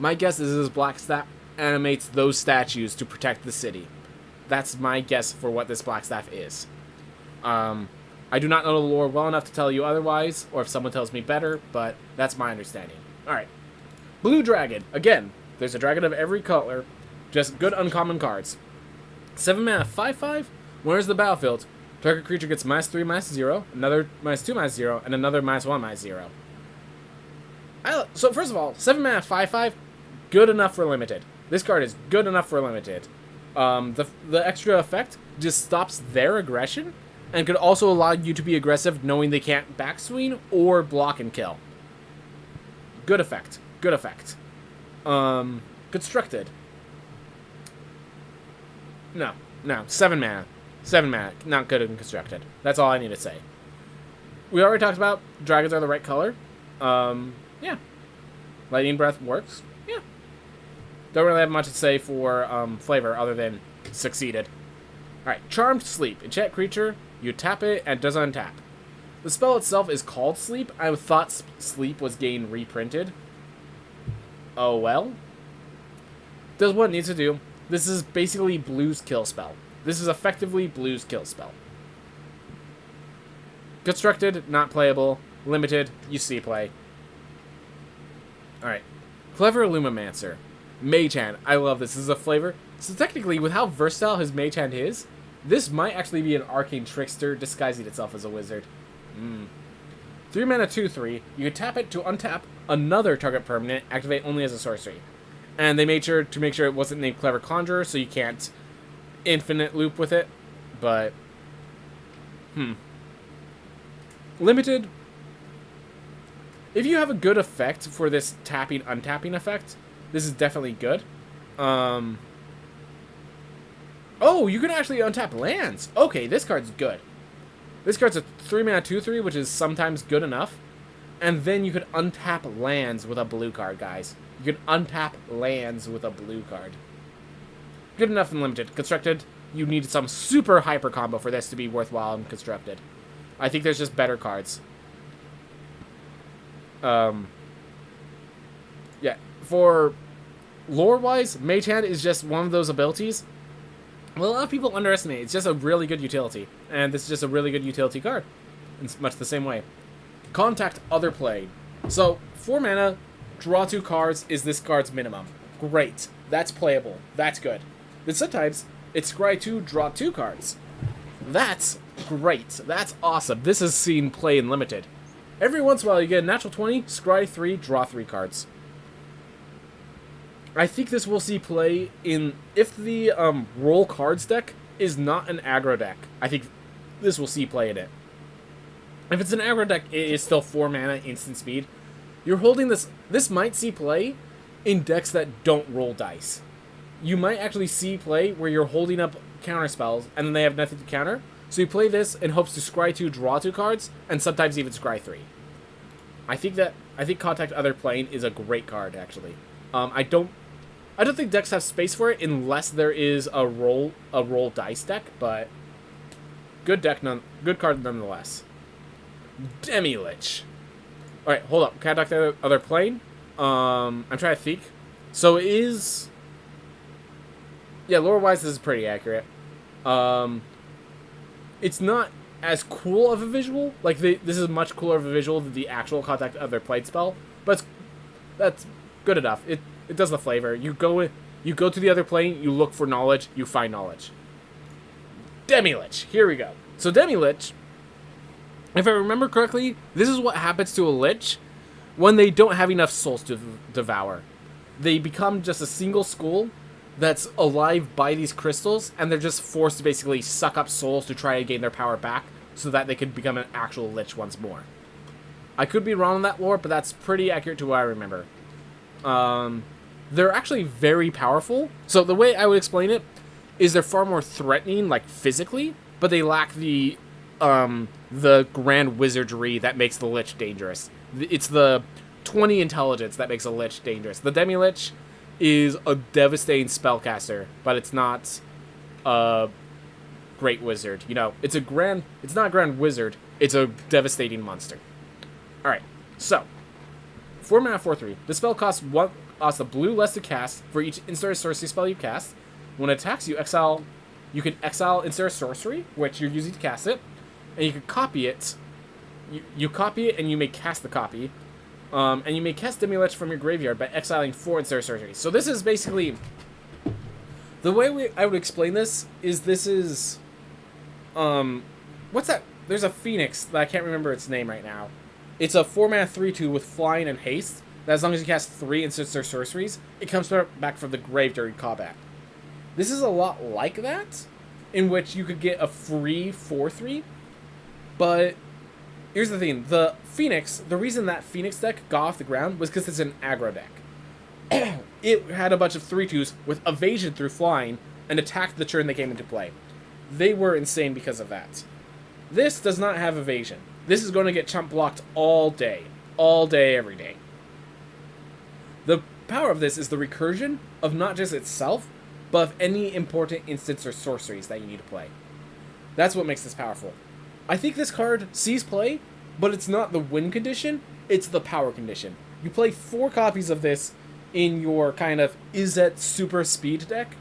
My guess is this black staff animates those statues to protect the city. That's my guess for what this black staff is. I do not know the lore well enough to tell you otherwise, or if someone tells me better, but that's my understanding. Alright. Blue Dragon. Again, there's a dragon of every color, just good uncommon cards. 7-mana 5/5. Where's the battlefield? Target creature gets -3/-0, another -2/-0, and another -1/-0. So first of all, 7-mana 5/5, good enough for limited. This card is good enough for limited. The extra effect just stops their aggression, and could also allow you to be aggressive knowing they can't backswing or block and kill. Good effect. Good effect. Constructed. No. 7 mana. 7 mana. Not good and constructed. That's all I need to say. We already talked about dragons are the right color. Yeah. Lightning Breath works. Yeah. Don't really have much to say for flavor other than succeeded. Alright, Charmed Sleep. Enchant creature, you tap it and it does untap. The spell itself is called Sleep. I thought Sleep was getting reprinted. Oh well. Does what it needs to do. This is basically Blue's kill spell. This is effectively Blue's kill spell. Constructed, not playable. Limited, you see play. Alright. Clever Illumimancer. Mage Hand. I love this. This is a flavor. So technically, with how versatile his Mage Hand is, this might actually be an Arcane Trickster disguising itself as a wizard. 3-mana 2/3. You can tap it to untap another target permanent, activate only as a sorcery. And they made sure to make sure it wasn't named Clever Conjurer, so you can't infinite loop with it. But, limited. If you have a good effect for this tapping, untapping effect, this is definitely good. Oh, you can actually untap lands. Okay, this card's good. This card's a 3-mana 2/3, which is sometimes good enough. And then you could untap lands with a blue card, guys. You can untap lands with a blue card. Good enough and limited. Constructed, you need some super hyper combo for this to be worthwhile and constructed. I think there's just better cards. Yeah, for lore-wise, Mage Hand is just one of those abilities. Well, a lot of people underestimate it. It's just a really good utility. And this is just a really good utility card. In much the same way. Contact Other Plane. So, 4 mana, draw 2 cards is this card's minimum. Great. That's playable. That's good. Then sometimes, it's scry 2, draw 2 cards. That's great. That's awesome. This is seen play in limited. Every once in a while, you get a natural 20, scry 3, draw 3 cards. I think this will see play in... If the roll cards deck is not an aggro deck, I think this will see play in it. If it's an aggro deck, it is still 4 mana, instant speed. You're holding this... This might see play in decks that don't roll dice. You might actually see play where you're holding up counter spells, and then they have nothing to counter. So you play this in hopes to scry 2, draw 2 cards, and sometimes even scry 3. I think Contact Other Plane is a great card, actually. I don't think decks have space for it unless there is a roll dice deck, but good card nonetheless. Demi-Lich. Alright, hold up. Contact Other Plane. I'm trying to think. So it is... Yeah, lore-wise, this is pretty accurate. It's not as cool of a visual. Like, this is much cooler of a visual than the actual Contact Other Plane spell. But that's good enough. It does the flavor. You go to the other plane, you look for knowledge, you find knowledge. Demi-Lich. Here we go. So Demi-Lich, if I remember correctly, this is what happens to a Lich when they don't have enough souls to devour. They become just a single skull that's alive by these crystals, and they're just forced to basically suck up souls to try to gain their power back so that they can become an actual Lich once more. I could be wrong on that lore, but that's pretty accurate to what I remember. They're actually very powerful. So the way I would explain it is they're far more threatening, like physically, but they lack the grand wizardry that makes the Lich dangerous. It's the 20 intelligence that makes a Lich dangerous. The Demi-Lich is a devastating spellcaster, but it's not a great wizard. You know, it's not a grand wizard, it's a devastating monster. Alright, so 4 mana 4/3. This spell costs a blue less to cast for each instant or sorcery spell you cast. When it attacks, you can exile instant or sorcery, which you're using to cast it, and you can copy it. You copy it, and you may cast the copy. And you may cast Demi-Lich from your graveyard by exiling 4 instant or sorceries. So this is basically... The way I would explain this is... What's that? There's a Phoenix that I can't remember its name right now. It's a 4 mana 3/2 with flying and haste. That as long as you cast 3 instants or sorceries, it comes back from the grave during combat. This is a lot like that, in which you could get a free 4/3, but here's the thing. The Phoenix, the reason that Phoenix deck got off the ground was because it's an aggro deck. It had a bunch of 3/2s with evasion through flying and attacked the turn they came into play. They were insane because of that. This does not have evasion. This is going to get chump blocked all day, every day. The power of this is the recursion of not just itself, but of any important instants or sorceries that you need to play. That's what makes this powerful. I think this card sees play, but it's not the win condition, it's the power condition. You play 4 copies of this in your kind of Izzet super speed deck,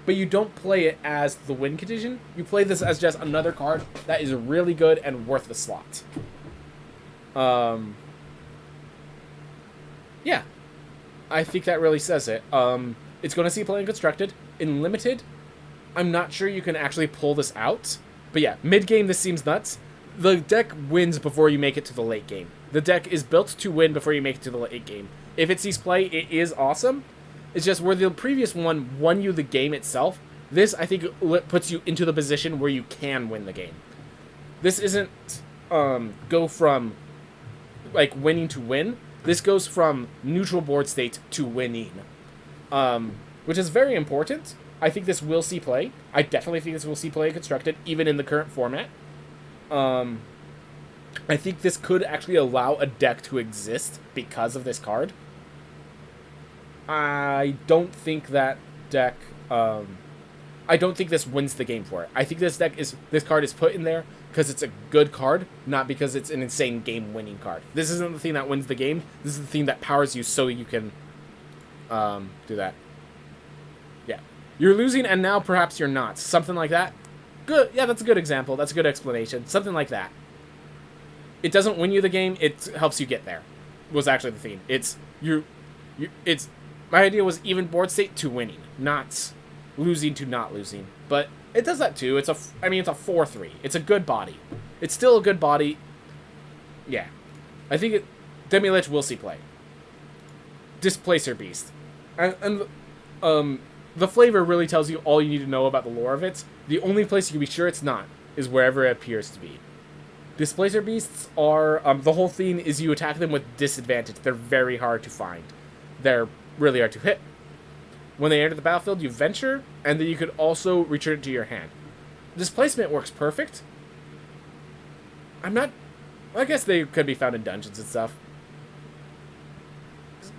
but you don't play it as the win condition. You play this as just another card that is really good and worth the slot. Yeah. I think that really says it. It's going to see play in Constructed. In Limited, I'm not sure you can actually pull this out. But yeah, mid-game this seems nuts. The deck wins before you make it to the late game. The deck is built to win before you make it to the late game. If it sees play, it is awesome. It's just where the previous one won you the game itself, this, I think, puts you into the position where you can win the game. This isn't go from, like, winning to win. This goes from neutral board state to winning, which is very important. I think this will see play. I definitely think this will see play constructed, even in the current format. I think this could actually allow a deck to exist because of this card. I don't think that deck... I don't think this wins the game for it. I think this card is put in there because it's a good card, not because it's an insane game-winning card. This isn't the thing that wins the game. This is the thing that powers you so you can do that. Yeah. You're losing and now perhaps you're not. Something like that. Good. Yeah, that's a good example. That's a good explanation. Something like that. It doesn't win you the game. It helps you get there. Was actually the theme. It's my idea was even board state to winning, not losing to not losing. But it does that too. It's a 4/3. It's a good body. It's still a good body. Yeah. I think Demi-Lich will see play. Displacer Beast. And the flavor really tells you all you need to know about the lore of it. The only place you can be sure it's not is wherever it appears to be. Displacer Beasts are... the whole theme is you attack them with disadvantage. They're very hard to find. They're really hard to hit. When they enter the battlefield, you venture, and then you could also return it to your hand. Displacement works perfect. I guess they could be found in dungeons and stuff.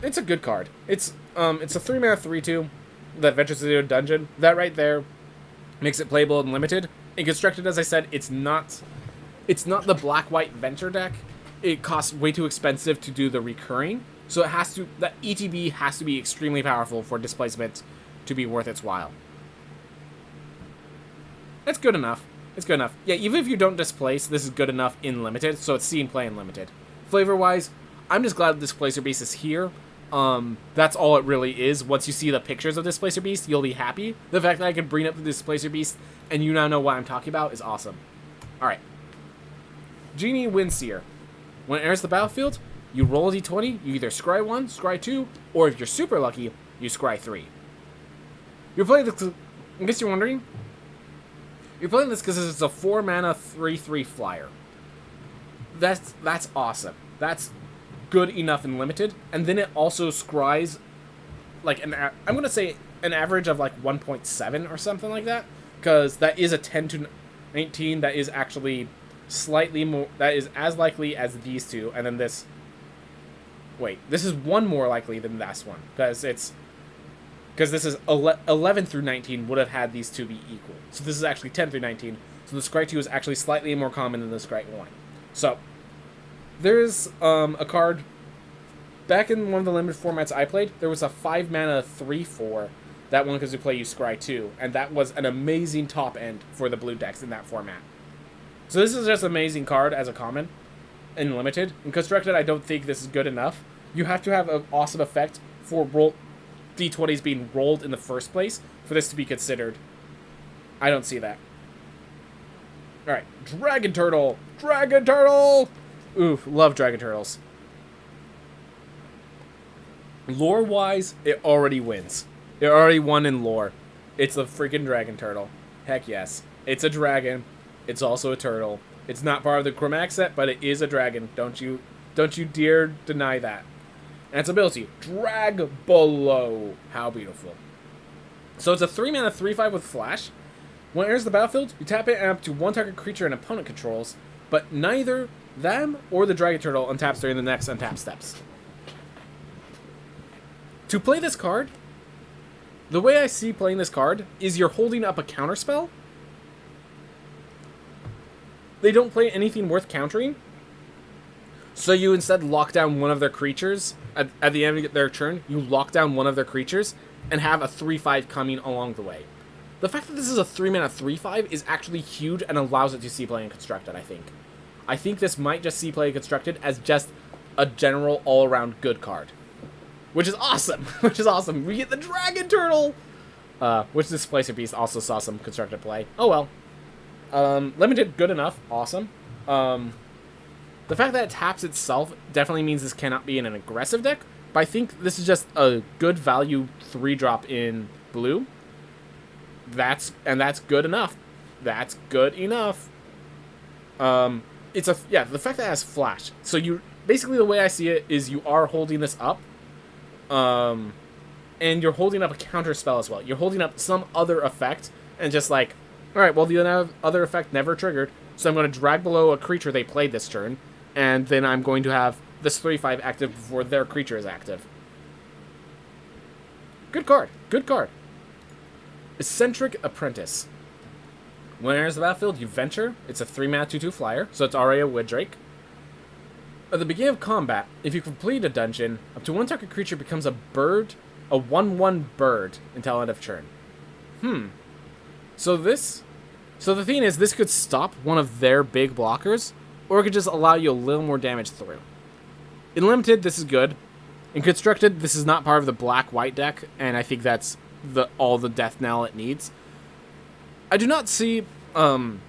It's a good card. It's a 3-mana 3/2 that ventures into a dungeon. That right there makes it playable and limited. In Constructed, as I said, it's not the black-white venture deck. It costs way too expensive to do the recurring. So that ETB has to be extremely powerful for displacement to be worth its while. That's good enough. It's good enough. Yeah, even if you don't displace, this is good enough in Limited, so it's seen play in Limited. Flavor-wise, I'm just glad the Displacer Beast is here. That's all it really is. Once you see the pictures of Displacer Beast, you'll be happy. The fact that I can bring up the Displacer Beast and you now know what I'm talking about is awesome. Alright. Genie Windseer. When it enters the battlefield, you roll a d20, you either scry 1, scry 2, or if you're super lucky, you scry 3. You're playing this, in case you're wondering, you're playing this because it's a 4-mana 3/3 flyer. That's awesome. That's good enough in limited. And then it also scries like I'm gonna say an average of like 1.7 or something like that, because that is a 10 to 19 that is actually slightly more, that is as likely as these two, and then this. Wait, this is one more likely than this one, because this is 11 through 19 would have had these two be equal. So this is actually 10 through 19. So the Scry 2 is actually slightly more common than the Scry 1. So there's a card. Back in one of the limited formats I played, there was a 5 mana 3/4 that one because we play you Scry 2, and that was an amazing top end for the blue decks in that format. So this is just an amazing card as a common in limited. In constructed, I don't think this is good enough. You have to have an awesome effect for D20s being rolled in the first place for this to be considered. I don't see that. Alright, Dragon Turtle! Dragon Turtle! Oof, love Dragon Turtles. Lore-wise, it already wins. It already won in lore. It's a freaking Dragon Turtle. Heck yes. It's a dragon. It's also a turtle. It's not part of the Chromatic set, but it is a dragon. Don't you dare deny that. And its ability, Drag Below. How beautiful. So it's a 3 mana 3/5 with flash. When it enters the battlefield, you tap it and up to one target creature an opponent controls, but neither them or the Dragon Turtle untaps during the next untap steps. To play this card, the way I see playing this card is you're holding up a counterspell. They don't play anything worth countering, so you instead lock down one of their creatures. At the end of their turn, you lock down one of their creatures and have a 3/5 coming along the way. The fact that this is a 3 mana 3/5 is actually huge and allows it to see play in constructed, I think. I think this might just see play constructed as just a general all-around good card. Which is awesome! Which is awesome! We get the Dragon Turtle! Which Displacer Beast also saw some constructed play. Oh well. Limited, good enough. Awesome. The fact that it taps itself definitely means this cannot be in an aggressive deck, but I think this is just a good value 3-drop in blue. That's good enough. That's good enough. The fact that it has flash. So you basically, the way I see it is you are holding this up, and you're holding up a counter spell as well. You're holding up some other effect, and just like, all right, well the other effect never triggered, so I'm going to drag below a creature they played this turn, and then I'm going to have this 3/5 active before their creature is active. Good card. Good card. Eccentric Apprentice. When it enters the battlefield, you venture. It's a 3 mana 2/2 flyer, so it's already a Wooddrake. At the beginning of combat, if you complete a dungeon, up to one target creature becomes a bird, a 1/1 bird until end of turn. So the thing is, this could stop one of their big blockers, or it could just allow you a little more damage through. In limited, this is good. In constructed, this is not part of the black-white deck, and I think that's all the death knell it needs. I do not see Realm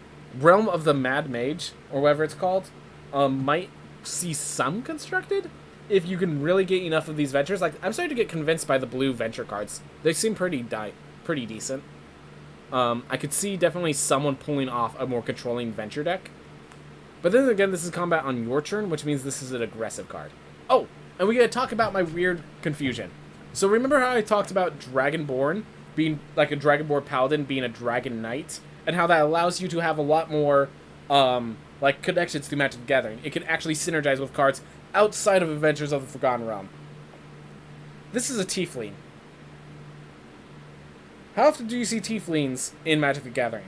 of the Mad Mage, or whatever it's called, might see some constructed if you can really get enough of these ventures. Like, I'm starting to get convinced by the blue venture cards. They seem pretty decent. I could see definitely someone pulling off a more controlling venture deck. But then again, this is combat on your turn, which means this is an aggressive card. Oh, and we gotta talk about my weird confusion. So remember how I talked about Dragonborn being like a Dragonborn Paladin being a Dragon Knight, and how that allows you to have a lot more like connections to Magic the Gathering. It can actually synergize with cards outside of Adventures of the Forgotten Realm. This is a Tiefling. How often do you see Tieflings in Magic the Gathering?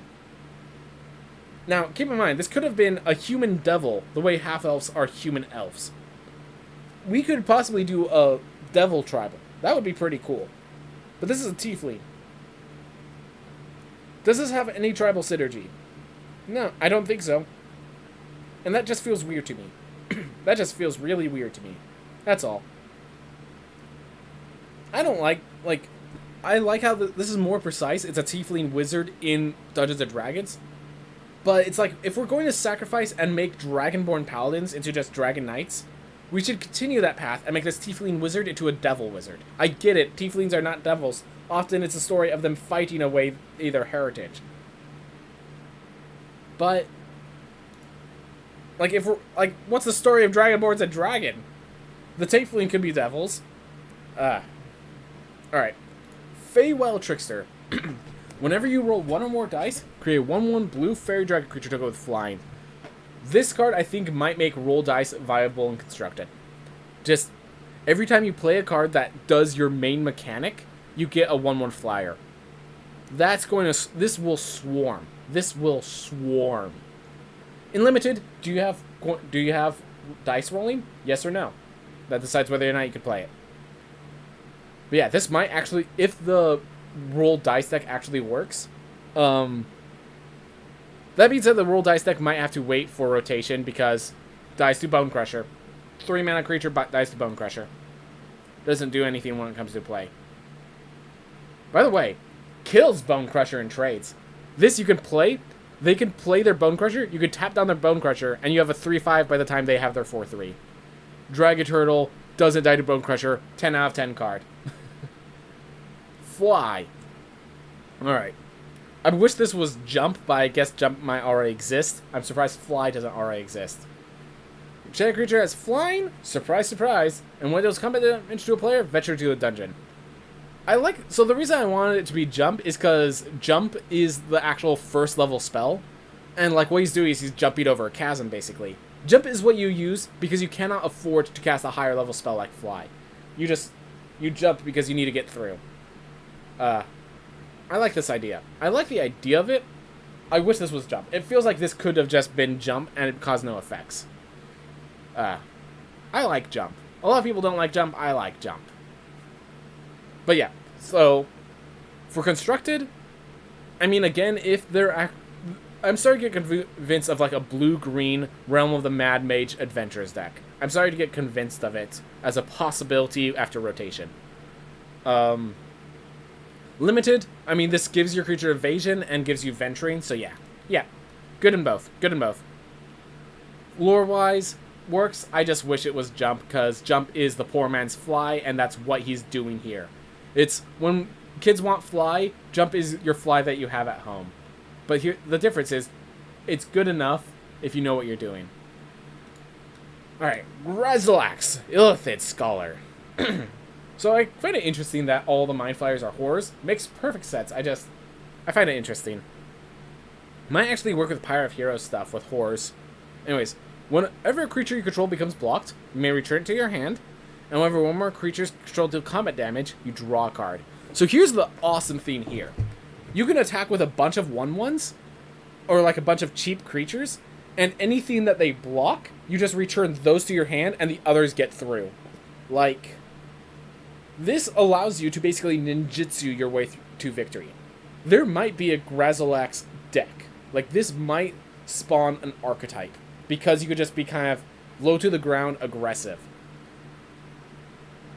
Now, keep in mind, this could have been a human devil, the way half-elves are human elves. We could possibly do a devil tribal. That would be pretty cool. But this is a Tiefling. Does this have any tribal synergy? No, I don't think so. And that just feels weird to me. That just feels really weird to me. That's all. I don't like I like how this is more precise. It's a Tiefling wizard in Dungeons & Dragons. But it's like, if we're going to sacrifice and make Dragonborn Paladins into just Dragon Knights, we should continue that path and make this Tiefling wizard into a devil wizard. I get it, Tieflings are not devils. Often it's a story of them fighting away their heritage. But Like, if we're, like, what's the story of Dragonborn's a dragon? The Tapeling could be devils. Alright. Feywild Trickster. Whenever you roll 1 or more dice, create a 1/1 blue fairy dragon creature to go with flying. This card, I think, might make roll dice viable and constructed. Just, every time you play a card that does your main mechanic, you get a 1/1 flyer. That's going to... This will swarm. This will swarm. In Limited, do you have dice rolling? Yes or no? That decides whether or not you can play it. But yeah, this might actually... If the roll dice deck actually works... that being said, the roll dice deck might have to wait for rotation because dice to Bone Crusher. 3-mana creature, dice to Bone Crusher. Doesn't do anything when it comes to play. By the way, kills Bone Crusher in trades. This you can play. They can play their Bone Crusher. You can tap down their Bone Crusher, and you have a 3/5 by the time they have their 4/3. Dragon Turtle doesn't die to Bone Crusher. 10 out of 10 card. Fly. Alright. I wish this was Jump, but I guess Jump might already exist. I'm surprised Fly doesn't already exist. Enchanted creature has flying, surprise, surprise, and when it does combat damage to a player, venture to a dungeon. So the reason I wanted it to be Jump is because Jump is the actual first level spell, and like what he's doing is he's jumping over a chasm, basically. Jump is what you use because you cannot afford to cast a higher level spell like Fly. You jump because you need to get through. I like this idea. I like the idea of it. I wish this was Jump. It feels like this could have just been Jump and it caused no effects. I like Jump. A lot of people don't like Jump. I like Jump. But yeah, so for Constructed, I mean, again, if they're... I'm starting to get convinced of like a blue-green Realm of the Mad Mage Adventures deck. I'm starting to get convinced of it as a possibility after rotation. Limited, I mean, this gives your creature evasion and gives you venturing, so yeah. Yeah, good in both. Good in both. Lore-wise, works. I just wish it was Jump, because Jump is the poor man's Fly, and that's what he's doing here. It's, when kids want Fly, Jump is your Fly that you have at home. But here, the difference is, it's good enough if you know what you're doing. Alright, Reslax, Illithid Scholar. So I find it interesting that all the Mind Flayers are horrors. Makes perfect sense. I find it interesting. Might actually work with Pyre of Heroes stuff with horrors. Anyways, whenever a creature you control becomes blocked, you may return it to your hand. And whenever one more creature is controlled to combat damage, you draw a card. So here's the awesome thing here. You can attack with a bunch of 1/1s, or like a bunch of cheap creatures, and anything that they block, you just return those to your hand, and the others get through. Like, this allows you to basically ninjutsu your way to victory. There might be a Grazilax deck. Like, this might spawn an archetype, because you could just be kind of low to the ground aggressive.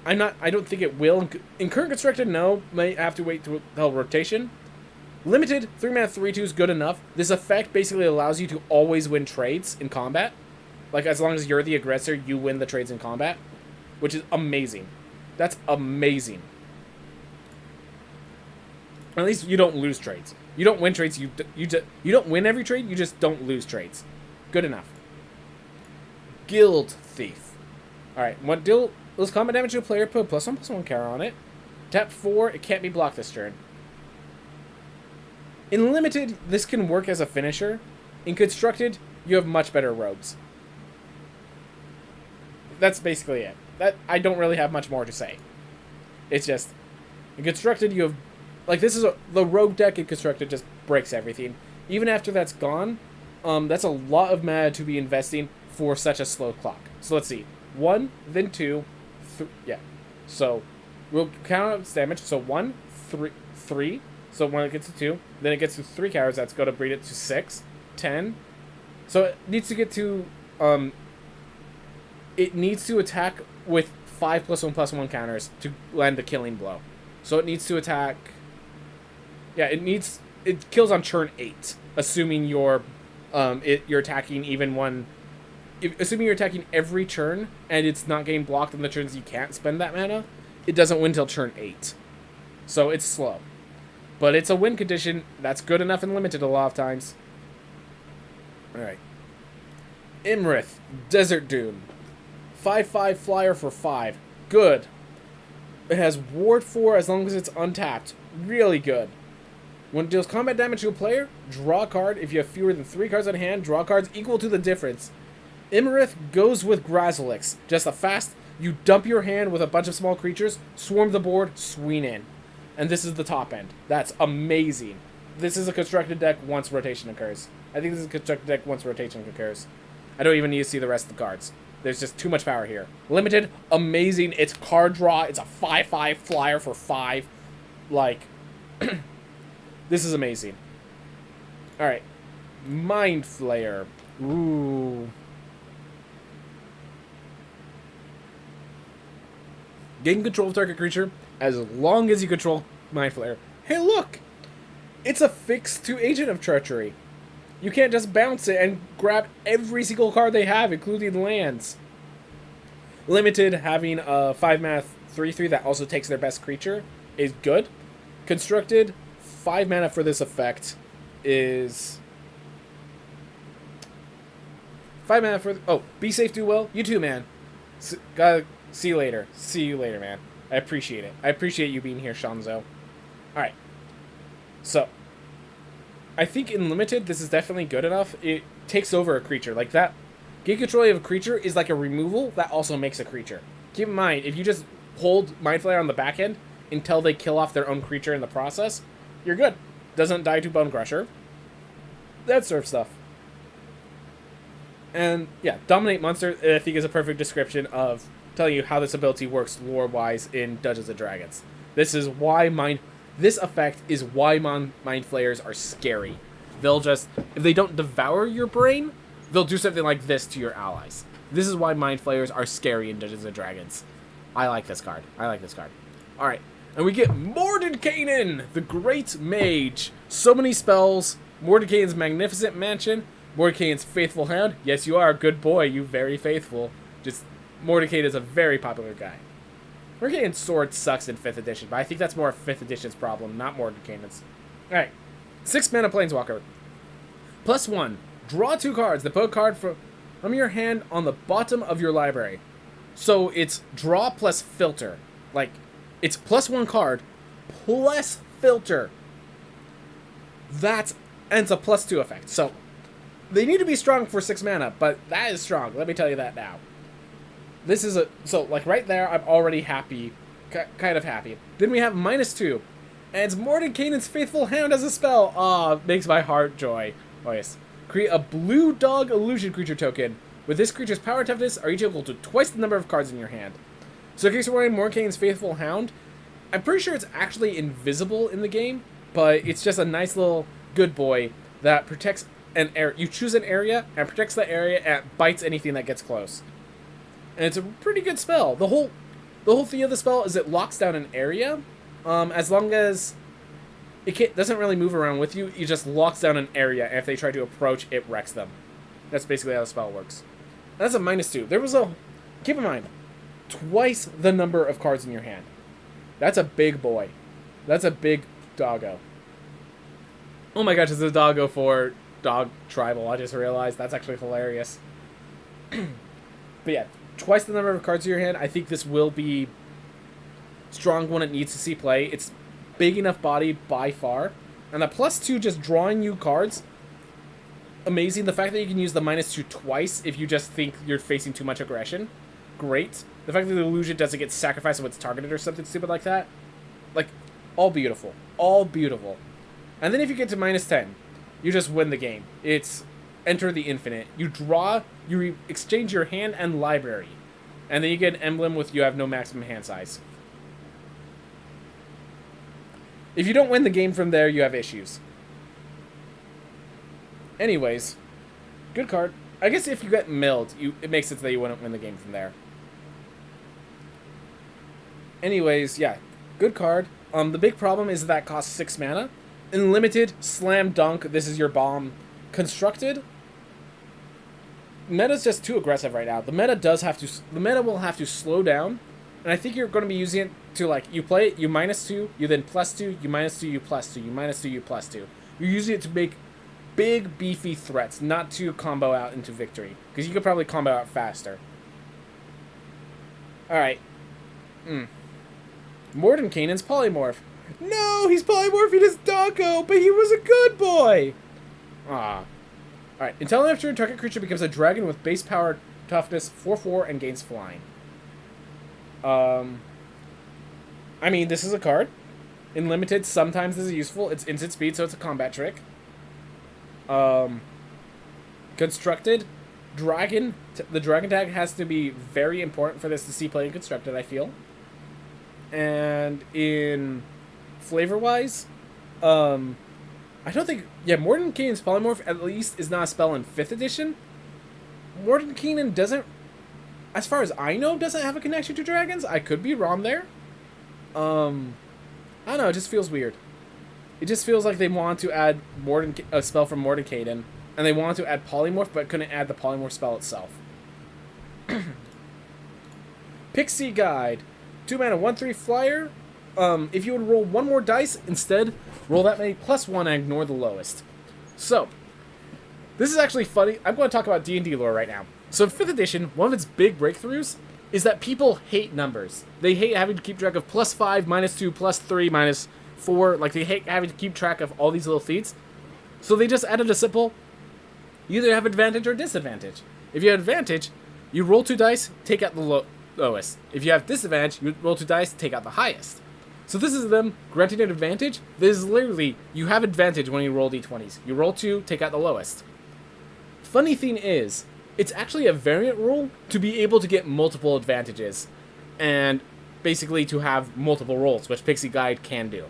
I don't think it will. In current constructed, no. May have to wait till rotation. Limited, 3-mana 3/2 is good enough. This effect basically allows you to always win trades in combat. Like, as long as you're the aggressor, you win the trades in combat. Which is amazing. That's amazing. At least you don't lose trades. You don't win trades, you don't win every trade, you just don't lose trades. Good enough. Guild Thief. Alright, what deals combat damage to a player, put a +1/+1 counter on it. Tap 4, it can't be blocked this turn. In Limited, this can work as a finisher. In Constructed, you have much better rogues. That's basically it. I don't really have much more to say. It's just, in Constructed, you have, like, the rogue deck in Constructed just breaks everything. Even after that's gone, that's a lot of mana to be investing for such a slow clock. So let's see. 1, then 2, yeah. So, we'll count out its damage. So 1, 3. So when it gets to 2, then it gets to 3 counters. That's going to bring it to 6, 10. So it needs to get to, it needs to attack with 5 +1/+1 counters to land the killing blow. So it needs to attack, yeah, it kills on turn 8, assuming you're attacking even one, assuming you're attacking every turn and it's not getting blocked on the turns you can't spend that mana, it doesn't win till turn 8. So it's slow. But it's a win condition that's good enough and Limited a lot of times. Alright. Imrith, Desert Dune. 5/5 flyer for 5. Good. It has Ward 4 as long as it's untapped. Really good. When it deals combat damage to a player, draw a card. If you have fewer than 3 cards on hand, draw cards equal to the difference. Imarith goes with Grazilix. Just a fast, you dump your hand with a bunch of small creatures, swarm the board, swing in. And this is the top end. That's amazing. This is a constructed deck once rotation occurs. I think this is a constructed deck once rotation occurs. I don't even need to see the rest of the cards. There's just too much power here. Limited, amazing. It's card draw. It's a 5/5 flyer for 5. Like, this is amazing. Alright. Mind Flayer. Ooh. Gain control of target creature as long as you control Mind Flayer. Hey, look! It's a fix to Agent of Treachery. You can't just bounce it and grab every single card they have, including lands. Limited, having a 5-mana 3/3 that also takes their best creature is good. Constructed, 5 mana for this effect is... 5 mana for... Oh, be safe, do well. You too, man. Gotta see you later. See you later, man. I appreciate it. I appreciate you being here, Shanzo. Alright. So, I think in Limited, this is definitely good enough. It takes over a creature. Like that, gain control of a creature is like a removal that also makes a creature. Keep in mind, if you just hold Mind Flayer on the back end until they kill off their own creature in the process, you're good. Doesn't die to Bone Crusher. That sort of stuff. And yeah, Dominate Monster, I think, is a perfect description of telling you how this ability works lore-wise in Dungeons & Dragons. This is why this effect is why Mind Flayers are scary. They'll just, if they don't devour your brain, they'll do something like this to your allies. This is why Mind Flayers are scary in Dungeons & Dragons. I like this card. I like this card. Alright, and we get Mordenkainen, the Great Mage. So many spells. Mordenkainen's Magnificent Mansion. Mordenkainen's Faithful Hound. Yes, you are a good boy. You very faithful. Just, Mordenkainen is a very popular guy. Mordenkainen's sword sucks in 5th edition, but I think that's more a 5th edition's problem, not Mordenkainen's. Alright. 6 mana Planeswalker. +1. Draw 2 cards. Then put a card from your hand on the bottom of your library. So it's draw plus filter. Like, it's +1 card plus filter. And it's a +2 effect. So, they need to be strong for 6 mana, but that is strong. Let me tell you that now. This is so, like, right there, I'm already happy. Kind of happy. Then we have -2. And it's Mordenkainen's Faithful Hound as a spell. Ah, makes my heart joy. Oh, yes. Create a blue dog illusion creature token. With this creature's power toughness, are each equal to twice the number of cards in your hand. So in case you're wondering, Mordenkainen's Faithful Hound, I'm pretty sure it's actually invisible in the game, but it's just a nice little good boy that protects an area. You choose an area and protects the area and bites anything that gets close. And it's a pretty good spell. The whole thing of the spell is it locks down an area. As long as it doesn't really move around with you, it just locks down an area, and if they try to approach, it wrecks them. That's basically how the spell works. That's a -2. Keep in mind, twice the number of cards in your hand. That's a big boy. That's a big doggo. Oh my gosh, it's a doggo for dog tribal. I just realized that's actually hilarious. But yeah, twice the number of cards in your hand. I think this will be strong when it needs to see play. It's big enough body by far. And the +2 just drawing you cards. Amazing. The fact that you can use the -2 twice if you just think you're facing too much aggression. Great. The fact that the illusion doesn't get sacrificed when it's targeted or something stupid like that. Like, all beautiful. All beautiful. And then if you get to -10, you just win the game. It's enter the infinite. You draw, you exchange your hand and library. And then you get an emblem with you have no maximum hand size. If you don't win the game from there, you have issues. Anyways, good card. I guess if you get milled, it makes sense that you wouldn't win the game from there. Anyways, yeah, good card. The big problem is that costs 6 mana. In Limited, slam dunk, this is your bomb. Constructed, meta's just too aggressive right now. The meta will have to slow down, and I think you're going to be using it to, like, you play it, you -2, you then +2, you -2, you +2, you -2, you +2. You're using it to make big, beefy threats, not to combo out into victory. Because you could probably combo out faster. Alright. Mordenkainen's polymorph. No, he's polymorphing his doggo, but he was a good boy! Ah. Alright, until after a target creature becomes a dragon with base power, toughness, 4/4, and gains flying. I mean, this is a card. In limited, sometimes this is useful. It's instant speed, so it's a combat trick. Constructed, dragon. The dragon tag has to be very important for this to see play in constructed, I feel. And in flavor-wise, I don't think... Yeah, Mordenkainen's polymorph, at least, is not a spell in 5th edition. Mordenkainen doesn't... As far as I know, doesn't have a connection to dragons. I could be wrong there. I don't know, it just feels weird. It just feels like they want to add a spell from Mordenkainen, and they want to add polymorph, but couldn't add the polymorph spell itself. Pixie Guide. 2-mana, 1/3 flyer. If you would roll one more dice, instead, roll that many +1 and ignore the lowest. So, this is actually funny. I'm going to talk about D&D lore right now. So in 5th edition, one of its big breakthroughs is that people hate numbers. They hate having to keep track of +5, -2, +3, -4. Like, they hate having to keep track of all these little feats. So they just added a simple, you either have advantage or disadvantage. If you have advantage, you roll 2 dice, take out the lowest. If you have disadvantage, you roll 2 dice, take out the highest. So this is them granting an advantage. This is literally, you have advantage when you roll d20s. You roll 2, take out the lowest. Funny thing is, it's actually a variant rule to be able to get multiple advantages. And basically to have multiple rolls, which Pixie Guide can do.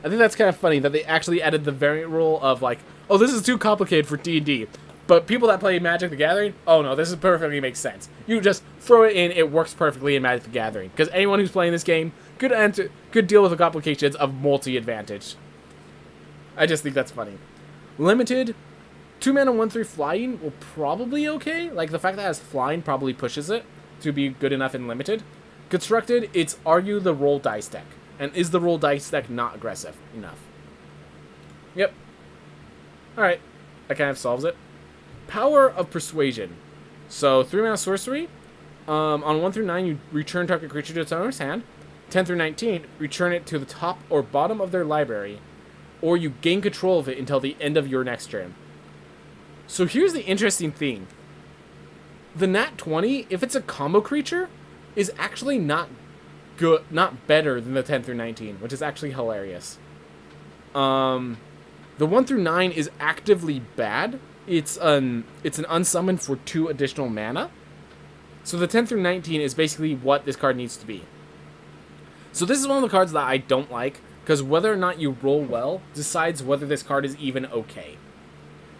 I think that's kind of funny that they actually added the variant rule of like, oh, this is too complicated for D&D. But people that play Magic the Gathering, oh no, this is perfectly makes sense. You just throw it in, it works perfectly in Magic the Gathering. Because anyone who's playing this game could deal with the complications of multi-advantage. I just think that's funny. Limited, 2-mana, 1/3 flying will probably okay. Like, the fact that it has flying probably pushes it to be good enough in limited. Constructed, it's are you the roll dice deck? And is the roll dice deck not aggressive enough? Yep. Alright. That kind of solves it. Power of Persuasion. So, 3-mana sorcery. On 1 through 9, you return target creature to its owner's hand. 10 through 19, return it to the top or bottom of their library. Or you gain control of it until the end of your next turn. So here's the interesting thing. The Nat 20, if it's a combo creature, is actually not good, not better than the 10 through 19, which is actually hilarious. The 1 through 9 is actively bad. It's an unsummoned for 2 additional mana. So the 10 through 19 is basically what this card needs to be. So this is one of the cards that I don't like, because whether or not you roll well decides whether this card is even okay.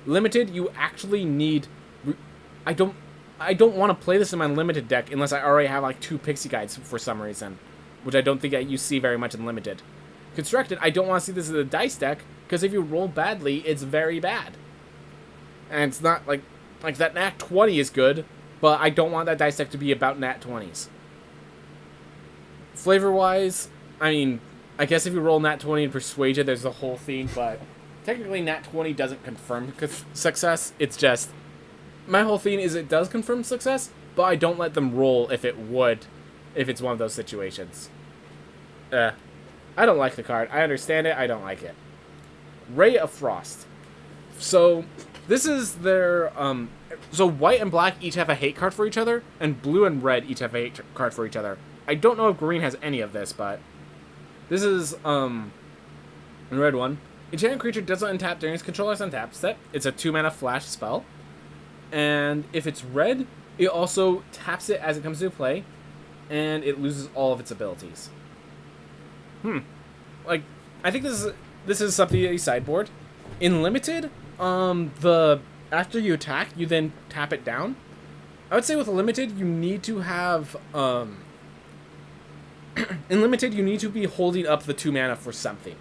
Limited, you actually need... I don't want to play this in my limited deck unless I already have like 2 Pixie Guides for some reason, which I don't think you see very much in limited. Constructed, I don't want to see this as a dice deck, because if you roll badly, it's very bad. And it's not like that Nat 20 is good, but I don't want that dice deck to be about Nat 20s. Flavor-wise, I mean, I guess if you roll Nat 20 and Persuasion, there's the whole thing, but technically Nat 20 doesn't confirm success. It's just, my whole thing is it does confirm success, but I don't let them roll if it's one of those situations. I don't like the card. I understand it, I don't like it. Ray of Frost. So, this is their, so white and black each have a hate card for each other, and blue and red each have a hate card for each other. I don't know if green has any of this, but this is, a red one. Enchanted creature doesn't untap during its controller's untap step. It's a 2-mana flash spell. And if it's red, it also taps it as it comes into play, and it loses all of its abilities. Like, I think this is something that you sideboard. In limited, after you attack, you then tap it down. I would say with limited, you need to have, in limited, you need to be holding up the 2 mana for something.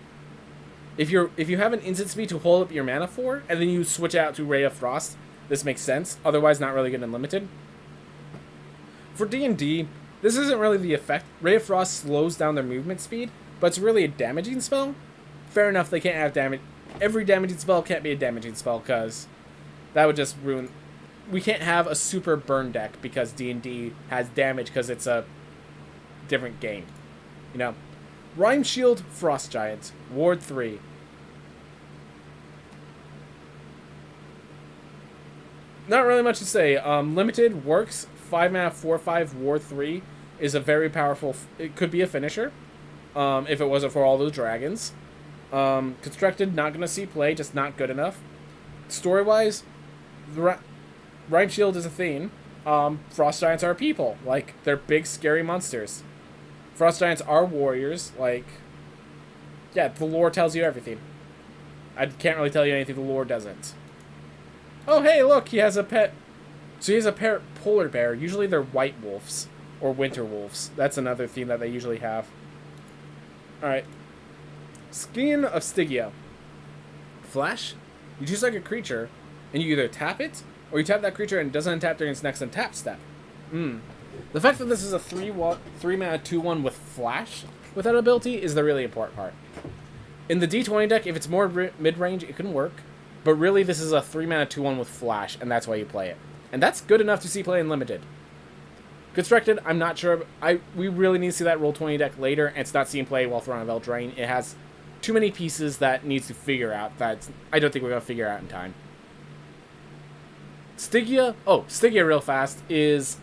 If you have an instant speed to hold up your mana for, and then you switch out to Ray of Frost, this makes sense. Otherwise, not really good in limited. For D&D, this isn't really the effect. Ray of Frost slows down their movement speed, but it's really a damaging spell. Fair enough, they can't have damage. every damaging spell can't be a damaging spell, because that would just ruin... We can't have a super burn deck because D&D has damage because it's a different game. You know? Rhyme Shield, Frost Giant, Ward 3. Not really much to say. Limited works. 5 mana, 4/5, Ward 3 is a very powerful... It could be a finisher if it wasn't for all those dragons. Constructed, not going to see play, just not good enough. Story-wise, Rhyme Shield is a theme. Frost Giants are people. Like, they're big, scary monsters. Frost Giants are warriors. Like, yeah, the lore tells you everything. I can't really tell you anything the lore doesn't. Oh, hey, look, he has a pet. So he has a pet polar bear. Usually they're white wolves or winter wolves. That's another theme that they usually have. Alright. Skin of Stygia. Flash. You choose like a creature, and you either tap it, or you tap that creature and it doesn't tap during its next untap step. The fact that this is a 3 mana 2/1 with Flash with that ability is the really important part. In the D20 deck, if it's more mid-range, it can work. But really, this is a 3 mana 2/1 with Flash, and that's why you play it. And that's good enough to see play in Limited. Constructed, I'm not sure. We really need to see that Roll20 deck later, and it's not seeing play while Throne of Eldraine. It has too many pieces that needs to figure out that I don't think we're going to figure out in time. Stygia, Stygia real fast is,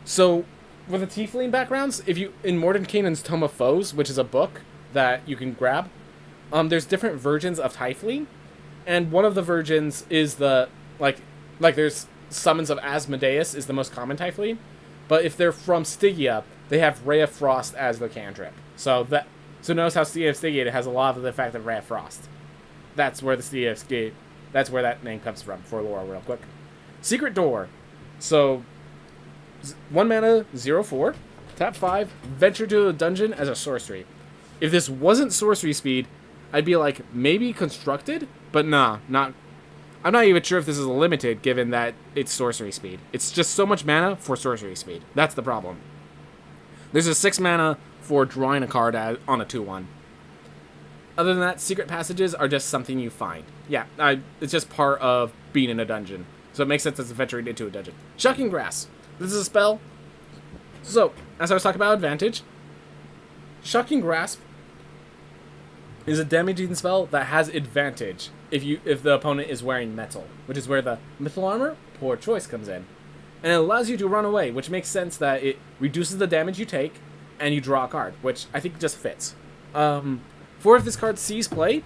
so with the Tiefling backgrounds, if you, in Mordenkainen's Tome of Foes, which is a book that you can grab, there's different versions of Tiefling, and one of the versions is the, like there's Summons of Asmodeus is the most common Tiefling, but if they're from Stygia, they have Ray of Frost as their cantrip. So notice how Stygia has a lot of the effect of Ray of Frost. That's where the Stygia, that's where that name comes from, for lore real quick. Secret Door. So, 1 mana, 0/4, tap 5, venture to the dungeon as a sorcery. If this wasn't sorcery speed, I'd be like, maybe constructed? But nah, not... I'm not even sure if this is a limited, given that it's sorcery speed. It's just so much mana for sorcery speed. That's the problem. There's a 6 mana for drawing a card on a 2/1. Other than that, secret passages are just something you find. Yeah, it's just part of being in a dungeon. So it makes sense as venturing into a dungeon. Shocking Grasp. This is a spell. So, as I was talking about advantage, Shocking Grasp is a damaging spell that has advantage if the opponent is wearing metal, which is where the metal armor, poor choice, comes in. And it allows you to run away, which makes sense that it reduces the damage you take, and you draw a card, which I think just fits. For if this card sees play,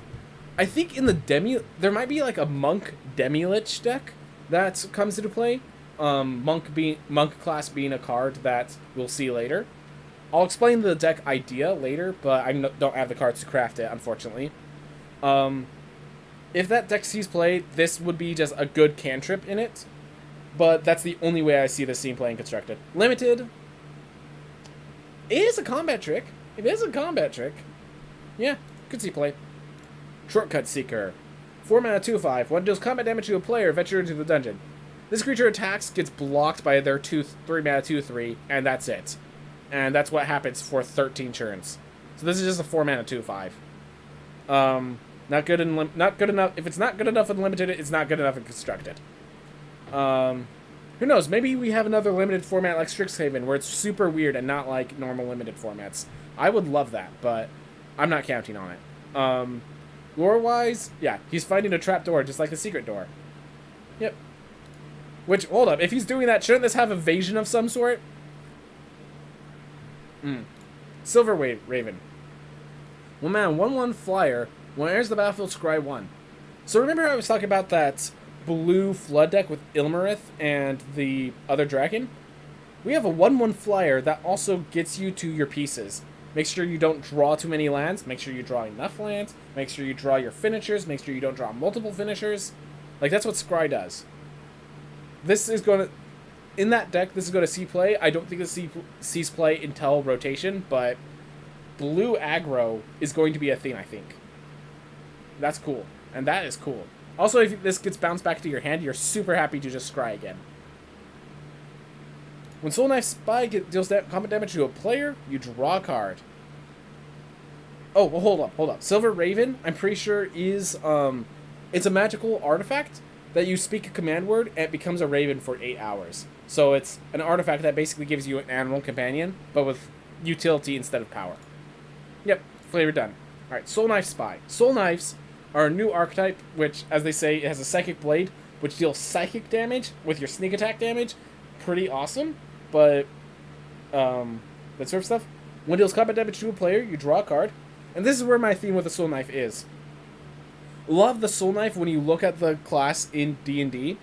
I think in the there might be like a Monk Demi-Lich deck that comes into play. Monk class being a card that we'll see later. I'll explain the deck idea later, but I don't have the cards to craft it, unfortunately. If that deck sees play, this would be just a good cantrip in it, but that's the only way I see this scene playing constructed. Limited. It is a combat trick. It is a combat trick. Yeah, could see play. Shortcut Seeker. 4 mana 2/5. When it deals combat damage to a player, venture into the dungeon. This creature attacks, gets blocked by their 3 mana 2/3, and that's it. And that's what happens for 13 turns. So this is just a 4 mana 2/5. Not good enough. If it's not good enough in limited, it's not good enough in constructed. Who knows? Maybe we have another limited format like Strixhaven, where it's super weird and not like normal limited formats. I would love that, but I'm not counting on it. Lore-wise, yeah, he's fighting a trapdoor just like the secret door. Yep. Which, hold up, if he's doing that, shouldn't this have evasion of some sort? Silver Raven. 1 mana 1/1 flyer. When it enters the battlefield, scry 1. So remember I was talking about that blue flood deck with Ilmarith and the other dragon? We have a 1/1 flyer that also gets you to your pieces. Make sure you don't draw too many lands. Make sure you draw enough lands. Make sure you draw your finishers. Make sure you don't draw multiple finishers. Like, that's what Scry does. This is going to... In that deck, this is going to see play. I don't think this sees play until rotation, but blue aggro is going to be a thing, I think. That's cool. And that is cool. Also, if this gets bounced back to your hand, you're super happy to just Scry again. When Soul Knife Spy deals combat damage to a player, you draw a card. Oh, well, hold up. Silver Raven, I'm pretty sure is it's a magical artifact that you speak a command word and it becomes a raven for 8 hours. So it's an artifact that basically gives you an animal companion, but with utility instead of power. Yep, flavor done. All right, Soul Knife Spy. Soul Knives are a new archetype, which, as they say, it has a psychic blade, which deals psychic damage with your sneak attack damage. Pretty awesome, but that sort of stuff. When it deals combat damage to a player, you draw a card. And this is where my theme with the Soul Knife is. Love the Soul Knife when you look at the class in D&D.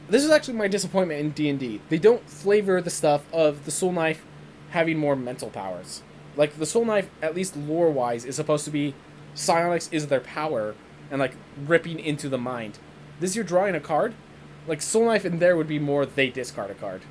This is actually my disappointment in D&D. They don't flavor the stuff of the Soul Knife having more mental powers. Like, the Soul Knife, at least lore-wise, is supposed to be psionics is their power and, like, ripping into the mind. This, you're drawing a card. Like, Soul Knife in there would be more they discard a card.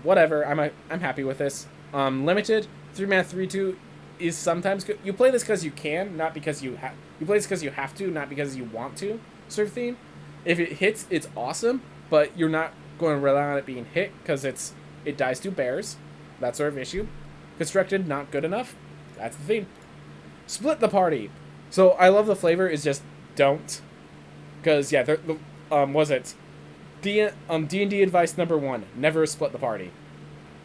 Whatever. I'm happy with this. Limited, 3-mana 3/2 is sometimes good. You play this because you can, not because you have. You play this because you have to, not because you want to, sort of theme. If it hits, it's awesome, but you're not going to rely on it being hit because it dies to bears. That sort of issue. Constructed, not good enough. That's the theme. Split the party. So I love the flavor. Is just don't, because yeah, was it D&D advice number 1: never split the party.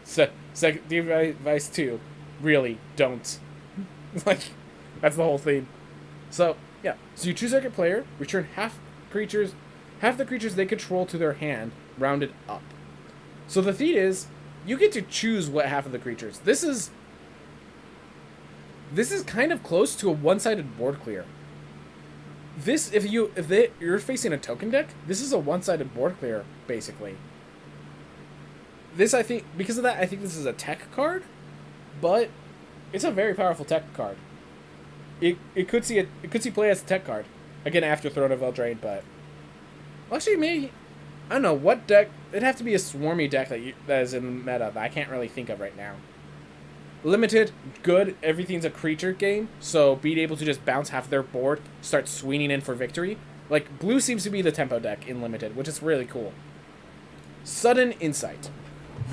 Second D&D advice 2: really don't. Like, that's the whole theme. So yeah, so you choose target player, return half the creatures they control to their hand, rounded up. So the theme is, you get to choose what half of the creatures. This is kind of close to a one-sided board clear. This, if you're facing a token deck, this is a one-sided board clear, basically. This, I think, because of that, I think this is a tech card, but it's a very powerful tech card. It could see play as a tech card. Again, after Throne of Eldraine, but... Well, actually, maybe... I don't know, what deck... It'd have to be a swarmy deck that is in the meta that I can't really think of right now. Limited, good. Everything's a creature game, so being able to just bounce half their board, start swinging in for victory. Like, blue seems to be the tempo deck in Limited, which is really cool. Sudden Insight.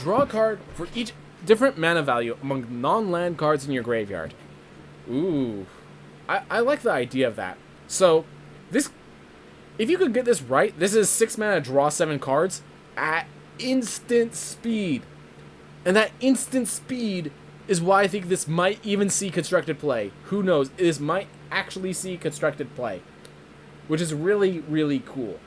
Draw a card for each different mana value among non-land cards in your graveyard. Ooh. I like the idea of that. So, this... If you could get this right, this is 6 mana, draw 7 cards at instant speed. And that instant speed is why I think this might even see constructed play. Who knows? This might actually see constructed play. Which is really, really cool.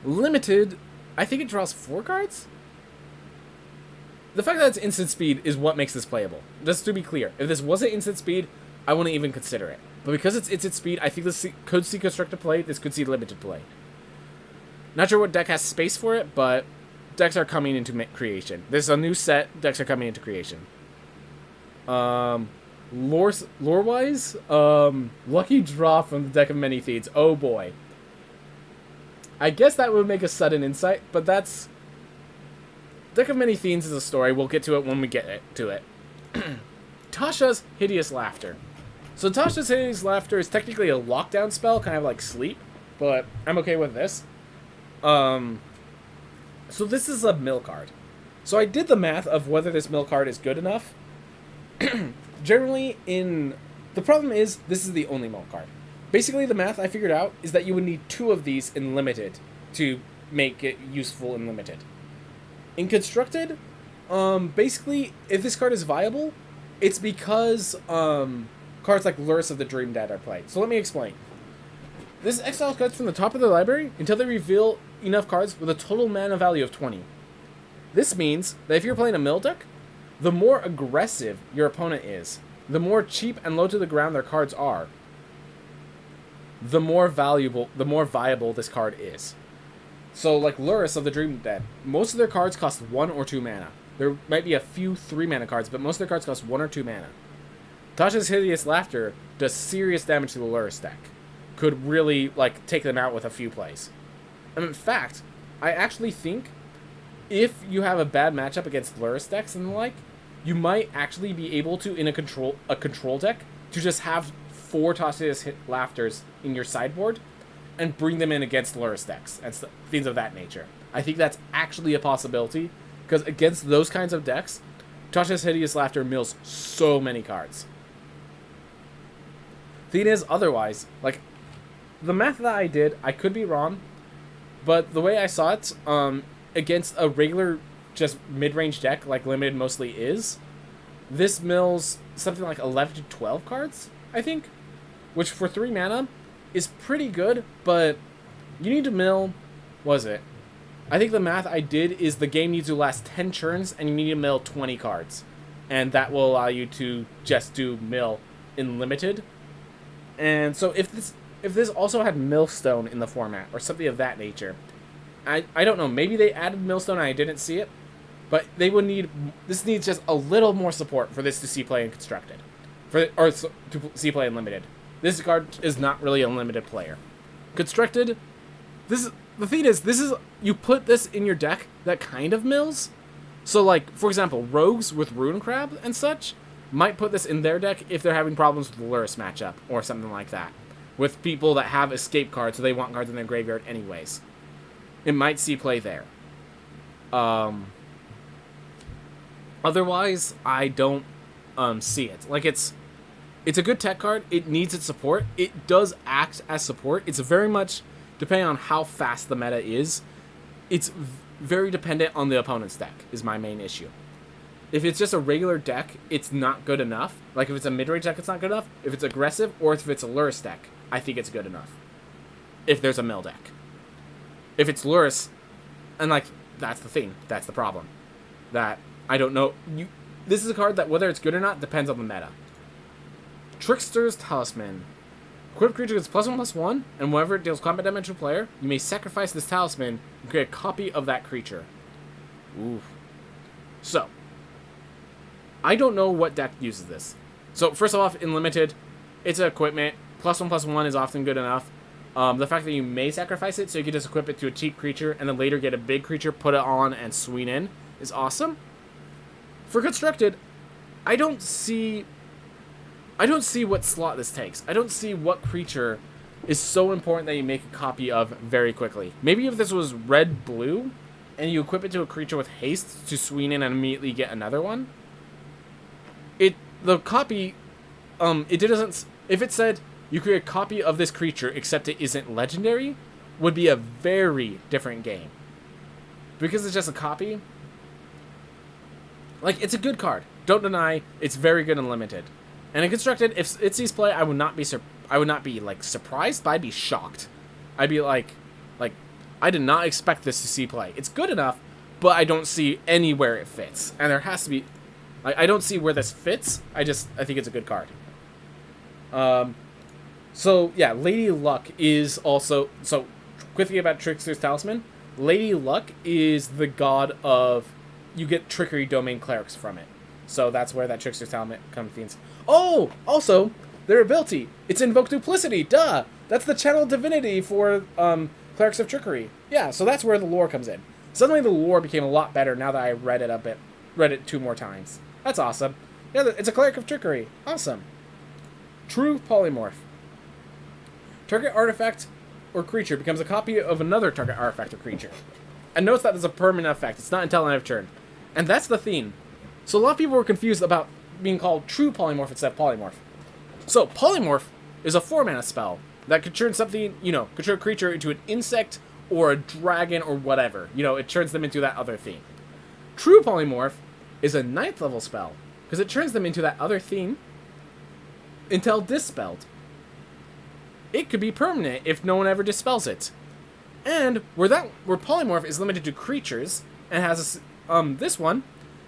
Limited, I think it draws 4 cards? The fact that it's instant speed is what makes this playable. Just to be clear, if this wasn't instant speed, I wouldn't even consider it. But because it's instant speed, I think this could see constructed play, this could see limited play. Not sure what deck has space for it, but decks are coming into creation. There's a new set, decks are coming into creation. Lore-wise, lucky draw from the deck of many thieves. Oh boy. I guess that would make a sudden insight, but that's... Deck of Many Fiends is a story. We'll get to it when we get to it. Tasha's Hideous Laughter. So Tasha's Hideous Laughter is technically a lockdown spell, kind of like Sleep, but I'm okay with this. So this is a mill card. So I did the math of whether this mill card is good enough. Generally, the problem is, this is the only mill card. Basically, the math I figured out is that you would need 2 of these in Limited to make it useful in Limited. In Constructed, basically, if this card is viable, it's because cards like Lurrus of the Dream Dead are played. So let me explain. This exiles cards from the top of the library until they reveal enough cards with a total mana value of 20. This means that if you're playing a mill deck, the more aggressive your opponent is, the more cheap and low to the ground their cards are, the more viable this card is. So, like Lurrus of the Dream Dead, most of their cards cost 1 or 2 mana. There might be a few 3 mana cards, but most of their cards cost 1 or 2 mana. Tasha's Hideous Laughter does serious damage to the Lurrus deck. Could really, like, take them out with a few plays. And in fact, I actually think if you have a bad matchup against Lurrus decks and the like, you might actually be able to, in a control deck, to just have 4 Tasha's Laughters in your sideboard, and bring them in against Lurrus decks and things of that nature. I think that's actually a possibility, because against those kinds of decks, Tasha's Hideous Laughter mills so many cards. Thing is, otherwise, like, the math that I did, I could be wrong, but the way I saw it, against a regular, just mid-range deck, like Limited mostly is, this mills something like 11 to 12 cards, I think, which for 3 mana is pretty good, but you need to mill, what is it? I think the math I did is the game needs to last 10 turns, and you need to mill 20 cards. And that will allow you to just do mill in Limited. And so if this also had Millstone in the format, or something of that nature, I don't know, maybe they added Millstone and I didn't see it, but they would need, this needs just a little more support for this to see play in Constructed. Or to see play in Limited. This card is not really a Limited player. Constructed, the thing is, you put this in your deck that kind of mills. So, like, for example, rogues with Rune Crab and such might put this in their deck if they're having problems with the Lurrus matchup or something like that. With people that have escape cards, so they want cards in their graveyard anyways. It might see play there. Otherwise, I don't see it. Like, it's a good tech card. It needs its support. It does act as support. It's very much, depending on how fast the meta is, it's very dependent on the opponent's deck, is my main issue. If it's just a regular deck, it's not good enough. Like, if it's a mid-range deck, it's not good enough. If it's aggressive, or if it's a Lurrus deck, I think it's good enough. If there's a mill deck. If it's Lurrus, and, like, that's the thing. That's the problem. That, I don't know. This is a card that, whether it's good or not, depends on the meta. Trickster's Talisman. Equipped creature gets +1/+1, and whenever it deals combat damage to a player, you may sacrifice this talisman and create a copy of that creature. Ooh. So, I don't know what deck uses this. So, first off, in Limited, it's an equipment. +1/+1 is often good enough. The fact that you may sacrifice it, so you can just equip it to a cheap creature, and then later get a big creature, put it on, and swing in, is awesome. For Constructed, I don't see what slot this takes. I don't see what creature is so important that you make a copy of very quickly. Maybe if this was red-blue, and you equip it to a creature with haste to swing in and immediately get another one. The copy, if it said you create a copy of this creature except it isn't legendary, would be a very different game. Because it's just a copy, like, it's a good card. Don't deny, it's very good and Limited. And in Constructed, if it sees play, I would not be like surprised, but I'd be shocked. I'd be like, I did not expect this to see play. It's good enough, but I don't see anywhere it fits. And there has to be, I don't see where this fits. I think it's a good card. So yeah, Lady Luck is also, so quickly about Trickster's Talisman. Lady Luck is the god of, you get Trickery Domain Clerics from it. So that's where that Trickster's Talisman comes. Oh, also, their ability. It's Invoke Duplicity, duh! That's the channel divinity for Clerics of Trickery. Yeah, so that's where the lore comes in. Suddenly the lore became a lot better now that I read it 2 more times. That's awesome. Yeah, it's a Cleric of Trickery. Awesome. True Polymorph. Target artifact or creature becomes a copy of another target artifact or creature. And notice that there's a permanent effect. It's not until end of turn. And that's the theme. So a lot of people were confused about being called True Polymorph instead of Polymorph. So Polymorph is a 4-mana spell that could turn something, could turn a creature into an insect or a dragon or whatever. It turns them into that other theme. True Polymorph is a 9th level spell because it turns them into that other theme until dispelled. It could be permanent if no one ever dispels it. And where Polymorph is limited to creatures and has this one,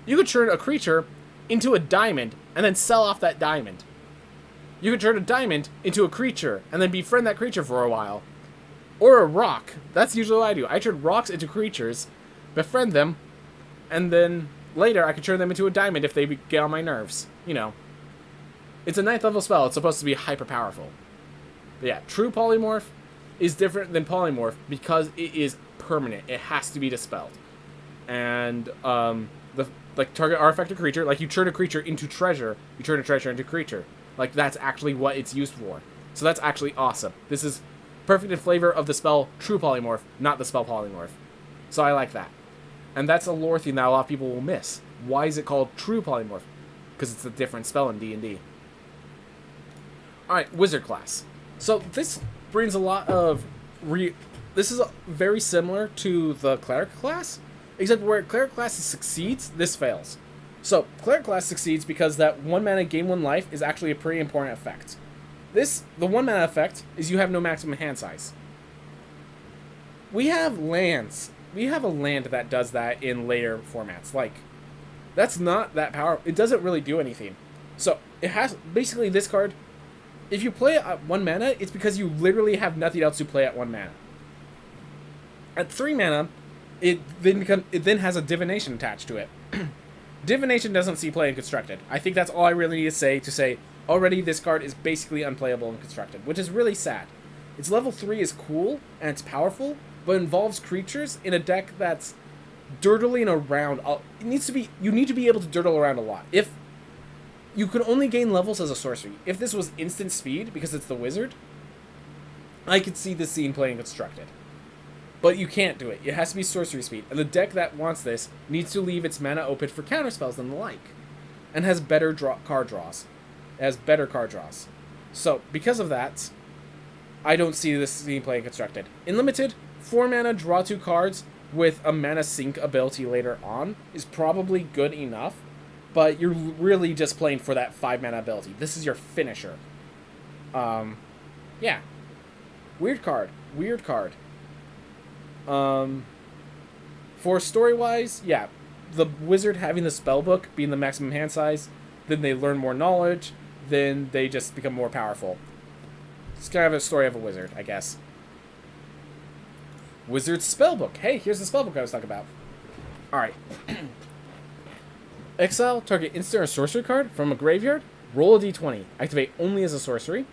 you could turn a creature into a diamond and then sell off that diamond. You could turn a diamond into a creature and then befriend that creature for a while. Or a rock. That's usually what I do. I turn rocks into creatures, befriend them, and then later I could turn them into a diamond if they get on my nerves. It's a 9th level spell. It's supposed to be hyper powerful. But yeah, True Polymorph is different than Polymorph because it is permanent. It has to be dispelled. And target artifact or creature, like you turn a creature into treasure, you turn a treasure into creature. Like that's actually what it's used for. So that's actually awesome. This is perfect in flavor of the spell True Polymorph, not the spell Polymorph. So I like that. And that's a lore theme that a lot of people will miss. Why is it called True Polymorph? Because it's a different spell in D&D. Alright, Wizard class. So this brings a lot of... This is very similar to the Cleric class, except where Cleric class succeeds, this fails. So, Cleric class succeeds because that 1 mana gain 1 life is actually a pretty important effect. The 1 mana effect is you have no maximum hand size. We have lands. We have a land that does that in later formats. Like, that's not that powerful. It doesn't really do anything. So, it has, basically this card, if you play it at 1 mana, it's because you literally have nothing else to play at 1 mana. At 3 mana, it then has a divination attached to it. Divination doesn't see play in Constructed. I think that's all I really need to say already this card is basically unplayable in Constructed, which is really sad. Its level 3 is cool, and it's powerful, but involves creatures in a deck that's dirtling around. You need to be able to dirtle around a lot. If you could only gain levels as a sorcery. If this was instant speed, because it's the wizard, I could see this scene playing Constructed. But you can't do it. It has to be sorcery speed. And the deck that wants this needs to leave its mana open for counterspells and the like. And has better card draws. It has better card draws. So, because of that, I don't see this scene playing Constructed. In Limited, 4 mana, draw 2 cards with a mana sink ability later on is probably good enough. But you're really just playing for that 5 mana ability. This is your finisher. Yeah. Weird card. Weird card. For story-wise, yeah, the wizard having the spellbook being the maximum hand size, then they learn more knowledge, then they just become more powerful. It's kind of a story of a wizard, I guess. Wizard spellbook. Hey, here's the spellbook I was talking about. Alright. Exile target instant or sorcery card from a graveyard, roll a d20, activate only as a sorcery.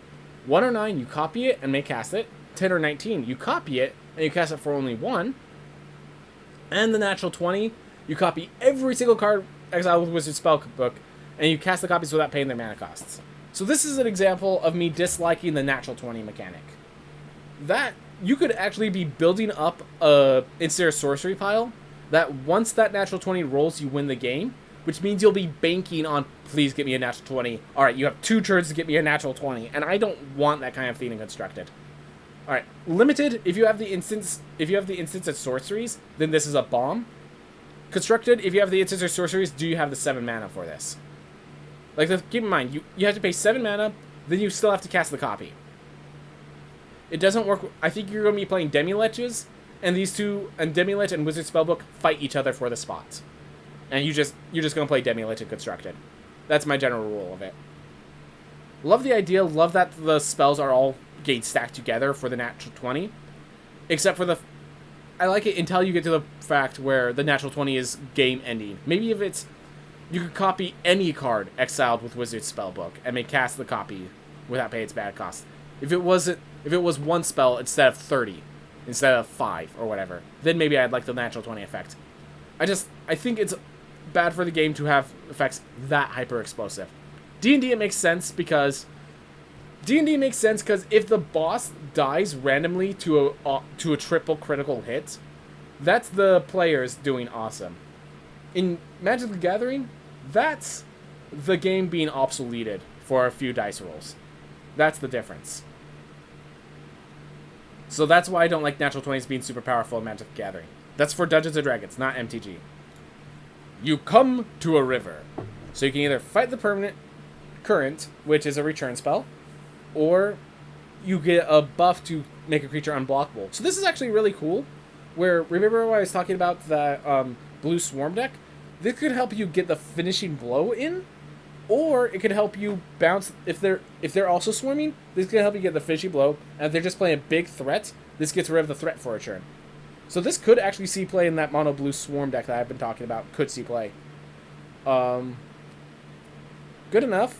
1 or 9, you copy it and may cast it. 10 or 19, you copy it and you cast it for only 1. And the natural 20, you copy every single card exiled with Wizard Spellbook, and you cast the copies without paying their mana costs. So this is an example of me disliking the natural 20 mechanic. That, you could actually be building up a instant or sorcery pile, that once that natural 20 rolls, you win the game, which means you'll be banking on, please get me a natural 20. Alright, you have 2 turns to get me a natural 20, and I don't want that kind of thing in Constructed. Alright, Limited, if you have the instance of sorceries, then this is a bomb. Constructed, if you have the instance or sorceries, do you have the 7 mana for this? Like, keep in mind, you have to pay 7 mana, then you still have to cast the copy. It doesn't work. I think you're going to be playing Demi-Leches, and these two, and Demi-Lech and Wizard Spellbook, fight each other for the spots. And you're just going to play Demi-Lech and Constructed. That's my general rule of it. Love the idea, love that the spells are all gate stacked together for the natural 20, except for I like it until you get to the fact where the natural 20 is game ending. Maybe if it's, you could copy any card exiled with Wizard Spellbook and may cast the copy without paying its bad cost. If it was 1 spell instead of 30, instead of 5 or whatever, then maybe I'd like the natural 20 effect. I think it's bad for the game to have effects that hyper explosive. D&D it makes sense because if the boss dies randomly to a triple critical hit, that's the players doing awesome. In Magic the Gathering, that's the game being obsoleted for a few dice rolls. That's the difference. So that's why I don't like natural 20s being super powerful in Magic the Gathering. That's for Dungeons & Dragons, not MTG. You come to a river. So you can either fight the permanent current, which is a return spell, or you get a buff to make a creature unblockable. So this is actually really cool, where, remember when I was talking about the blue swarm deck? This could help you get the finishing blow in, or it could help you bounce, if they're also swarming, this could help you get the finishing blow, and if they're just playing a big threat, this gets rid of the threat for a turn. So this could actually see play in that mono blue swarm deck that I've been talking about, could see play. Good enough.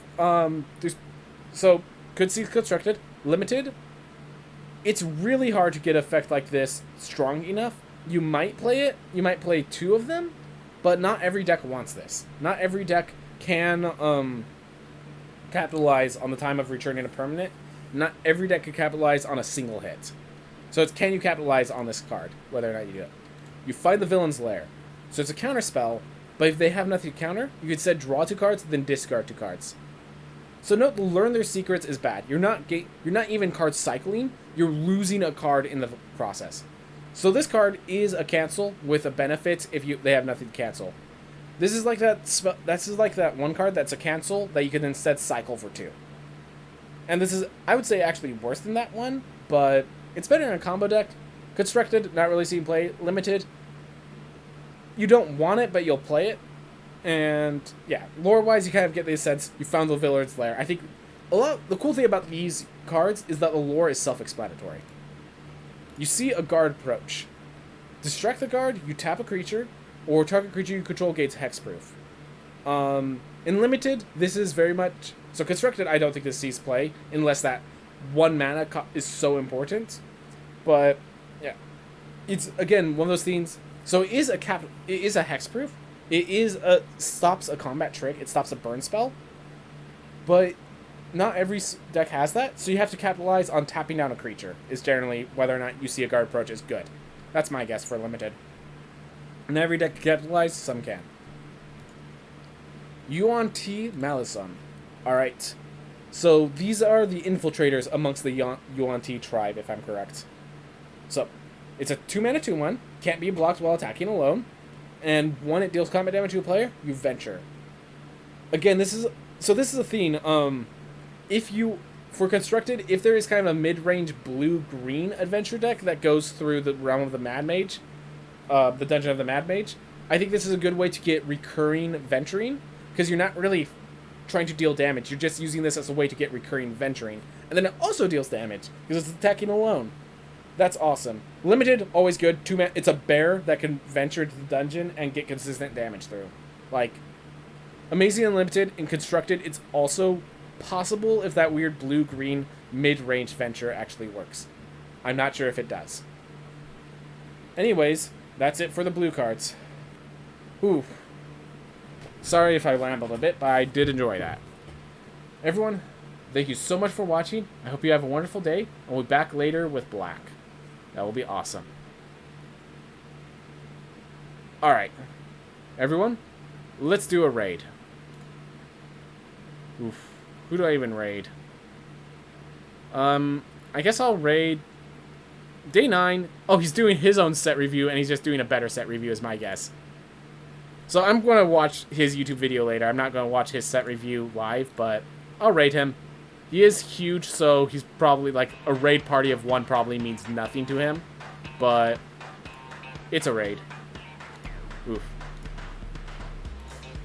So could see Constructed. Limited. It's really hard to get an effect like this strong enough. You might play it. You might play 2 of them, but not every deck wants this. Not every deck can capitalize on the time of returning a permanent. Not every deck can capitalize on a single hit. So it's, can you capitalize on this card, whether or not you do it. You find the villain's lair. So it's a counter spell But if they have nothing to counter, you could instead draw 2 cards, then discard 2 cards. So note, learn their secrets is bad. You're not even card cycling. You're losing a card in the process. So this card is a cancel with a benefit if they have nothing to cancel. This is like that one card that's a cancel that you can instead cycle for 2. And this is, I would say, actually worse than that one, but it's better in a combo deck. Constructed, not really seen play. Limited, you don't want it, but you'll play it. And yeah, lore-wise, you kind of get the sense you found the Villard's Lair. I think the cool thing about these cards is that the lore is self-explanatory. You see a guard approach. Distract the guard, you tap a creature, or target creature you control gains hexproof. In Limited, this is very much... So Constructed, I don't think this sees play, unless that 1 mana is so important. But, yeah. It's, again, one of those things... So it is a hexproof. It stops a combat trick. It stops a burn spell. But not every deck has that, so you have to capitalize on tapping down a creature, is generally whether or not you see a guard approach is good. That's my guess for Limited. And every deck can capitalize, some can. Yuan T. Malisum. Alright. So these are the infiltrators amongst the Yuan T tribe, if I'm correct. So, it's a 2-mana 2-1, can't be blocked while attacking alone, and when it deals combat damage to a player, you venture. Again, this is a thing. For Constructed, if there is kind of a mid-range blue-green adventure deck that goes through the realm of the Mad Mage, the Dungeon of the Mad Mage, I think this is a good way to get recurring venturing, because you're not really trying to deal damage. You're just using this as a way to get recurring venturing. And then it also deals damage, because it's attacking alone. That's awesome. Limited, always good. It's a bear that can venture to the dungeon and get consistent damage through. Like, amazing Unlimited and Constructed, it's also possible if that weird blue-green mid-range venture actually works. I'm not sure if it does. Anyways, that's it for the blue cards. Ooh. Sorry if I rambled a bit, but I did enjoy that. Everyone, thank you so much for watching. I hope you have a wonderful day. I'll be back later with black. That will be awesome. Alright. Everyone, let's do a raid. Oof. Who do I even raid? I guess I'll raid Day 9. Oh, he's doing his own set review, and he's just doing a better set review is my guess. So I'm going to watch his YouTube video later. I'm not going to watch his set review live, but I'll raid him. He is huge, so he's probably, like, a raid party of 1 probably means nothing to him. But it's a raid. Oof.